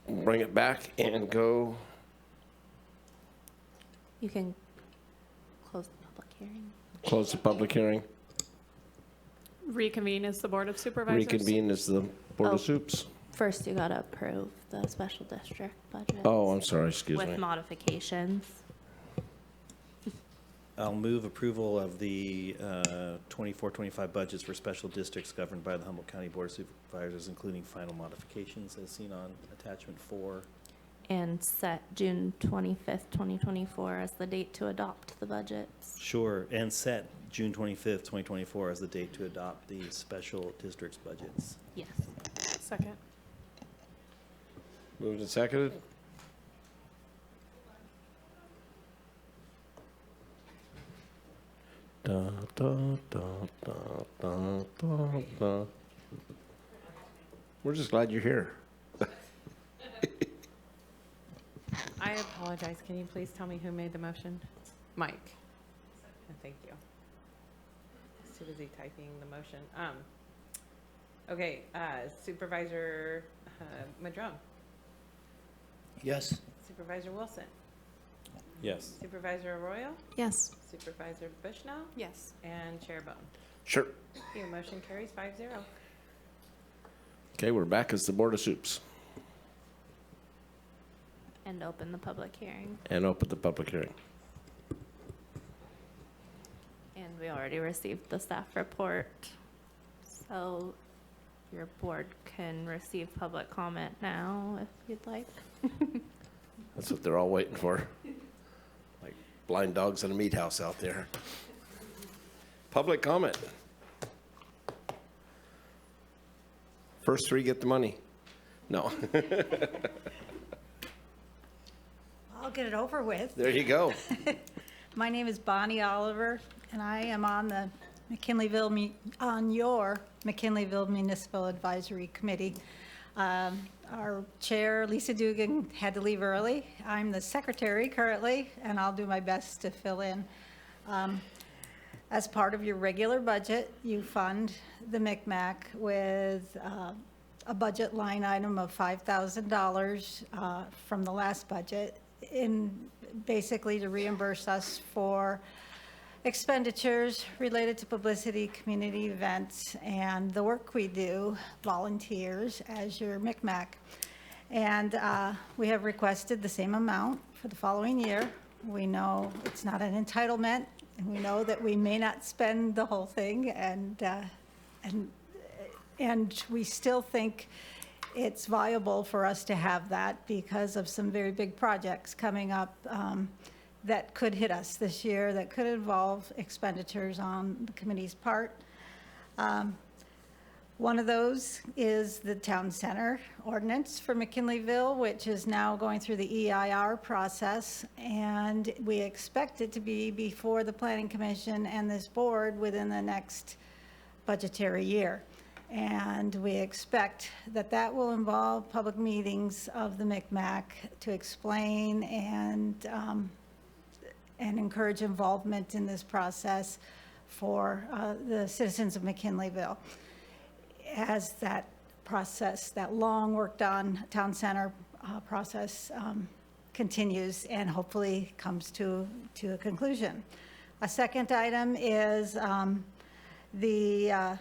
Bring it back and go. You can close the public hearing. Close the public hearing. Reconvene as the Board of Supervisors. Reconvene as the Board Oh. of Soups. First, you gotta approve the special district budget. Oh, I'm sorry, excuse me. With modifications. I'll move approval of the 24-25 budgets for special districts governed by the Humboldt County Board of Supervisors, including final modifications as seen on attachment 4. And set June 25th, 2024 as the date to adopt the budgets. Sure, and set June 25th, 2024 as the date to adopt the special districts budgets. Yes. Second. Moved and seconded. Da, da, da, da, da, da, da. We're just glad you're here. I apologize. Can you please tell me who made the motion? Mike. Thank you. Too busy typing the motion. Okay, Supervisor Madrone. yes. Supervisor Wilson. Yes. Supervisor Arroyo. Yes. Supervisor Bushnell. Yes. And Chair Bohn. Sure. Your motion carries 5-0. Okay, we're back as the Board of Soups And open the public hearing. and open the public hearing. And we already received the staff report. So your board can receive public comment now if you'd like. That's what they're all waiting for. Like blind dogs in a meat house out there. Public comment. First 3 get the money. No. I'll get it over with. There you go. My name is Bonnie Oliver, and I am on the your McKinleyville Municipal Advisory Committee. Our chair, Lisa Dugan, had to leave early. I'm the secretary currently, and I'll do my best to fill in. As part of your regular budget, you fund the MCMAC with a budget line item of $5,000 from the last budget, basically to reimburse us for expenditures related to publicity, community events, and the work we do, volunteers, as your MCMAC. And we have requested the same amount for the following year. We know it's not an entitlement, and we know that we may not spend the whole thing, and we still think it's viable for us to have that because of some very big projects coming up that could hit us this year, that could involve expenditures on the committee's part. One of those is the town center ordinance for McKinleyville, which is now going through the EIR process, and we expect it to be before the Planning Commission and this board within the next budgetary year. And we expect that that will involve public meetings of the MCMAC to explain and encourage involvement in this process for the citizens of McKinleyville. As that process, that long worked on town center process continues and hopefully comes to a conclusion. A second item is the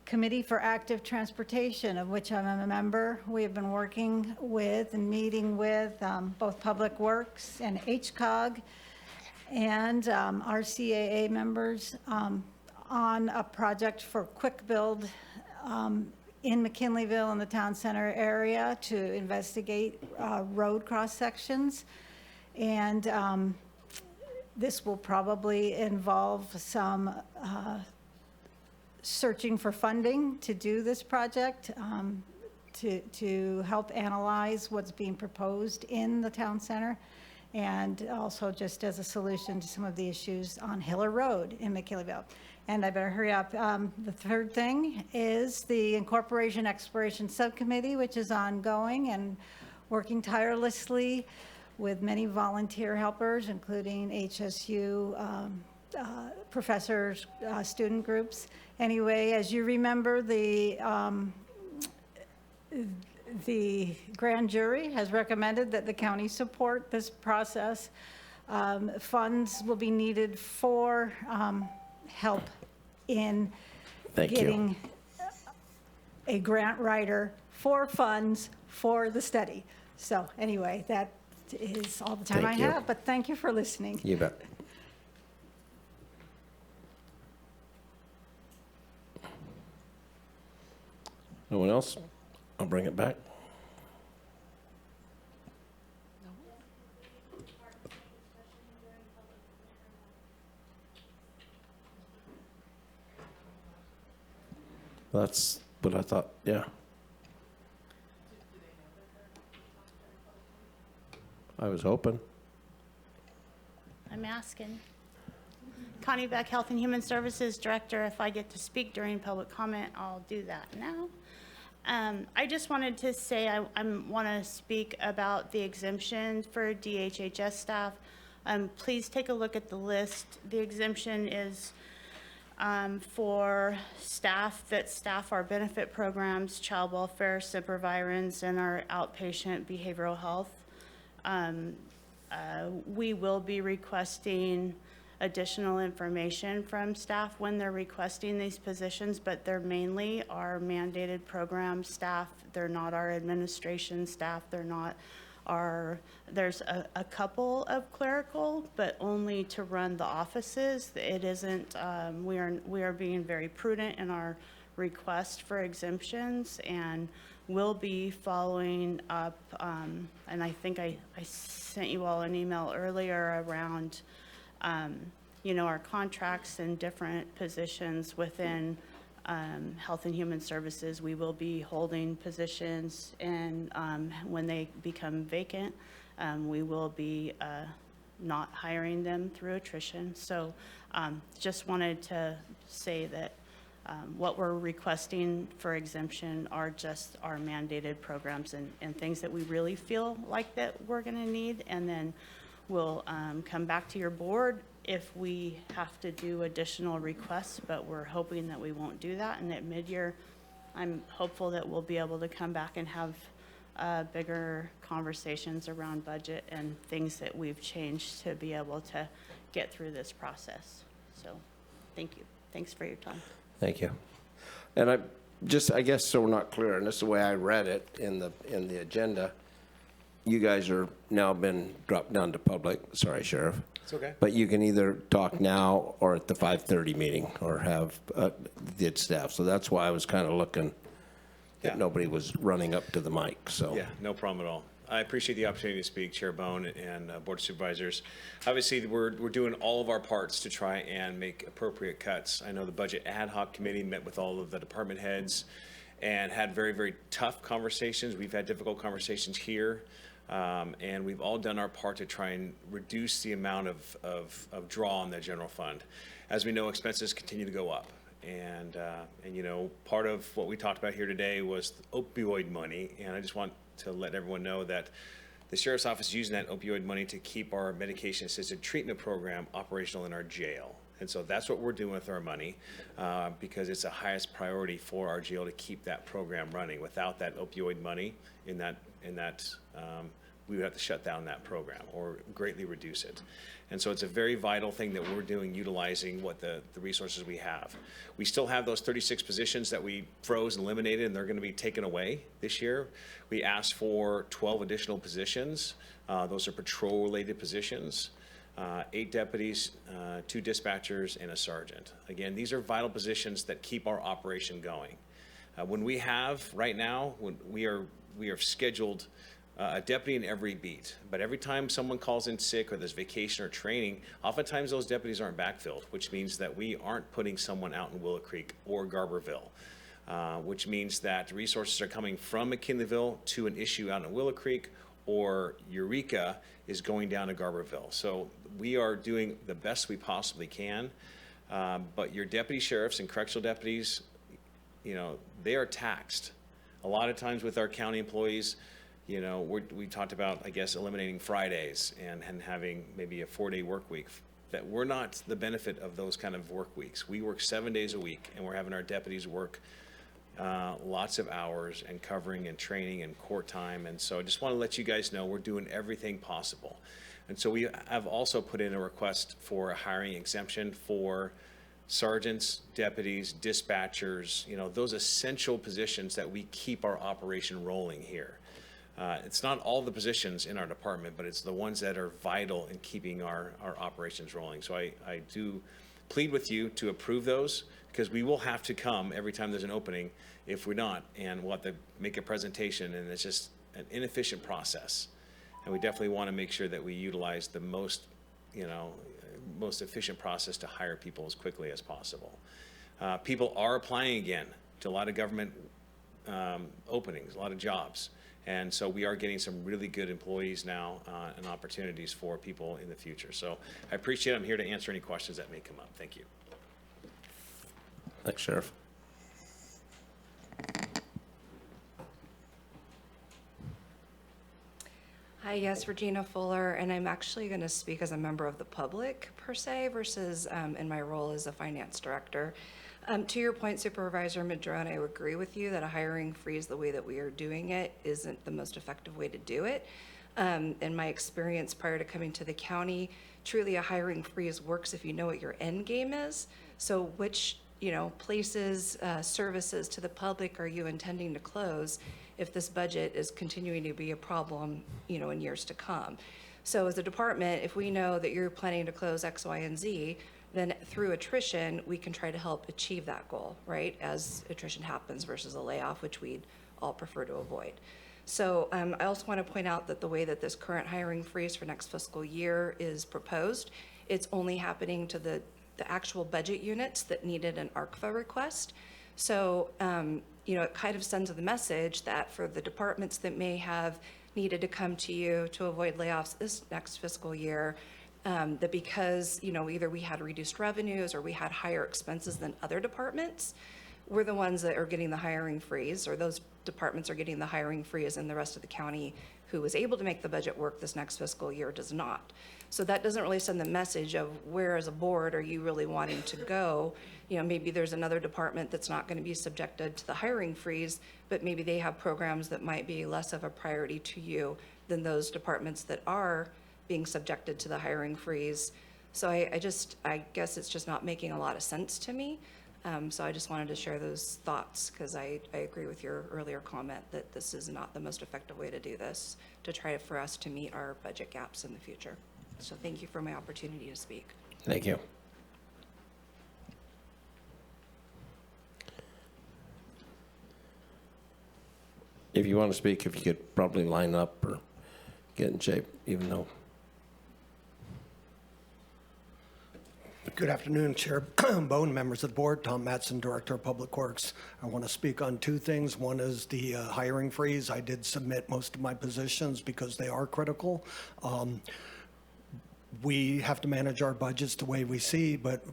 Committee for Active Transportation, of which I'm a member. We have been working with and meeting with both Public Works and HCOG and our CAA members on a project for quick build in McKinleyville in the town center area to investigate road cross sections. And this will probably involve some searching for funding to do this project, to help analyze what's being proposed in the town center, and also just as a solution to some of the issues on Hiller Road in McKinleyville. And I better hurry up. The third thing is the Incorporation Exploration Subcommittee, which is ongoing and working tirelessly with many volunteer helpers, including HSU professors, student groups. Anyway, as you remember, the grand jury has recommended that the county support this process. Funds will be needed for help in getting a grant writer for funds for the study. So anyway, that is all the time I have, but thank you for listening. You bet. No one else? I'll bring it back. That's what I thought, yeah. I was hoping. I'm asking. Connie Beck, Health and Human Services Director. If I get to speak during public comment, I'll do that now. I just wanted to say I want to speak about the exemption for DHHS staff. Please take a look at the list. The exemption is for staff that staff our benefit programs, child welfare, supervisors, and our outpatient behavioral health. We will be requesting additional information from staff when they're requesting these positions, but they're mainly our mandated program staff. They're not our administration staff. They're not our, there's a couple of clerical, but only to run the offices. It isn't, we are being very prudent in our request for exemptions, and we'll be following up, and I think I sent you all an email earlier around you know, our contracts and different positions within Health and Human Services. We will be holding positions, and when they become vacant, we will be not hiring them through attrition. So just wanted to say that what we're requesting for exemption are just our mandated programs and things that we really feel like that we're going to need, and then we'll come back to your board if we have to do additional requests, but we're hoping that we won't do that. And at mid-year, I'm hopeful that we'll be able to come back and have bigger conversations around budget and things that we've changed to be able to get through this process. So thank you. Thanks for your time. Thank you. And I guess so we're not clear, and this is the way I read it in the agenda, you guys are now been dropped down to public. Sorry, Sheriff. It's okay. But you can either talk now or at the 5:30 meeting or have the staff. So that's why I was kind of looking that nobody was running up to the mic. So Yeah, no problem at all. I appreciate the opportunity to speak, Chair Bohn and Board of Supervisors. Obviously, we're doing all of our parts to try and make appropriate cuts. I know the Budget Ad Hoc Committee met with all of the department heads and had very, very tough conversations. We've had difficult conversations here. And we've all done our part to try and reduce the amount of draw on the general fund. As we know, expenses continue to go up. And you know, part of what we talked about here today was opioid money. And I just want to let everyone know that the Sheriff's Office is using that opioid money to keep our medication-assisted treatment program operational in our jail. And so that's what we're doing with our money, because it's the highest priority for our jail to keep that program running. Without that opioid money in that we would have to shut down that program or greatly reduce it. And so it's a very vital thing that we're doing, utilizing what the resources we have. We still have those 36 positions that we froze and eliminated, and they're going to be taken away this year. We asked for 12 additional positions. Those are patrol-related positions. 8 deputies, 2 dispatchers, and a sergeant. Again, these are vital positions that keep our operation going. When we have, right now, when we are scheduled a deputy in every beat, but every time someone calls in sick or there's vacation or training, oftentimes those deputies aren't backfilled, which means that we aren't putting someone out in Willow Creek or Garberville, which means that resources are coming from McKinleyville to an issue out in Willow Creek, or Eureka is going down to Garberville. So we are doing the best we possibly can, but your deputy sheriffs and correctional deputies, you know, they are taxed. A lot of times with our county employees, you know, we talked about, I guess, eliminating Fridays and having maybe a 4-day work week. That we're not the benefit of those kind of work weeks. We work 7 days a week, and we're having our deputies work lots of hours and covering and training and court time. And so I just want to let you guys know we're doing everything possible. And so we have also put in a request for a hiring exemption for sergeants, deputies, dispatchers, you know, those essential positions that we keep our operation rolling here. It's not all the positions in our department, but it's the ones that are vital in keeping our operations rolling. So I do plead with you to approve those, because we will have to come every time there's an opening. If we're not, and we'll have to make a presentation, and it's just an inefficient process. And we definitely want to make sure that we utilize the most, you know, most efficient process to hire people as quickly as possible. People are applying again to a lot of government openings, a lot of jobs. And so we are getting some really good employees now and opportunities for people in the future. So I appreciate it. I'm here to answer any questions that may come up. Thank you. Thanks, Sheriff. Hi, yes, Regina Fuller, and I'm actually going to speak as a member of the public per se versus in my role as a finance director. To your point, Supervisor Madrone, I agree with you that a hiring freeze the way that we are doing it isn't the most effective way to do it. In my experience prior to coming to the county, truly a hiring freeze works if you know what your end game is. So which, you know, places, services to the public are you intending to close if this budget is continuing to be a problem, you know, in years to come? So as a department, if we know that you're planning to close X, Y, and Z, then through attrition, we can try to help achieve that goal, right? As attrition happens versus a layoff, which we'd all prefer to avoid. So I also want to point out that the way that this current hiring freeze for next fiscal year is proposed, it's only happening to the actual budget units that needed an ARCFA request. So, you know, it kind of sends the message that for the departments that may have needed to come to you to avoid layoffs this next fiscal year, that because, you know, either we had reduced revenues or we had higher expenses than other departments, we're the ones that are getting the hiring freeze, or those departments are getting the hiring freeze, and the rest of the county who was able to make the budget work this next fiscal year does not. So that doesn't really send the message of where as a board are you really wanting to go. You know, maybe there's another department that's not going to be subjected to the hiring freeze, but maybe they have programs that might be less of a priority to you than those departments that are being subjected to the hiring freeze. So I guess it's just not making a lot of sense to me. So I just wanted to share those thoughts, because I agree with your earlier comment that this is not the most effective way to do this, to try for us to meet our budget gaps in the future. So thank you for my opportunity to speak. Thank you. If you want to speak, if you could probably line up or get in shape, even though. Good afternoon, Chair Bohn, members of the board. Tom Matson, Director of Public Works. I want to speak on two things. One is the hiring freeze. I did submit most of my positions because they are critical. We have to manage our budgets the way we see, but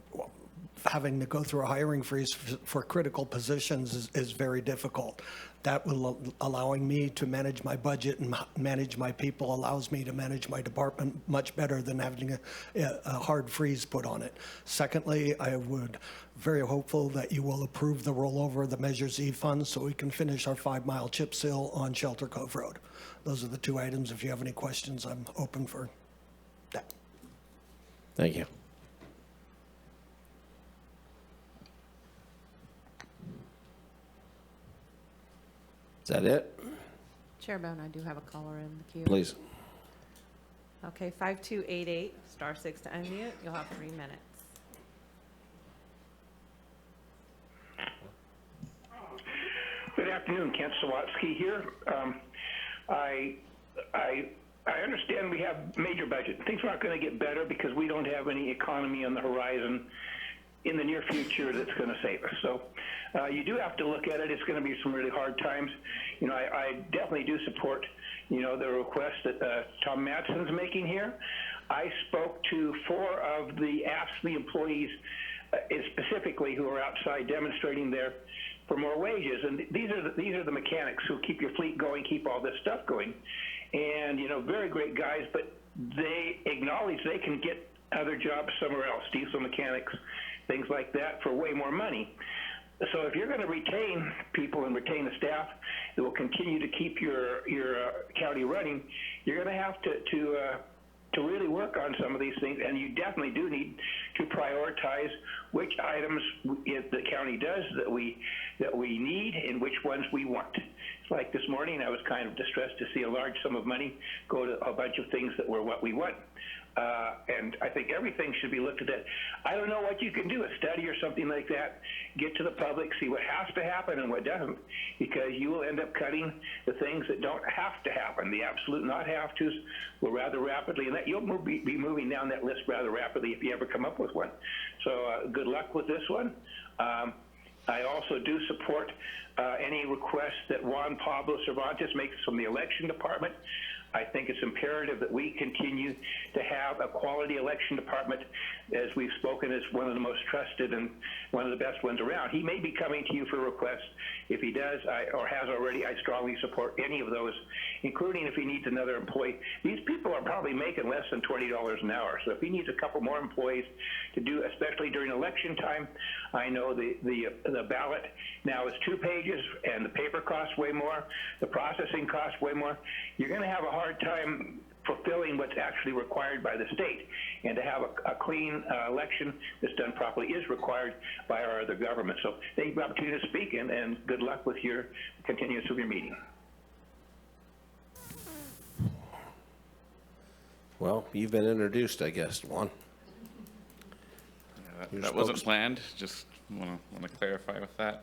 having to go through a hiring freeze for critical positions is very difficult. That will allowing me to manage my budget and manage my people allows me to manage my department much better than having a hard freeze put on it. Secondly, I would very hopeful that you will approve the rollover of the Measure Z funds so we can finish our 5-mile chip seal on Shelter Cove Road. Those are the two items. If you have any questions, I'm open for that. Thank you. Is that it? Chair Bohn, I do have a caller in the queue. Please. Okay, 5288, *6 to unmute. You'll have 3 minutes. Good afternoon, Kent Sawatsky here. I understand we have major budget. Things are not going to get better because we don't have any economy on the horizon in the near future that's going to save us. So you do have to look at it. It's going to be some really hard times. You know, I definitely do support, you know, the request that Tom Matson's making here. I spoke to 4 of the AFSCME employees specifically who are outside demonstrating there for more wages. And these are the mechanics who keep your fleet going, keep all this stuff going. And, you know, very great guys, but they acknowledge they can get other jobs somewhere else, diesel mechanics, things like that, for way more money. So if you're going to retain people and retain the staff that will continue to keep your county running, you're going to have to really work on some of these things, and you definitely do need to prioritize which items the county does that we need and which ones we want. It's like this morning, I was kind of distressed to see a large sum of money go to a bunch of things that were what we want. And I think everything should be looked at. I don't know what you can do, a study or something like that, get to the public, see what has to happen and what doesn't, because you will end up cutting the things that don't have to happen. The absolute not have tos will rather rapidly, and that you'll be moving down that list rather rapidly if you ever come up with one. So good luck with this one. I also do support any request that Juan Pablo Cervantes makes from the election department. I think it's imperative that we continue to have a quality election department, as we've spoken, as one of the most trusted and one of the best ones around. He may be coming to you for requests. If he does, or has already, I strongly support any of those, including if he needs another employee. These people are probably making less than $20 an hour, so if he needs a couple more employees to do, especially during election time, I know the ballot now is 2 pages, and the paper costs way more, the processing costs way more. You're going to have a hard time fulfilling what's actually required by the state, and to have a clean election that's done properly is required by our other government. So thank you for the opportunity to speak, and good luck with your continuance of your meeting. Well, you've been introduced, I guess, Juan. That wasn't planned. Just want to clarify with that.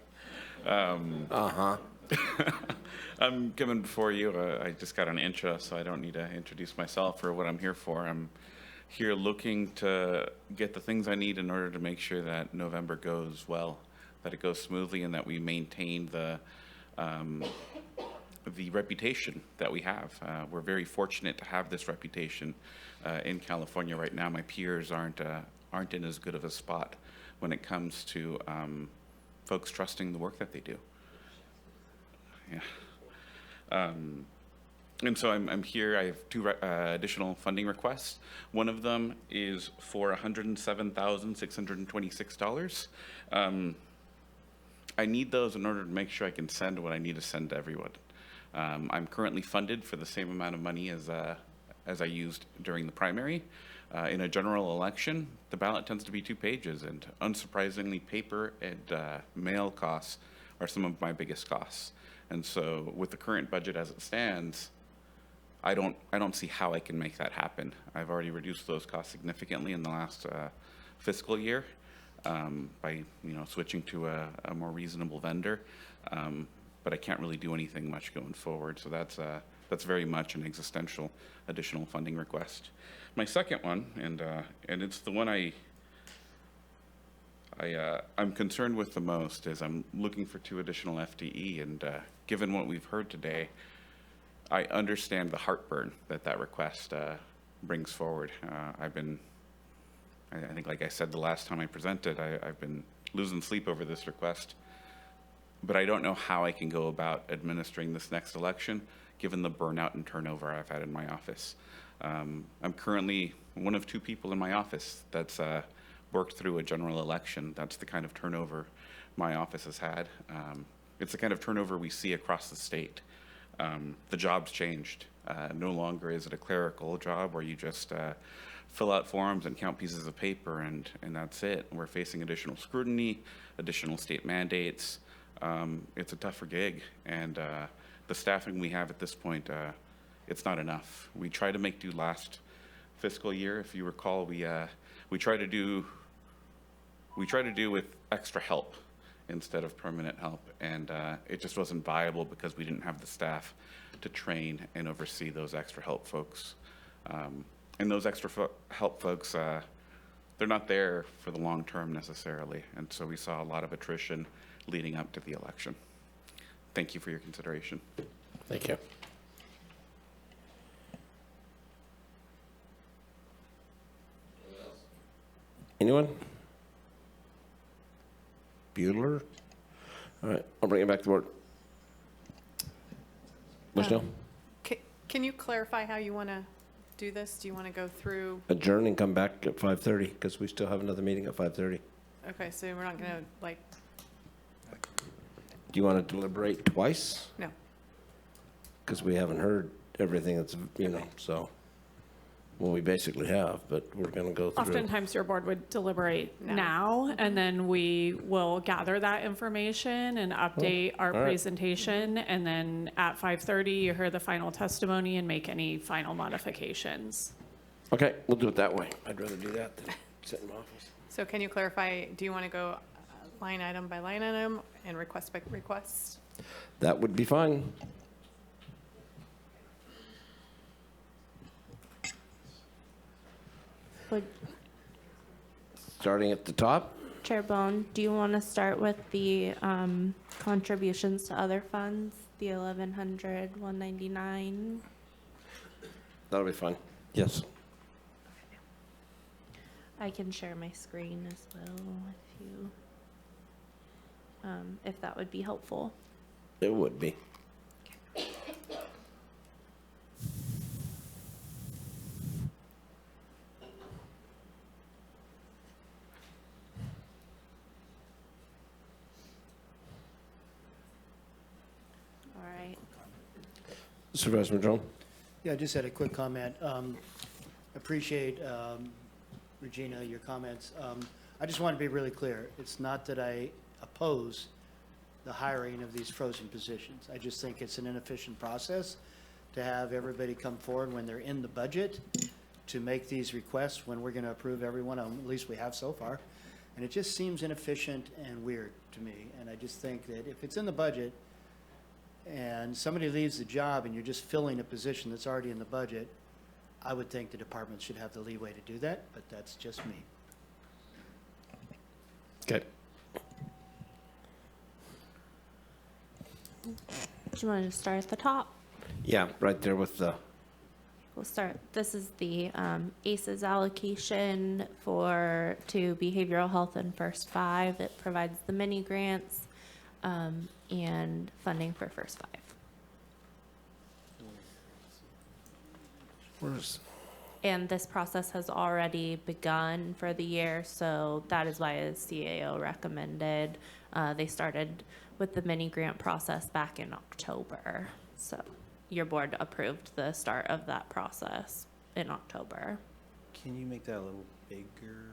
I'm coming before you. I just got an intro, so I don't need to introduce myself or what I'm here for. I'm here looking to get the things I need in order to make sure that November goes well, that it goes smoothly, and that we maintain the reputation that we have. We're very fortunate to have this reputation in California right now. My peers aren't in as good of a spot when it comes to folks trusting the work that they do. Yeah. And so I'm here. I have 2 additional funding requests. One of them is for $107,626. I need those in order to make sure I can send what I need to send to everyone. I'm currently funded for the same amount of money as I used during the primary. In a general election, the ballot tends to be 2 pages, and unsurprisingly, paper and mail costs are some of my biggest costs. And so with the current budget as it stands, I don't see how I can make that happen. I've already reduced those costs significantly in the last fiscal year by switching to a more reasonable vendor, but I can't really do anything much going forward. So that's very much an existential additional funding request. My second one, and it's the one I'm concerned with the most, is I'm looking for 2 additional FTE, and given what we've heard today, I understand the heartburn that request brings forward. I've been I think, like I said the last time I presented, I've been losing sleep over this request. But I don't know how I can go about administering this next election, given the burnout and turnover I've had in my office. I'm currently one of 2 people in my office that's worked through a general election. That's the kind of turnover my office has had. It's the kind of turnover we see across the state. The job's changed. No longer is it a clerical job where you just fill out forms and count pieces of paper and that's it. We're facing additional scrutiny, additional state mandates. It's a tougher gig, and the staffing we have at this point, it's not enough. We tried to make do last fiscal year. If you recall, we tried to do with extra help instead of permanent help, and it just wasn't viable because we didn't have the staff to train and oversee those extra help folks. And those extra help folks, they're not there for the long term necessarily, and so we saw a lot of attrition leading up to the election. Thank you for your consideration. Thank you. Anyone? Bueller? All right, I'll bring it back to board. Bushnell? Can you clarify how you want to do this? Do you want to go through? Adjourn and come back at 5:30, because we still have another meeting at 5:30. Okay, so we're not going to, like, Do you want to deliberate twice? no. Because we haven't heard everything that's, so, well, we basically have, but we're going to go through. Oftentimes your board would deliberate now, and then we will gather that information and update our all right. presentation. And then at 5:30, you hear the final testimony and make any final modifications. Okay, we'll do it that way. I'd rather do that than sit in my office. So can you clarify, do you want to go line item by line item and request by request? That would be fine. Starting at the top? Chair Bohn, do you want to start with the contributions to other funds, the 1,100, 199? That'll be fine. Yes. I can share my screen as well if that would be helpful. It would be. All right. Supervisor Madrone? Yeah, I just had a quick comment. Appreciate, Regina, your comments. I just want to be really clear. It's not that I oppose the hiring of these frozen positions. I just think it's an inefficient process to have everybody come forward when they're in the budget to make these requests when we're going to approve every one of them, at least we have so far. And it just seems inefficient and weird to me. And I just think that if it's in the budget and somebody leaves the job and you're just filling a position that's already in the budget, I would think the department should have the leeway to do that, but that's just me. Okay. Do you want to start at the top? Yeah, right there with the, We'll start. This is the ACES allocation to behavioral health in First Five. It provides the mini grants and funding for First Five. where's, And this process has already begun for the year, so that is why the CAO recommended. They started with the mini grant process back in October. So your board approved the start of that process in October. Can you make that a little bigger?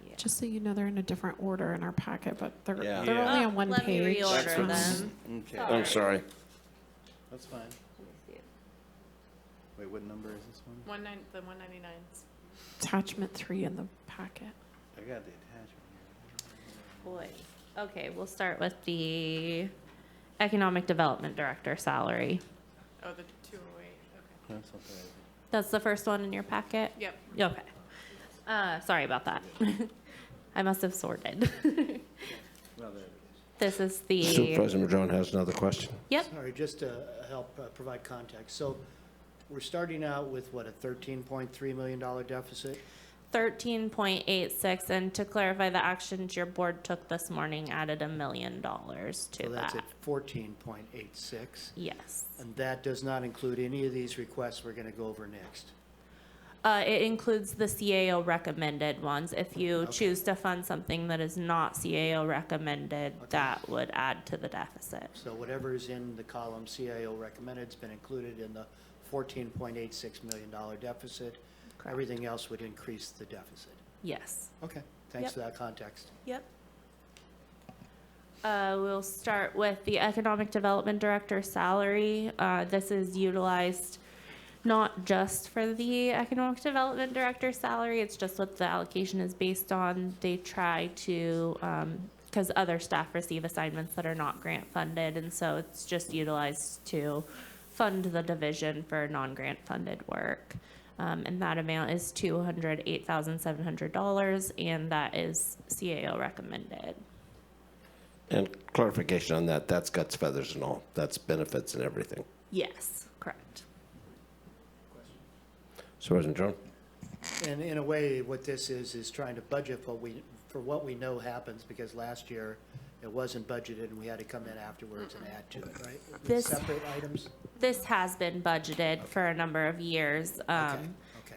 Yeah. Just so you know, they're in a different order in our packet, but they're Yeah. they're only on one Let me page. reorder them. Okay. I'm sorry. That's fine. Wait, what number is this one? The 199s. Attachment 3 in the packet. I got the attachment Boy. Okay, we'll start with the Economic Development Director salary. Oh, the 208, okay. here. That's not bad. That's the first one in your packet? Yep. Okay. Sorry about that. I must have sorted. Well, there it This is the, Supervisor Madrone has another question. yep, Sorry, just to help provide context. So we're starting out with, what, a $13.3 million deficit? 13.86, and to clarify, the actions your board took this morning added $1 million to So that's that. at 14.86. Yes. And that does not include any of these requests we're going to go over next. It includes the CAO recommended ones. If you choose to fund something that is not CAO recommended, that would add to the deficit. So whatever is in the column CIO recommended has been included in the $14.86 million deficit. Correct. Everything else would increase the deficit. Yes. Okay, thanks for that context. Yep. We'll start with the Economic Development Director salary. This is utilized not just for the Economic Development Director salary, it's just what the allocation is based on. They try to, because other staff receive assignments that are not grant funded, and so it's just utilized to fund the division for non-grant funded work. And that amount is $208,700, and that is CAO recommended. And clarification on that, that's guts, feathers, and all. That's benefits and everything. Yes, correct. Supervisor Madrone? And in a way, what this is trying to budget for what we know happens, because last year it wasn't budgeted and we had to come in afterwards and add to it, right? Separate items? This has been budgeted for a number of years.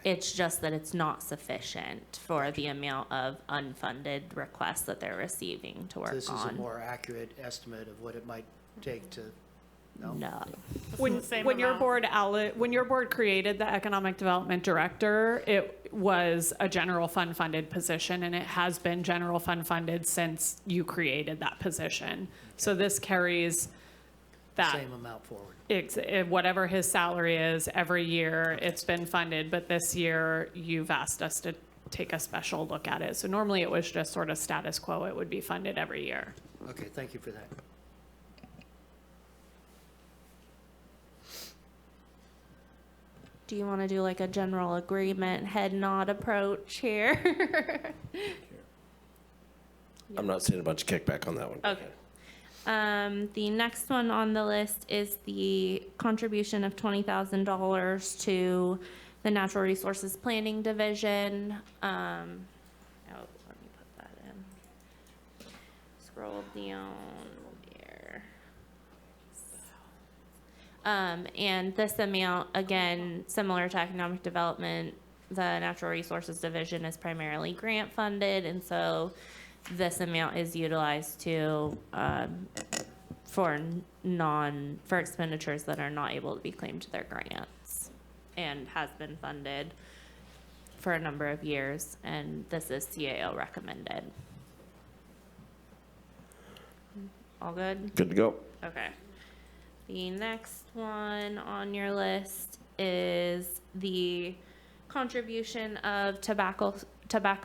It's just that it's not sufficient for the amount of unfunded requests that they're receiving to work on. So this is a more accurate estimate of what it might take to, no. When your board created the Economic Development Director, it was a general fund funded position, and it has been general fund funded since you created that position. So this carries that same amount forward. Whatever his salary is every year, it's been funded, but this year you've asked us to take a special look at it. So normally it was just sort of status quo. It would be funded every year. Okay, thank you for that. Do you want to do like a general agreement head nod approach here? I'm not seeing a bunch of kickback on that one. Okay. The next one on the list is the contribution of $20,000 to the Natural Resources Planning Division. Let me put that in. Scroll down here. And this amount, again, similar to economic development, the Natural Resources Division is primarily grant funded, and so this amount is utilized to for expenditures that are not able to be claimed to their grants, and has been funded for a number of years, and this is CAO recommended. All good? Good to go. Okay. The next one on your list is the contribution of tobacco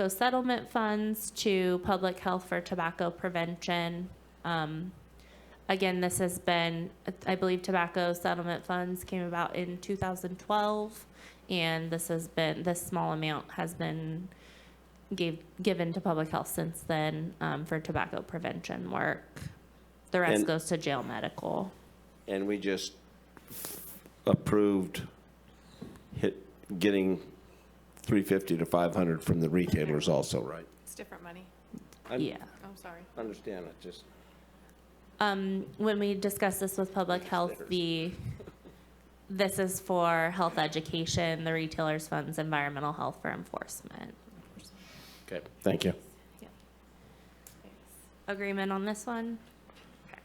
settlement funds to public health for tobacco prevention. Again, this has been, I believe tobacco settlement funds came about in 2012, and this small amount has been given to public health since then for tobacco prevention work. The rest goes to jail medical. And we just approved getting 350 to 500 from the retailers also, right? It's different money. Yeah. I'm sorry. Understand it, just. When we discussed this with public health, this is for health education, the retailers funds environmental health for enforcement. Okay, thank you. Yeah. Agreement on this one? Okay.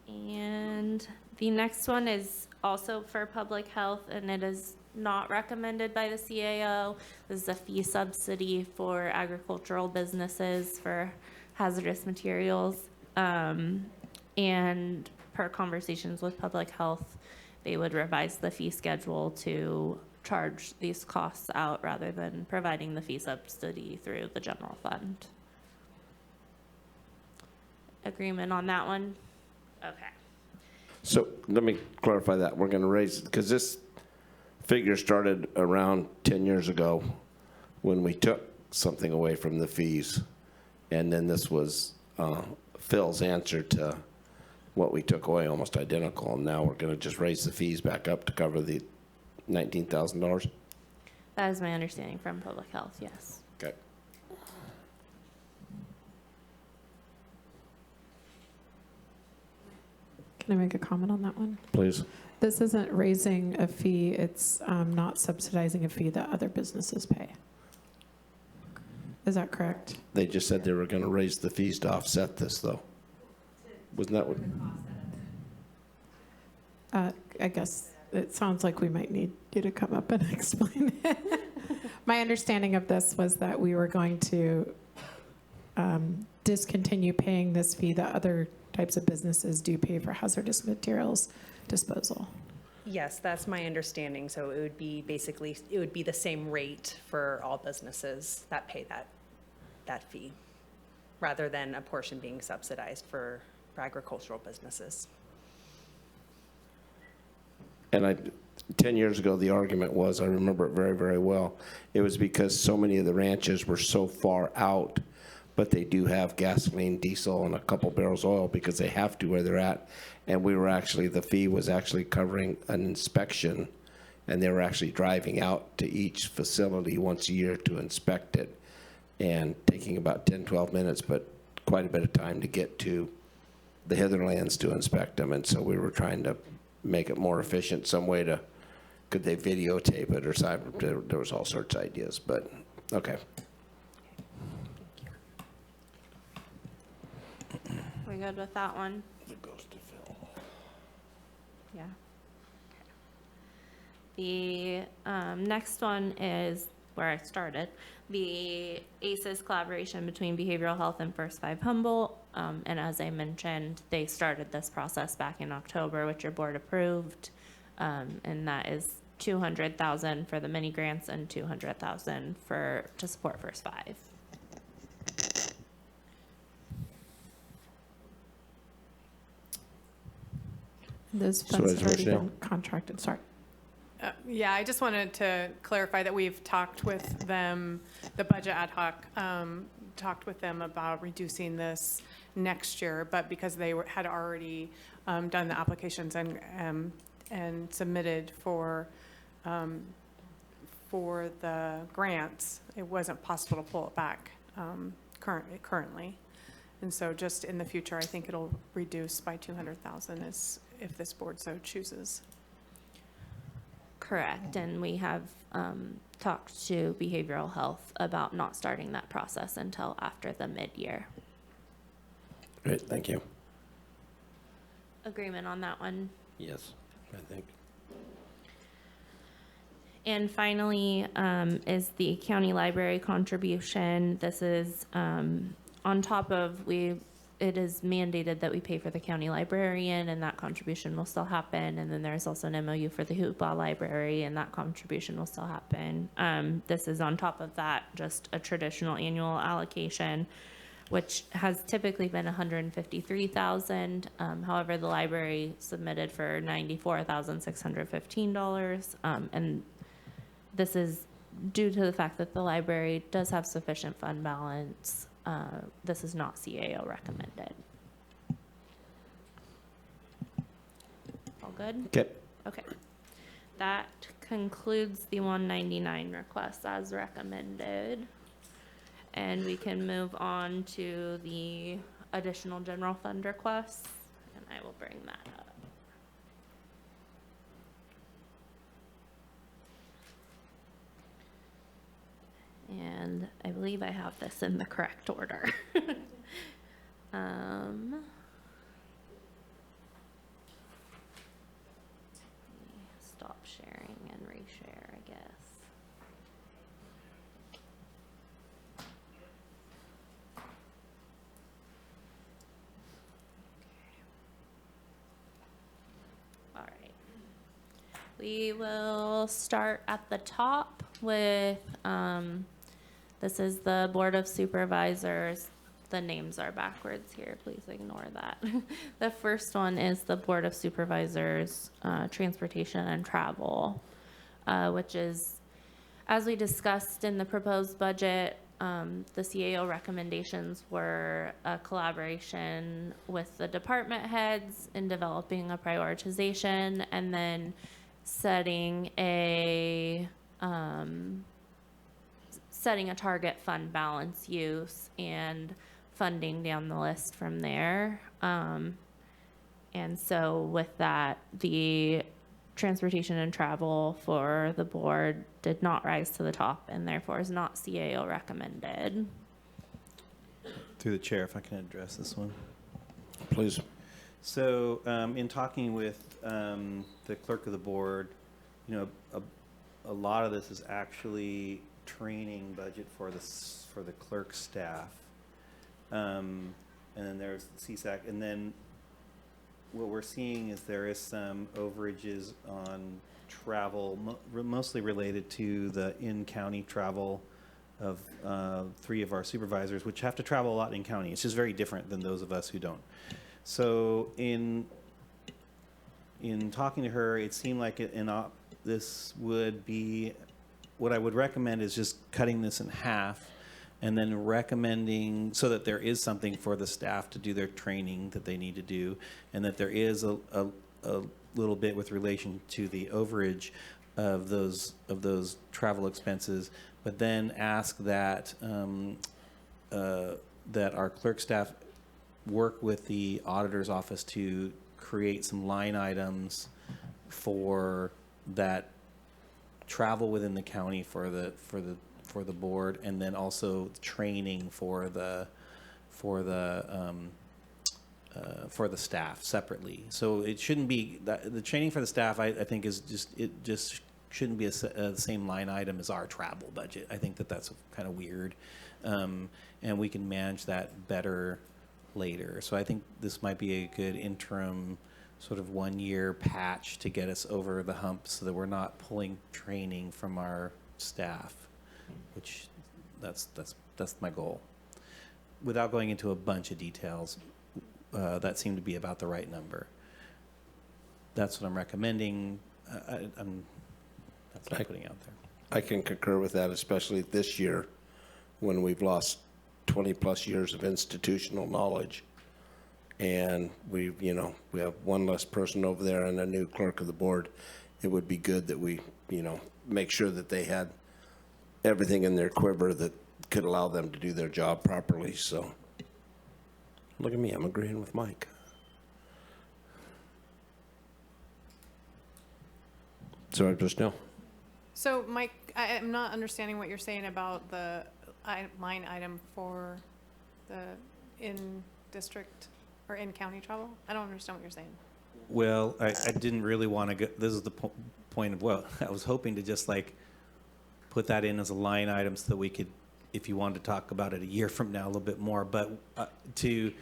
And the next one is also for public health, and it is not recommended by the CAO. This is a fee subsidy for agricultural businesses for hazardous materials. And per conversations with public health, they would revise the fee schedule to charge these costs out rather than providing the fee subsidy through the general fund. Agreement on that one? Okay. So let me clarify that. We're going to raise, because this figure started around 10 years ago when we took something away from the fees. And then this was Phil's answer to what we took away, almost identical. And now we're going to just raise the fees back up to cover the $19,000. That is my understanding from public health, yes. Okay. Can I make a comment on that one? Please. This isn't raising a fee, it's not subsidizing a fee that other businesses pay. Is that correct? They just said they were going to raise the fees to offset this, though. Wasn't that what? I guess it sounds like we might need you to come up and explain it. My understanding of this was that we were going to discontinue paying this fee that other types of businesses do pay for hazardous materials disposal. Yes, that's my understanding. So it would be basically, it would be the same rate for all businesses that pay that fee, rather than a portion being subsidized for agricultural businesses. And 10 years ago, the argument was, I remember it very, very well, it was because so many of the ranches were so far out, but they do have gasoline, diesel, and a couple barrels of oil because they have to where they're at. And we were actually, the fee was actually covering an inspection, and they were actually driving out to each facility once a year to inspect it, and taking about 10, 12 minutes, but quite a bit of time to get to the hitherlands to inspect them. And so we were trying to make it more efficient, some way to, could they videotape it or something? There was all sorts of ideas, but okay. We good with that one? It goes to Phil. Yeah. The next one is where I started. The ACES collaboration between behavioral health and First 5 Humboldt. And as I mentioned, they started this process back in October, which your board approved. And that is $200,000 for the mini grants and $200,000 to support First 5. Those funds have already been contracted, sorry. Yeah, I just wanted to clarify that we've talked with them, the budget ad hoc, talked with them about reducing this next year, but because they had already done the applications and submitted for the grants, it wasn't possible to pull it back currently. And so just in the future, I think it'll reduce by $200,000 if this board so chooses. Correct, and we have talked to behavioral health about not starting that process until after the mid-year. Great, thank you. Agreement on that one? Yes, I think. And finally is the county library contribution. This is on top of it is mandated that we pay for the county librarian, and that contribution will still happen. And then there's also an MOU for the Humboldt library, and that contribution will still happen. This is on top of that, just a traditional annual allocation, which has typically been $153,000. However, the library submitted for $94,615, and this is due to the fact that the library does have sufficient fund balance. This is not CAO recommended. All good? Okay. Okay. That concludes the 199 requests as recommended. And we can move on to the additional general fund requests, and I will bring that up. And I believe I have this in the correct order. Stop sharing and reshare, I guess. All right. We will start at the top with this is the Board of Supervisors. The names are backwards here. Please ignore that. The first one is the Board of Supervisors, Transportation and Travel, which is, as we discussed in the proposed budget, the CAO recommendations were a collaboration with the department heads in developing a prioritization and then setting a setting a target fund balance use and funding down the list from there. And so with that, the transportation and travel for the board did not rise to the top and therefore is not CAO recommended. Through the chair, if I can address this one. Please. So in talking with the clerk of the board, you know, a lot of this is actually training budget for the clerk staff. And then there's CSAC. And then what we're seeing is there is some overages on travel, mostly related to the in-county travel of 3 of our supervisors, which have to travel a lot in county. It's just very different than those of us who don't. So in talking to her, it seemed like this would be, what I would recommend is just cutting this in half and then recommending, so that there is something for the staff to do their training that they need to do, and that there is a little bit with relation to the overage of those travel expenses, but then ask that that our clerk staff work with the auditor's office to create some line items for that travel within the county for the board, and then also training for the staff separately. So it shouldn't be that the training for the staff. I think is just shouldn't be the same line item as our travel budget. I think that's kind of weird, and we can manage that better later. So I think this might be a good interim sort of 1-year patch to get us over the hump, so that we're not pulling training from our staff, which that's my goal. Without going into a bunch of details, that seemed to be about the right number. That's what I'm recommending. That's what I'm putting out there. I can concur with that, especially this year when we've lost 20 plus years of institutional knowledge. And we have one less person over there and a new clerk of the board. It would be good that we, make sure that they had everything in their quiver that could allow them to do their job properly. So look at me, I'm agreeing with Mike. Sorry, Bushnell. So, Mike, I'm not understanding what you're saying about the line item for the in-district or in-county travel. I don't understand what you're saying. Well, I didn't really want to go. This is the point of, well, I was hoping to just put that in as a line item so that we could, if you wanted to talk about it a year from now, a little bit more. But you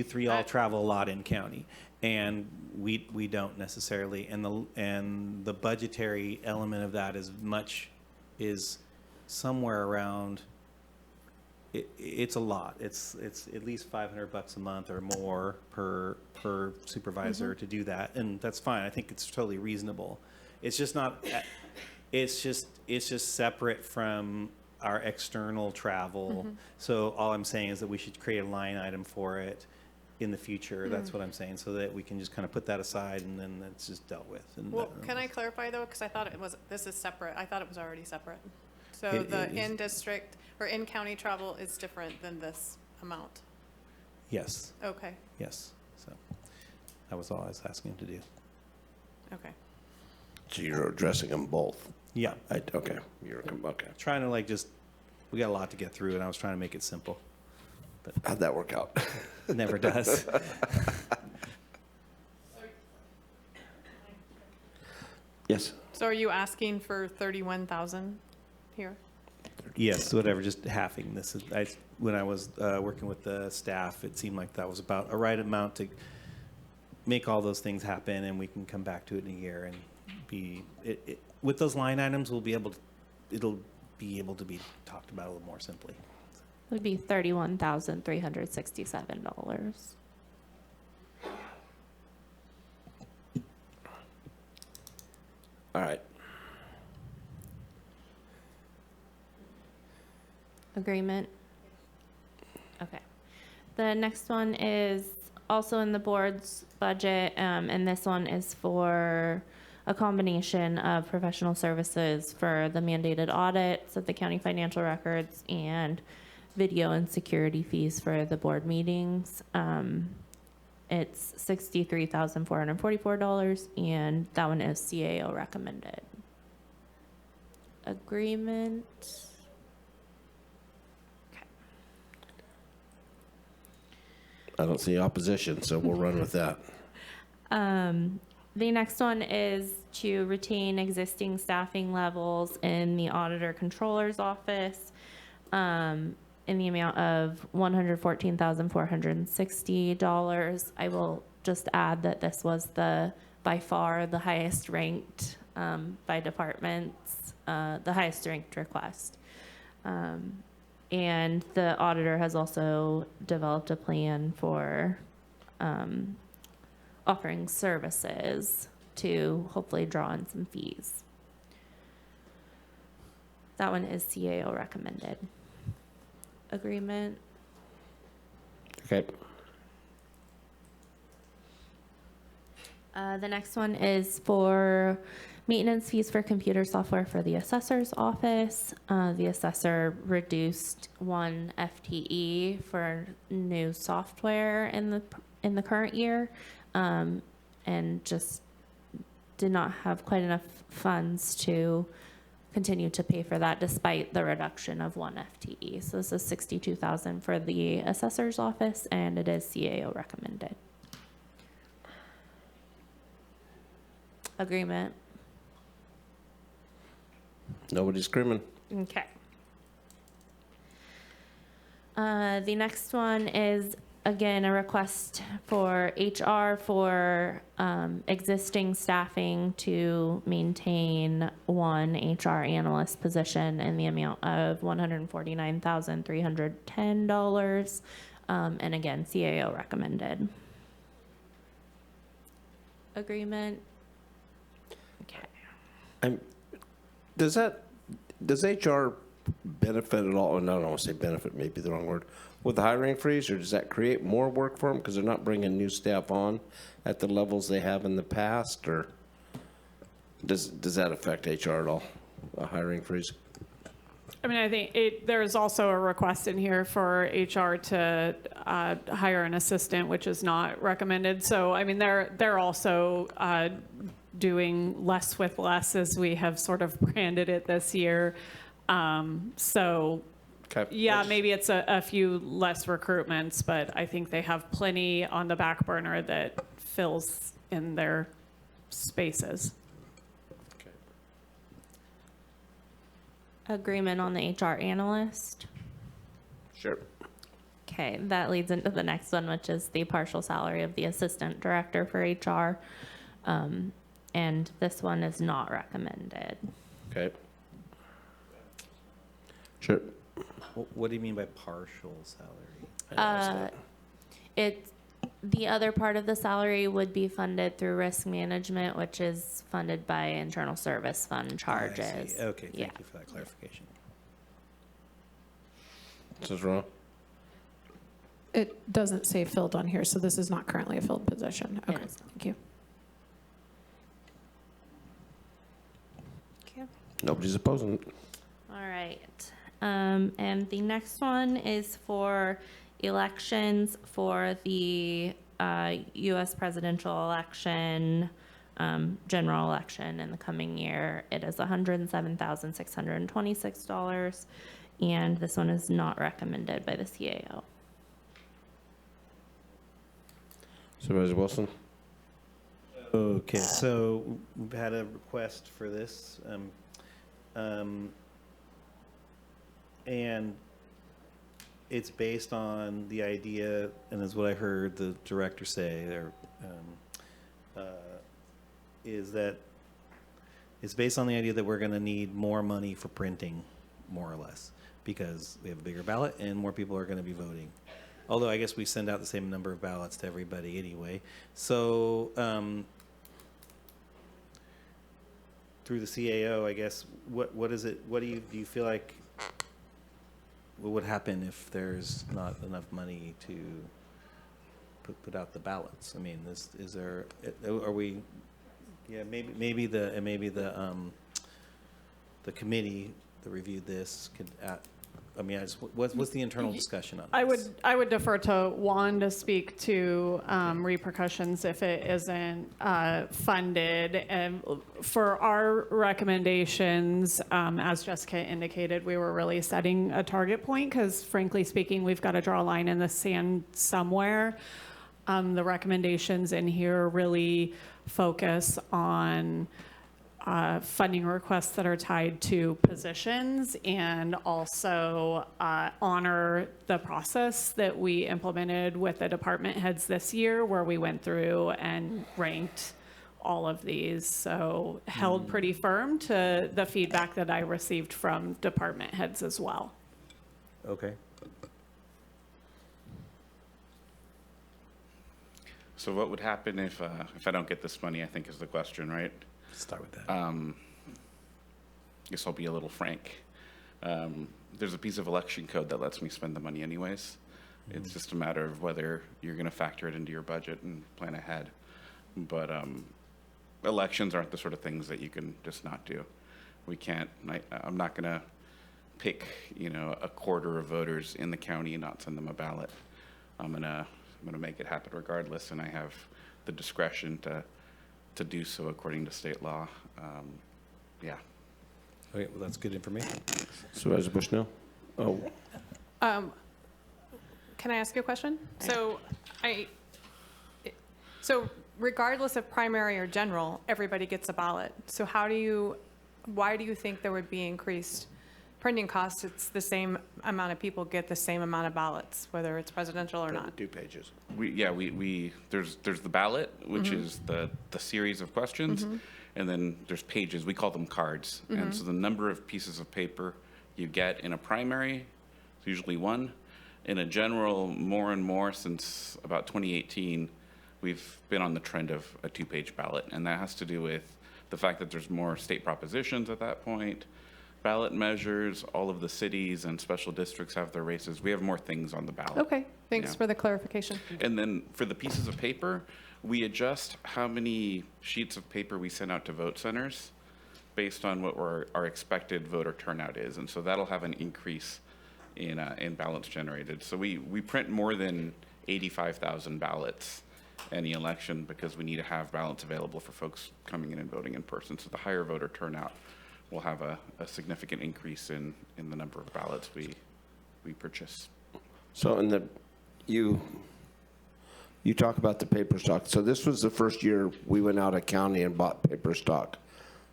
three all travel a lot in county, and we don't necessarily. And the budgetary element of that is somewhere around. It's a lot. It's at least $500 a month or more per supervisor to do that, and that's fine. I think it's totally reasonable. It's just not. It's just separate from our external travel. So all I'm saying is that we should create a line item for it in the future. That's what I'm saying, so that we can just kind of put that aside and then that's just dealt with. And well, can I clarify though? Because I thought this is separate. I thought it was already separate. So the in-district or in-county travel is different than this amount? Yes. Okay. Yes. So that was all I was asking him to do. Okay. So you're addressing them both? Yeah. Okay. Okay. Trying to we got a lot to get through, and I was trying to make it simple. But how'd that work out? It never does. Yes. So are you asking for 31,000 here? Yes, whatever, just halving this. When I was working with the staff, it seemed like that was about a right amount to make all those things happen, and we can come back to it in a year and with those line items, it'll be able to be talked about a little more simply. It would be $31,367. All right. Agreement? Okay. The next one is also in the board's budget, and this one is for a combination of professional services for the mandated audits of the county financial records and video and security fees for the board meetings. It's $63,444, and that one is CAO recommended. Agreement. I don't see opposition, so we'll run with that. The next one is to retain existing staffing levels in the auditor controller's office in the amount of $114,460. I will just add that this was by far the highest ranked by departments, the highest ranked request. And the auditor has also developed a plan for offering services to hopefully draw in some fees. That one is CAO recommended. Agreement. Okay. The next one is for maintenance fees for computer software for the assessor's office. The assessor reduced 1 FTE for new software in the current year, and just did not have quite enough funds to continue to pay for that despite the reduction of 1 FTE. So this is $62,000 for the assessor's office, and it is CAO recommended. Agreement. Nobody's screaming. Okay. The next one is, again, a request for HR for existing staffing to maintain 1 HR analyst position in the amount of $149,310. And again, CAO recommended. Agreement. Okay. Does HR benefit at all? No, I don't want to say benefit, maybe the wrong word, with the hiring freeze, or does that create more work for them because they're not bringing new staff on at the levels they have in the past, or does that affect HR at all, a hiring freeze? I mean, I think there's also a request in here for HR to hire an assistant, which is not recommended. So, I mean, they're also doing less with less, as we have sort of branded it this year. So, okay. Yeah, maybe it's a few less recruitments, but I think they have plenty on the back burner that fills in their spaces. Agreement on the HR analyst. Sure. Okay, that leads into the next one, which is the partial salary of the assistant director for HR. And this one is not recommended. Okay. Sure. What do you mean by partial salary? The other part of the salary would be funded through risk management, which is funded by internal service fund charges. Okay, thank Yeah. you for that clarification. This is wrong. It doesn't say filled on here, so this is not currently a filled position. Okay, thank you. Okay. Nobody's opposing it. All right. And the next one is for elections for the U.S. presidential election, general election in the coming year. It is $107,626, and this one is not recommended by the CAO. Supervisor Wilson? Okay, so we've had a request for this. And it's based on the idea, and is what I heard the director say there, is that it's based on the idea that we're going to need more money for printing, more or less, because we have a bigger ballot and more people are going to be voting. Although I guess we send out the same number of ballots to everybody anyway. So through the CAO, I guess, what is it? What do you feel like? What would happen if there's not enough money to put out the ballots? I mean, are we Yeah, maybe the committee that reviewed this could, what's the internal discussion on this? I would defer to Juan to speak to repercussions if it isn't funded. And for our recommendations, as Jessica indicated, we were really setting a target point because, frankly speaking, we've got to draw a line in the sand somewhere. The recommendations in here really focus on funding requests that are tied to positions and also honor the process that we implemented with the department heads this year, where we went through and ranked all of these. So held pretty firm to the feedback that I received from department heads as well. Okay. So what would happen if I don't get this money, I think is the question, right? Start with that. Guess I'll be a little frank. There's a piece of election code that lets me spend the money anyways. It's just a matter of whether you're going to factor it into your budget and plan ahead. But elections aren't the sort of things that you can just not do. We can't, I'm not going to pick, a quarter of voters in the county and not send them a ballot. I'm going to make it happen regardless, and I have the discretion to do so according to state law. Yeah. Okay, well, that's good information. Supervisor Bushnell? Oh. Can I ask you a question? So regardless of primary or general, everybody gets a ballot. So why do you think there would be increased printing costs? It's the same amount of people get the same amount of ballots, whether it's presidential or not. 2 pages. There's the ballot, which is the series of questions, and then there's pages. We call them cards. And so the number of pieces of paper you get in a primary is usually 1. In a general, more and more since about 2018, we've been on the trend of a 2-page ballot, and that has to do with the fact that there's more state propositions at that point. Ballot measures, all of the cities and special districts have their races. We have more things on the ballot. Okay, thanks for the clarification. And then for the pieces of paper, we adjust how many sheets of paper we send out to vote centers based on what our expected voter turnout is. And so that'll have an increase in ballots generated. So we print more than 85,000 ballots any election because we need to have ballots available for folks coming in and voting in person. So the higher voter turnout will have a significant increase in the number of ballots we purchase. So you talk about the paper stock. So this was the first year we went out of county and bought paper stock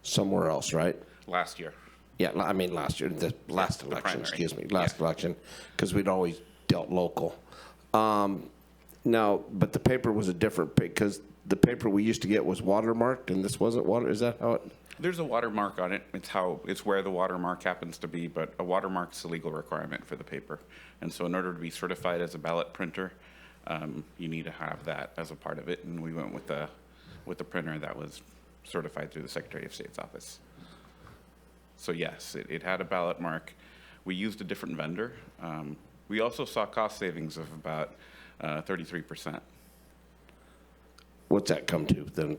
somewhere else, right? Last year. Yeah, I mean last year, the last election, primary. excuse me, last election, because we'd always dealt local. Now, but the paper was a different, because the paper we used to get was watermarked, and this wasn't is that how it? There's a watermark on it. It's where the watermark happens to be, but a watermark's a legal requirement for the paper. And so in order to be certified as a ballot printer, you need to have that as a part of it. And we went with the printer that was certified through the Secretary of State's office. So yes, it had a ballot mark. We used a different vendor. We also saw cost savings of about 33%. What's that come to then?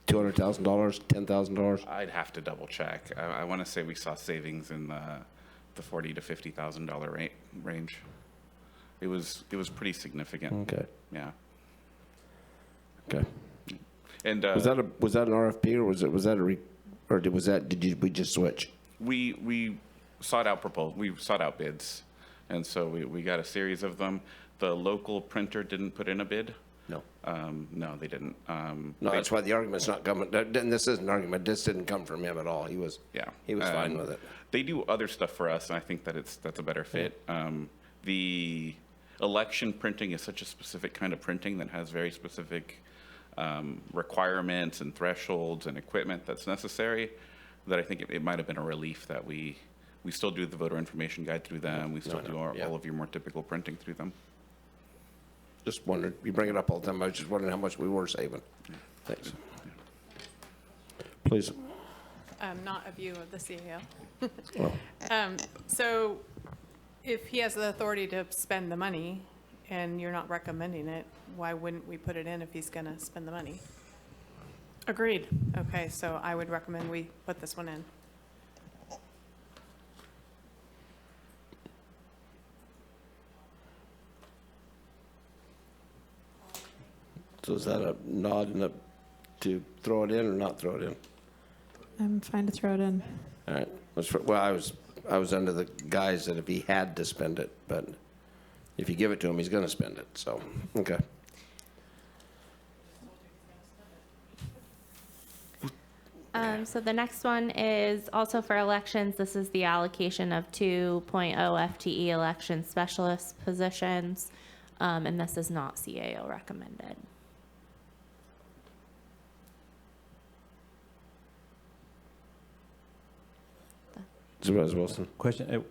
$200,000, $10,000? I'd have to double check. I want to say we saw savings in the $40,000 to $50,000 range. It was pretty significant. Okay. Yeah. Okay. And was that an RFP or did we just switch? We sought out bids, and so we got a series of them. The local printer didn't put in a bid. No. No, they didn't. No, that's why the argument's not coming. And this isn't an argument. This didn't come from him at all. He was fine with it. They do other stuff for us, and I think that that's a better fit. The election printing is such a specific kind of printing that has very specific requirements and thresholds and equipment that's necessary, that I think it might have been a relief that we still do the voter information guide through them. We still do all of your more typical printing through them. Just wondered, you bring it up all the time, I was just wondering how much we were saving. Thanks. Please. Not a view of the CEO. Oh. So if he has the authority to spend the money and you're not recommending it, why wouldn't we put it in if he's going to spend the money? Agreed. Okay, so I would recommend we put this one in. So is that a nod and to throw it in or not throw it in? I'm fine to throw it in. All right. Well, I was under the guise that if he had to spend it, but if you give it to him, he's going to spend it. So, okay. So the next one is also for elections. This is the allocation of 2.0 FTE election specialist positions, and this is not CAO recommended. Supervisor Wilson. Question,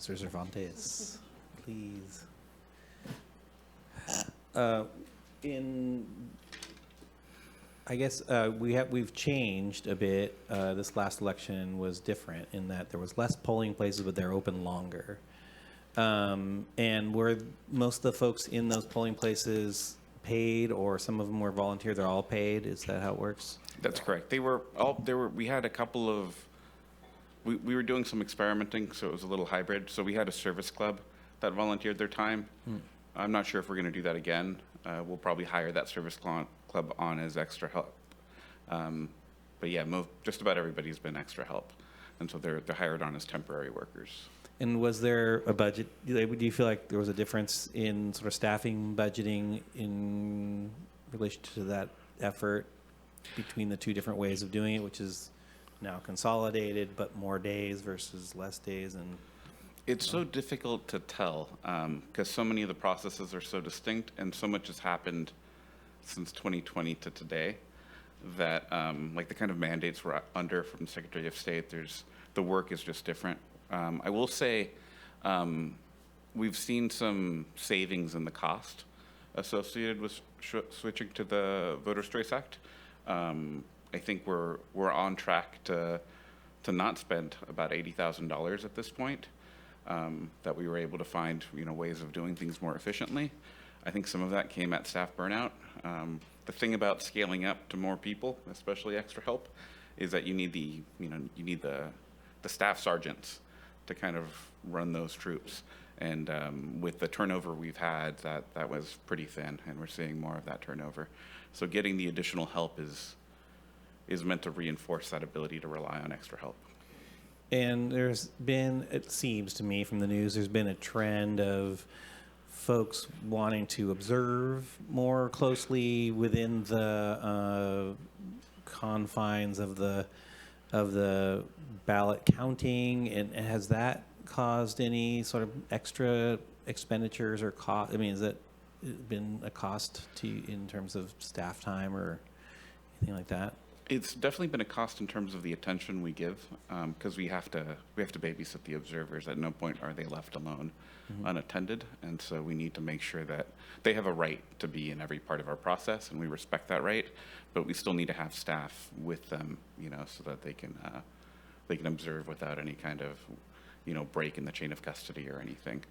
Mr. Cervantes, please. I guess we've changed a bit. This last election was different in that there was less polling places, but they're open longer. And were most of the folks in those polling places paid, or some of them were volunteer? They're all paid. Is that how it works? That's correct. We had a couple of, we were doing some experimenting, so it was a little hybrid. So we had a service club that volunteered their time. I'm not sure if we're going to do that again. We'll probably hire that service club on as extra help. But yeah, just about everybody's been extra help. And so they're hired on as temporary workers. And was there a budget? Do you feel like there was a difference in sort of staffing budgeting in relation to that effort between the two different ways of doing it, which is now consolidated, but more days versus less days? And it's so difficult to tell because so many of the processes are so distinct, and so much has happened since 2020 to today that like the kind of mandates we're under from the Secretary of State, the work is just different. I will say we've seen some savings in the cost associated with switching to the Voters' Choice Act. I think we're on track to not spend about $80,000 at this point. That we were able to find ways of doing things more efficiently. I think some of that came at staff burnout. The thing about scaling up to more people, especially extra help, is that you need the staff sergeants to kind of run those troops. And with the turnover we've had, that was pretty thin, and we're seeing more of that turnover. So getting the additional help is meant to reinforce that ability to rely on extra help. And there's been, it seems to me from the news, there's been a trend of folks wanting to observe more closely within the confines of the ballot counting, and has that caused any sort of extra expenditures or cost? I mean, has that been a cost to you in terms of staff time or anything like that? It's definitely been a cost in terms of the attention we give, because we have to babysit the observers. At no point are they left alone, unattended, and so we need to make sure that they have a right to be in every part of our process, and we respect that right. But we still need to have staff with them, so that they can observe without any kind of break in the chain of custody or anything.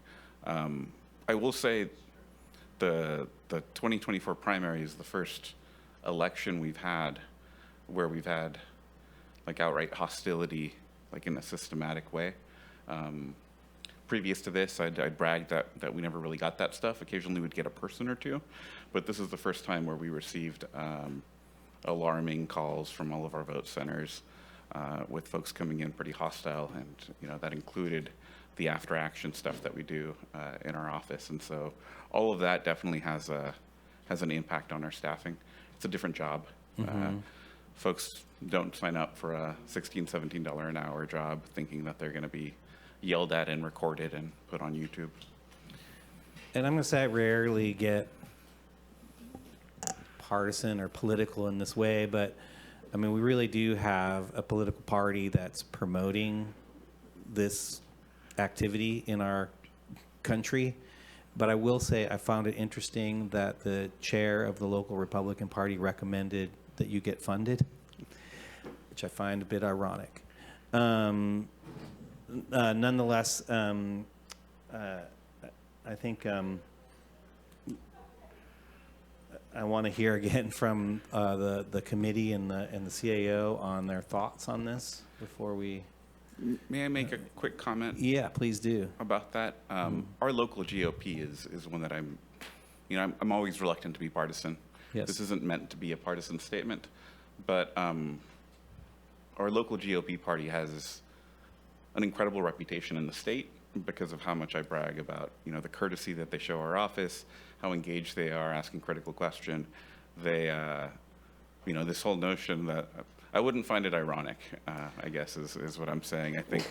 I will say the 2024 primary is the first election we've had where we've had like outright hostility, like in a systematic way. Previous to this, I'd bragged that we never really got that stuff. Occasionally we'd get a person or two, but this is the first time where we received alarming calls from all of our vote centers with folks coming in pretty hostile, and that included the after action stuff that we do in our office. And so all of that definitely has an impact on our staffing. It's a different job. Folks don't sign up for a $16, $17 an hour job thinking that they're going to be yelled at and recorded and put on YouTube. And I'm going to say I rarely get partisan or political in this way, but I mean, we really do have a political party that's promoting this activity in our country. But I will say I found it interesting that the chair of the local Republican Party recommended that you get funded, which I find a bit ironic. Nonetheless, I think I want to hear again from the committee and the CAO on their thoughts on this before we. May I make a quick comment? Yeah, please do. About that. Our local GOP is one that I'm always reluctant to be partisan. Yes. This isn't meant to be a partisan statement, but our local GOP party has an incredible reputation in the state because of how much I brag about, the courtesy that they show our office, how engaged they are, asking critical question. They, this whole notion that I wouldn't find it ironic, I guess is what I'm saying. I think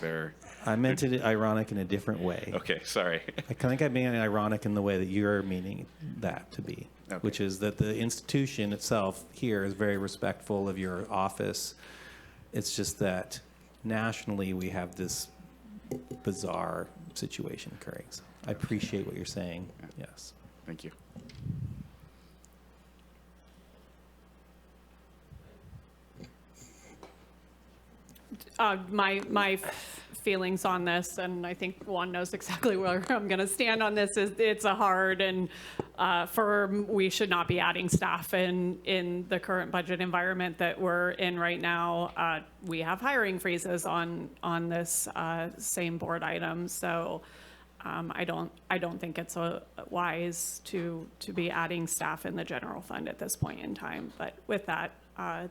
I meant it ironic in a different way. Okay, sorry. I think I mean ironic in the way that you're meaning that to be, Okay. which is that the institution itself here is very respectful of your office. It's just that nationally we have this bizarre situation occurring. So I appreciate what you're saying. Yes. Thank you. My feelings on this, and I think Juan knows exactly where I'm going to stand on this, is it's a hard and firm. We should not be adding staff in the current budget environment that we're in right now. We have hiring freezes on this same board item, so I don't think it's wise to be adding staff in the general fund at this point in time. But with that,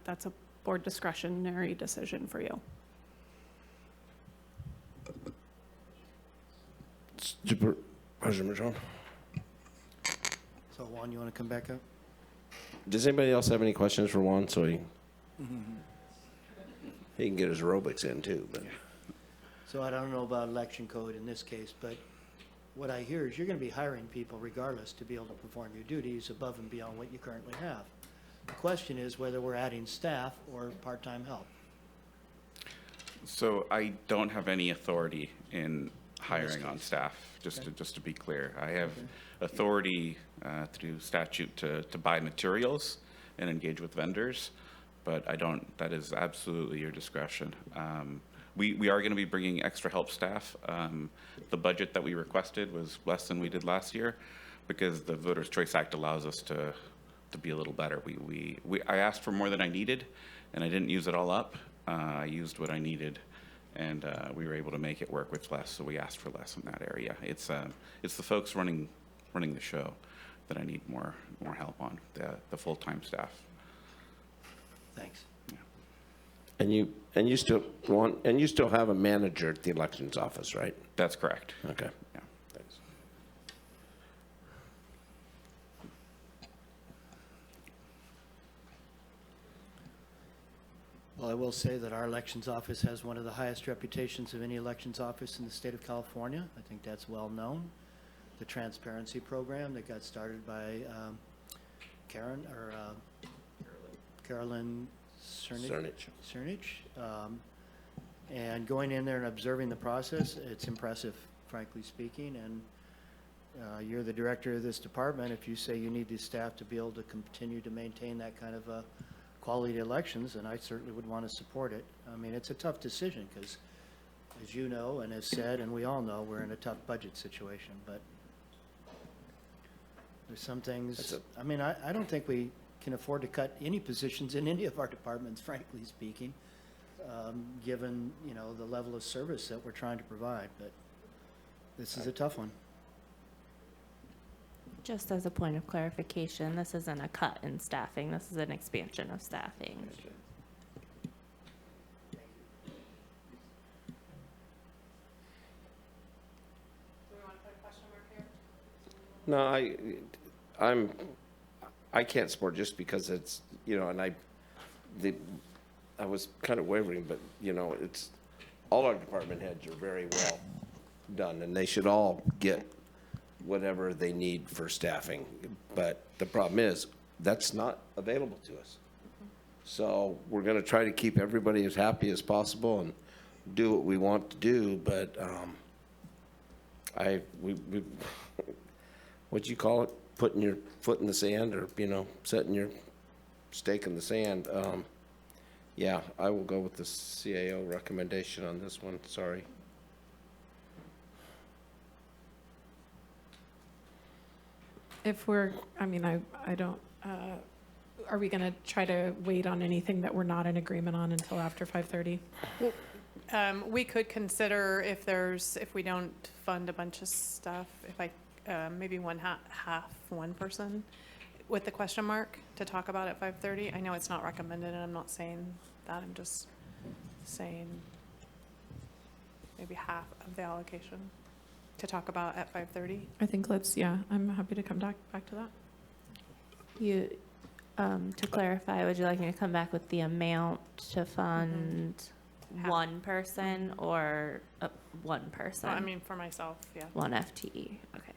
that's a board discretionary decision for you. Supervisor Madrone. So Juan, you want to come back up? Does anybody else have any questions for Juan so he can get his aerobics in too? But So I don't know about election code in this case, but what I hear is you're going to be hiring people regardless to be able to perform your duties above and beyond what you currently have. The question is whether we're adding staff or part-time help. So I don't have any authority in hiring on staff, just to be clear. I have authority through statute to buy materials and engage with vendors, but I don't, that is absolutely your discretion. We are going to be bringing extra help staff. The budget that we requested was less than we did last year because the Voters' Choice Act allows us to be a little better. I asked for more than I needed, and I didn't use it all up. I used what I needed, and we were able to make it work with less. So we asked for less in that area. It's the folks running the show that I need more help on, the full-time staff. Thanks. And you still have a manager at the elections office, right? That's correct. Okay. Yeah. Thanks. Well, I will say that our elections office has one of the highest reputations of any elections office in the state of California. I think that's well known. The transparency program that got started by Carolyn Cernich. And going in there and observing the process, it's impressive, frankly speaking. And you're the director of this department. If you say you need the staff to be able to continue to maintain that kind of quality elections, and I certainly would want to support it. I mean, it's a tough decision because, as you know and as said, and we all know, we're in a tough budget situation. But there's some things, I mean, I don't think we can afford to cut any positions in any of our departments, frankly speaking, given, the level of service that we're trying to provide. But this is a tough one. Just as a point of clarification, this isn't a cut in staffing. This is an expansion of staffing. No, I can't support just because it's, and I was kind of wavering, but, it's, all our department heads are very well done, and they should all get whatever they need for staffing. But the problem is, that's not available to us. So we're going to try to keep everybody as happy as possible and do what we want to do, but what'd you call it? Putting your foot in the sand, or, setting your stake in the sand. Yeah, I will go with the CAO recommendation on this one, sorry. Are we going to try to wait on anything that we're not in agreement on until after 5:30? We could consider if we don't fund a bunch of stuff, maybe half one person with the question mark to talk about at 5:30. I know it's not recommended, and I'm not saying that, I'm just saying maybe half of the allocation to talk about at 5:30. I think I'm happy to come back to that. To clarify, would you like me to come back with the amount to fund one person or one person? I mean, for myself, yeah. One FTE, okay.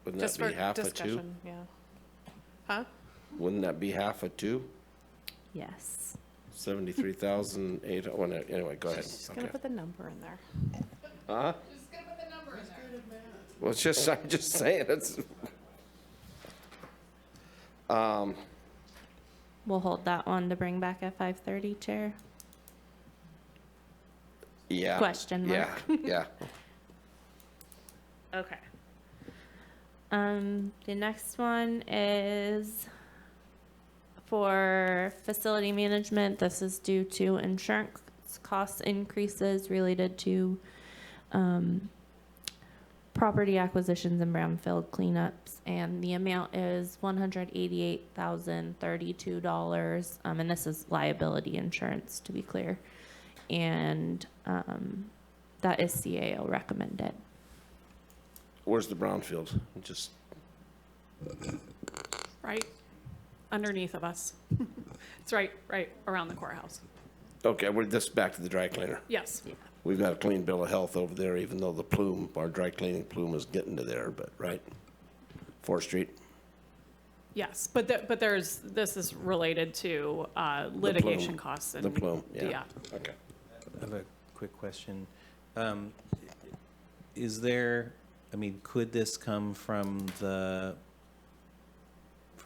Wouldn't Just that be for half of two? discussion, yeah. Huh? Wouldn't that be half of two? Yes. 73,800. Anyway, go ahead. Just gonna put the number in there. Huh? Just gonna put the number in there. Well, I'm just saying it's. We'll hold that one to bring back at 5:30, Chair. Yeah. Question mark. Yeah. Okay. The next one is for facility management. This is due to insurance cost increases related to property acquisitions and brownfield cleanups, and the amount is $188,032, and this is liability insurance, to be clear, and that is CAO recommended. Where's the brownfield? Just Right underneath of us. It's right around the courthouse. okay. We're this back to the dry cleaner. Yes. We've got a clean bill of health over there, even though the plume, our dry cleaning plume, is getting to there. But right, 4th Street. Yes, but this is related to litigation costs. And The plume. Yeah. I Okay. have a quick question. Could this come from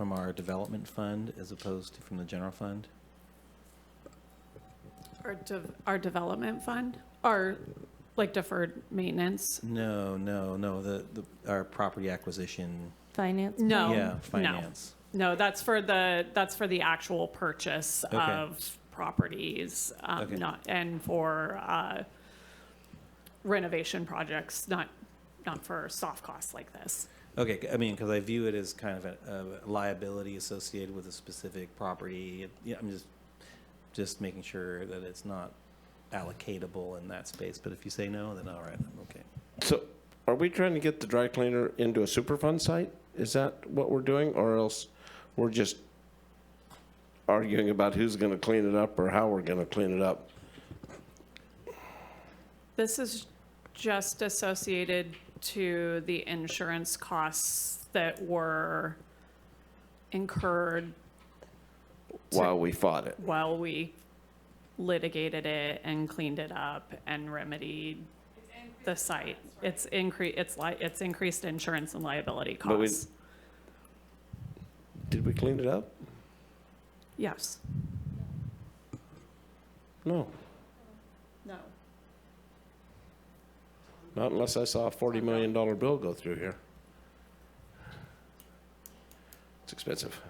our development fund as opposed to from the general fund? Our development fund, our like deferred maintenance. No. Our property acquisition. Finance? No. Yeah, finance. No, that's for the actual purchase of properties, not and for renovation projects, not for soft costs like this. Okay, because I view it as kind of a liability associated with a specific property. Yeah, I'm just making sure that it's not allocatable in that space. But if you say no, then all right, I'm okay. So, are we trying to get the dry cleaner into a Superfund site? Is that what we're doing, or else we're just arguing about who's going to clean it up or how we're going to clean it up? This is just associated to the insurance costs that were incurred While we fought it. while we litigated it and cleaned it up and remedied the site. It's increased insurance and liability costs. Did we clean it up? Yes. No. No. Not unless I saw a $40 million bill go through here. It's expensive.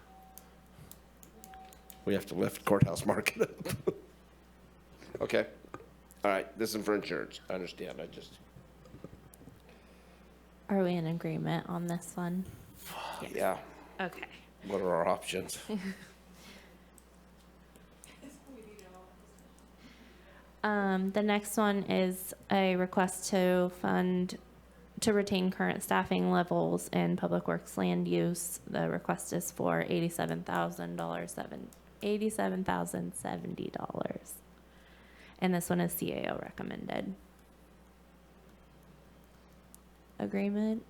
We have to lift courthouse market up. Okay. All right. This is for insurance. I understand. Are we in agreement on this one? Yeah. Okay. What are our options? The next one is a request to retain current staffing levels in Public Works land use. The request is for $87,070. And this one is CAO recommended. Agreement?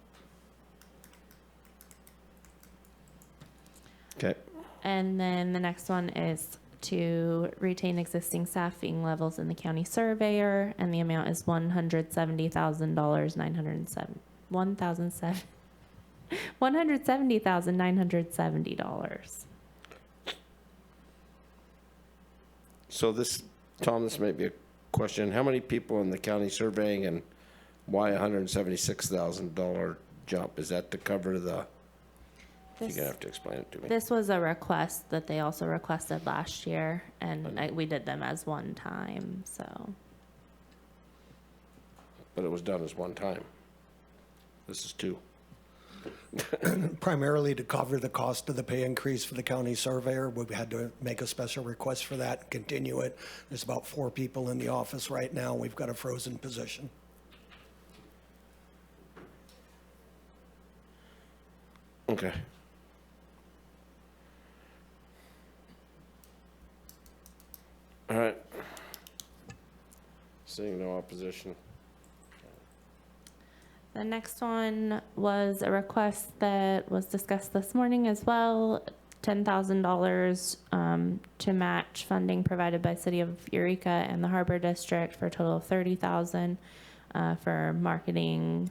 Okay. And then the next one is to retain existing staffing levels in the county surveyor, and the amount is $170,970. So this, Tom, this may be a question. How many people in the county surveying, and why $176,000 jump? Is that to cover the You're gonna have to explain it to me. This was a request that they also requested last year, and we did them as one time, so. But it was done as one time. This is two. Primarily to cover the cost of the pay increase for the county surveyor. We had to make a special request for that and continue it. There's about 4 people in the office right now. We've got a frozen position. Okay. All right. Seeing no opposition. The next one was a request that was discussed this morning as well, $10,000 to match funding provided by City of Eureka and the Harbor District for a total of $30,000 for marketing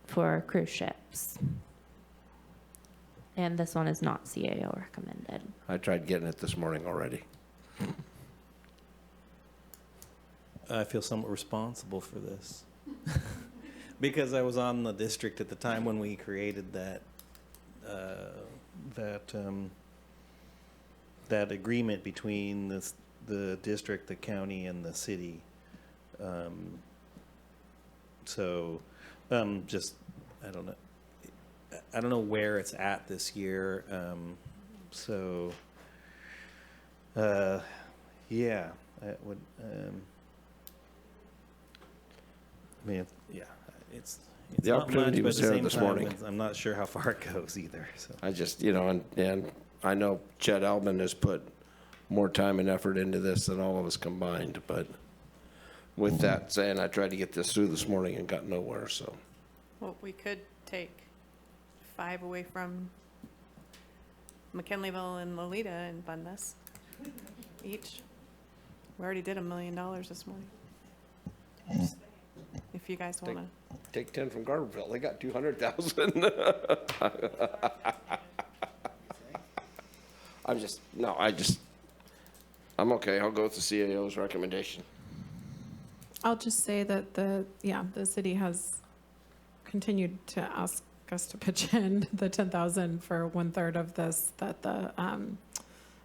for cruise ships. And this one is not CAO recommended. I tried getting it this morning already. I feel somewhat responsible for this. Because I was on the district at the time when we created that agreement between the district, the county, and the city. Just I don't know where it's at this year. Yeah, I would. I mean, yeah. It's The not opportunity much, but was at the there same this time, morning. I'm not sure how far it goes either. So I just, and I know Chet Albin has put more time and effort into this than all of us combined, but with that saying, I tried to get this through this morning and got nowhere, so. Well, we could take 5 away from McKinleyville and Lolita and fund this each. We already did $1 million this morning. If you guys want to. Take 10 from Garberville, they got 200,000. I'm okay, I'll go with the CAO's recommendation. I'll just say that the city has continued to ask us to pitch in the 10,000 for 1/3 of this that the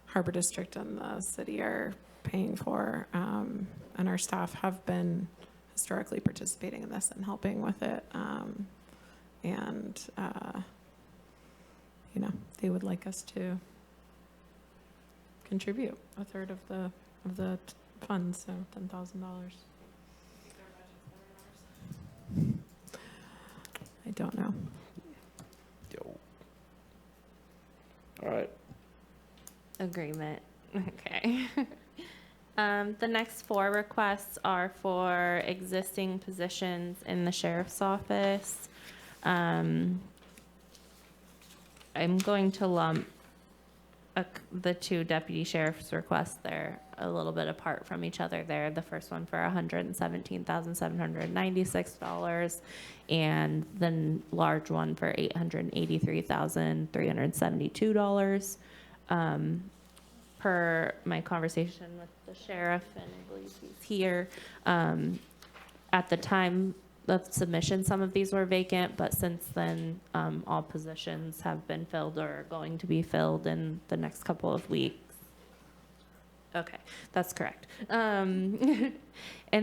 Harbor District and the city are paying for, and our staff have been historically participating in this and helping with it, they would like us to contribute 1/3 of the funds, so $10,000. I don't know. All right. Agreement. Okay. The next 4 requests are for existing positions in the sheriff's office. I'm going to lump the 2 deputy sheriff's requests. They're a little bit apart from each other there. The first one for $117,796 and the large one for $883,372. Per my conversation with the sheriff, and I believe he's here, at the time of submission, some of these were vacant, but since then, all positions have been filled or are going to be filled in the next couple of weeks. Okay, that's correct. And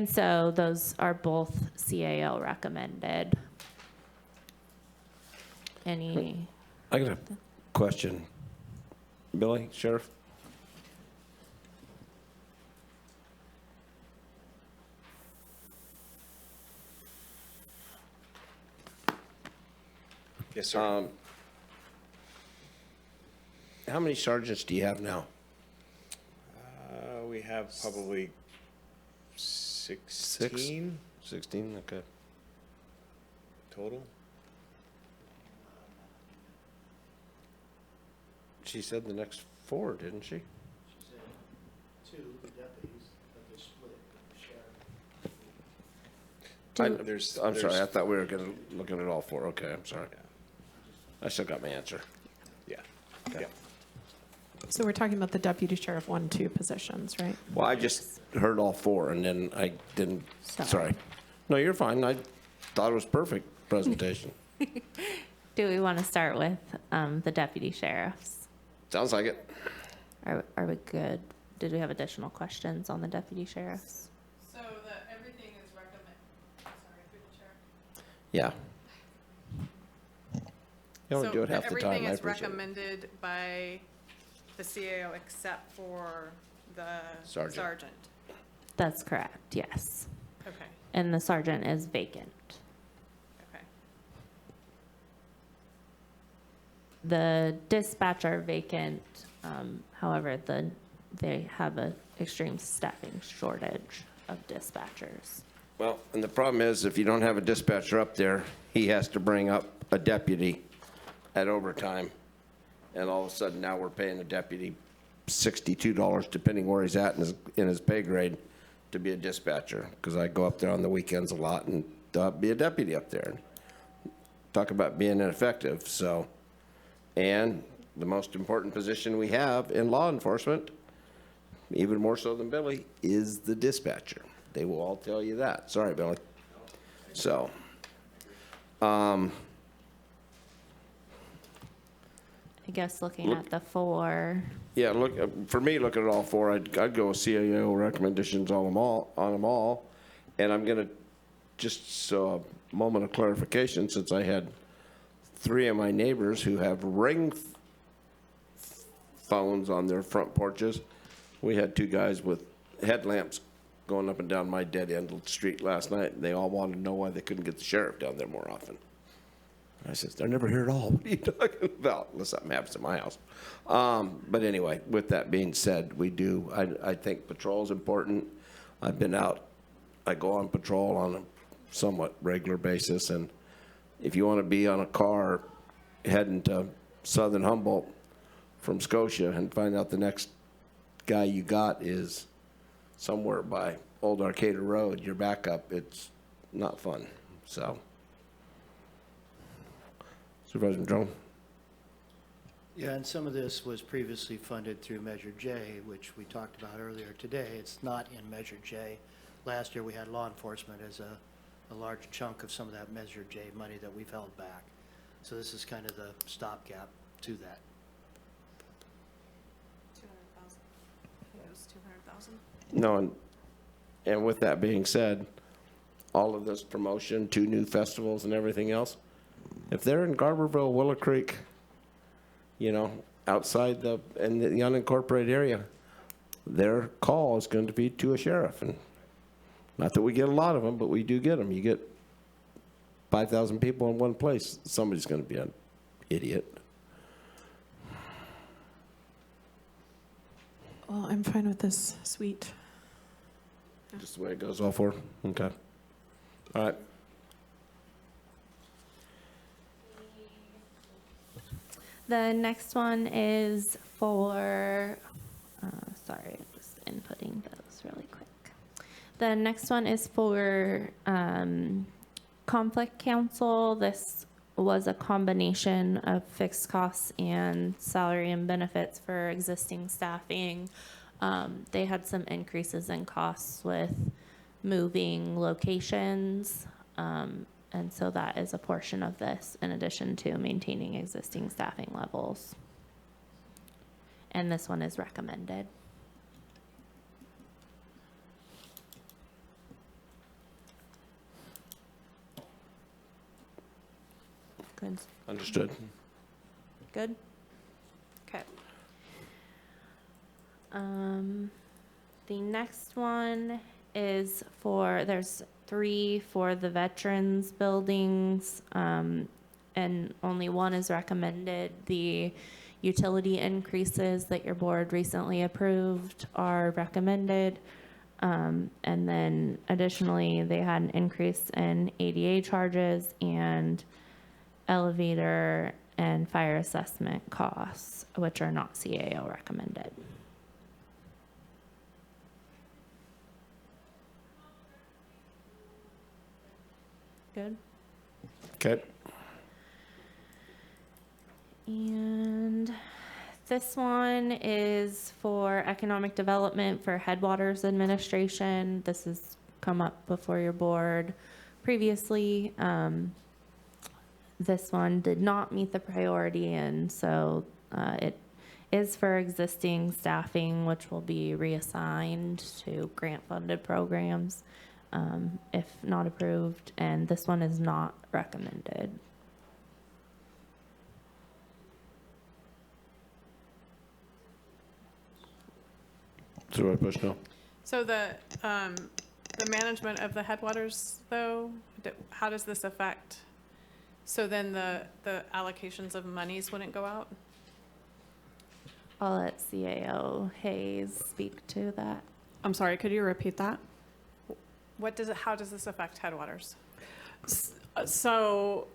so those are both CAO recommended. I got a question. Billy, Sheriff? Yes, sir. How many sergeants do you have now? We have probably 16 16, okay. total. She said the next 4, didn't she? She said 2, the deputies, but they split the sheriff. I'm sorry, I thought we were looking at all 4. Okay, I'm sorry. I still got my answer. Yeah. Okay. Yeah. So we're talking about the deputy sheriff 1, 2 positions, right? Well, I just heard all 4, and then I didn't, sorry. No, you're fine. I thought it was perfect presentation. Do we want to start with the deputy sheriffs? Sounds like it. Are we good? Did we have additional questions on the deputy sheriffs? So everything is sorry, through the chair. Yeah. You only So do it half the time. everything I is appreciate it. recommended by the CAO except for the Sergeant. sergeant. That's correct, yes. Okay, And the sergeant is vacant. okay. The dispatch are vacant, however, they have an extreme staffing shortage of dispatchers. Well, and the problem is, if you don't have a dispatcher up there, he has to bring up a deputy at overtime. And all of a sudden, now we're paying a deputy $62, depending where he's at in his pay grade, to be a dispatcher. Because I go up there on the weekends a lot and be a deputy up there. Talk about being ineffective, so. And the most important position we have in law enforcement, even more so than Billy, is the dispatcher. They will all tell you that. Sorry, Billy. So, I guess looking at the four, yeah, look, for me, looking at all four, I'd go with CAO recommendations on them all. And I'm gonna, just a moment of clarification, since I had 3 of my neighbors who have ring phones on their front porches. We had 2 guys with headlamps going up and down my dead end of the street last night, and they all wanted to know why they couldn't get the sheriff down there more often. I said, they're never here at all. What are you talking about? Unless something happens at my house. But anyway, with that being said, I think patrol is important. I've been out, I go on patrol on a somewhat regular basis, and if you want to be on a car heading to southern Humboldt from Scotia and find out the next guy you got is somewhere by Old Arcata Road, your backup, it's not fun. So, Supervisor Madrone? Yeah, and some of this was previously funded through Measure J, which we talked about earlier today. It's not in Measure J. Last year, we had law enforcement as a large chunk of some of that Measure J money that we've held back. So this is kind of the stopgap to that. 200,000. It was 200,000. No, and with that being said, all of this promotion, 2 new festivals and everything else, if they're in Garberville, Willow Creek, outside in the unincorporated area, their call is going to be to a sheriff. And not that we get a lot of them, but we do get them. You get 5,000 people in one place, somebody's going to be an idiot. Well, I'm fine with this suite. Just the way it goes, all 4? Okay. All right. the next one is for, sorry, I'm just inputting those really quick. The next one is for conflict counsel. This was a combination of fixed costs and salary and benefits for existing staffing. They had some increases in costs with moving locations. And so that is a portion of this in addition to maintaining existing staffing levels. And this one is recommended. Good. Understood. Good? Okay. The next one is for, there's 3 for the veterans buildings, and only 1 is recommended. The utility increases that your board recently approved are recommended. And then additionally, they had an increase in ADA charges and elevator and fire assessment costs, which are not CAO recommended. Good. Okay. And this one is for economic development for Headwaters Administration. This has come up before your board previously. This one did not meet the priority, and so it is for existing staffing, which will be reassigned to grant-funded programs if not approved, and this one is not recommended. Supervisor Bushnell? So the management of the headwaters, though, how does this affect? So then the allocations of monies wouldn't go out? I'll let CAO Hayes speak to that. I'm sorry, could you repeat that? How does this affect headwaters? So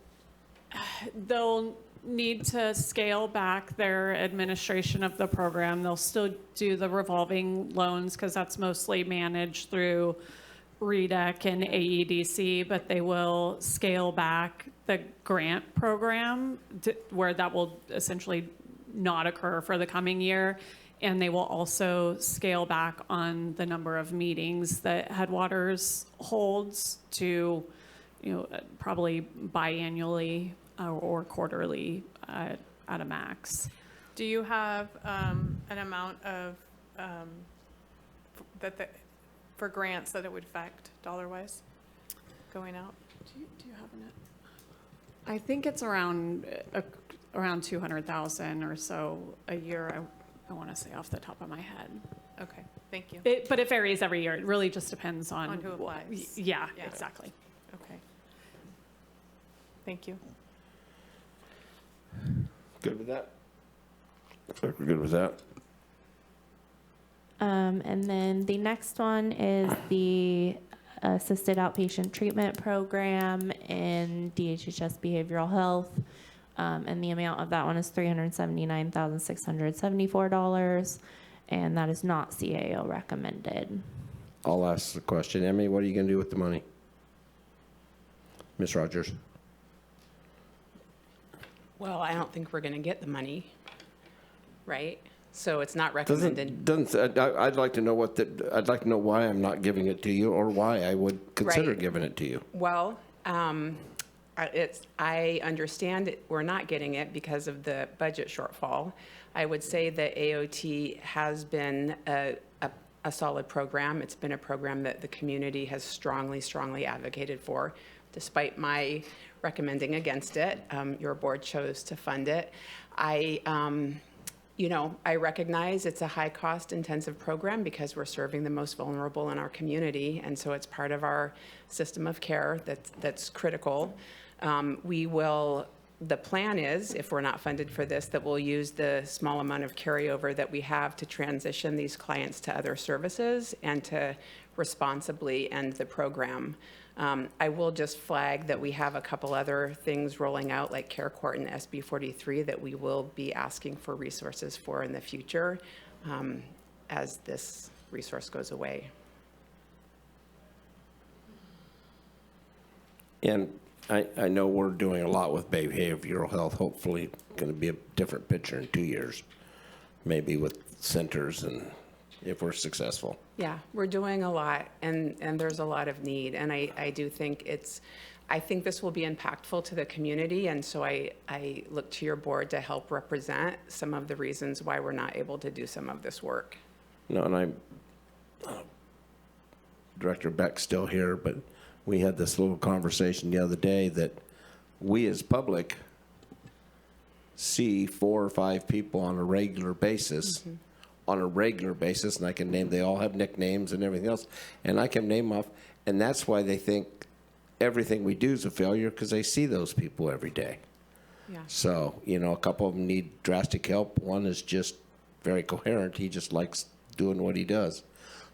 they'll need to scale back their administration of the program. They'll still do the revolving loans because that's mostly managed through REDEC and AEDC, but they will scale back the grant program where that will essentially not occur for the coming year. And they will also scale back on the number of meetings that Headwaters holds to, probably biannually or quarterly at a max. Do you have an amount of, for grants that it would affect dollar-wise going out? Do you have it? I think it's around 200,000 or so a year. I want to say off the top of my head. Okay, thank you. But it varies every year. It really just depends on who applies. Yeah, exactly. Okay. Thank you. Good with that? Looks like we're good with that. And then the next one is the assisted outpatient treatment program in DHHS behavioral health. And the amount of that one is $379,674, and that is not CAO recommended. I'll ask the question. Emmy, what are you going to do with the money? Ms. Rogers? Well, I don't think we're going to get the money, right? So it's not recommended. I'd like to know I'd like to know why I'm not giving it to you, or why I would consider Right. giving it to you. Well, I understand that we're not getting it because of the budget shortfall. I would say that AOT has been a solid program. It's been a program that the community has strongly advocated for. Despite my recommending against it, your board chose to fund it. I recognize it's a high-cost intensive program because we're serving the most vulnerable in our community, and so it's part of our system of care that's critical. The plan is, if we're not funded for this, that we'll use the small amount of carryover that we have to transition these clients to other services and to responsibly end the program. I will just flag that we have a couple other things rolling out, like Care Court and SB 43, that we will be asking for resources for in the future as this resource goes away. And I know we're doing a lot with behavioral health. Hopefully, going to be a different picture in 2 years, maybe with centers and if we're successful. Yeah, we're doing a lot, and there's a lot of need, and I do think I think this will be impactful to the community, and so I look to your board to help represent some of the reasons why we're not able to do some of this work. No, and Director Beck's still here, but we had this little conversation the other day that we as public see 4 or 5 people on a regular basis, and I can name, they all have nicknames and everything else, and I can name off, and that's why they think everything we do is a failure, because they see those people every day. Yeah. So, a couple of them need drastic help. One is just very coherent. He just likes doing what he does.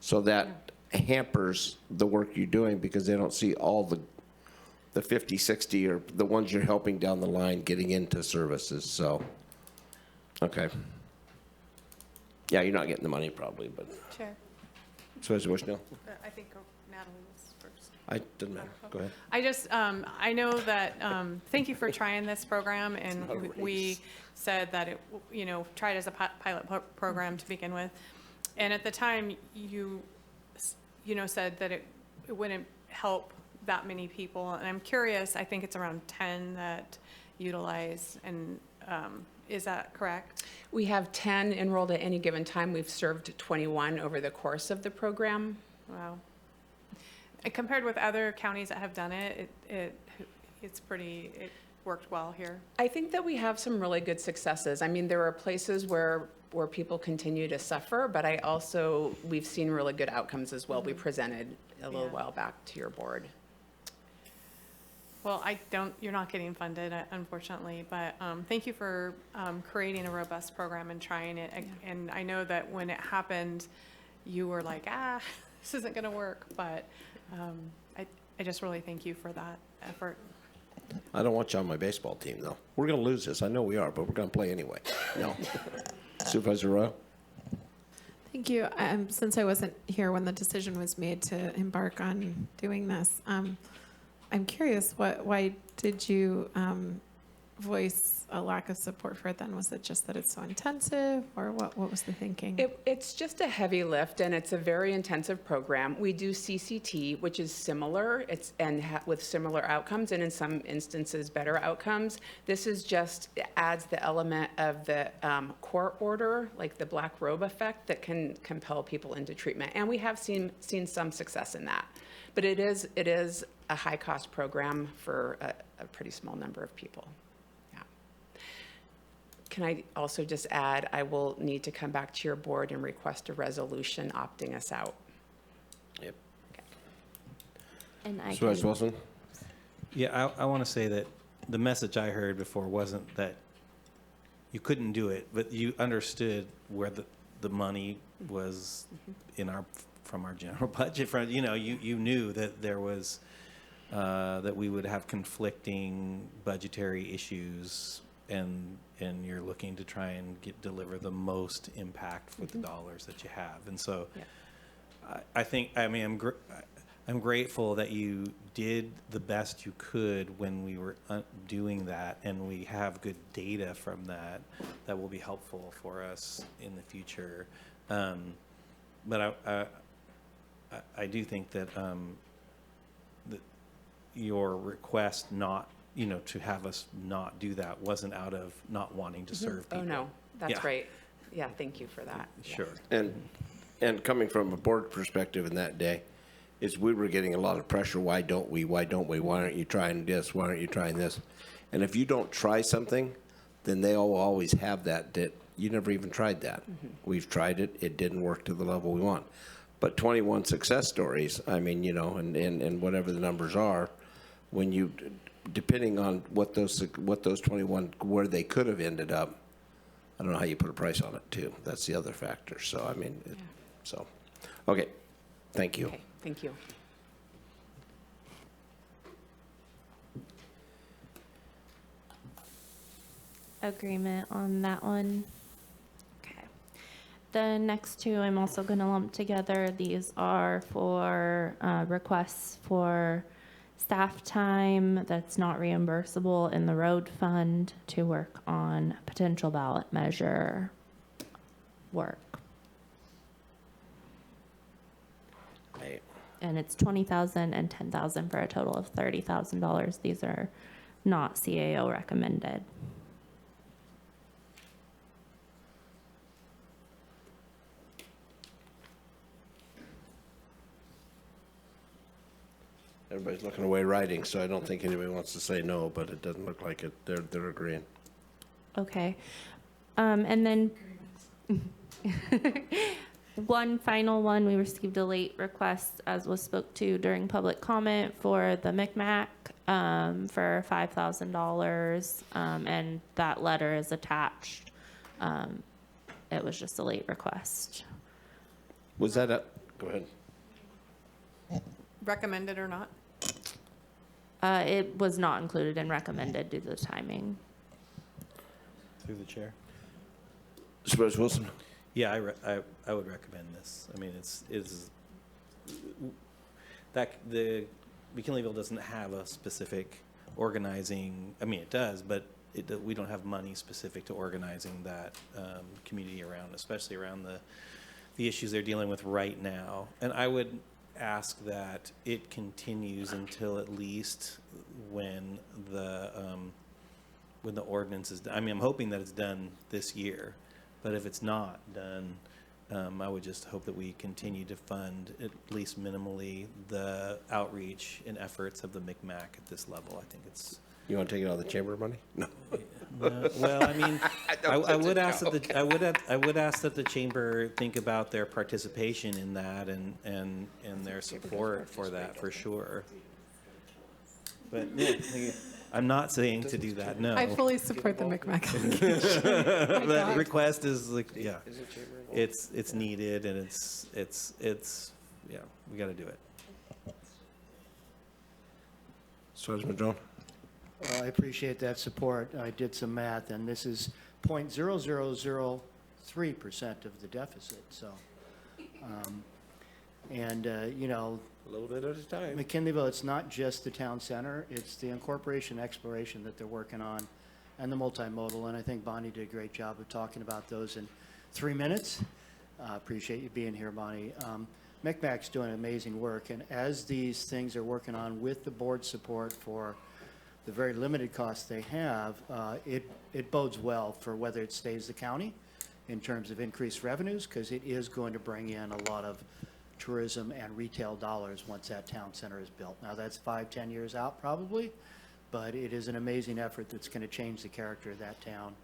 So that hampers the work you're doing, because they don't see all the 50, 60, or the ones you're helping down the line getting into services. So, okay. Yeah, you're not getting the money probably, but. Chair. Supervisor Bushnell? I think Natalie was first. Doesn't matter. Go ahead. I just, I know that, thank you for trying this program, and we said that it, tried as a pilot program to begin with. And at the time, you said that it wouldn't help that many people. And I'm curious, I think it's around 10 that utilize, and is that correct? We have 10 enrolled at any given time. We've served 21 over the course of the program. Wow. And compared with other counties that have done it, it's pretty, it worked well here. I think that we have some really good successes. I mean, there are places where people continue to suffer, but we've seen really good outcomes as well. We presented a little while back to your board. Well, you're not getting funded, unfortunately, but thank you for creating a robust program and trying it. And I know that when it happened, you were like, this isn't going to work, but I just really thank you for that effort. I don't want you on my baseball team, though. We're going to lose this. I know we are, but we're going to play anyway. No. Supervisor Arroyo? Thank you. Since I wasn't here when the decision was made to embark on doing this, I'm curious, why did you voice a lack of support for it then? Was it just that it's so intensive, or what was the thinking? It's just a heavy lift, and it's a very intensive program. We do CCT, which is similar, with similar outcomes, and in some instances better outcomes. This is just adds the element of the court order, like the black robe effect, that can compel people into treatment, and we have seen some success in that. But it is a high-cost program for a pretty small number of people. Can I also just add, I will need to come back to your board and request a resolution opting us out. Yep. Okay. And I Supervisor Wilson? Yeah, I want to say that the message I heard before wasn't that you couldn't do it, but you understood where the money was from our general budget. You knew that there was that we would have conflicting budgetary issues, and you're looking to try and deliver the most impact with the dollars that you have. And so I'm grateful that you did the best you could when we were doing that, and we have good data from that will be helpful for us in the future. But I do think that that your request to have us not do that wasn't out of not wanting to serve people. Oh, no, that's great. Yeah, thank you for that. Sure. And coming from a board perspective in that day, is we were getting a lot of pressure. Why don't we? Why aren't you trying this? Why aren't you trying this? And if you don't try something, then they will always have that you never even tried that. We've tried it. It didn't work to the level we want. But 21 success stories, I mean, and whatever the numbers are, when you, depending on what those 21, where they could have ended up, I don't know how you put a price on it, too. That's the other factor. So, I mean, okay. Thank you. Okay, thank you. Agreement on that one. Okay. The next two I'm also going to lump together. These are for requests for staff time that's not reimbursable in the road fund to work on potential ballot measure work. Right. And it's $20,000 and $10,000 for a total of $30,000. These are not CAO recommended. Everybody's looking away writing, so I don't think anybody wants to say no, but it doesn't look like it. They're agreeing. Okay. And then one final one, we received a late request, as was spoke to during public comment, for the MCMAC for $5,000, and that letter is attached. It was just a late request. Was that go ahead. Recommended or not? It was not included in recommended due to the timing. Through the chair. Supervisor Wilson? Yeah, I would recommend this. I mean, it's that the McKinleyville doesn't have a specific organizing. I mean, it does, but we don't have money specific to organizing that community around, especially around the issues they're dealing with right now. And I would ask that it continues until at least when the ordinance is, I mean, I'm hoping that it's done this year, but if it's not done, I would just hope that we continue to fund, at least minimally, the outreach and efforts of the MCMAC at this level. I think it's. You want to take it out of the chamber money? No. Well, I mean, I would ask that I would ask that the chamber think about their participation in that and their support for that, for sure. But yeah, I'm not saying to do that, no. I fully support the MCMAC. That request is like, yeah, it's needed, and it's yeah, we got to do it. Supervisor Madrone? I appreciate that support. I did some math, and this is 0.0003% of the deficit, so. You know, a little bit at a time. McKinleyville, it's not just the town center, it's the incorporation exploration that they're working on and the multimodal, and I think Bonnie did a great job of talking about those in 3 minutes. Appreciate you being here, Bonnie. MCMAC's doing amazing work, and as these things are working on with the board support for the very limited costs they have, it bodes well for whether it stays the county in terms of increased revenues, because it is going to bring in a lot of tourism and retail dollars once that town center is built. Now, that's 5-10 years out probably, but it is an amazing effort that's going to change the character of that town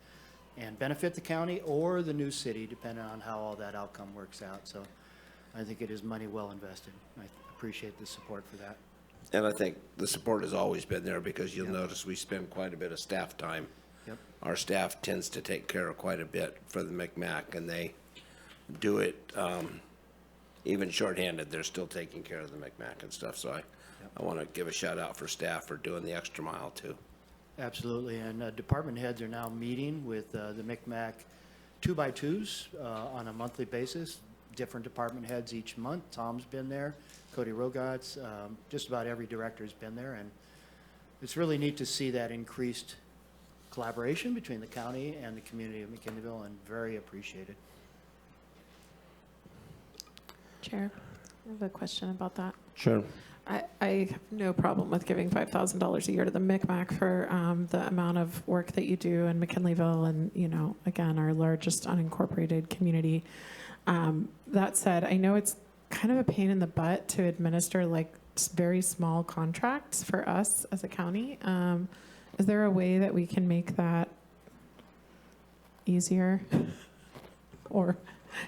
and benefit the county or the new city, depending on how all that outcome works out. So I think it is money well invested. I appreciate the support for that. And I think the support has always been there, because you'll notice we spend quite a bit of staff time. Yep. Our staff tends to take care of quite a bit for the MCMAC, and they do it even shorthanded. They're still taking care of the MCMAC and stuff. So I want to give a shout out for staff for doing the extra mile too. Absolutely, and department heads are now meeting with the MCMAC 2x2s on a monthly basis. Different department heads each month. Tom's been there, Cody Rogatz, just about every director's been there, and it's really neat to see that increased collaboration between the county and the community of McKinleyville, and very appreciated. Chair, I have a question about that. Sure. I have no problem with giving $5,000 a year to the MCMAC for the amount of work that you do in McKinleyville, and, you know, again, our largest unincorporated community. That said, I know it's kind of a pain in the butt to administer like very small contracts for us as a county. Is there a way that we can make that easier? Or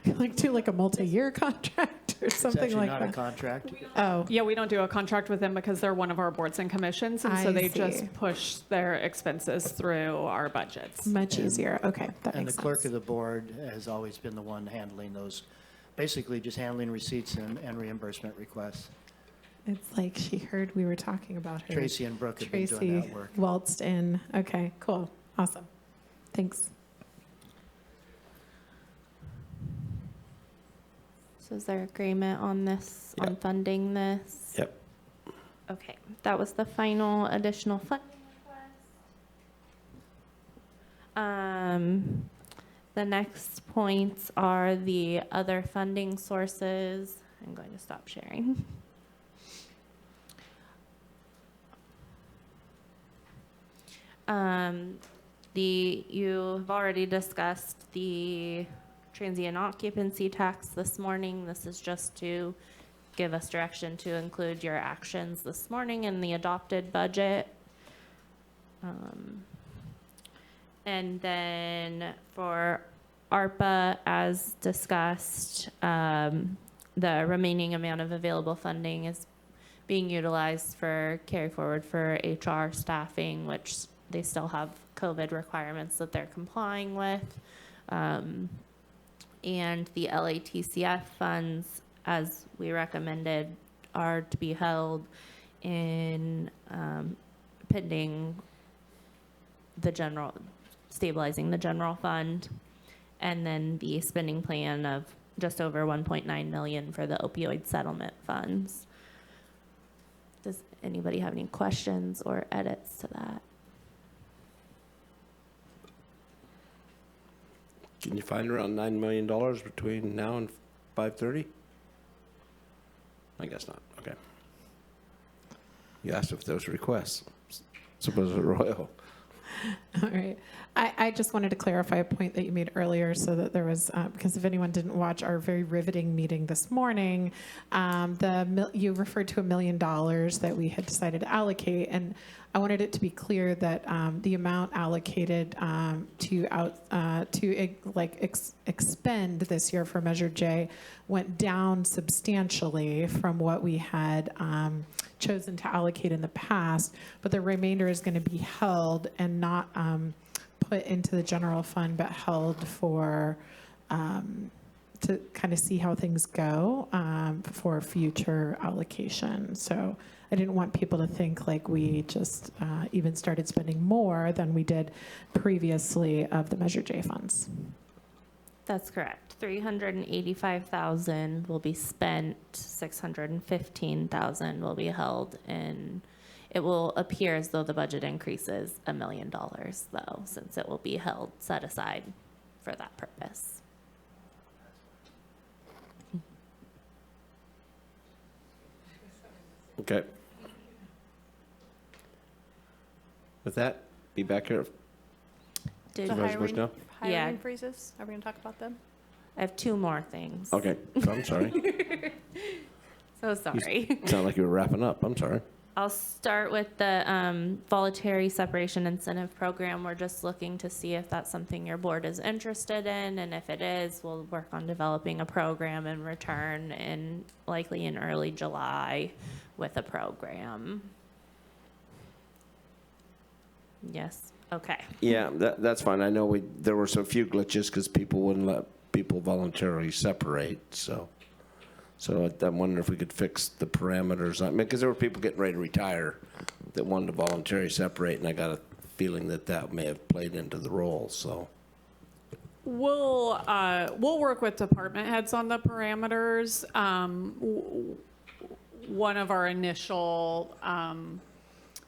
like do like a multi-year contract or something like that? It's actually not a contract. Oh. Yeah, we don't do a contract with them because they're one of our boards and commissions, and so I they see. just push their expenses through our budgets. Much easier. Okay, that And makes the clerk sense. of the board has always been the one handling those, basically just handling receipts and reimbursement requests. It's like she heard we were talking about her. Tracy and Brooke have been doing that work. Tracy waltzed in. Okay, cool. Awesome. Thanks. So is there agreement on this, on funding this? Yep. Okay, that was the final additional funding request. The next points are the other funding sources. I'm going to stop sharing. You've already discussed the transient occupancy tax this morning. This is just to give us direction to include your actions this morning in the adopted budget. And then for ARPA, as discussed, the remaining amount of available funding is being utilized for carry forward for HR staffing, which they still have COVID requirements that they're complying with. And the LATCF funds, as we recommended, are to be held in pending the general, stabilizing the general fund, and then the spending plan of just over 1.9 million for the opioid settlement funds. Does anybody have any questions or edits to that? Can you find around $9 million between now and 5:30? I guess not. Okay. You asked if there was requests. Supervisor Arroyo. All right. I just wanted to clarify a point that you made earlier so that there was, because if anyone didn't watch our very riveting meeting this morning, you referred to $1 million that we had decided to allocate. And I wanted it to be clear that the amount allocated expend this year for Measure J went down substantially from what we had chosen to allocate in the past, but the remainder is going to be held and not put into the general fund, but held for to kind of see how things go for future allocation. So I didn't want people to think like we just even started spending more than we did previously of the Measure J funds. That's correct. 385,000 will be spent, 615,000 will be held, and it will appear as though the budget increases $1 million though, since it will be held, set aside for that purpose. Okay. With that, be back here. Did- The Supervisor Bushnell? hiring freezes, are we going to talk about them? I have two more things. Okay, so I'm sorry. So sorry. Sound like you were wrapping up. I'm sorry. I'll start with the voluntary separation incentive program. We're just looking to see if that's something your board is interested in, and if it is, we'll work on developing a program and return likely in early July with a program. Yes, okay. Yeah, that's fine. I know there were some few glitches because people wouldn't let people voluntarily separate, so I'm wondering if we could fix the parameters. I mean, because there were people getting ready to retire that wanted to voluntarily separate, and I got a feeling that may have played into the role, so. We'll work with department heads on the parameters. One of our initial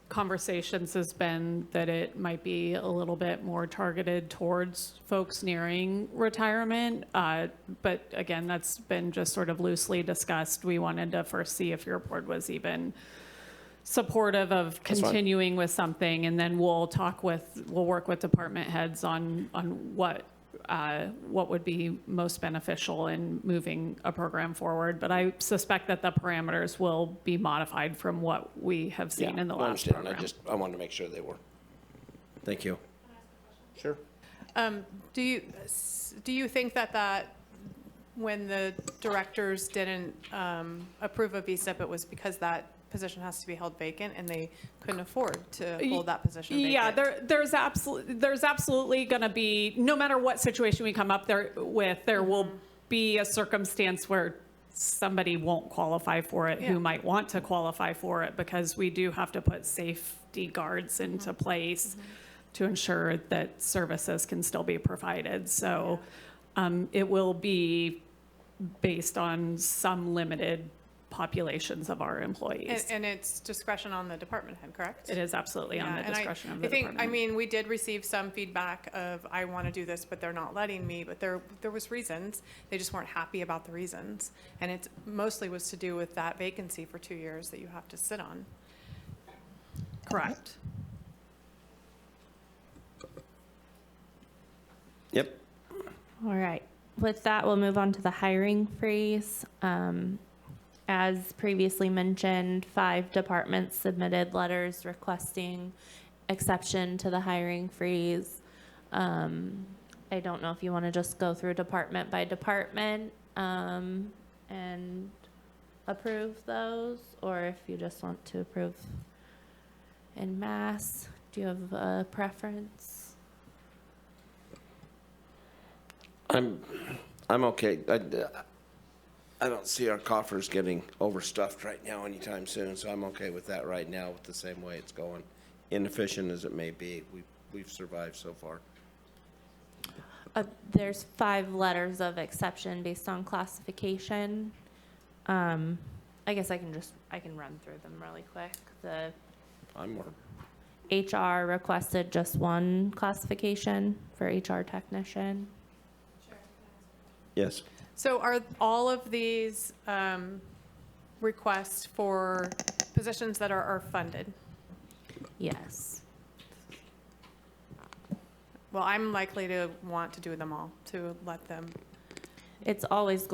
conversations has been that it might be a little bit more targeted towards folks nearing retirement. But again, that's been just sort of loosely discussed. We wanted to first see if your board was even supportive of continuing with something, and then we'll work with department heads on what would be most beneficial in moving a program forward. But I suspect that the parameters will be modified from what we have seen in the last program. I wanted to make sure they were. Thank you. Sure. Do you think that when the directors didn't approve a VSIP, it was because that position has to be held vacant and they couldn't afford to hold that position vacant? Yeah, there's absolutely going to be, no matter what situation we come up there with, there will be a circumstance where somebody won't qualify for it who might want to qualify for it, because we do have to put safety guards into place to ensure that services can still be provided. So it will be based on some limited populations of our employees. And it's discretion on the department head, correct? It is absolutely on the discretion of the department. I mean, we did receive some feedback of, I want to do this, but they're not letting me, but there was reasons. They just weren't happy about the reasons. And it mostly was to do with that vacancy for 2 years that you have to sit on. Correct. Yep. All right. With that, we'll move on to the hiring freeze. As previously mentioned, 5 departments submitted letters requesting exception to the hiring freeze. I don't know if you want to just go through department by department and approve those, or if you just want to approve en masse. Do you have a preference? I'm okay. I don't see our coffers getting overstuffed right now anytime soon, so I'm okay with that right now with the same way it's going. Inefficient as it may be, we've survived so far. There's 5 letters of exception based on classification. I guess I can run through them really quick. The HR requested just 1 classification for HR technician. Yes. So are all of these requests for positions that are funded? Yes. Well, I'm likely to want to do them all, to let them. It's always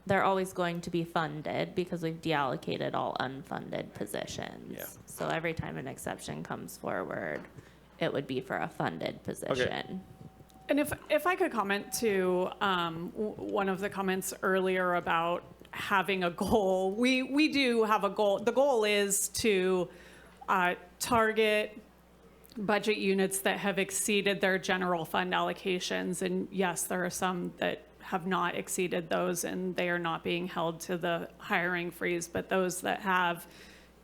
they're always going to be funded because we've deallocated all unfunded positions. Yeah. So every time an exception comes forward, it would be for a funded position. And if I could comment to one of the comments earlier about having a goal, we do have a goal. The goal is to target budget units that have exceeded their general fund allocations. And yes, there are some that have not exceeded those and they are not being held to the hiring freeze, but those that have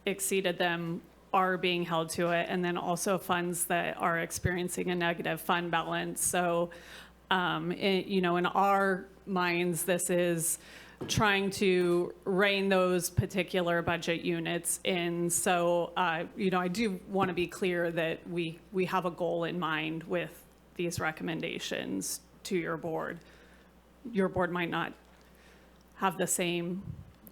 exceeded them are being held to it. And then also funds that are experiencing a negative fund balance. So, in our minds, this is trying to rein those particular budget units in. So, I do want to be clear that we have a goal in mind with these recommendations to your board. Your board might not have the same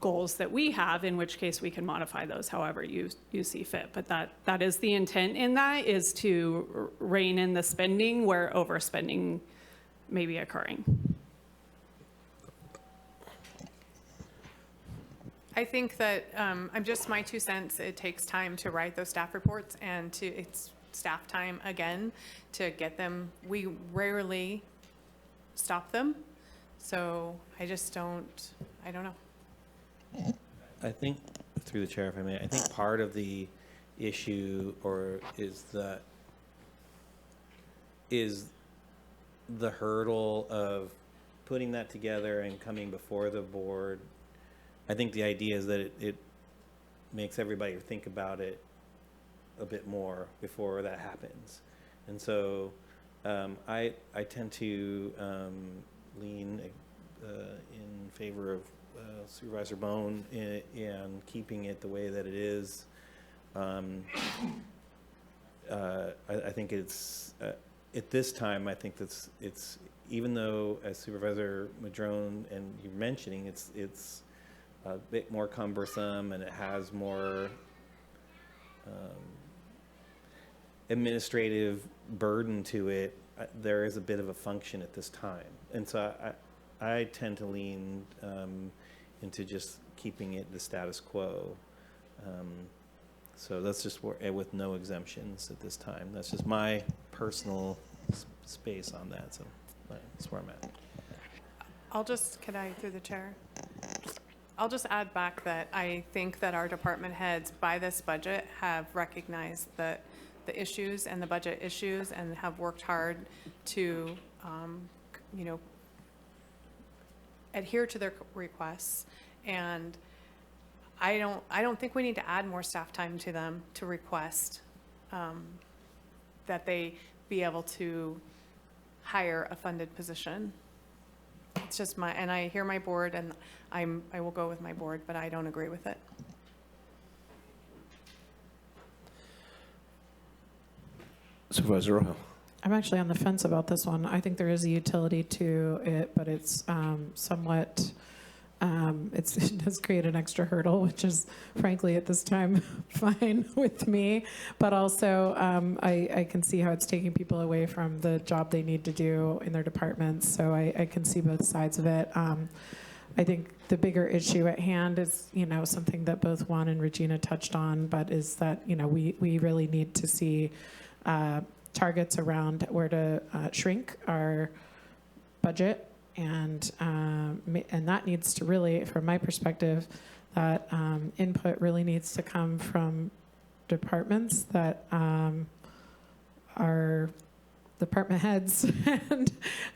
goals that we have, in which case we can modify those however you see fit. But that is the intent in that, is to rein in the spending where overspending may be occurring. I think that, I'm just my 2 cents, it takes time to write those staff reports and it's staff time again to get them. We rarely stop them. So I don't know. I think, through the chair, if I may, I think part of the issue is the hurdle of putting that together and coming before the board. I think the idea is that it makes everybody think about it a bit more before that happens. And so I tend to lean in favor of Supervisor Bohn and keeping it the way that it is. I think it's at this time. I think it's even though, as Supervisor Madrone and you're mentioning, it's a bit more cumbersome and it has more administrative burden to it. There is a bit of a function at this time, and so I tend to lean into just keeping it the status quo. So that's just with no exemptions at this time. That's just my personal space on that. So that's where I'm at. Could I, through the chair? I'll just add back that I think that our department heads by this budget have recognized the issues and the budget issues and have worked hard to, adhere to their requests. And I don't think we need to add more staff time to them to request that they be able to hire a funded position. It's just and I hear my board and I will go with my board, but I don't agree with it. Supervisor Arroyo. I'm actually on the fence about this one. I think there is a utility to it, but it's somewhat, it does create an extra hurdle, which is frankly at this time fine with me. But also I can see how it's taking people away from the job they need to do in their departments. So I can see both sides of it. I think the bigger issue at hand is, something that both Juan and Regina touched on, but is that, we really need to see targets around where to shrink our budget, and that needs to really, from my perspective, that input really needs to come from departments that are department heads.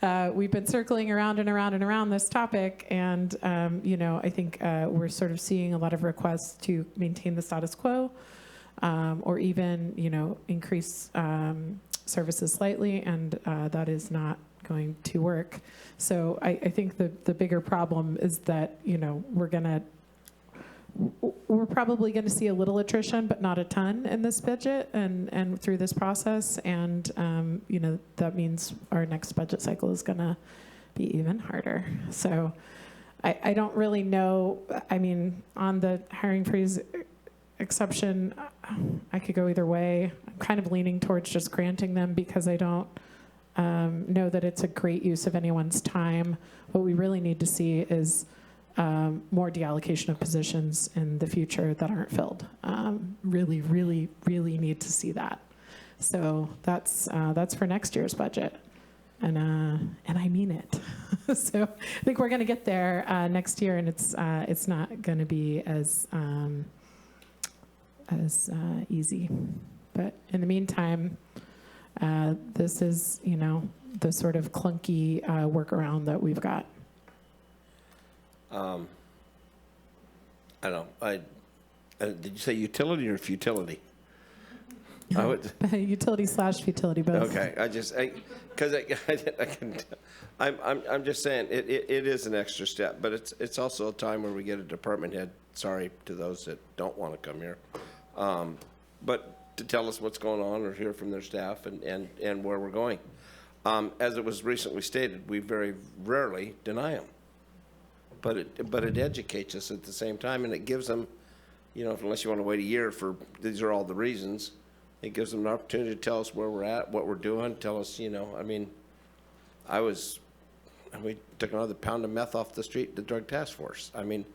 And we've been circling around and around and around this topic, and I think we're sort of seeing a lot of requests to maintain the status quo, or even increase services slightly, and that is not going to work. So I think the bigger problem is that we're probably going to see a little attrition, but not a ton in this budget and through this process, and that means our next budget cycle is going to be even harder. So I don't really know, I mean, on the hiring freeze exception, I could go either way. I'm kind of leaning towards just granting them because I don't know that it's a great use of anyone's time. What we really need to see is more deallocation of positions in the future that aren't filled. Really, really, really need to see that. So that's for next year's budget, and I mean it. So I think we're going to get there next year, and it's not going to be as easy. But in the meantime, this is, you know, the sort of clunky workaround that we've got. I don't know. Did you say utility or futility? I would. Utility/futility, both. Okay, I'm just saying it is an extra step, but it's also a time where we get a department head. Sorry to those that don't want to come here, but to tell us what's going on or hear from their staff and where we're going. As it was recently stated, we very rarely deny them, but it educates us at the same time, and it gives them, you know, unless you want to wait a year for these are all the reasons. It gives them an opportunity to tell us where we're at, what we're doing, tell us, you know, I mean, we took another pound of meth off the street, the drug task force. I mean,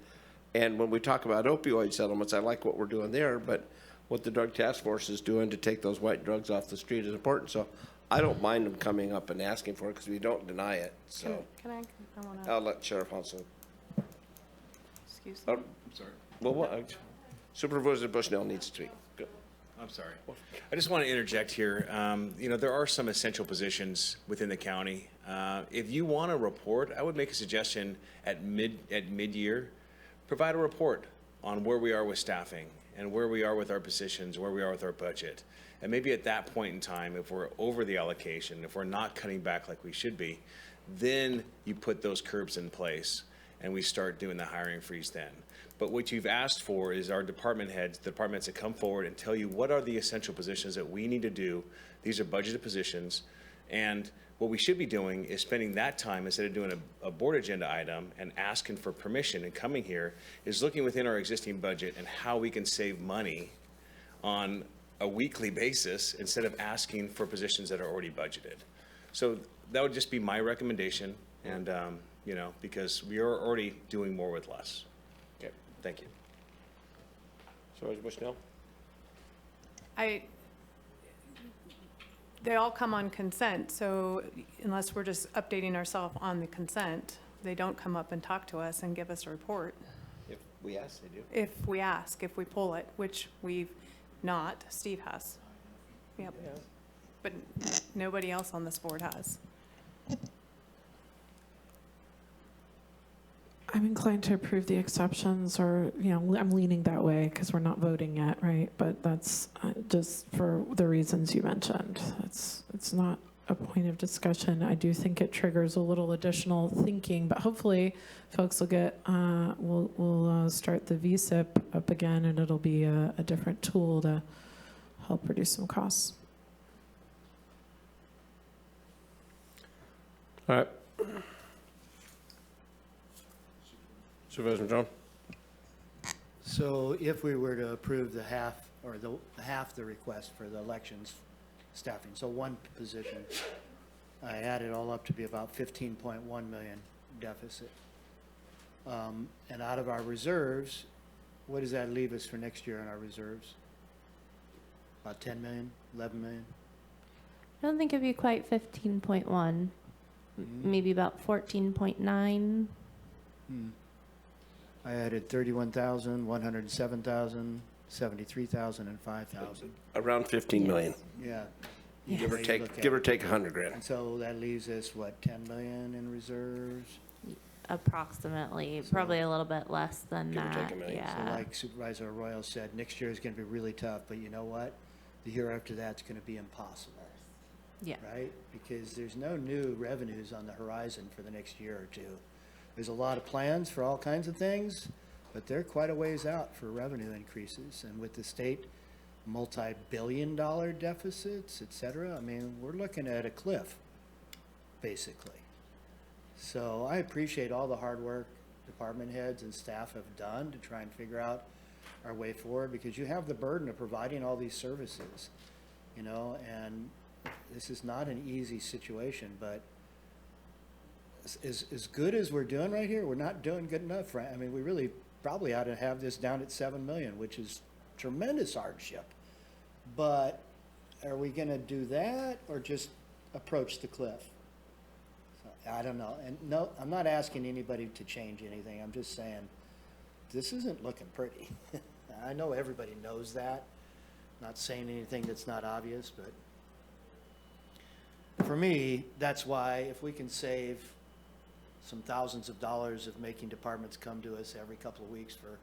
and when we talk about opioid settlements, I like what we're doing there, but what the drug task force is doing to take those white drugs off the street is important. So I don't mind them coming up and asking for it because we don't deny it. So I want to. I'll let Sheriff Hanson. Excuse me. I'm sorry. Well, Supervisor Bushnell needs to speak. Go. I'm sorry. I just want to interject here. You know, there are some essential positions within the county. If you want a report, I would make a suggestion at mid-year, provide a report on where we are with staffing and where we are with our positions, where we are with our budget. And maybe at that point in time, if we're over the allocation, if we're not cutting back like we should be, then you put those curbs in place and we start doing the hiring freeze then. But what you've asked for is our department heads, the departments that come forward and tell you what are the essential positions that we need to do. These are budgeted positions. And what we should be doing is spending that time, instead of doing a board agenda item and asking for permission and coming here, is looking within our existing budget and how we can save money on a weekly basis instead of asking for positions that are already budgeted. So that would just be my recommendation, and you know, because we are already doing more with less. Okay, thank you. Supervisor Bushnell? They all come on consent, so unless we're just updating ourselves on the consent, they don't come up and talk to us and give us a report. If we ask, they do. If we ask, if we pull it, which we've not, Steve has. Yep. Yeah. But nobody else on this board has. I'm inclined to approve the exceptions, or, you know, I'm leaning that way because we're not voting yet, right? But that's just for the reasons you mentioned. It's not a point of discussion. I do think it triggers a little additional thinking, but hopefully folks will get, we'll start the VSIP up again, and it'll be a different tool to help reduce some costs. All right. Supervisor Madrone? So if we were to approve the half, or half the request for the elections staffing, so one position, I add it all up to be about 15.1 million deficit. And out of our reserves, what does that leave us for next year in our reserves? About 10 million, 11 million? I don't think it'd be quite 15.1. Maybe about 14.9. I added 31,000, 107,000, 73,000, and 5,000. Around 15 million. Yeah. Give or take 100 grand. And so that leaves us, what, 10 million in reserves? Approximately, probably a little bit less than Give or that. take $1 million. Yeah. So like Supervisor Arroyo said, next year is going to be really tough, but you know what? The year after that's going to be impossible. Yeah. Right? Because there's no new revenues on the horizon for the next year or two. There's a lot of plans for all kinds of things, but they're quite a ways out for revenue increases. And with the state multi-billion-dollar deficits, et cetera, I mean, we're looking at a cliff, basically. So I appreciate all the hard work department heads and staff have done to try and figure out our way forward, because you have the burden of providing all these services, you know, and this is not an easy situation, but as good as we're doing right here, we're not doing good enough, right? I mean, we really probably ought to have this down at 7 million, which is tremendous hardship. But are we gonna do that or just approach the cliff? So, I don't know. And no, I'm not asking anybody to change anything. I'm just saying, this isn't looking pretty. I know everybody knows that. Not saying anything that's not obvious, but for me, that's why if we can save some thousands of dollars of making departments come to us every couple of weeks for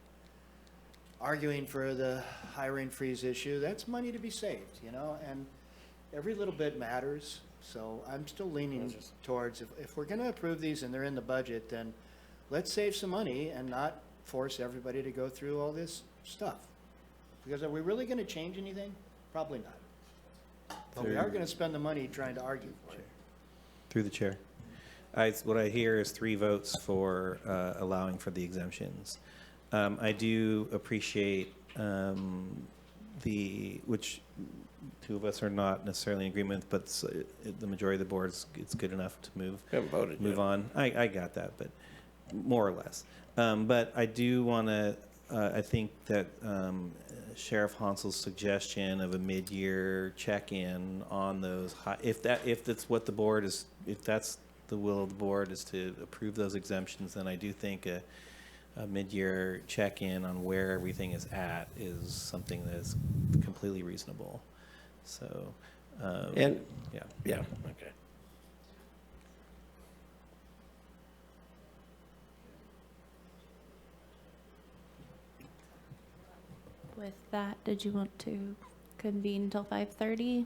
arguing for the hiring freeze issue, that's money to be saved, you know, and every little bit matters. So I'm still leaning towards, if we're gonna approve these and they're in the budget, then let's save some money and not force everybody to go through all this stuff. Because are we really gonna change anything? Probably not. But we are gonna spend the money trying to argue for it. Through the chair. What I hear is 3 votes for allowing for the exemptions. I do appreciate which 2 of us are not necessarily in agreement, but the majority of the board, it's good enough to move on. I got that, but more or less. But I do want to, I think that Sheriff Hansel's suggestion of a mid-year check-in on those, if that's what the board is, if that's the will of the board is to approve those exemptions, then I do think a mid-year check-in on where everything is at is something that is completely reasonable. So, yeah, okay. With that, did you want to convene till 5:30?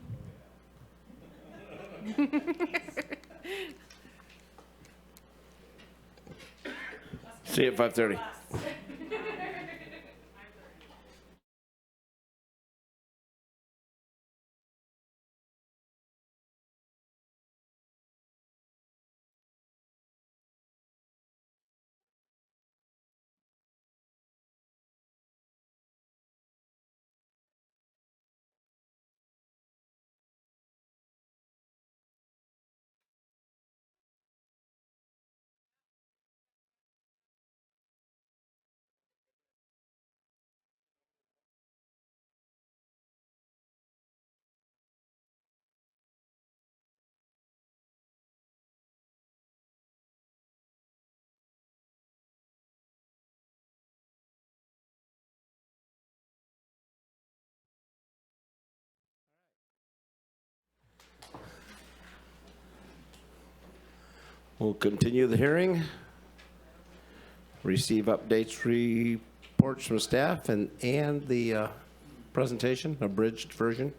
See you at 5:30. We'll continue the hearing. Receive updates, reports from staff, and the presentation, abridged version.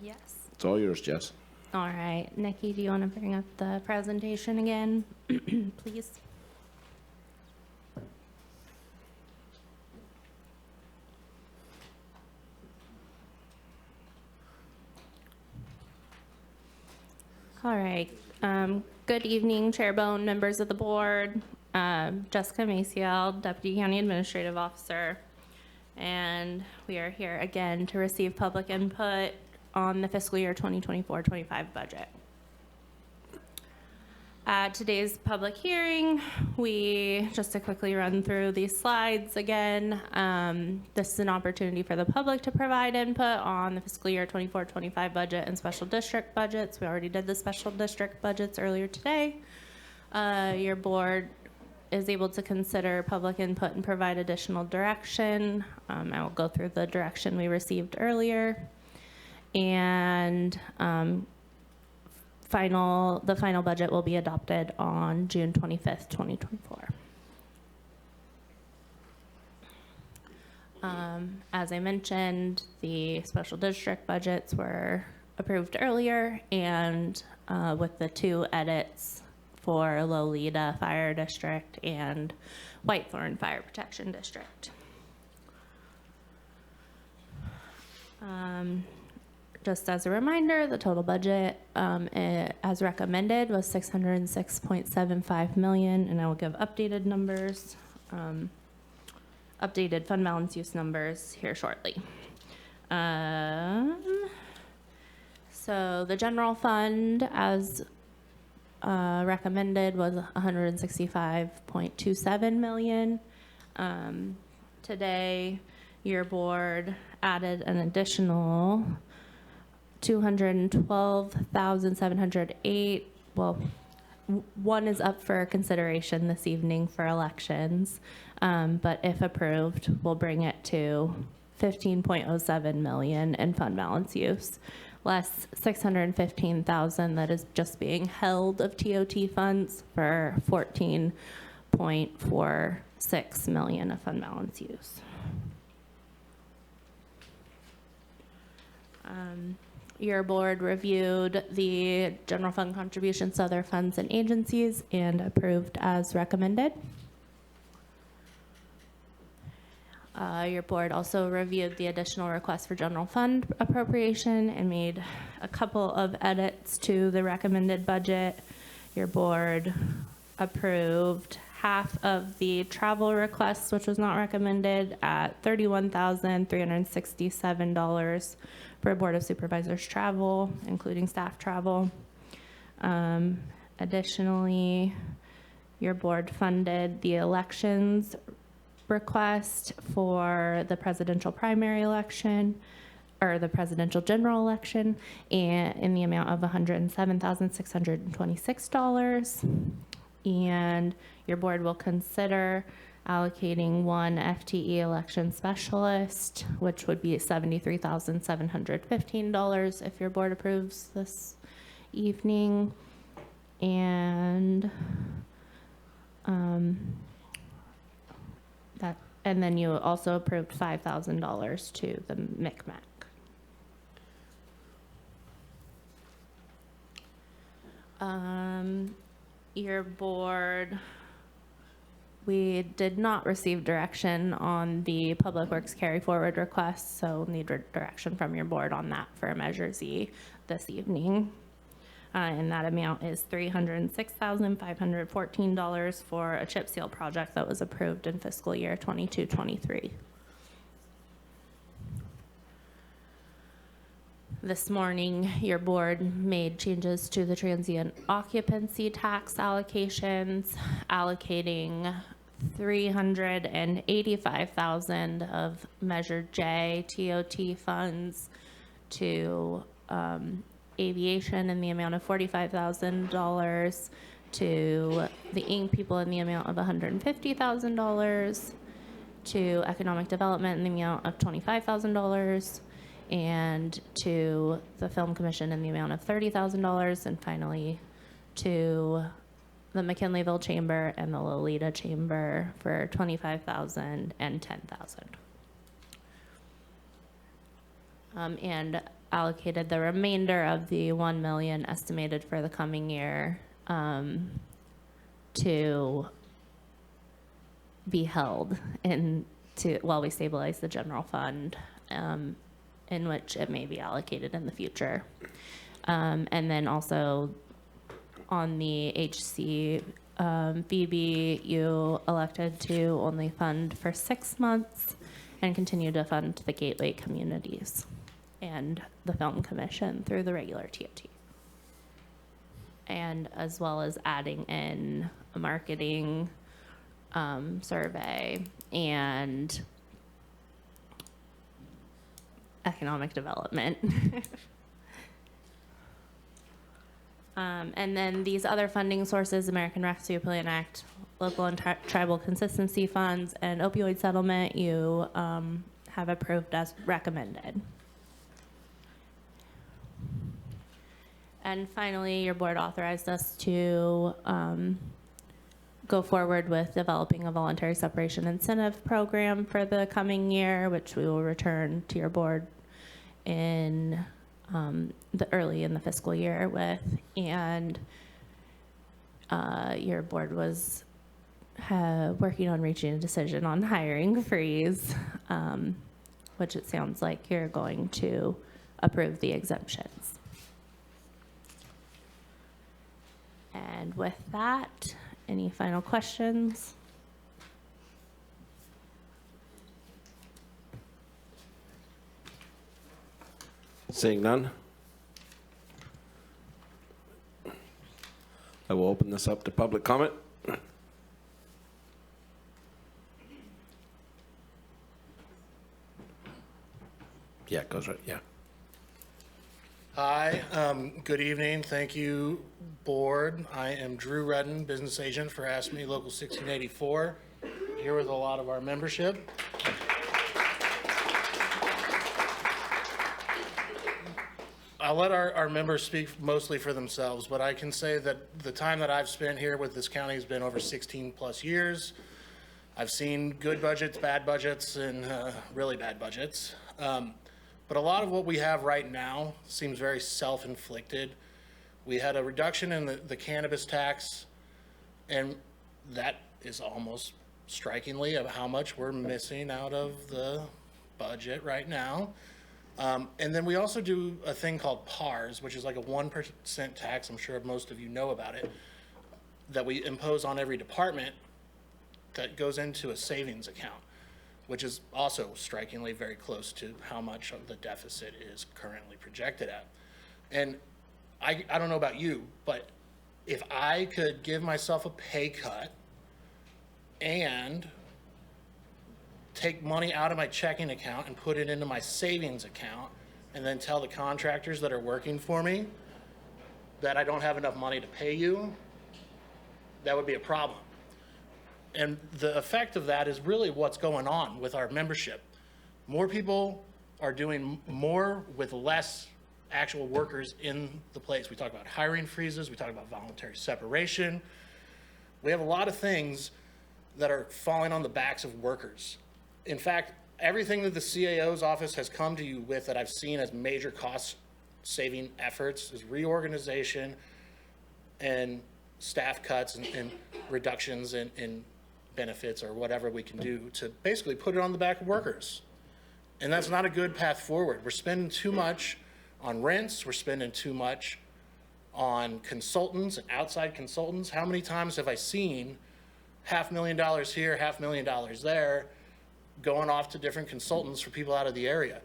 Yes. It's all yours, Jess. All right. Nikki, do you want to bring up the presentation again, please? All right. Good evening, Chair Bohn, members of the board. Jessica Maciel, Deputy County Administrative Officer. And we are here again to receive public input on the fiscal year 2024-25 budget. At today's public hearing, just to quickly run through these slides again, this is an opportunity for the public to provide input on the fiscal year 24-25 budget and special district budgets. We already did the special district budgets earlier today. Your board is able to consider public input and provide additional direction. I will go through the direction we received earlier. And the final budget will be adopted on June 25th, 2024. As I mentioned, the special district budgets were approved earlier, and with the 2 edits for Lolita Fire District and Whitethorn Fire Protection District. just as a reminder, the total budget as recommended was $606.75 million, and I will give updated numbers, updated fund balance use numbers here shortly. So the general fund as recommended was $165.27 million. Today, your board added an additional $212,708. Well, one is up for consideration this evening for elections, but if approved, we'll bring it to $15.07 million in fund balance use, less $615,000 that is just being held of TOT funds for $14.46 million of fund balance use. Your board reviewed the general fund contributions to other funds and agencies and approved as recommended. Your board also reviewed the additional request for general fund appropriation and made a couple of edits to the recommended budget. Your board approved half of the travel requests, which was not recommended, at $31,367 for Board of Supervisors travel, including staff travel. Additionally, your board funded the elections request for the presidential primary election, or the presidential general election, and in the amount of $107,626. And your board will consider allocating one FTE election specialist, which would be $73,715 if your board approves this evening. And and then you also approved $5,000 to the MCMAC. Your board, we did not receive direction on the Public Works carry forward request, so need direction from your board on that for Measure Z this evening. And that amount is $306,514 for a chip seal project that was approved in fiscal year 22-23. This morning, your board made changes to the transient occupancy tax allocations, allocating $385,000 of Measure J TOT funds to aviation in the amount of $45,000, to the Inc. people in the amount of $150,000, to economic development in the amount of $25,000, and to the Film Commission in the amount of $30,000, and finally to the McKinleyville Chamber and the Lolita Chamber for $25,000 and $10,000. And allocated the remainder of the $1 million estimated for the coming year to be held while we stabilize the general fund, in which it may be allocated in the future. And then also on the HCBB, you elected to only fund for 6 months and continue to fund the Gateway communities and the Film Commission through the regular TOT. And as well as adding in a marketing survey and economic development. And then these other funding sources, American Rescue Plan Act, local and tribal consistency funds, and opioid settlement, you have approved as recommended. And finally, your board authorized us to go forward with developing a voluntary separation incentive program for the coming year, which we will return to your board in early in the fiscal year with. And your board was working on reaching a decision on hiring freeze, which it sounds like you're going to approve the exemptions. And with that, any final questions? Seeing none, I will open this up to public comment. Yeah, it goes right, yeah. Hi, good evening. Thank you, board. I am Drew Redden, business agent for Ask Me Local 1684, here with a lot of our membership. I'll let our members speak mostly for themselves, but I can say that the time that I've spent here with this county has been over 16 plus years. I've seen good budgets, bad budgets, and really bad budgets. But a lot of what we have right now seems very self-inflicted. We had a reduction in the cannabis tax, and that is almost strikingly of how much we're missing out of the budget right now. And then we also do a thing called PARS, which is like a 1% tax. I'm sure most of you know about it, that we impose on every department that goes into a savings account, which is also strikingly very close to how much of the deficit is currently projected at. And I don't know about you, but if I could give myself a pay cut and take money out of my checking account and put it into my savings account, and then tell the contractors that are working for me that I don't have enough money to pay you, that would be a problem. And the effect of that is really what's going on with our membership. More people are doing more with less actual workers in the place. We talk about hiring freezes, we talk about voluntary separation. We have a lot of things that are falling on the backs of workers. In fact, everything that the CAO's office has come to you with that I've seen as major cost-saving efforts is reorganization and staff cuts and reductions in benefits or whatever we can do to basically put it on the back of workers. And that's not a good path forward. We're spending too much on rents. We're spending too much on consultants and outside consultants. How many times have I seen $500,000 here, $500,000 there, going off to different consultants for people out of the area?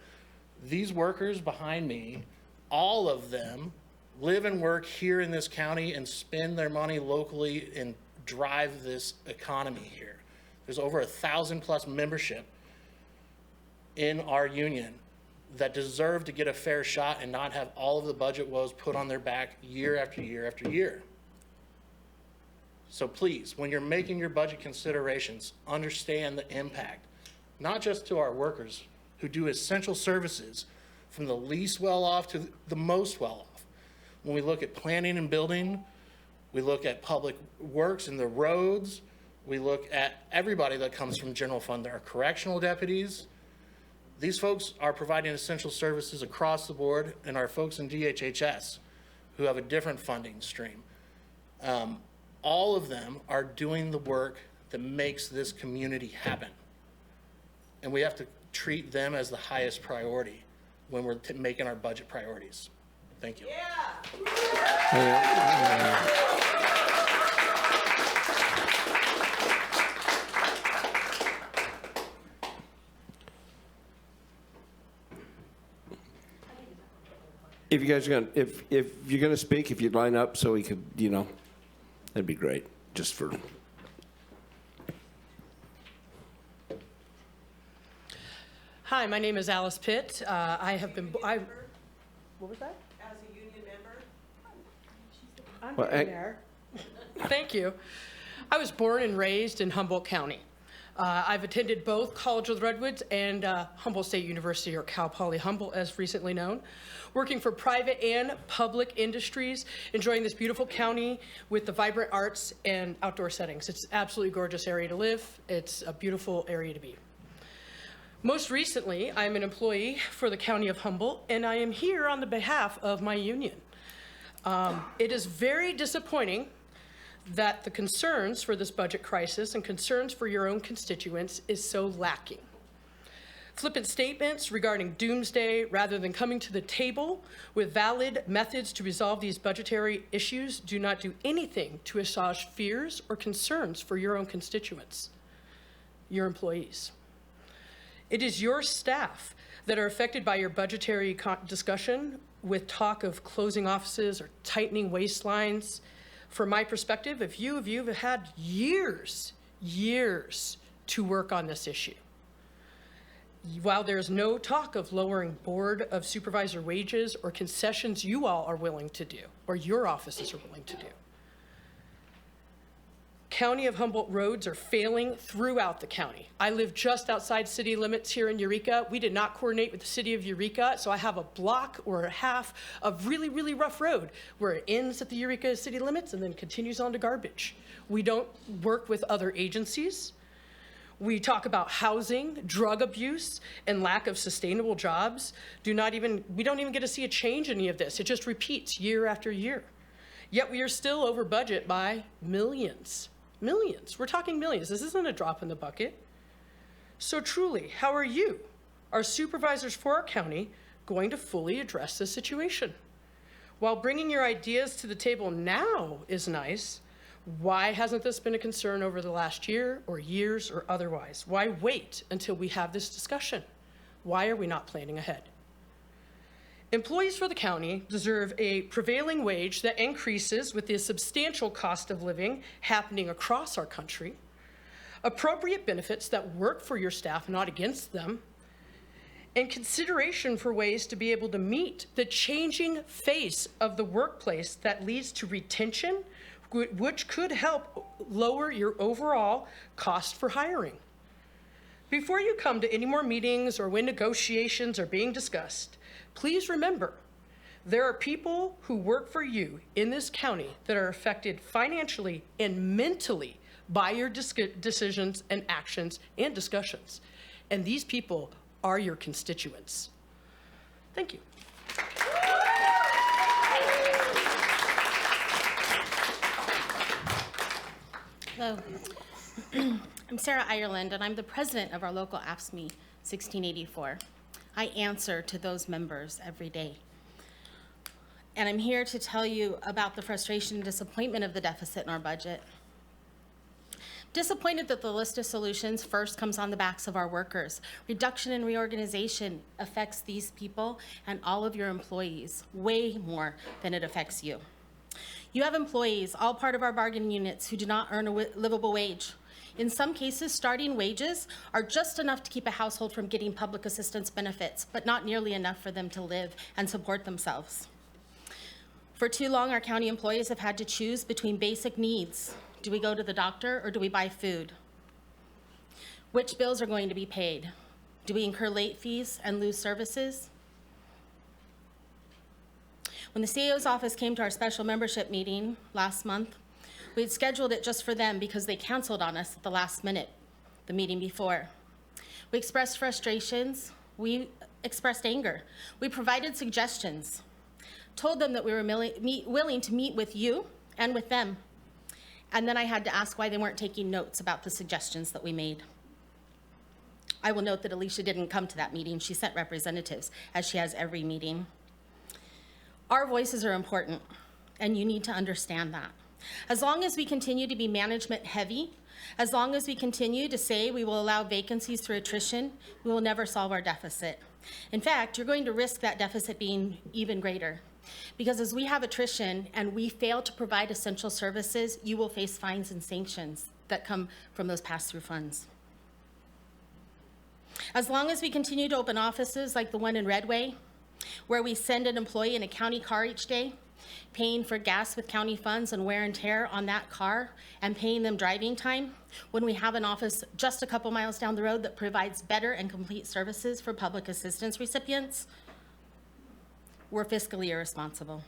These workers behind me, all of them live and work here in this county and spend their money locally and drive this economy here. There's over 1,000 plus membership in our union that deserve to get a fair shot and not have all of the budget woes put on their back year after year after year. So please, when you're making your budget considerations, understand the impact, not just to our workers who do essential services from the least well-off to the most well-off. When we look at planning and building, we look at public works and the roads, we look at everybody that comes from general fund. There are correctional deputies. These folks are providing essential services across the board, and our folks in DHHS who have a different funding stream. All of them are doing the work that makes this community happen. And we have to treat them as the highest priority when we're making our budget priorities. Thank you. If you guys are gonna, if you're gonna speak, if you'd line up so we could, that'd be great, just for. Hi, my name is Alice Pitt. I have been, what was that? As a union member? I'm Well, getting there. Thank you. I was born and raised in Humboldt County. I've attended both College of the Redwoods and Humboldt State University, or Cal Poly Humboldt as recently known, working for private and public industries, enjoying this beautiful county with the vibrant arts and outdoor settings. It's an absolutely gorgeous area to live. It's a beautiful area to be. Most recently, I'm an employee for the County of Humboldt, and I am here on the behalf of my union. It is very disappointing that the concerns for this budget crisis and concerns for your own constituents is so lacking. Flippant statements regarding doomsday rather than coming to the table with valid methods to resolve these budgetary issues do not do anything to assuage fears or concerns for your own constituents, your employees. It is your staff that are affected by your budgetary discussion with talk of closing offices or tightening waistlines. From my perspective, if you have had years to work on this issue, while there's no talk of lowering Board of Supervisor wages or concessions you all are willing to do, or your offices are willing to do, County of Humboldt roads are failing throughout the county. I live just outside city limits here in Eureka. We did not coordinate with the city of Eureka, so I have a block or a half of really, really rough road where it ends at the Eureka city limits and then continues on to garbage. We don't work with other agencies. We talk about housing, drug abuse, and lack of sustainable jobs. We don't even get to see a change in any of this. It just repeats year after year. Yet we are still over budget by millions. Millions. We're talking millions. This isn't a drop in the bucket. So truly, how are you, our supervisors for our county, going to fully address this situation? While bringing your ideas to the table now is nice, why hasn't this been a concern over the last year or years or otherwise? Why wait until we have this discussion? Why are we not planning ahead? Employees for the county deserve a prevailing wage that increases with the substantial cost of living happening across our country, appropriate benefits that work for your staff, not against them, and consideration for ways to be able to meet the changing face of the workplace that leads to retention, which could help lower your overall cost for hiring. Before you come to any more meetings or when negotiations are being discussed, please remember, there are people who work for you in this county that are affected financially and mentally by your decisions and actions and discussions. And these people are your constituents. Thank you. Hello. I'm Sarah Ireland, and I'm the president of our local AFSCME 1684. I answer to those members every day. And I'm here to tell you about the frustration and disappointment of the deficit in our budget. Disappointed that the list of solutions first comes on the backs of our workers. Reduction and reorganization affects these people and all of your employees way more than it affects you. You have employees, all part of our bargaining units, who do not earn a livable wage. In some cases, starting wages are just enough to keep a household from getting public assistance benefits, but not nearly enough for them to live and support themselves. For too long, our county employees have had to choose between basic needs. Do we go to the doctor or do we buy food? Which bills are going to be paid? Do we incur late fees and lose services? When the CAO's office came to our special membership meeting last month, we had scheduled it just for them because they canceled on us at the last minute, the meeting before. We expressed frustrations, we expressed anger, we provided suggestions, told them that we were willing to meet with you and with them. And then I had to ask why they weren't taking notes about the suggestions that we made. I will note that Alicia didn't come to that meeting. She sent representatives, as she has every meeting. Our voices are important, and you need to understand that. As long as we continue to be management heavy, as long as we continue to say we will allow vacancies through attrition, we will never solve our deficit. In fact, you're going to risk that deficit being even greater. Because as we have attrition and we fail to provide essential services, you will face fines and sanctions that come from those pass-through funds. As long as we continue to open offices like the one in Redway, where we send an employee in a county car each day, paying for gas with county funds and wear and tear on that car, and paying them driving time, when we have an office just a couple miles down the road that provides better and complete services for public assistance recipients, we're fiscally irresponsible.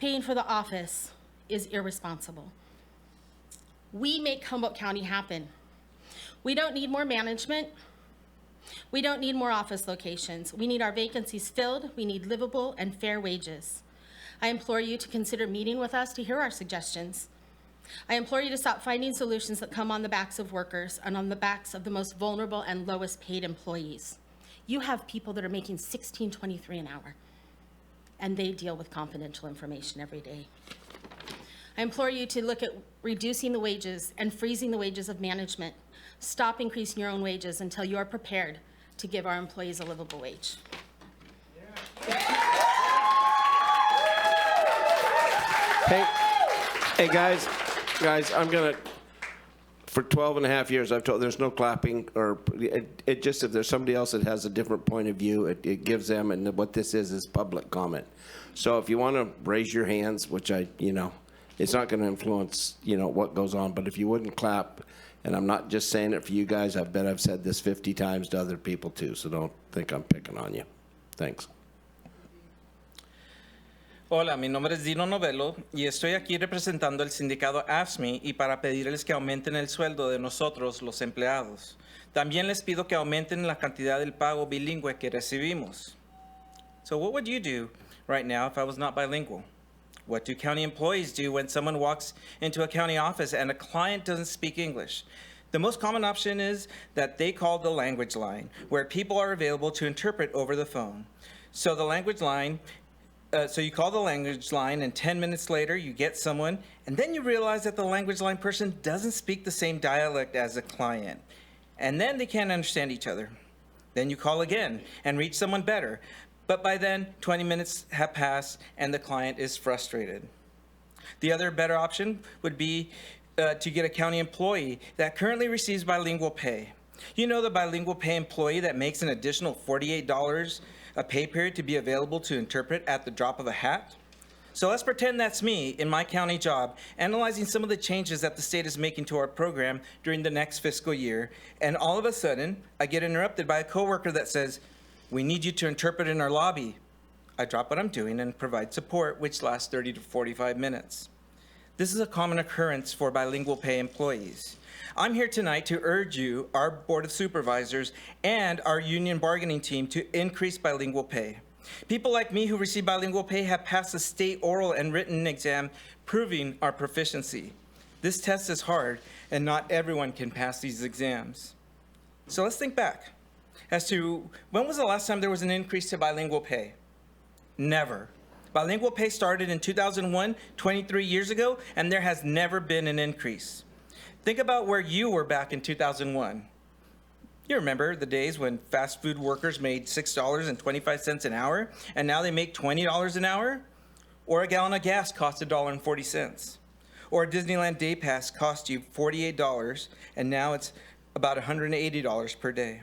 Paying for the office is irresponsible. We make Humboldt County happen. We don't need more management. We don't need more office locations. We need our vacancies filled. We need livable and fair wages. I implore you to consider meeting with us to hear our suggestions. I implore you to stop finding solutions that come on the backs of workers and on the backs of the most vulnerable and lowest paid employees. You have people that are making $16.23 an hour, and they deal with confidential information every day. I implore you to look at reducing the wages and freezing the wages of management. Stop increasing your own wages until you are prepared to give our employees a livable wage. Hey, guys, I'm gonna, for 12 and a half years, I've told, there's no clapping, or it just, if there's somebody else that has a different point of view, it gives them, and what this is public comment. So if you want to raise your hands, which it's not going to influence, what goes on, but if you wouldn't clap, and I'm not just saying it for you guys, I bet I've said this 50 times to other people too, so don't think I'm picking on you. Thanks. Hola, mi nombre es Dino Novello y estoy aquí representando el sindicato AFSCME y para pedirles que aumenten el sueldo de nosotros, los empleados. También les pido que aumenten la cantidad del pago bilingüe que recibimos. So what would you do right now if I was not bilingual? What do county employees do when someone walks into a county office and a client doesn't speak English? The most common option is that they call the language line, where people are available to interpret over the phone. So the language line, so you call the language line, and 10 minutes later you get someone, and then you realize that the language line person doesn't speak the same dialect as the client. And then they can't understand each other. Then you call again and reach someone better. But by then, 20 minutes have passed and the client is frustrated. The other better option would be to get a county employee that currently receives bilingual pay. You know, the bilingual pay employee that makes an additional $48 a pay period to be available to interpret at the drop of a hat? So let's pretend that's me in my county job, analyzing some of the changes that the state is making to our program during the next fiscal year, and all of a sudden, I get interrupted by a coworker that says, "We need you to interpret in our lobby." I drop what I'm doing and provide support, which lasts 30 to 45 minutes. This is a common occurrence for bilingual pay employees. I'm here tonight to urge you, our Board of Supervisors, and our union bargaining team to increase bilingual pay. People like me who receive bilingual pay have passed the state oral and written exam proving our proficiency. This test is hard, and not everyone can pass these exams. So let's think back as to when was the last time there was an increase to bilingual pay? Never. Bilingual pay started in 2001, 23 years ago, and there has never been an increase. Think about where you were back in 2001. You remember the days when fast food workers made $6.25 an hour, and now they make $20 an hour? Or a gallon of gas cost $1.40. Or a Disneyland day pass cost you $48, and now it's about $180 per day.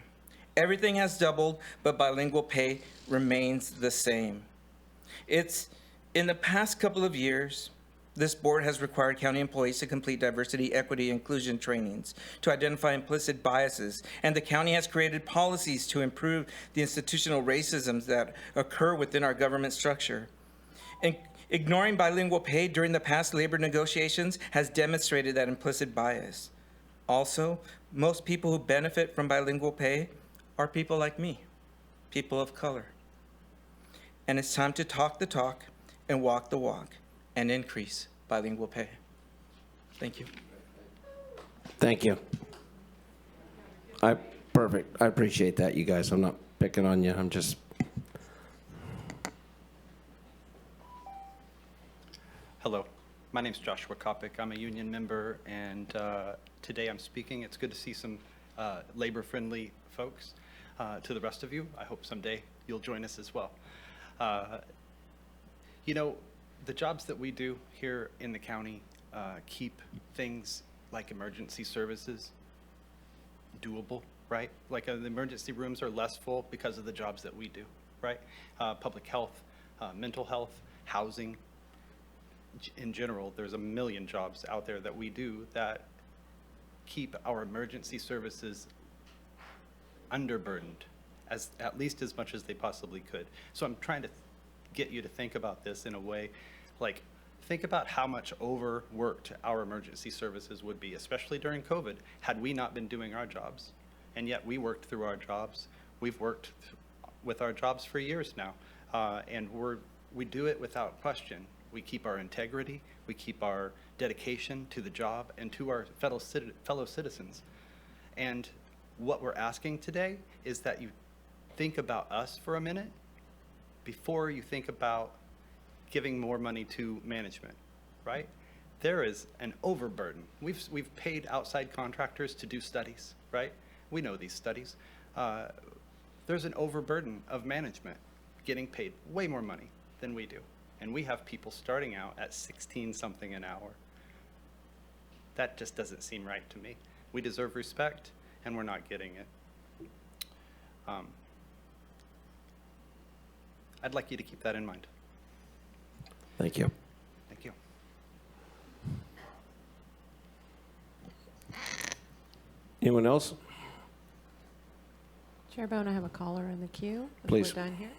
Everything has doubled, but bilingual pay remains the same. It's in the past couple of years, this board has required county employees to complete diversity, equity, inclusion trainings to identify implicit biases, and the county has created policies to improve the institutional racisms that occur within our government structure. And ignoring bilingual pay during the past labor negotiations has demonstrated that implicit bias. Also, most people who benefit from bilingual pay are people like me, people of color. And it's time to talk the talk and walk the walk and increase bilingual pay. Thank you. Thank you. Perfect. I appreciate that, you guys. I'm not picking on you. I'm just. Hello. My name's Joshua Kopic. I'm a union member, and today I'm speaking. It's good to see some labor-friendly folks. To the rest of you, I hope someday you'll join us as well. You know, the jobs that we do here in the county keep things like emergency services doable, right? Like the emergency rooms are less full because of the jobs that we do, right? Public health, mental health, housing. In general, there's a million jobs out there that we do that keep our emergency services underburdened, at least as much as they possibly could. So I'm trying to get you to think about this in a way, like think about how much overworked our emergency services would be, especially during COVID, had we not been doing our jobs. And yet we worked through our jobs. We've worked with our jobs for years now, and we do it without question. We keep our integrity, we keep our dedication to the job and to our fellow citizens. And what we're asking today is that you think about us for a minute before you think about giving more money to management, right? There is an overburden. We've paid outside contractors to do studies, right? We know these studies. There's an overburden of management getting paid way more money than we do. And we have people starting out at 16 something an hour. That just doesn't seem right to me. We deserve respect, and we're not getting it. I'd like you to keep that in mind. Thank you. Thank you. Anyone else? Chair Bohn, I have a caller in the queue. If Please. we're done here.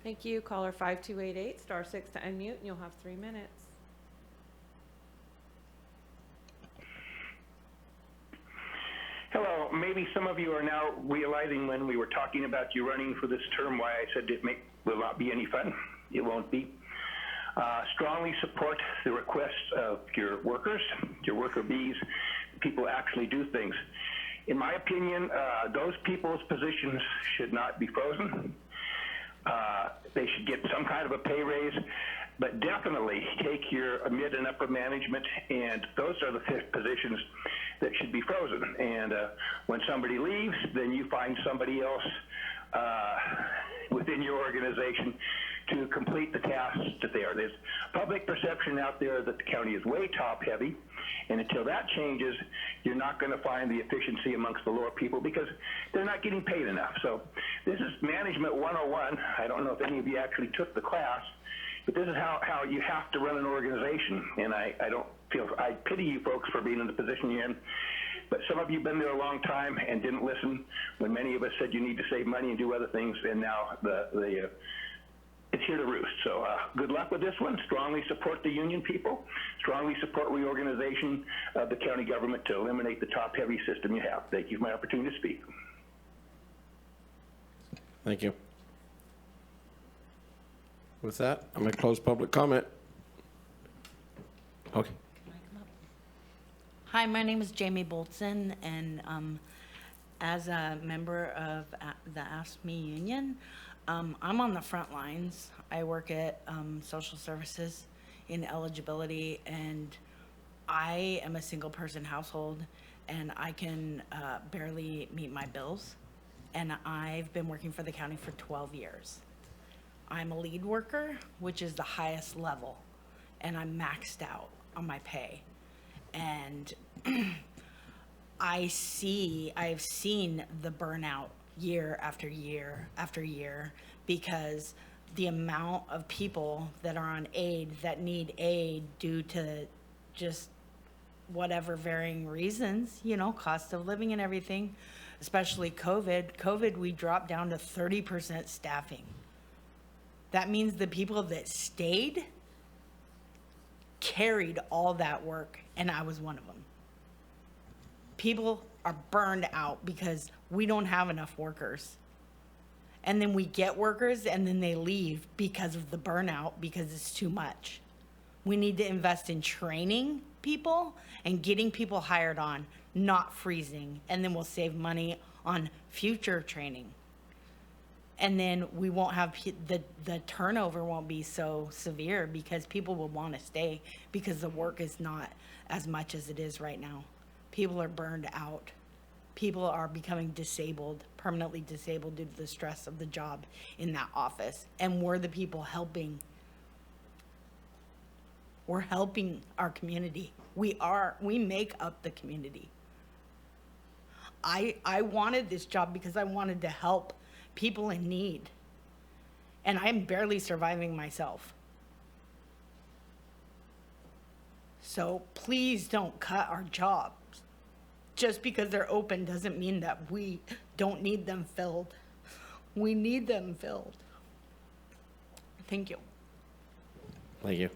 Thank you. Caller 5288, *6 to unmute, and you'll have 3 minutes. Hello. Maybe some of you are now realizing when we were talking about you running for this term why I said it will not be any fun. It won't be. Strongly support the requests of your workers, your worker bees, people actually do things. In my opinion, those people's positions should not be frozen. They should get some kind of a pay raise, but definitely take your mid and upper management, and those are the positions that should be frozen. And when somebody leaves, then you find somebody else within your organization to complete the tasks that they are. There's public perception out there that the county is way top heavy, and until that changes, you're not going to find the efficiency amongst the lower people because they're not getting paid enough. So this is Management 101. I don't know if any of you actually took the class, but this is how you have to run an organization, and I pity you folks for being in the position you're in. But some of you have been there a long time and didn't listen when many of us said you need to save money and do other things, and now it's here to roost. So good luck with this one. Strongly support the union people. Strongly support reorganization of the county government to eliminate the top-heavy system you have. Thank you for my opportunity to speak. Thank you. With that, I'm going to close public comment. Okay. Hi, my name is Jamie Bolton, and as a member of the AFSCME union, I'm on the front lines. I work at social services in eligibility, and I am a single person household, and I can barely meet my bills. And I've been working for the county for 12 years. I'm a lead worker, which is the highest level, and I'm maxed out on my pay. And I've seen the burnout year after year after year because the amount of people that are on aid that need aid due to just whatever varying reasons, cost of living and everything, especially COVID, we dropped down to 30% staffing. That means the people that stayed carried all that work, and I was one of them. People are burned out because we don't have enough workers. And then we get workers and then they leave because of the burnout, because it's too much. We need to invest in training people and getting people hired on, not freezing. And then we'll save money on future training. And then we won't have, the turnover won't be so severe because people will want to stay because the work is not as much as it is right now. People are burned out. People are becoming disabled, permanently disabled due to the stress of the job in that office. And we're the people helping. We're helping our community. We make up the community. I wanted this job because I wanted to help people in need. And I'm barely surviving myself. So please don't cut our jobs. Just because they're open doesn't mean that we don't need them filled. We need them filled. Thank you. Thank you.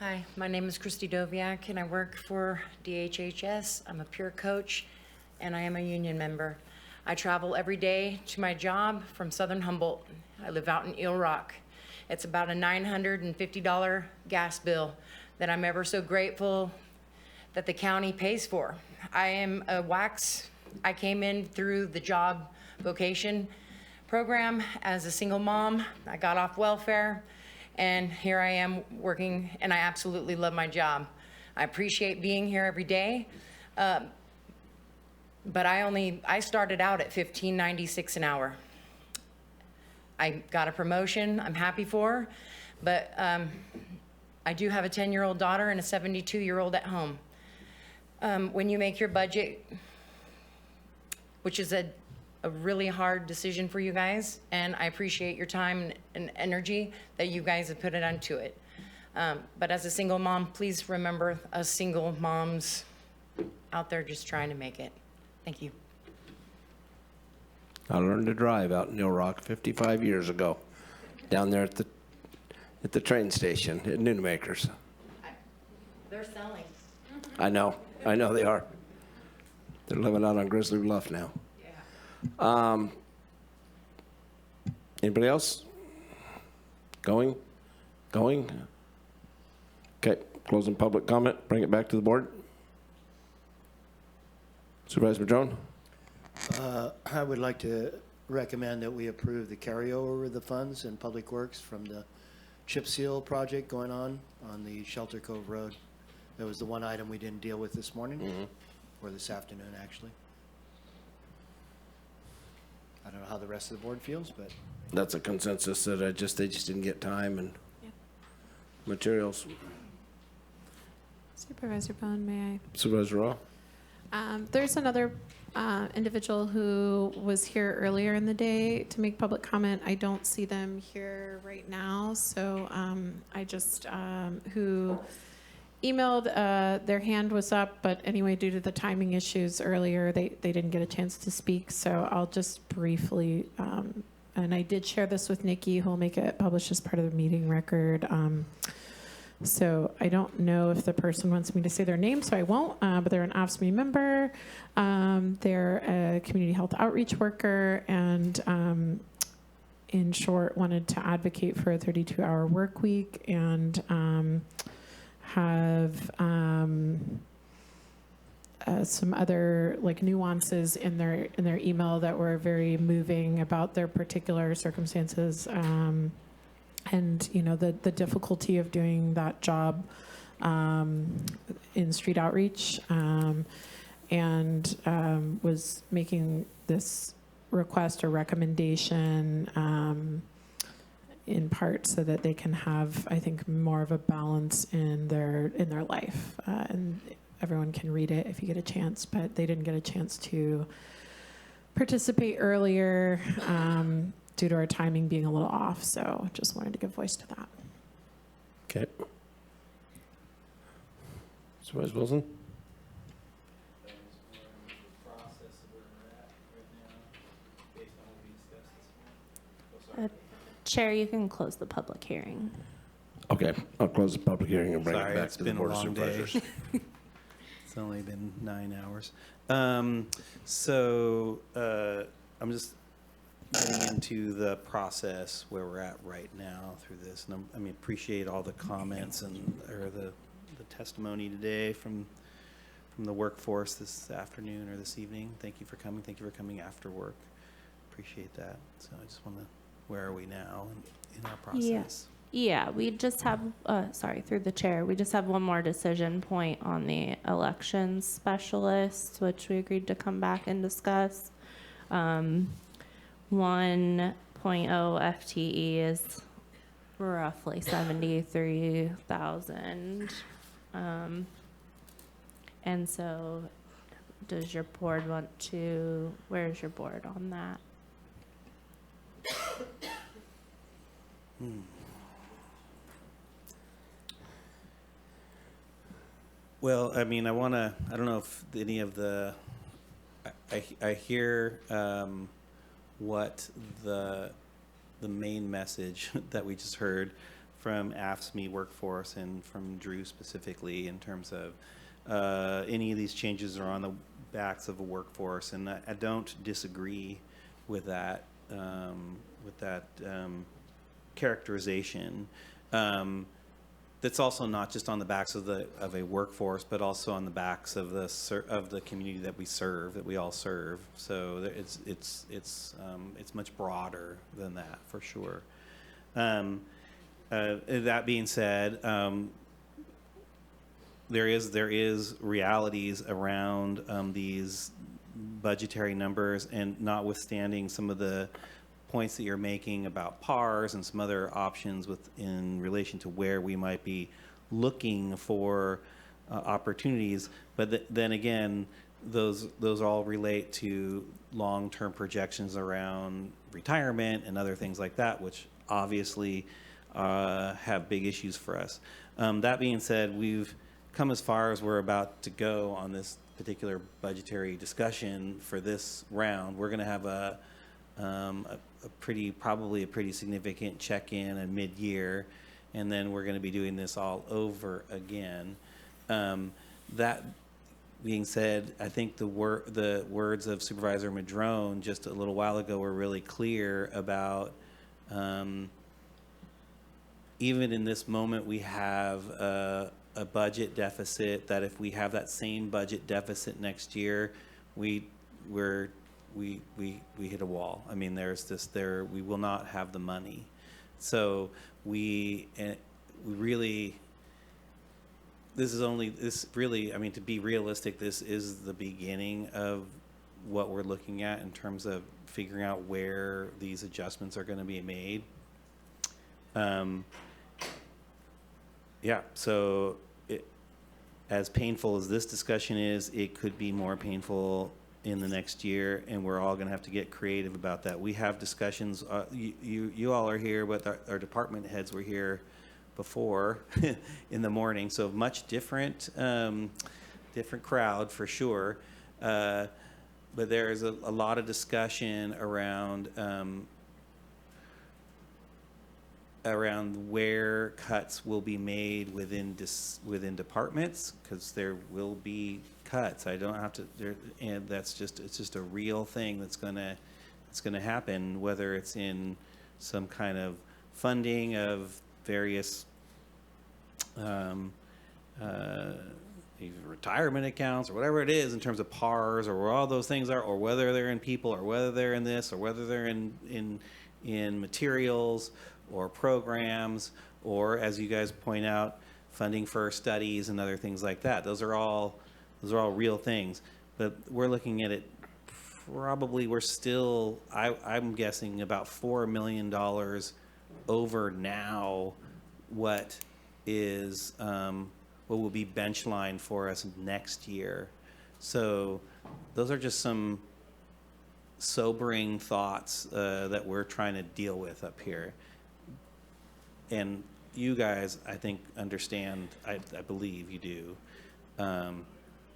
Hi, my name is Christy Doviak, and I work for DHHS. I'm a peer coach, and I am a union member. I travel every day to my job from Southern Humboldt. I live out in Eel Rock. It's about a $950 gas bill that I'm ever so grateful that the county pays for. I am a wax. I came in through the job vocation program as a single mom. I got off welfare, and here I am working, and I absolutely love my job. I appreciate being here every day, but I started out at $15.96 an hour. I got a promotion I'm happy for, but I do have a 10-year-old daughter and a 72-year-old at home. When you make your budget, which is a really hard decision for you guys, and I appreciate your time and energy that you guys have put it onto it. But as a single mom, please remember us single moms out there just trying to make it. Thank you. I learned to drive out in New Rock 55 years ago, down there at the train station at Noonmakers. They're selling. I know they are. They're living out on Grizzly Bluff now. Anybody else? Going? Okay, closing public comment, bring it back to the board. Supervisor Madrone? I would like to recommend that we approve the carryover of the funds in Public Works from the chip seal project going on the Shelter Cove Road. That was the one item we didn't deal with this morning, or this afternoon, actually. I don't know how the rest of the board feels, but. That's a consensus that they just didn't get time and materials. Supervisor Bohn, may I? Supervisor Raw? There's another individual who was here earlier in the day to make public comment. I don't see them here right now, so I just, who emailed, their hand was up, but anyway, due to the timing issues earlier, they didn't get a chance to speak, so I'll just briefly, and I did share this with Nikki, who'll make it published as part of the meeting record. So I don't know if the person wants me to say their name, so I won't, but they're an AFSCME member. They're a community health outreach worker, and in short, wanted to advocate for a 32-hour work week and have some other like nuances in their email that were very moving about their particular circumstances. And the difficulty of doing that job in street outreach, and was making this request or recommendation in part so that they can have, I think, more of a balance in their life. And everyone can read it if you get a chance, but they didn't get a chance to participate earlier. Due to our timing being a little off, so just wanted to give voice to that. Okay. Supervisor Wilson? Chair, you can close the public hearing. Okay, I'll close the public hearing and bring it back It's to the been a Board of long day. Supervisors. It's only been 9 hours. I'm just getting into the process where we're at right now through this. And I appreciate all the comments or the testimony today from the workforce this afternoon or this evening. Thank you for coming. Thank you for coming after work. Appreciate that. So I just want to, where are we now in our process? Yeah, we just have, through the chair, we just have one more decision point on the elections specialist, which we agreed to come back and discuss. 1.0 FTE is roughly 73,000. And so does your board want to, where's your board on that? Well, I don't know if any of I hear what the main message that we just heard from AFSCME workforce and from Drew specifically in terms of any of these changes are on the backs of a workforce, and I don't disagree with that characterization. that's also not just on the backs of a workforce, but also on the backs of the community that we all serve. So it's much broader than that, for sure. That being said, there is realities around these budgetary numbers, and notwithstanding some of the points that you're making about PARs and some other options in relation to where we might be looking for opportunities, but then again, those all relate to long-term projections around retirement and other things like that, which obviously have big issues for us. That being said, we've come as far as we're about to go on this particular budgetary discussion for this round. We're going to have probably a pretty significant check-in at mid-year, and then we're going to be doing this all over again. That being said, I think the words of Supervisor Madrone just a little while ago were really clear about even in this moment we have a budget deficit that if we have that same budget deficit next year, we hit a wall. I mean, we will not have the money. So we really, I mean, to be realistic, this is the beginning of what we're looking at in terms of figuring out where these adjustments are going to be made. Yeah, so as painful as this discussion is, it could be more painful in the next year, and we're all going to have to get creative about that. We have discussions. You all are here, but our department heads were here before in the morning, so much different crowd for sure. But there is a lot of discussion around where cuts will be made within departments, because there will be cuts. I don't have to, and it's just a real thing that's gonna happen, whether it's in some kind of funding of various either retirement accounts or whatever it is in terms of PARs or where all those things are, or whether they're in people, or whether they're in this, or whether they're in materials or programs, or as you guys point out, funding for studies and other things like that. Those are all real things, but we're looking at it. Probably we're still, I'm guessing, about $4 million over now what is what will be benchline for us next year. So those are just some sobering thoughts that we're trying to deal with up here. And you guys, I think, understand, I believe you do,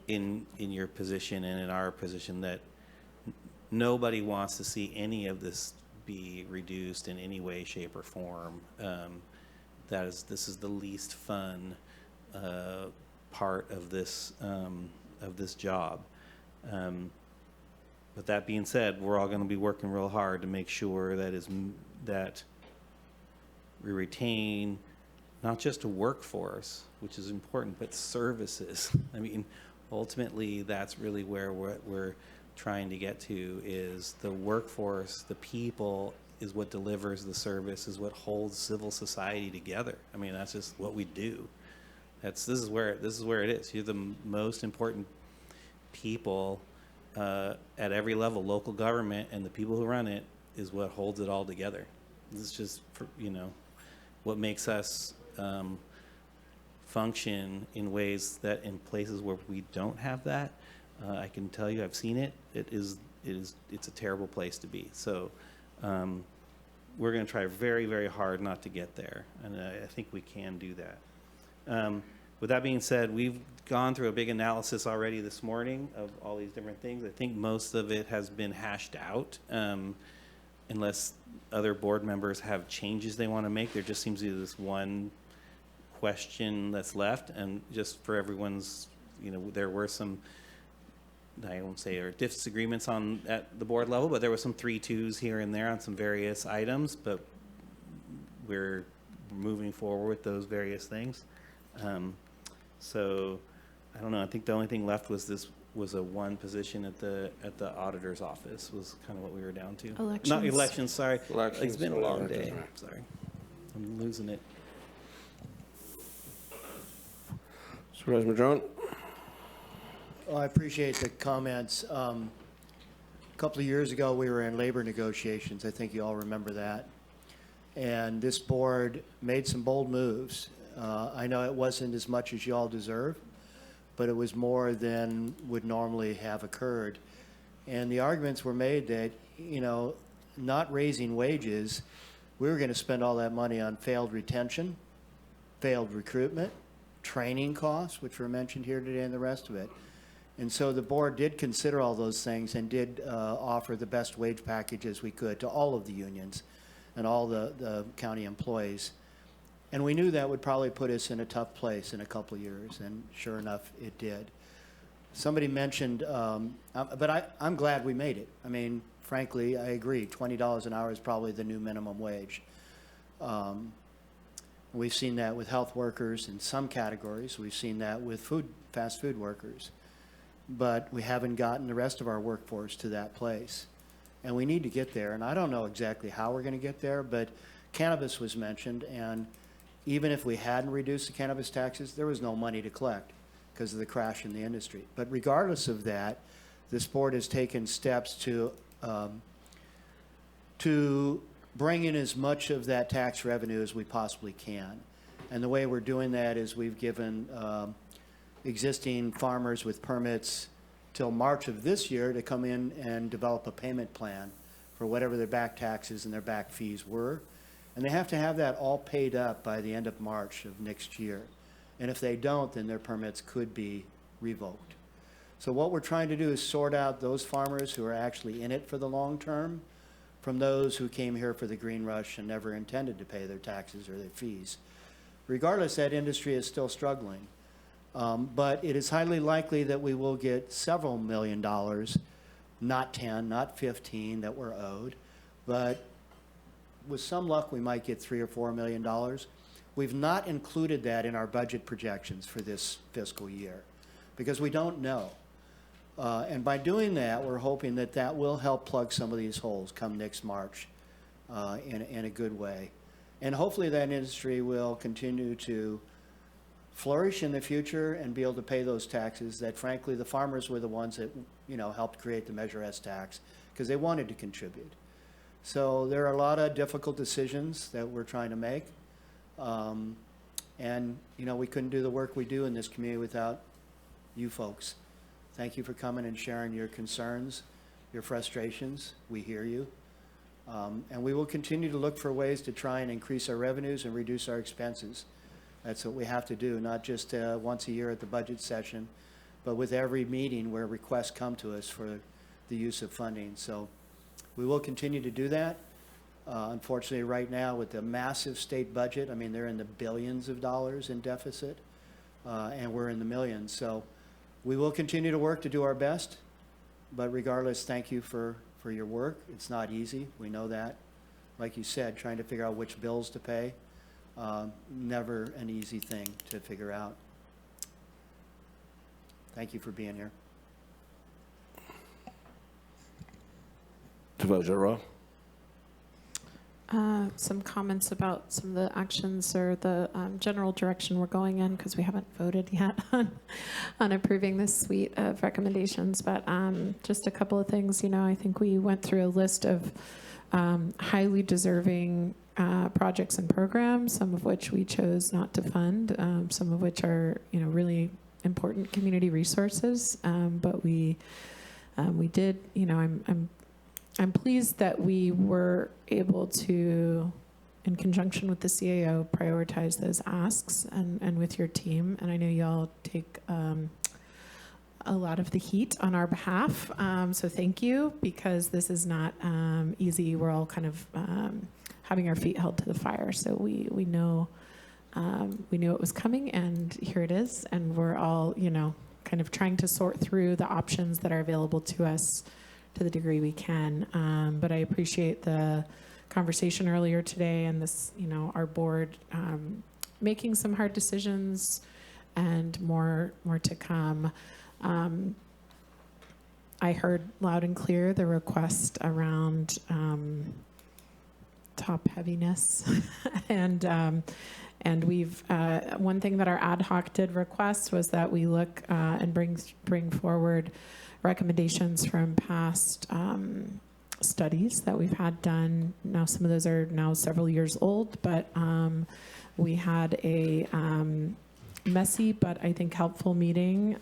in your position and in our position, that nobody wants to see any of this be reduced in any way, shape, or form. This is the least fun part of this job. But that being said, we're all going to be working real hard to make sure that we retain not just a workforce, which is important, but services. I mean, ultimately, that's really where we're trying to get to, is the workforce, the people, is what delivers the service, is what holds civil society together. I mean, that's just what we do. This is where it is. You're the most important people at every level. Local government and the people who run it is what holds it all together. This is just, what makes us function in ways that in places where we don't have that, I can tell you, I've seen it. It's a terrible place to be. So we're going to try very, very hard not to get there, and I think we can do that. With that being said, we've gone through a big analysis already this morning of all these different things. I think most of it has been hashed out, unless other board members have changes they want to make. There just seems to be this one question that's left, and just for everyone's, there were some, I won't say there are disagreements at the board level, but there were some 3-2s here and there on some various items, but we're moving forward with those various things. So I don't know. I think the only thing left was a one position at the auditor's office was kind of what we were down to. Elections. Not elections, sorry. Elections, It's been a long elections, day. right. Sorry. I'm losing it. Supervisor Madrone? Well, I appreciate the comments. A couple of years ago, we were in labor negotiations. I think you all remember that. And this board made some bold moves. I know it wasn't as much as you all deserve, but it was more than would normally have occurred. And the arguments were made that, you know, not raising wages, we were going to spend all that money on failed retention, failed recruitment, training costs, which were mentioned here today, and the rest of it. And so the board did consider all those things and did offer the best wage packages we could to all of the unions and all the county employees. And we knew that would probably put us in a tough place in a couple of years, and sure enough, it did. Somebody mentioned, but I'm glad we made it. I mean, frankly, I agree, $20 an hour is probably the new minimum wage. We've seen that with health workers in some categories. We've seen that with fast food workers. But we haven't gotten the rest of our workforce to that place. And we need to get there. And I don't know exactly how we're going to get there, but cannabis was mentioned. And even if we hadn't reduced the cannabis taxes, there was no money to collect because of the crash in the industry. But regardless of that, this board has taken steps to bring in as much of that tax revenue as we possibly can. And the way we're doing that is we've given existing farmers with permits till March of this year to come in and develop a payment plan for whatever their back taxes and their back fees were. And they have to have that all paid up by the end of March of next year. And if they don't, then their permits could be revoked. So what we're trying to do is sort out those farmers who are actually in it for the long term from those who came here for the green rush and never intended to pay their taxes or their fees. Regardless, that industry is still struggling. But it is highly likely that we will get several $1 million, not 10, not 15 that we're owed, but with some luck, we might get $3 or $4 million. We've not included that in our budget projections for this fiscal year because we don't know. And by doing that, we're hoping that that will help plug some of these holes come next March in a good way. And hopefully that industry will continue to flourish in the future and be able to pay those taxes that, frankly, the farmers were the ones that, you know, helped create the Measure S tax because they wanted to contribute. So there are a lot of difficult decisions that we're trying to make. And, you know, we couldn't do the work we do in this community without you folks. Thank you for coming and sharing your concerns, your frustrations. We hear you. And we will continue to look for ways to try and increase our revenues and reduce our expenses. That's what we have to do, not just once a year at the budget session, but with every meeting where requests come to us for the use of funding. So we will continue to do that. Unfortunately, right now with the massive state budget, I mean, they're in the billions of dollars in deficit, and we're in the millions. So we will continue to work to do our best. But regardless, thank you for your work. It's not easy. We know that. Like you said, trying to figure out which bills to pay, never an easy thing to figure out. Thank you for being here. Supervisor Arroyo? Some comments about some of the actions or the general direction we're going in because we haven't voted yet on approving this suite of recommendations. But just a couple of things, you know, I think we went through a list of highly deserving projects and programs, some of which we chose not to fund, some of which are, you know, really important community resources. But we did, you know, I'm pleased that we were able to, in conjunction with the CAO, prioritize those asks and with your team. And I know y'all take a lot of the heat on our behalf. So thank you, because this is not easy. We're all kind of having our feet held to the fire. So we know it was coming, and here it is. And we're all, you know, kind of trying to sort through the options that are available to us to the degree we can. But I appreciate the conversation earlier today and this, you know, our board making some hard decisions, and more to come. I heard loud and clear the request around top heaviness, and we've one thing that our ad hoc did request was that we look and bring forward recommendations from past studies that we've had done. Now, some of those are now several years old, but we had a messy but I think helpful meeting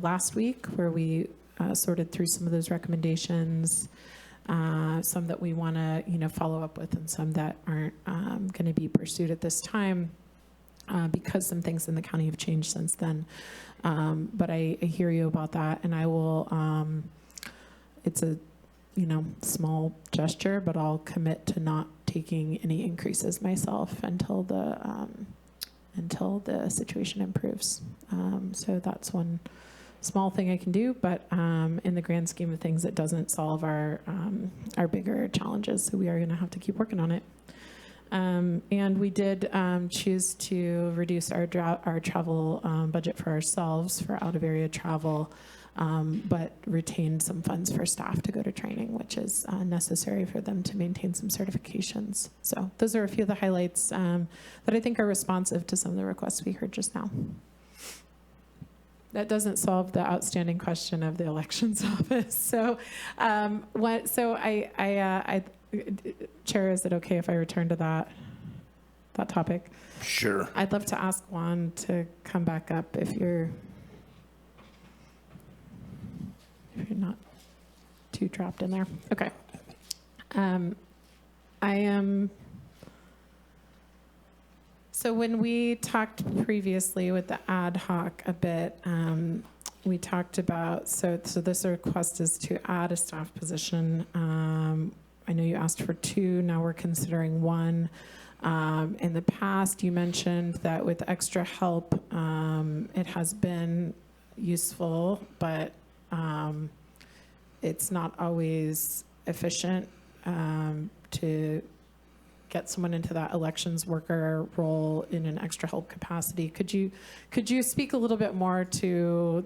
last week where we sorted through some of those recommendations, some that we want to follow up with, and some that aren't going to be pursued at this time because some things in the county have changed since then. But I hear you about that, and I will. It's a small gesture, but I'll commit to not taking any increases myself until the situation improves. So that's one small thing I can do, but in the grand scheme of things, it doesn't solve our bigger challenges. So we are going to have to keep working on it. And we did choose to reduce our travel budget for ourselves for out-of-area travel, but retained some funds for staff to go to training, which is necessary for them to maintain some certifications. So those are a few of the highlights that I think are responsive to some of the requests we heard just now. That doesn't solve the outstanding question of the elections office. So, Chair, is it okay if I return to that topic? Sure. I'd love to ask Juan to come back up if you're not too trapped in there. Okay. So when we talked previously with the ad hoc a bit, we talked about, so this request is to add a staff position. I know you asked for 2, now we're considering 1. In the past, you mentioned that with extra help, it has been useful, but it's not always efficient to get someone into that elections worker role in an extra help capacity. Could you speak a little bit more to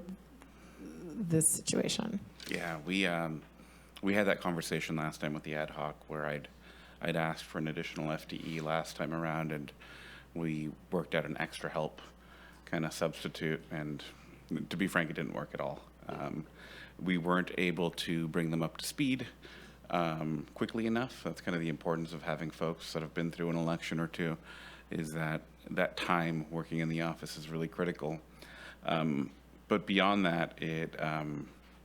this situation? Yeah, we had that conversation last time with the ad hoc where I'd asked for an additional FTE last time around, and we worked out an extra help kind of substitute, and to be frank, it didn't work at all. We weren't able to bring them up to speed quickly enough. That's kind of the importance of having folks that have been through an election or two, is that time working in the office is really critical. But beyond that,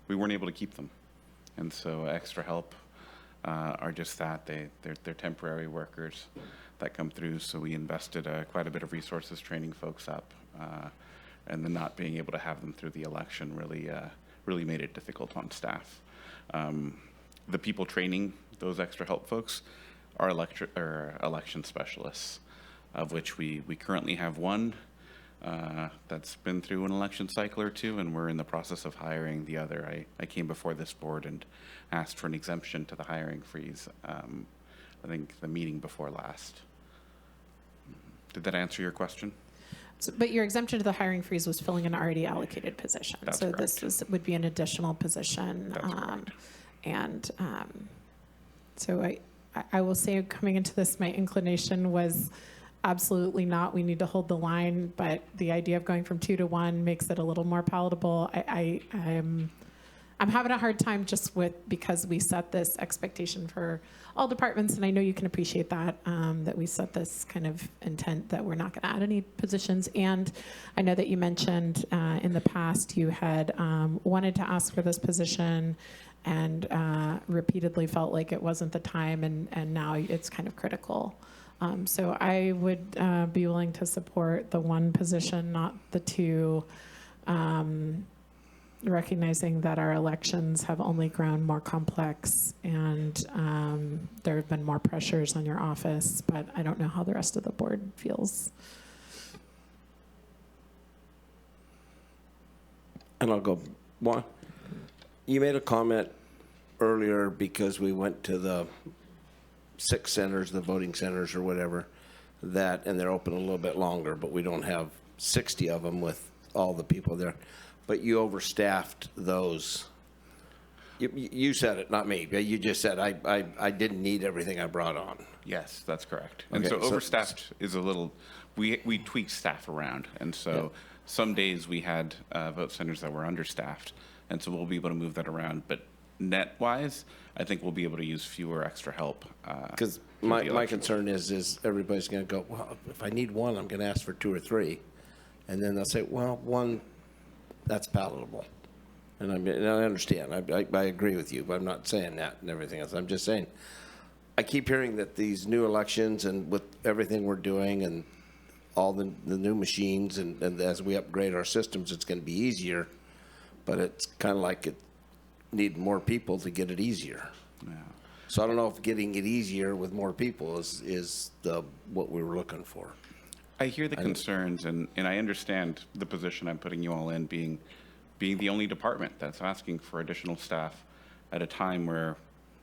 we weren't able to keep them. And so extra help are just that. They're temporary workers that come through, so we invested quite a bit of resources training folks up. And then not being able to have them through the election really made it difficult on staff. The people training those extra help folks are election specialists, of which we currently have 1 that's been through an election cycle or 2, and we're in the process of hiring the other. I came before this board and asked for an exemption to the hiring freeze, I think the meeting before last. Did that answer your question? So, but your exemption to the hiring freeze was filling an already allocated position. That's so correct. This would be an additional position. That's correct. And so I will say, coming into this, my inclination was absolutely not. We need to hold the line, but the idea of going from 2 to 1 makes it a little more palatable. I'm having a hard time because we set this expectation for all departments, and I know you can appreciate that, that we set this kind of intent that we're not going to add any positions. And I know that you mentioned in the past you had wanted to ask for this position and repeatedly felt like it wasn't the time, and now it's kind of critical. So I would be willing to support the 1 position, not the 2, recognizing that our elections have only grown more complex, and there have been more pressures on your office, but I don't know how the rest of the board feels. And I'll go, Juan, you made a comment earlier because we went to the 6 centers, the voting centers or whatever, that, and they're open a little bit longer, but we don't have 60 of them with all the people there. But you overstaffed those. You said it, not me. You just said I didn't need everything I brought on. Yes, that's correct. And Okay, so overstaffed is a little, we tweak staff around. And so some days we had vote centers that were understaffed. And so we'll be able to move that around. But net-wise, I think we'll be able to use fewer extra help. Because my concern is everybody's going to go, well, if I need one, I'm going to ask for 2 or 3. And then they'll say, well, one, that's palatable. And I understand. I agree with you, but I'm not saying that and everything else. I'm just saying, I keep hearing that these new elections and with everything we're doing and all the new machines and as we upgrade our systems, it's going to be easier. But it's kind of like it need more people to get it easier. Yeah. So I don't know if getting it easier with more people is what we were looking for. I hear the concerns, and I understand the position I'm putting you all in, being the only department that's asking for additional staff at a time where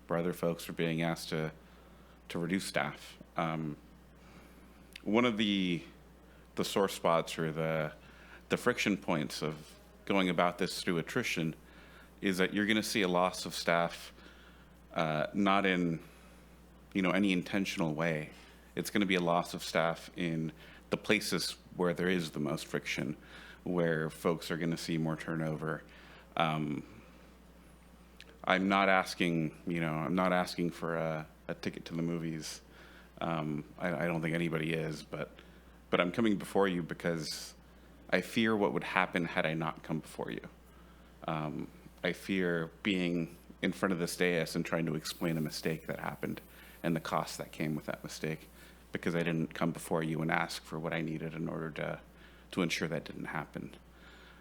other folks are being asked to reduce staff. One of the sore spots or the friction points of going about this through attrition is that you're going to see a loss of staff, not in any intentional way. It's going to be a loss of staff in the places where there is the most friction, where folks are going to see more turnover. I'm not asking, for a ticket to the movies. I don't think anybody is, but I'm coming before you because I fear what would happen had I not come before you. I fear being in front of this dais and trying to explain a mistake that happened and the cost that came with that mistake, because I didn't come before you and ask for what I needed in order to ensure that didn't happen.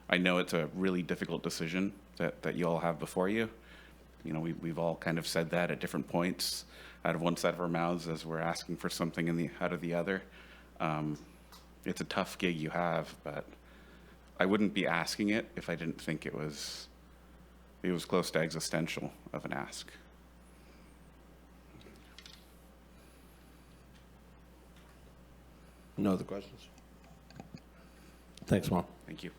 I know it's a really difficult decision that you all have before you. We've all kind of said that at different points out of one side of our mouths as we're asking for something out of the other. It's a tough gig you have, but I wouldn't be asking it if I didn't think it was close to existential of an ask. No other questions? Thanks, Mom. Thank you.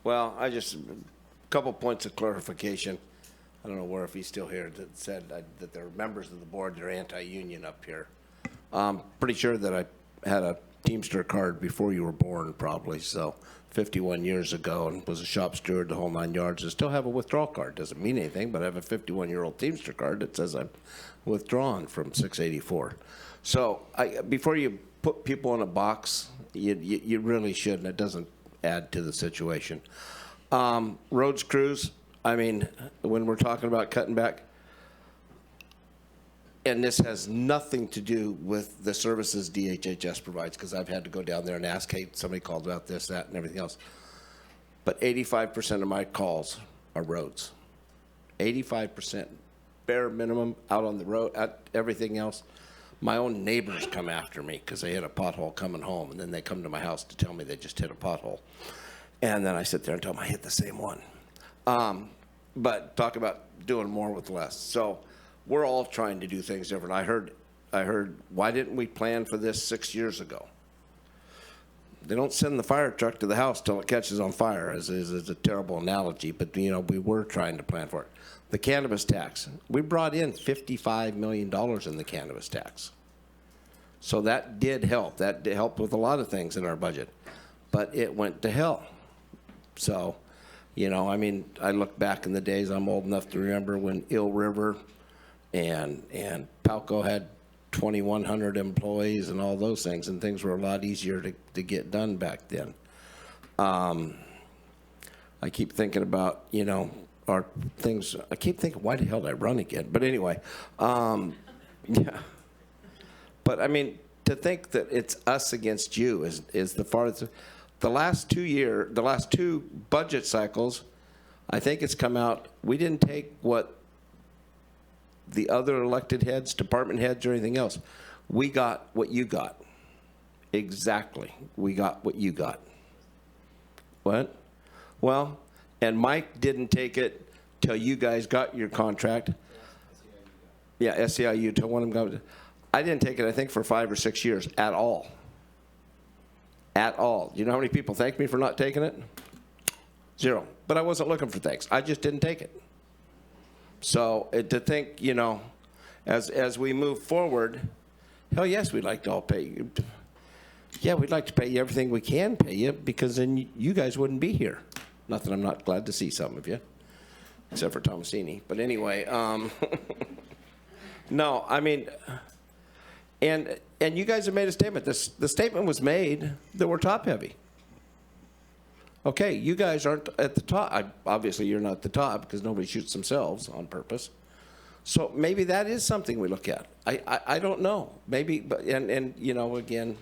Well, a couple points of clarification. I don't know where, if he's still here, that said that there are members of the board that are anti-union up here. Pretty sure that I had a Teamster card before you were born, probably, so 51 years ago, and was a shop steward the whole 9 yards. I still have a withdrawal card. Doesn't mean anything, but I have a 51-year-old Teamster card that says I'm withdrawn from 684. So before you put people in a box, you really shouldn't. It doesn't add to the situation. Roads crews, when we're talking about cutting back, and this has nothing to do with the services DHHS provides, because I've had to go down there and ask, hey, somebody called about this, that, and everything else. But 85% of my calls are roads. 85%, bare minimum, out on the road, everything else. My own neighbors come after me because they hit a pothole coming home, and then they come to my house to tell me they just hit a pothole. And then I sit there and tell them I hit the same one. But talk about doing more with less. So we're all trying to do things different. I heard, why didn't we plan for this 6 years ago? They don't send the fire truck to the house till it catches on fire, is a terrible analogy, but we were trying to plan for it. The cannabis tax, we brought in $55 million in the cannabis tax. So that did help. That helped with a lot of things in our budget, but it went to hell. So, I look back in the days, I'm old enough to remember when Eel River and Palco had 2,100 employees and all those things, and things were a lot easier to get done back then. I keep thinking about, our things. I keep thinking, why the hell did I run again? But anyway, yeah. But to think that it's us against you is the farthest. The last 2 budget cycles, I think it's come out, we didn't take what the other elected heads, department heads, or anything else. We got what you got. Exactly. We got what you got. What? Well, and Mike didn't take it till you guys got your contract. Yeah, SEIU till one of them got it. I didn't take it, I think, for 5 or 6 years at all. At all. You know how many people thanked me for not taking it? 0. But I wasn't looking for thanks. I just didn't take it. So to think, you know, as we move forward, hell yes, we'd like to all pay you. Yeah, we'd like to pay you everything we can pay you, because then you guys wouldn't be here. Not that I'm not glad to see some of you, except for Tomasini. But anyway, no, I mean, and you guys have made a statement. The statement was made that we're top heavy. Okay, you guys aren't at the top. Obviously, you're not at the top because nobody shoots themselves on purpose. So maybe that is something we look at. I don't know. Maybe, but and you know, again,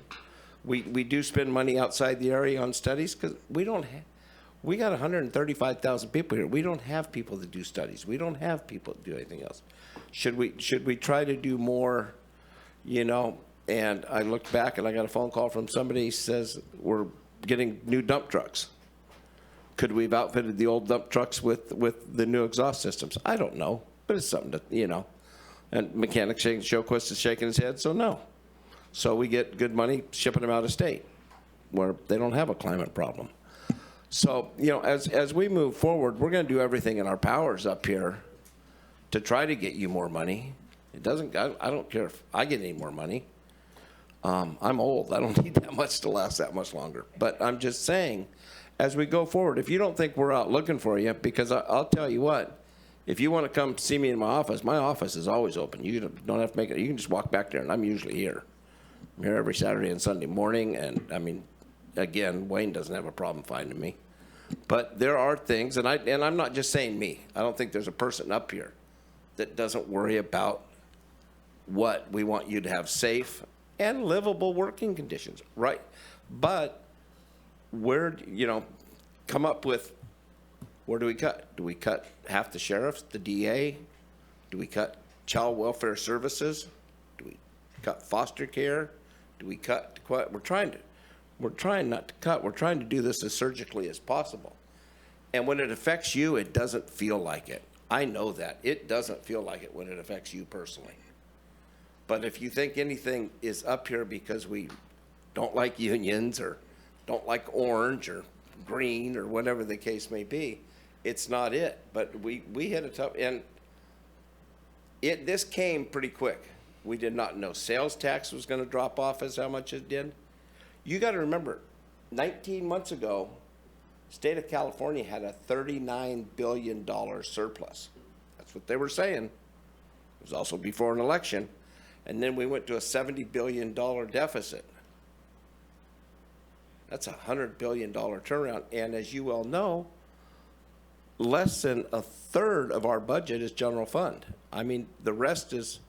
we do spend money outside the area on studies because we don't have. We got 135,000 people here. We don't have people that do studies. We don't have people that do anything else. Should we try to do more, you know? And I looked back and I got a phone call from somebody who says we're getting new dump trucks. Could we have outfitted the old dump trucks with the new exhaust systems? I don't know, but it's something to, you know. And mechanic Showquist is shaking his head, so no. So we get good money shipping them out of state where they don't have a climate problem. So, you know, as we move forward, we're going to do everything in our powers up here to try to get you more money. It doesn't, I don't care if I get any more money. I'm old. I don't need that much to last that much longer. But I'm just saying, as we go forward, if you don't think we're out looking for you, because I'll tell you what, if you want to come see me in my office is always open. You don't have to make it. You can just walk back there, and I'm usually here. I'm here every Saturday and Sunday morning, and I mean, again, Wayne doesn't have a problem finding me. But there are things, and I'm not just saying me. I don't think there's a person up here that doesn't worry about what we want you to have safe and livable working conditions, right? But where, you know, come up with, where do we cut? Do we cut half the sheriffs, the DA? Do we cut child welfare services? Do we cut foster care? Do we cut, we're trying not to cut. We're trying to do this as surgically as possible. And when it affects you, it doesn't feel like it. I know that. It doesn't feel like it when it affects you personally. But if you think anything is up here because we don't like unions or don't like orange or green or whatever the case may be, it's not it. But we hit a tough, and this came pretty quick. We did not know sales tax was going to drop off as how much it did. You got to remember, 19 months ago, state of California had a $39 billion surplus. That's what they were saying. It was also before an election. And then we went to a $70 billion deficit. That's a $100 billion turnaround. And as you well know, less than a third of our budget is general fund. I mean, the rest is,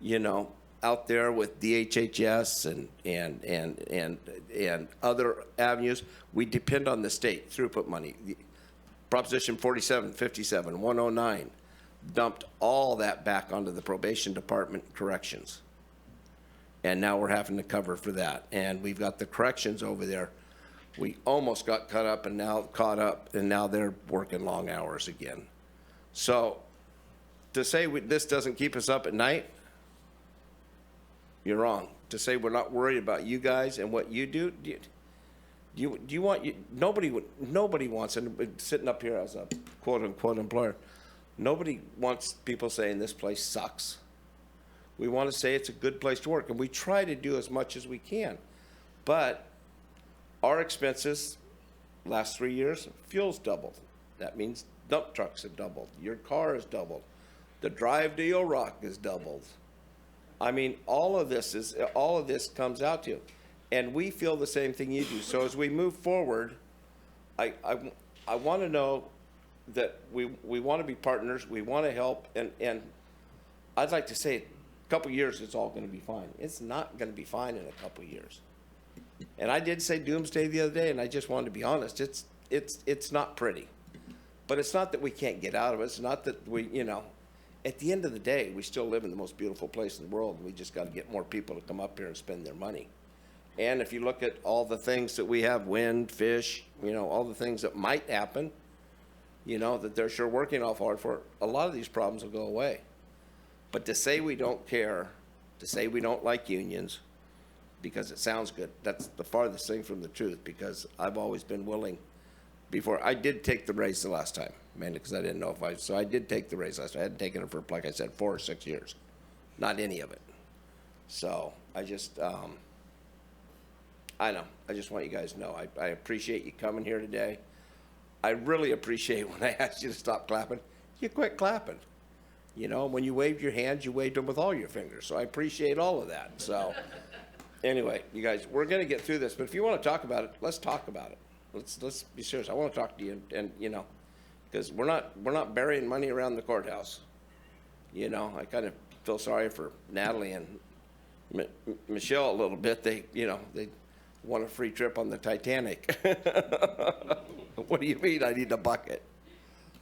you know, out there with DHHS and other avenues. We depend on the state throughput money. Proposition 4757, 109, dumped all that back onto the probation department corrections. And now we're having to cover for that. And we've got the corrections over there. We almost got caught up and now they're working long hours again. So to say this doesn't keep us up at night, you're wrong. To say we're not worried about you guys and what you do, nobody wants, and sitting up here as a quote unquote employer, nobody wants people saying this place sucks. We want to say it's a good place to work, and we try to do as much as we can. But our expenses, last 3 years, fuel's doubled. That means dump trucks have doubled. Your car has doubled. The drive to Yorock is doubled. I mean, all of this comes out to you, and we feel the same thing you do. So as we move forward, I want to know that we want to be partners. We want to help, and I'd like to say, a couple years, it's all going to be fine. It's not going to be fine in a couple years. And I did say doomsday the other day, and I just wanted to be honest. It's not pretty, but it's not that we can't get out of it. It's not that we, you know. At the end of the day, we still live in the most beautiful place in the world, and we just got to get more people to come up here and spend their money. And if you look at all the things that we have, wind, fish, you know, all the things that might happen, you know, that they're sure working awful hard for, a lot of these problems will go away. But to say we don't care to say we don't like unions because it sounds good. That's the farthest thing from the truth, because I've always been willing. Before, I did take the raise the last time, mainly because I didn't know so I did take the raise last time. I hadn't taken it for, like I said, 4 or 6 years. Not any of it. So I just, I know, I just want you guys to know, I appreciate you coming here today. I really appreciate when I asked you to stop clapping, you quit clapping. You know, when you waved your hands, you waved them with all your fingers. So I appreciate all of that. So anyway, you guys, we're going to get through this, but if you want to talk about it, let's talk about it. Let's be serious. I want to talk to you, and you know, because we're not burying money around the courthouse. You know, I kind of feel sorry for Natalie and Michelle a little bit. They want a free trip on the Titanic. What do you mean? I need a bucket.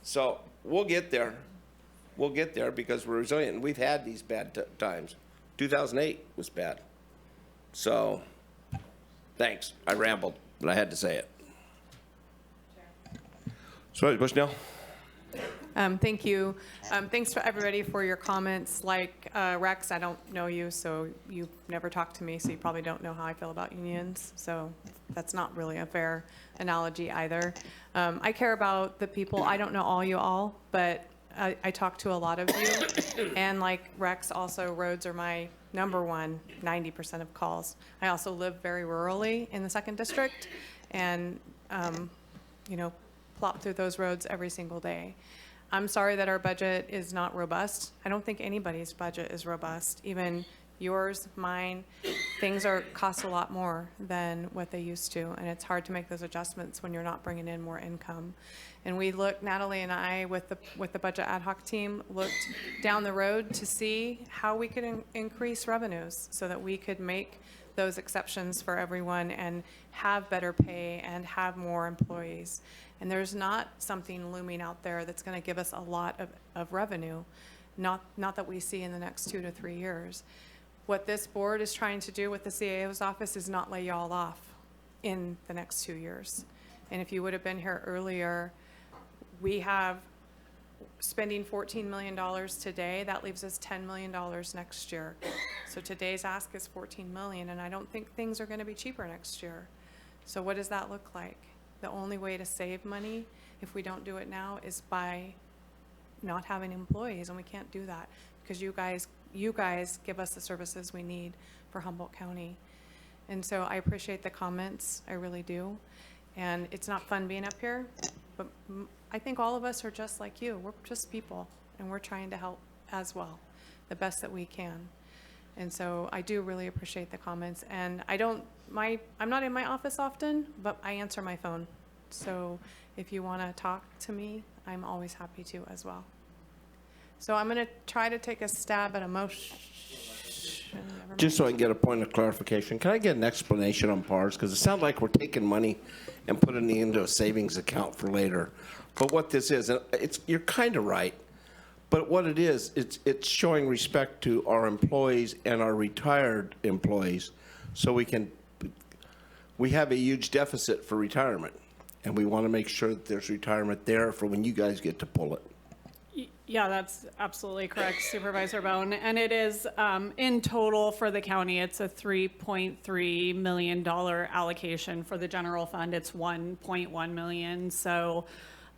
So we'll get there. We'll get there because we're resilient. We've had these bad times. 2008 was bad. So thanks. I rambled, but I had to say it. Sorry, Bushnell. Thank you. Thanks for everybody for your comments. Like Rex, I don't know you, so you've never talked to me, so you probably don't know how I feel about unions. So that's not really a fair analogy either. I care about the people. I don't know all you all, but I talk to a lot of you. And like Rex, also roads are my number one, 90% of calls. I also live very rurally in the 2nd District, and you know, plop through those roads every single day. I'm sorry that our budget is not robust. I don't think anybody's budget is robust, even yours, mine. Things cost a lot more than what they used to, and it's hard to make those adjustments when you're not bringing in more income. And we looked, Natalie and I, with the budget ad hoc team, looked down the road to see how we could increase revenues so that we could make those exceptions for everyone and have better pay and have more employees. And there's not something looming out there that's going to give us a lot of revenue, not that we see in the next 2 to 3 years. What this board is trying to do with the CAO's office is not lay y'all off in the next 2 years. And if you would have been here earlier, we have spending $14 million today. That leaves us $10 million next year. So today's ask is $14 million, and I don't think things are going to be cheaper next year. So what does that look like? The only way to save money, if we don't do it now, is by not having employees, and we can't do that because you guys give us the services we need for Humboldt County. And so I appreciate the comments, I really do. And it's not fun being up here, but I think all of us are just like you. We're just people, and we're trying to help as well, the best that we can. And so I do really appreciate the comments. And I'm not in my office often, but I answer my phone. So if you want to talk to me, I'm always happy to as well. So I'm going to try to take a stab at a motion. Just so I can get a point of clarification, can I get an explanation on PARs? Because it sounds like we're taking money and putting it into a savings account for later. But what this is, you're kind of right. But what it is, it's showing respect to our employees and our retired employees, so we have a huge deficit for retirement, and we want to make sure that there's retirement there for when you guys get to pull it. Yeah, that's absolutely correct, Supervisor Bohn. And it is, in total for the county, it's a $3.3 million allocation. For the general fund, it's $1.1 million. So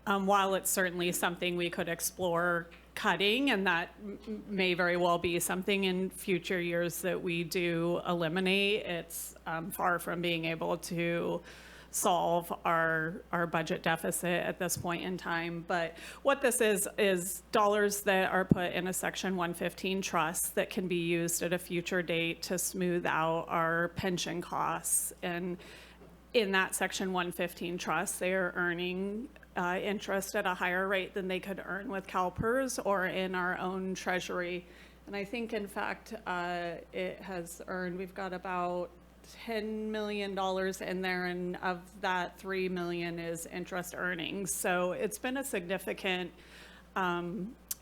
while it's certainly something we could explore cutting, and that may very well be something in future years that we do eliminate, it's far from being able to solve our budget deficit at this point in time. But what this is dollars that are put in a Section 115 trust that can be used at a future date to smooth out our pension costs. And in that Section 115 trust, they are earning interest at a higher rate than they could earn with CalPERS or in our own treasury. And I think, in fact, it has earned, we've got about $10 million in there, and of that, $3 million is interest earnings. So it's been a significant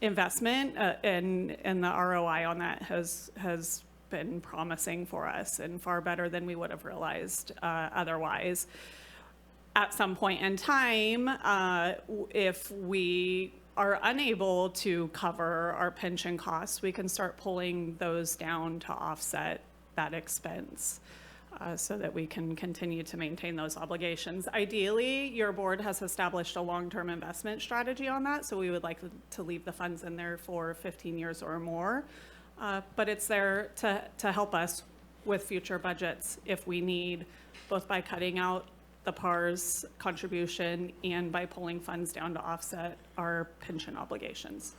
investment, and the ROI on that has been promising for us and far better than we would have realized otherwise. At some point in time, if we are unable to cover our pension costs, we can start pulling those down to offset that expense so that we can continue to maintain those obligations. Ideally, your board has established a long-term investment strategy on that, so we would like to leave the funds in there for 15 years or more. But it's there to help us with future budgets if we need, both by cutting out the PARS contribution and by pulling funds down to offset our pension obligations.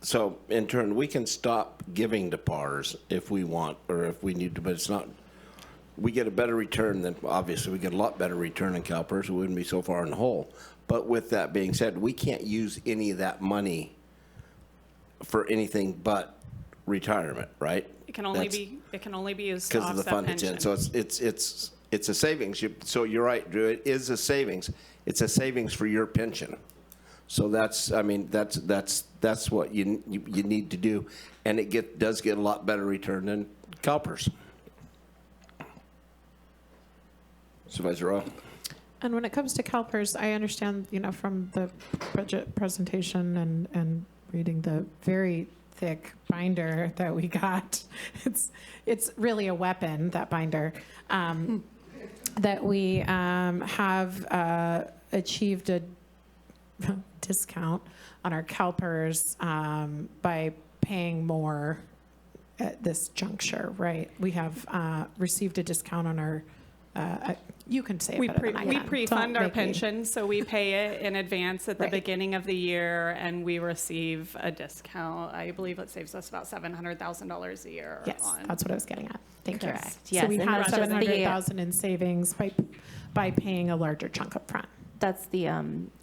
So in turn, we can stop giving to PARS if we want, or if we need to, but it's not, we get a better return than, obviously, we get a lot better return in CalPERS, we wouldn't be so far in the hole. But with that being said, we can't use any of that money for anything but retirement, right? It can only be used to because of the offset fund it's in. pension. So it's a savings. So you're right, Drew. It is a savings. It's a savings for your pension. So that's what you need to do, and it does get a lot better return than CalPERS. Supervisor Arroyo. And when it comes to CalPERS, I understand, from the budget presentation and reading the very thick binder that we got, it's really a weapon, that binder, that we have achieved a discount on our CalPERS by paying more at this juncture, right? We have received a discount on our, you can say it better than I We can. pre-fund Don't our make me- pension, so we pay it in advance at the Right. beginning of the year, and we receive a discount. I believe it saves us about $700,000 a year. Yes, on that's what I was getting at. Thank you. Correct. So Yes, we and had that's just the- 700,000 in savings by paying a larger chunk up front. That's the,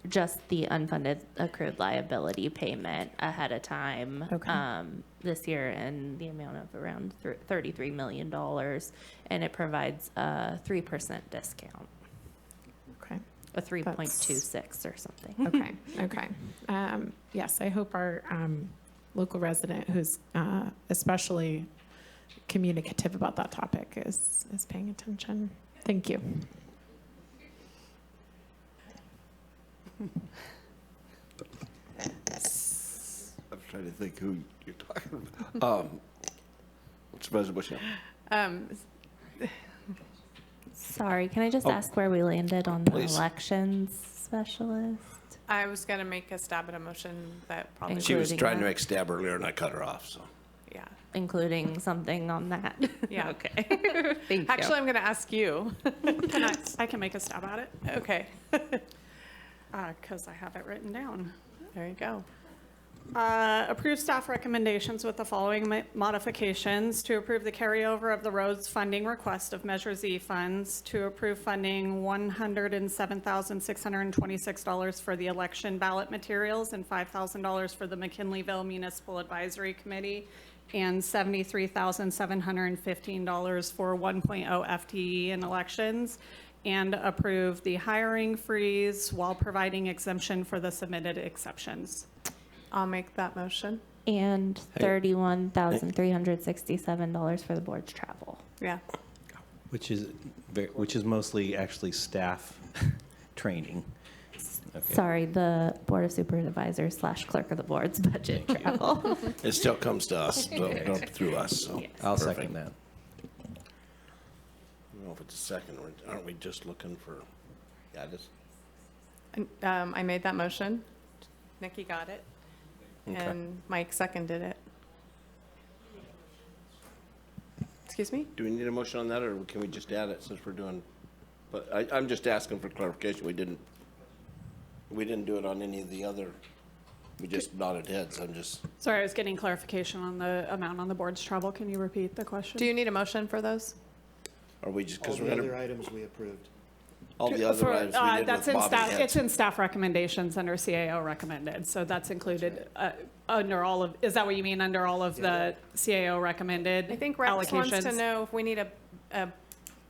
just the unfunded accrued liability payment ahead of time. Okay. This year in the amount of around $33 million, and it provides a 3% discount. Okay. A 3.26 or something. Okay. Yes, I hope our local resident who's especially communicative about that topic is paying attention. Thank you. I'm trying to think who you're talking about. Supervisor Bushnell. Sorry, can I just ask where we landed on the Please. elections specialist? I was going to make a stab at a motion that probably. She was Including trying to that. make a stab earlier, and I cut her off, so. Yeah. Including something on that? Yeah. Okay. Thank you. Actually, I'm going to ask you. I can make a stab at it, Okay. because I have it written down. There you go. Approve staff recommendations with the following modifications: to approve the carryover of the roads funding request of Measure Z funds, to approve funding $107,626 for the election ballot materials and $5,000 for the McKinleyville Municipal Advisory Committee, and $73,715 for 1.0 FTE in elections, and approve the hiring freeze while providing exemption for the submitted exceptions. I'll make that motion. And $31,367 for the board's travel. Yeah. Which is mostly actually staff training. Okay. Sorry, the Board of Supervisors / clerk of the board's budget travel. It still comes to us, don't through us, so. I'll Perfect. second that. I don't know if it's a second, or aren't we just looking for, yeah, just, I made that motion. Nikki got it. Okay. And Mike seconded it. Excuse me? do we need a motion on that, or can we just add it since we're doing, but I'm just asking for clarification. We didn't do it on any of the other, we just nodded heads, I'm just. Sorry, I was getting clarification on the amount on the board's travel. Can you repeat the question? Do you need a motion for those? Are we just, All because we're the gonna, other items we approved. all the other items we did That's with in Bobby staff, heads. it's in staff recommendations under CAO recommended, so that's included under all of, is that what you mean, under all of the CAO recommended I think Rex wants to allocations? know if we need a Well,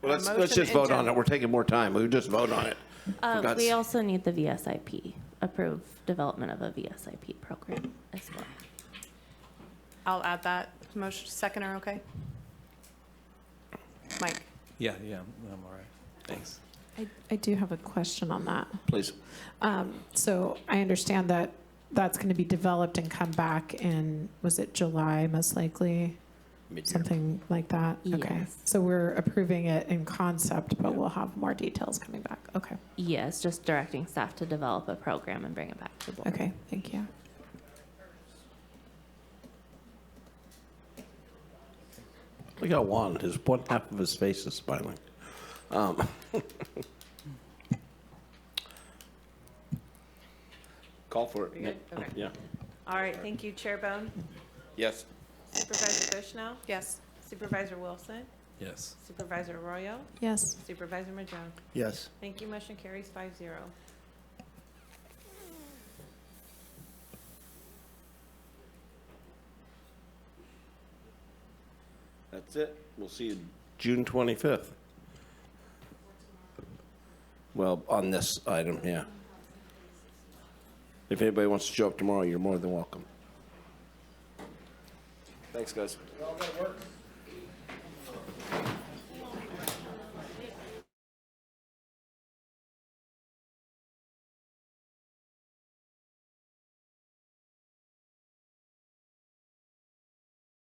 let's motion just vote in on it. We're taking more time. We'll just vote on it. For God's- We also need the VSIP, approve development of a VSIP program as well. I'll add that motion. Seconder, okay? Mike? Yeah, I'm all right. Thanks. I do have a question on that. Please. So I understand that that's going to be developed and come back in, was it July, most likely? Something like that? Okay. Yes. So we're approving it in concept, but we'll have more details coming back. Okay. Yes, just directing staff to develop a program and bring it back to the board. Okay, thank you. Look at Juan, his one half of his face is smiling. Call for it. We good? Okay. Yeah. All right, thank you, Chair Bohn. Yes. Supervisor Bushnell? Yes. Supervisor Wilson? Yes. Supervisor Arroyo? Yes. Supervisor Madrone? Yes. Thank you, motion carries 5-0. That's it. We'll see you June 25th. Well, on this item, yeah. If anybody wants to show up tomorrow, you're more than welcome. Thanks, guys. We all gotta work.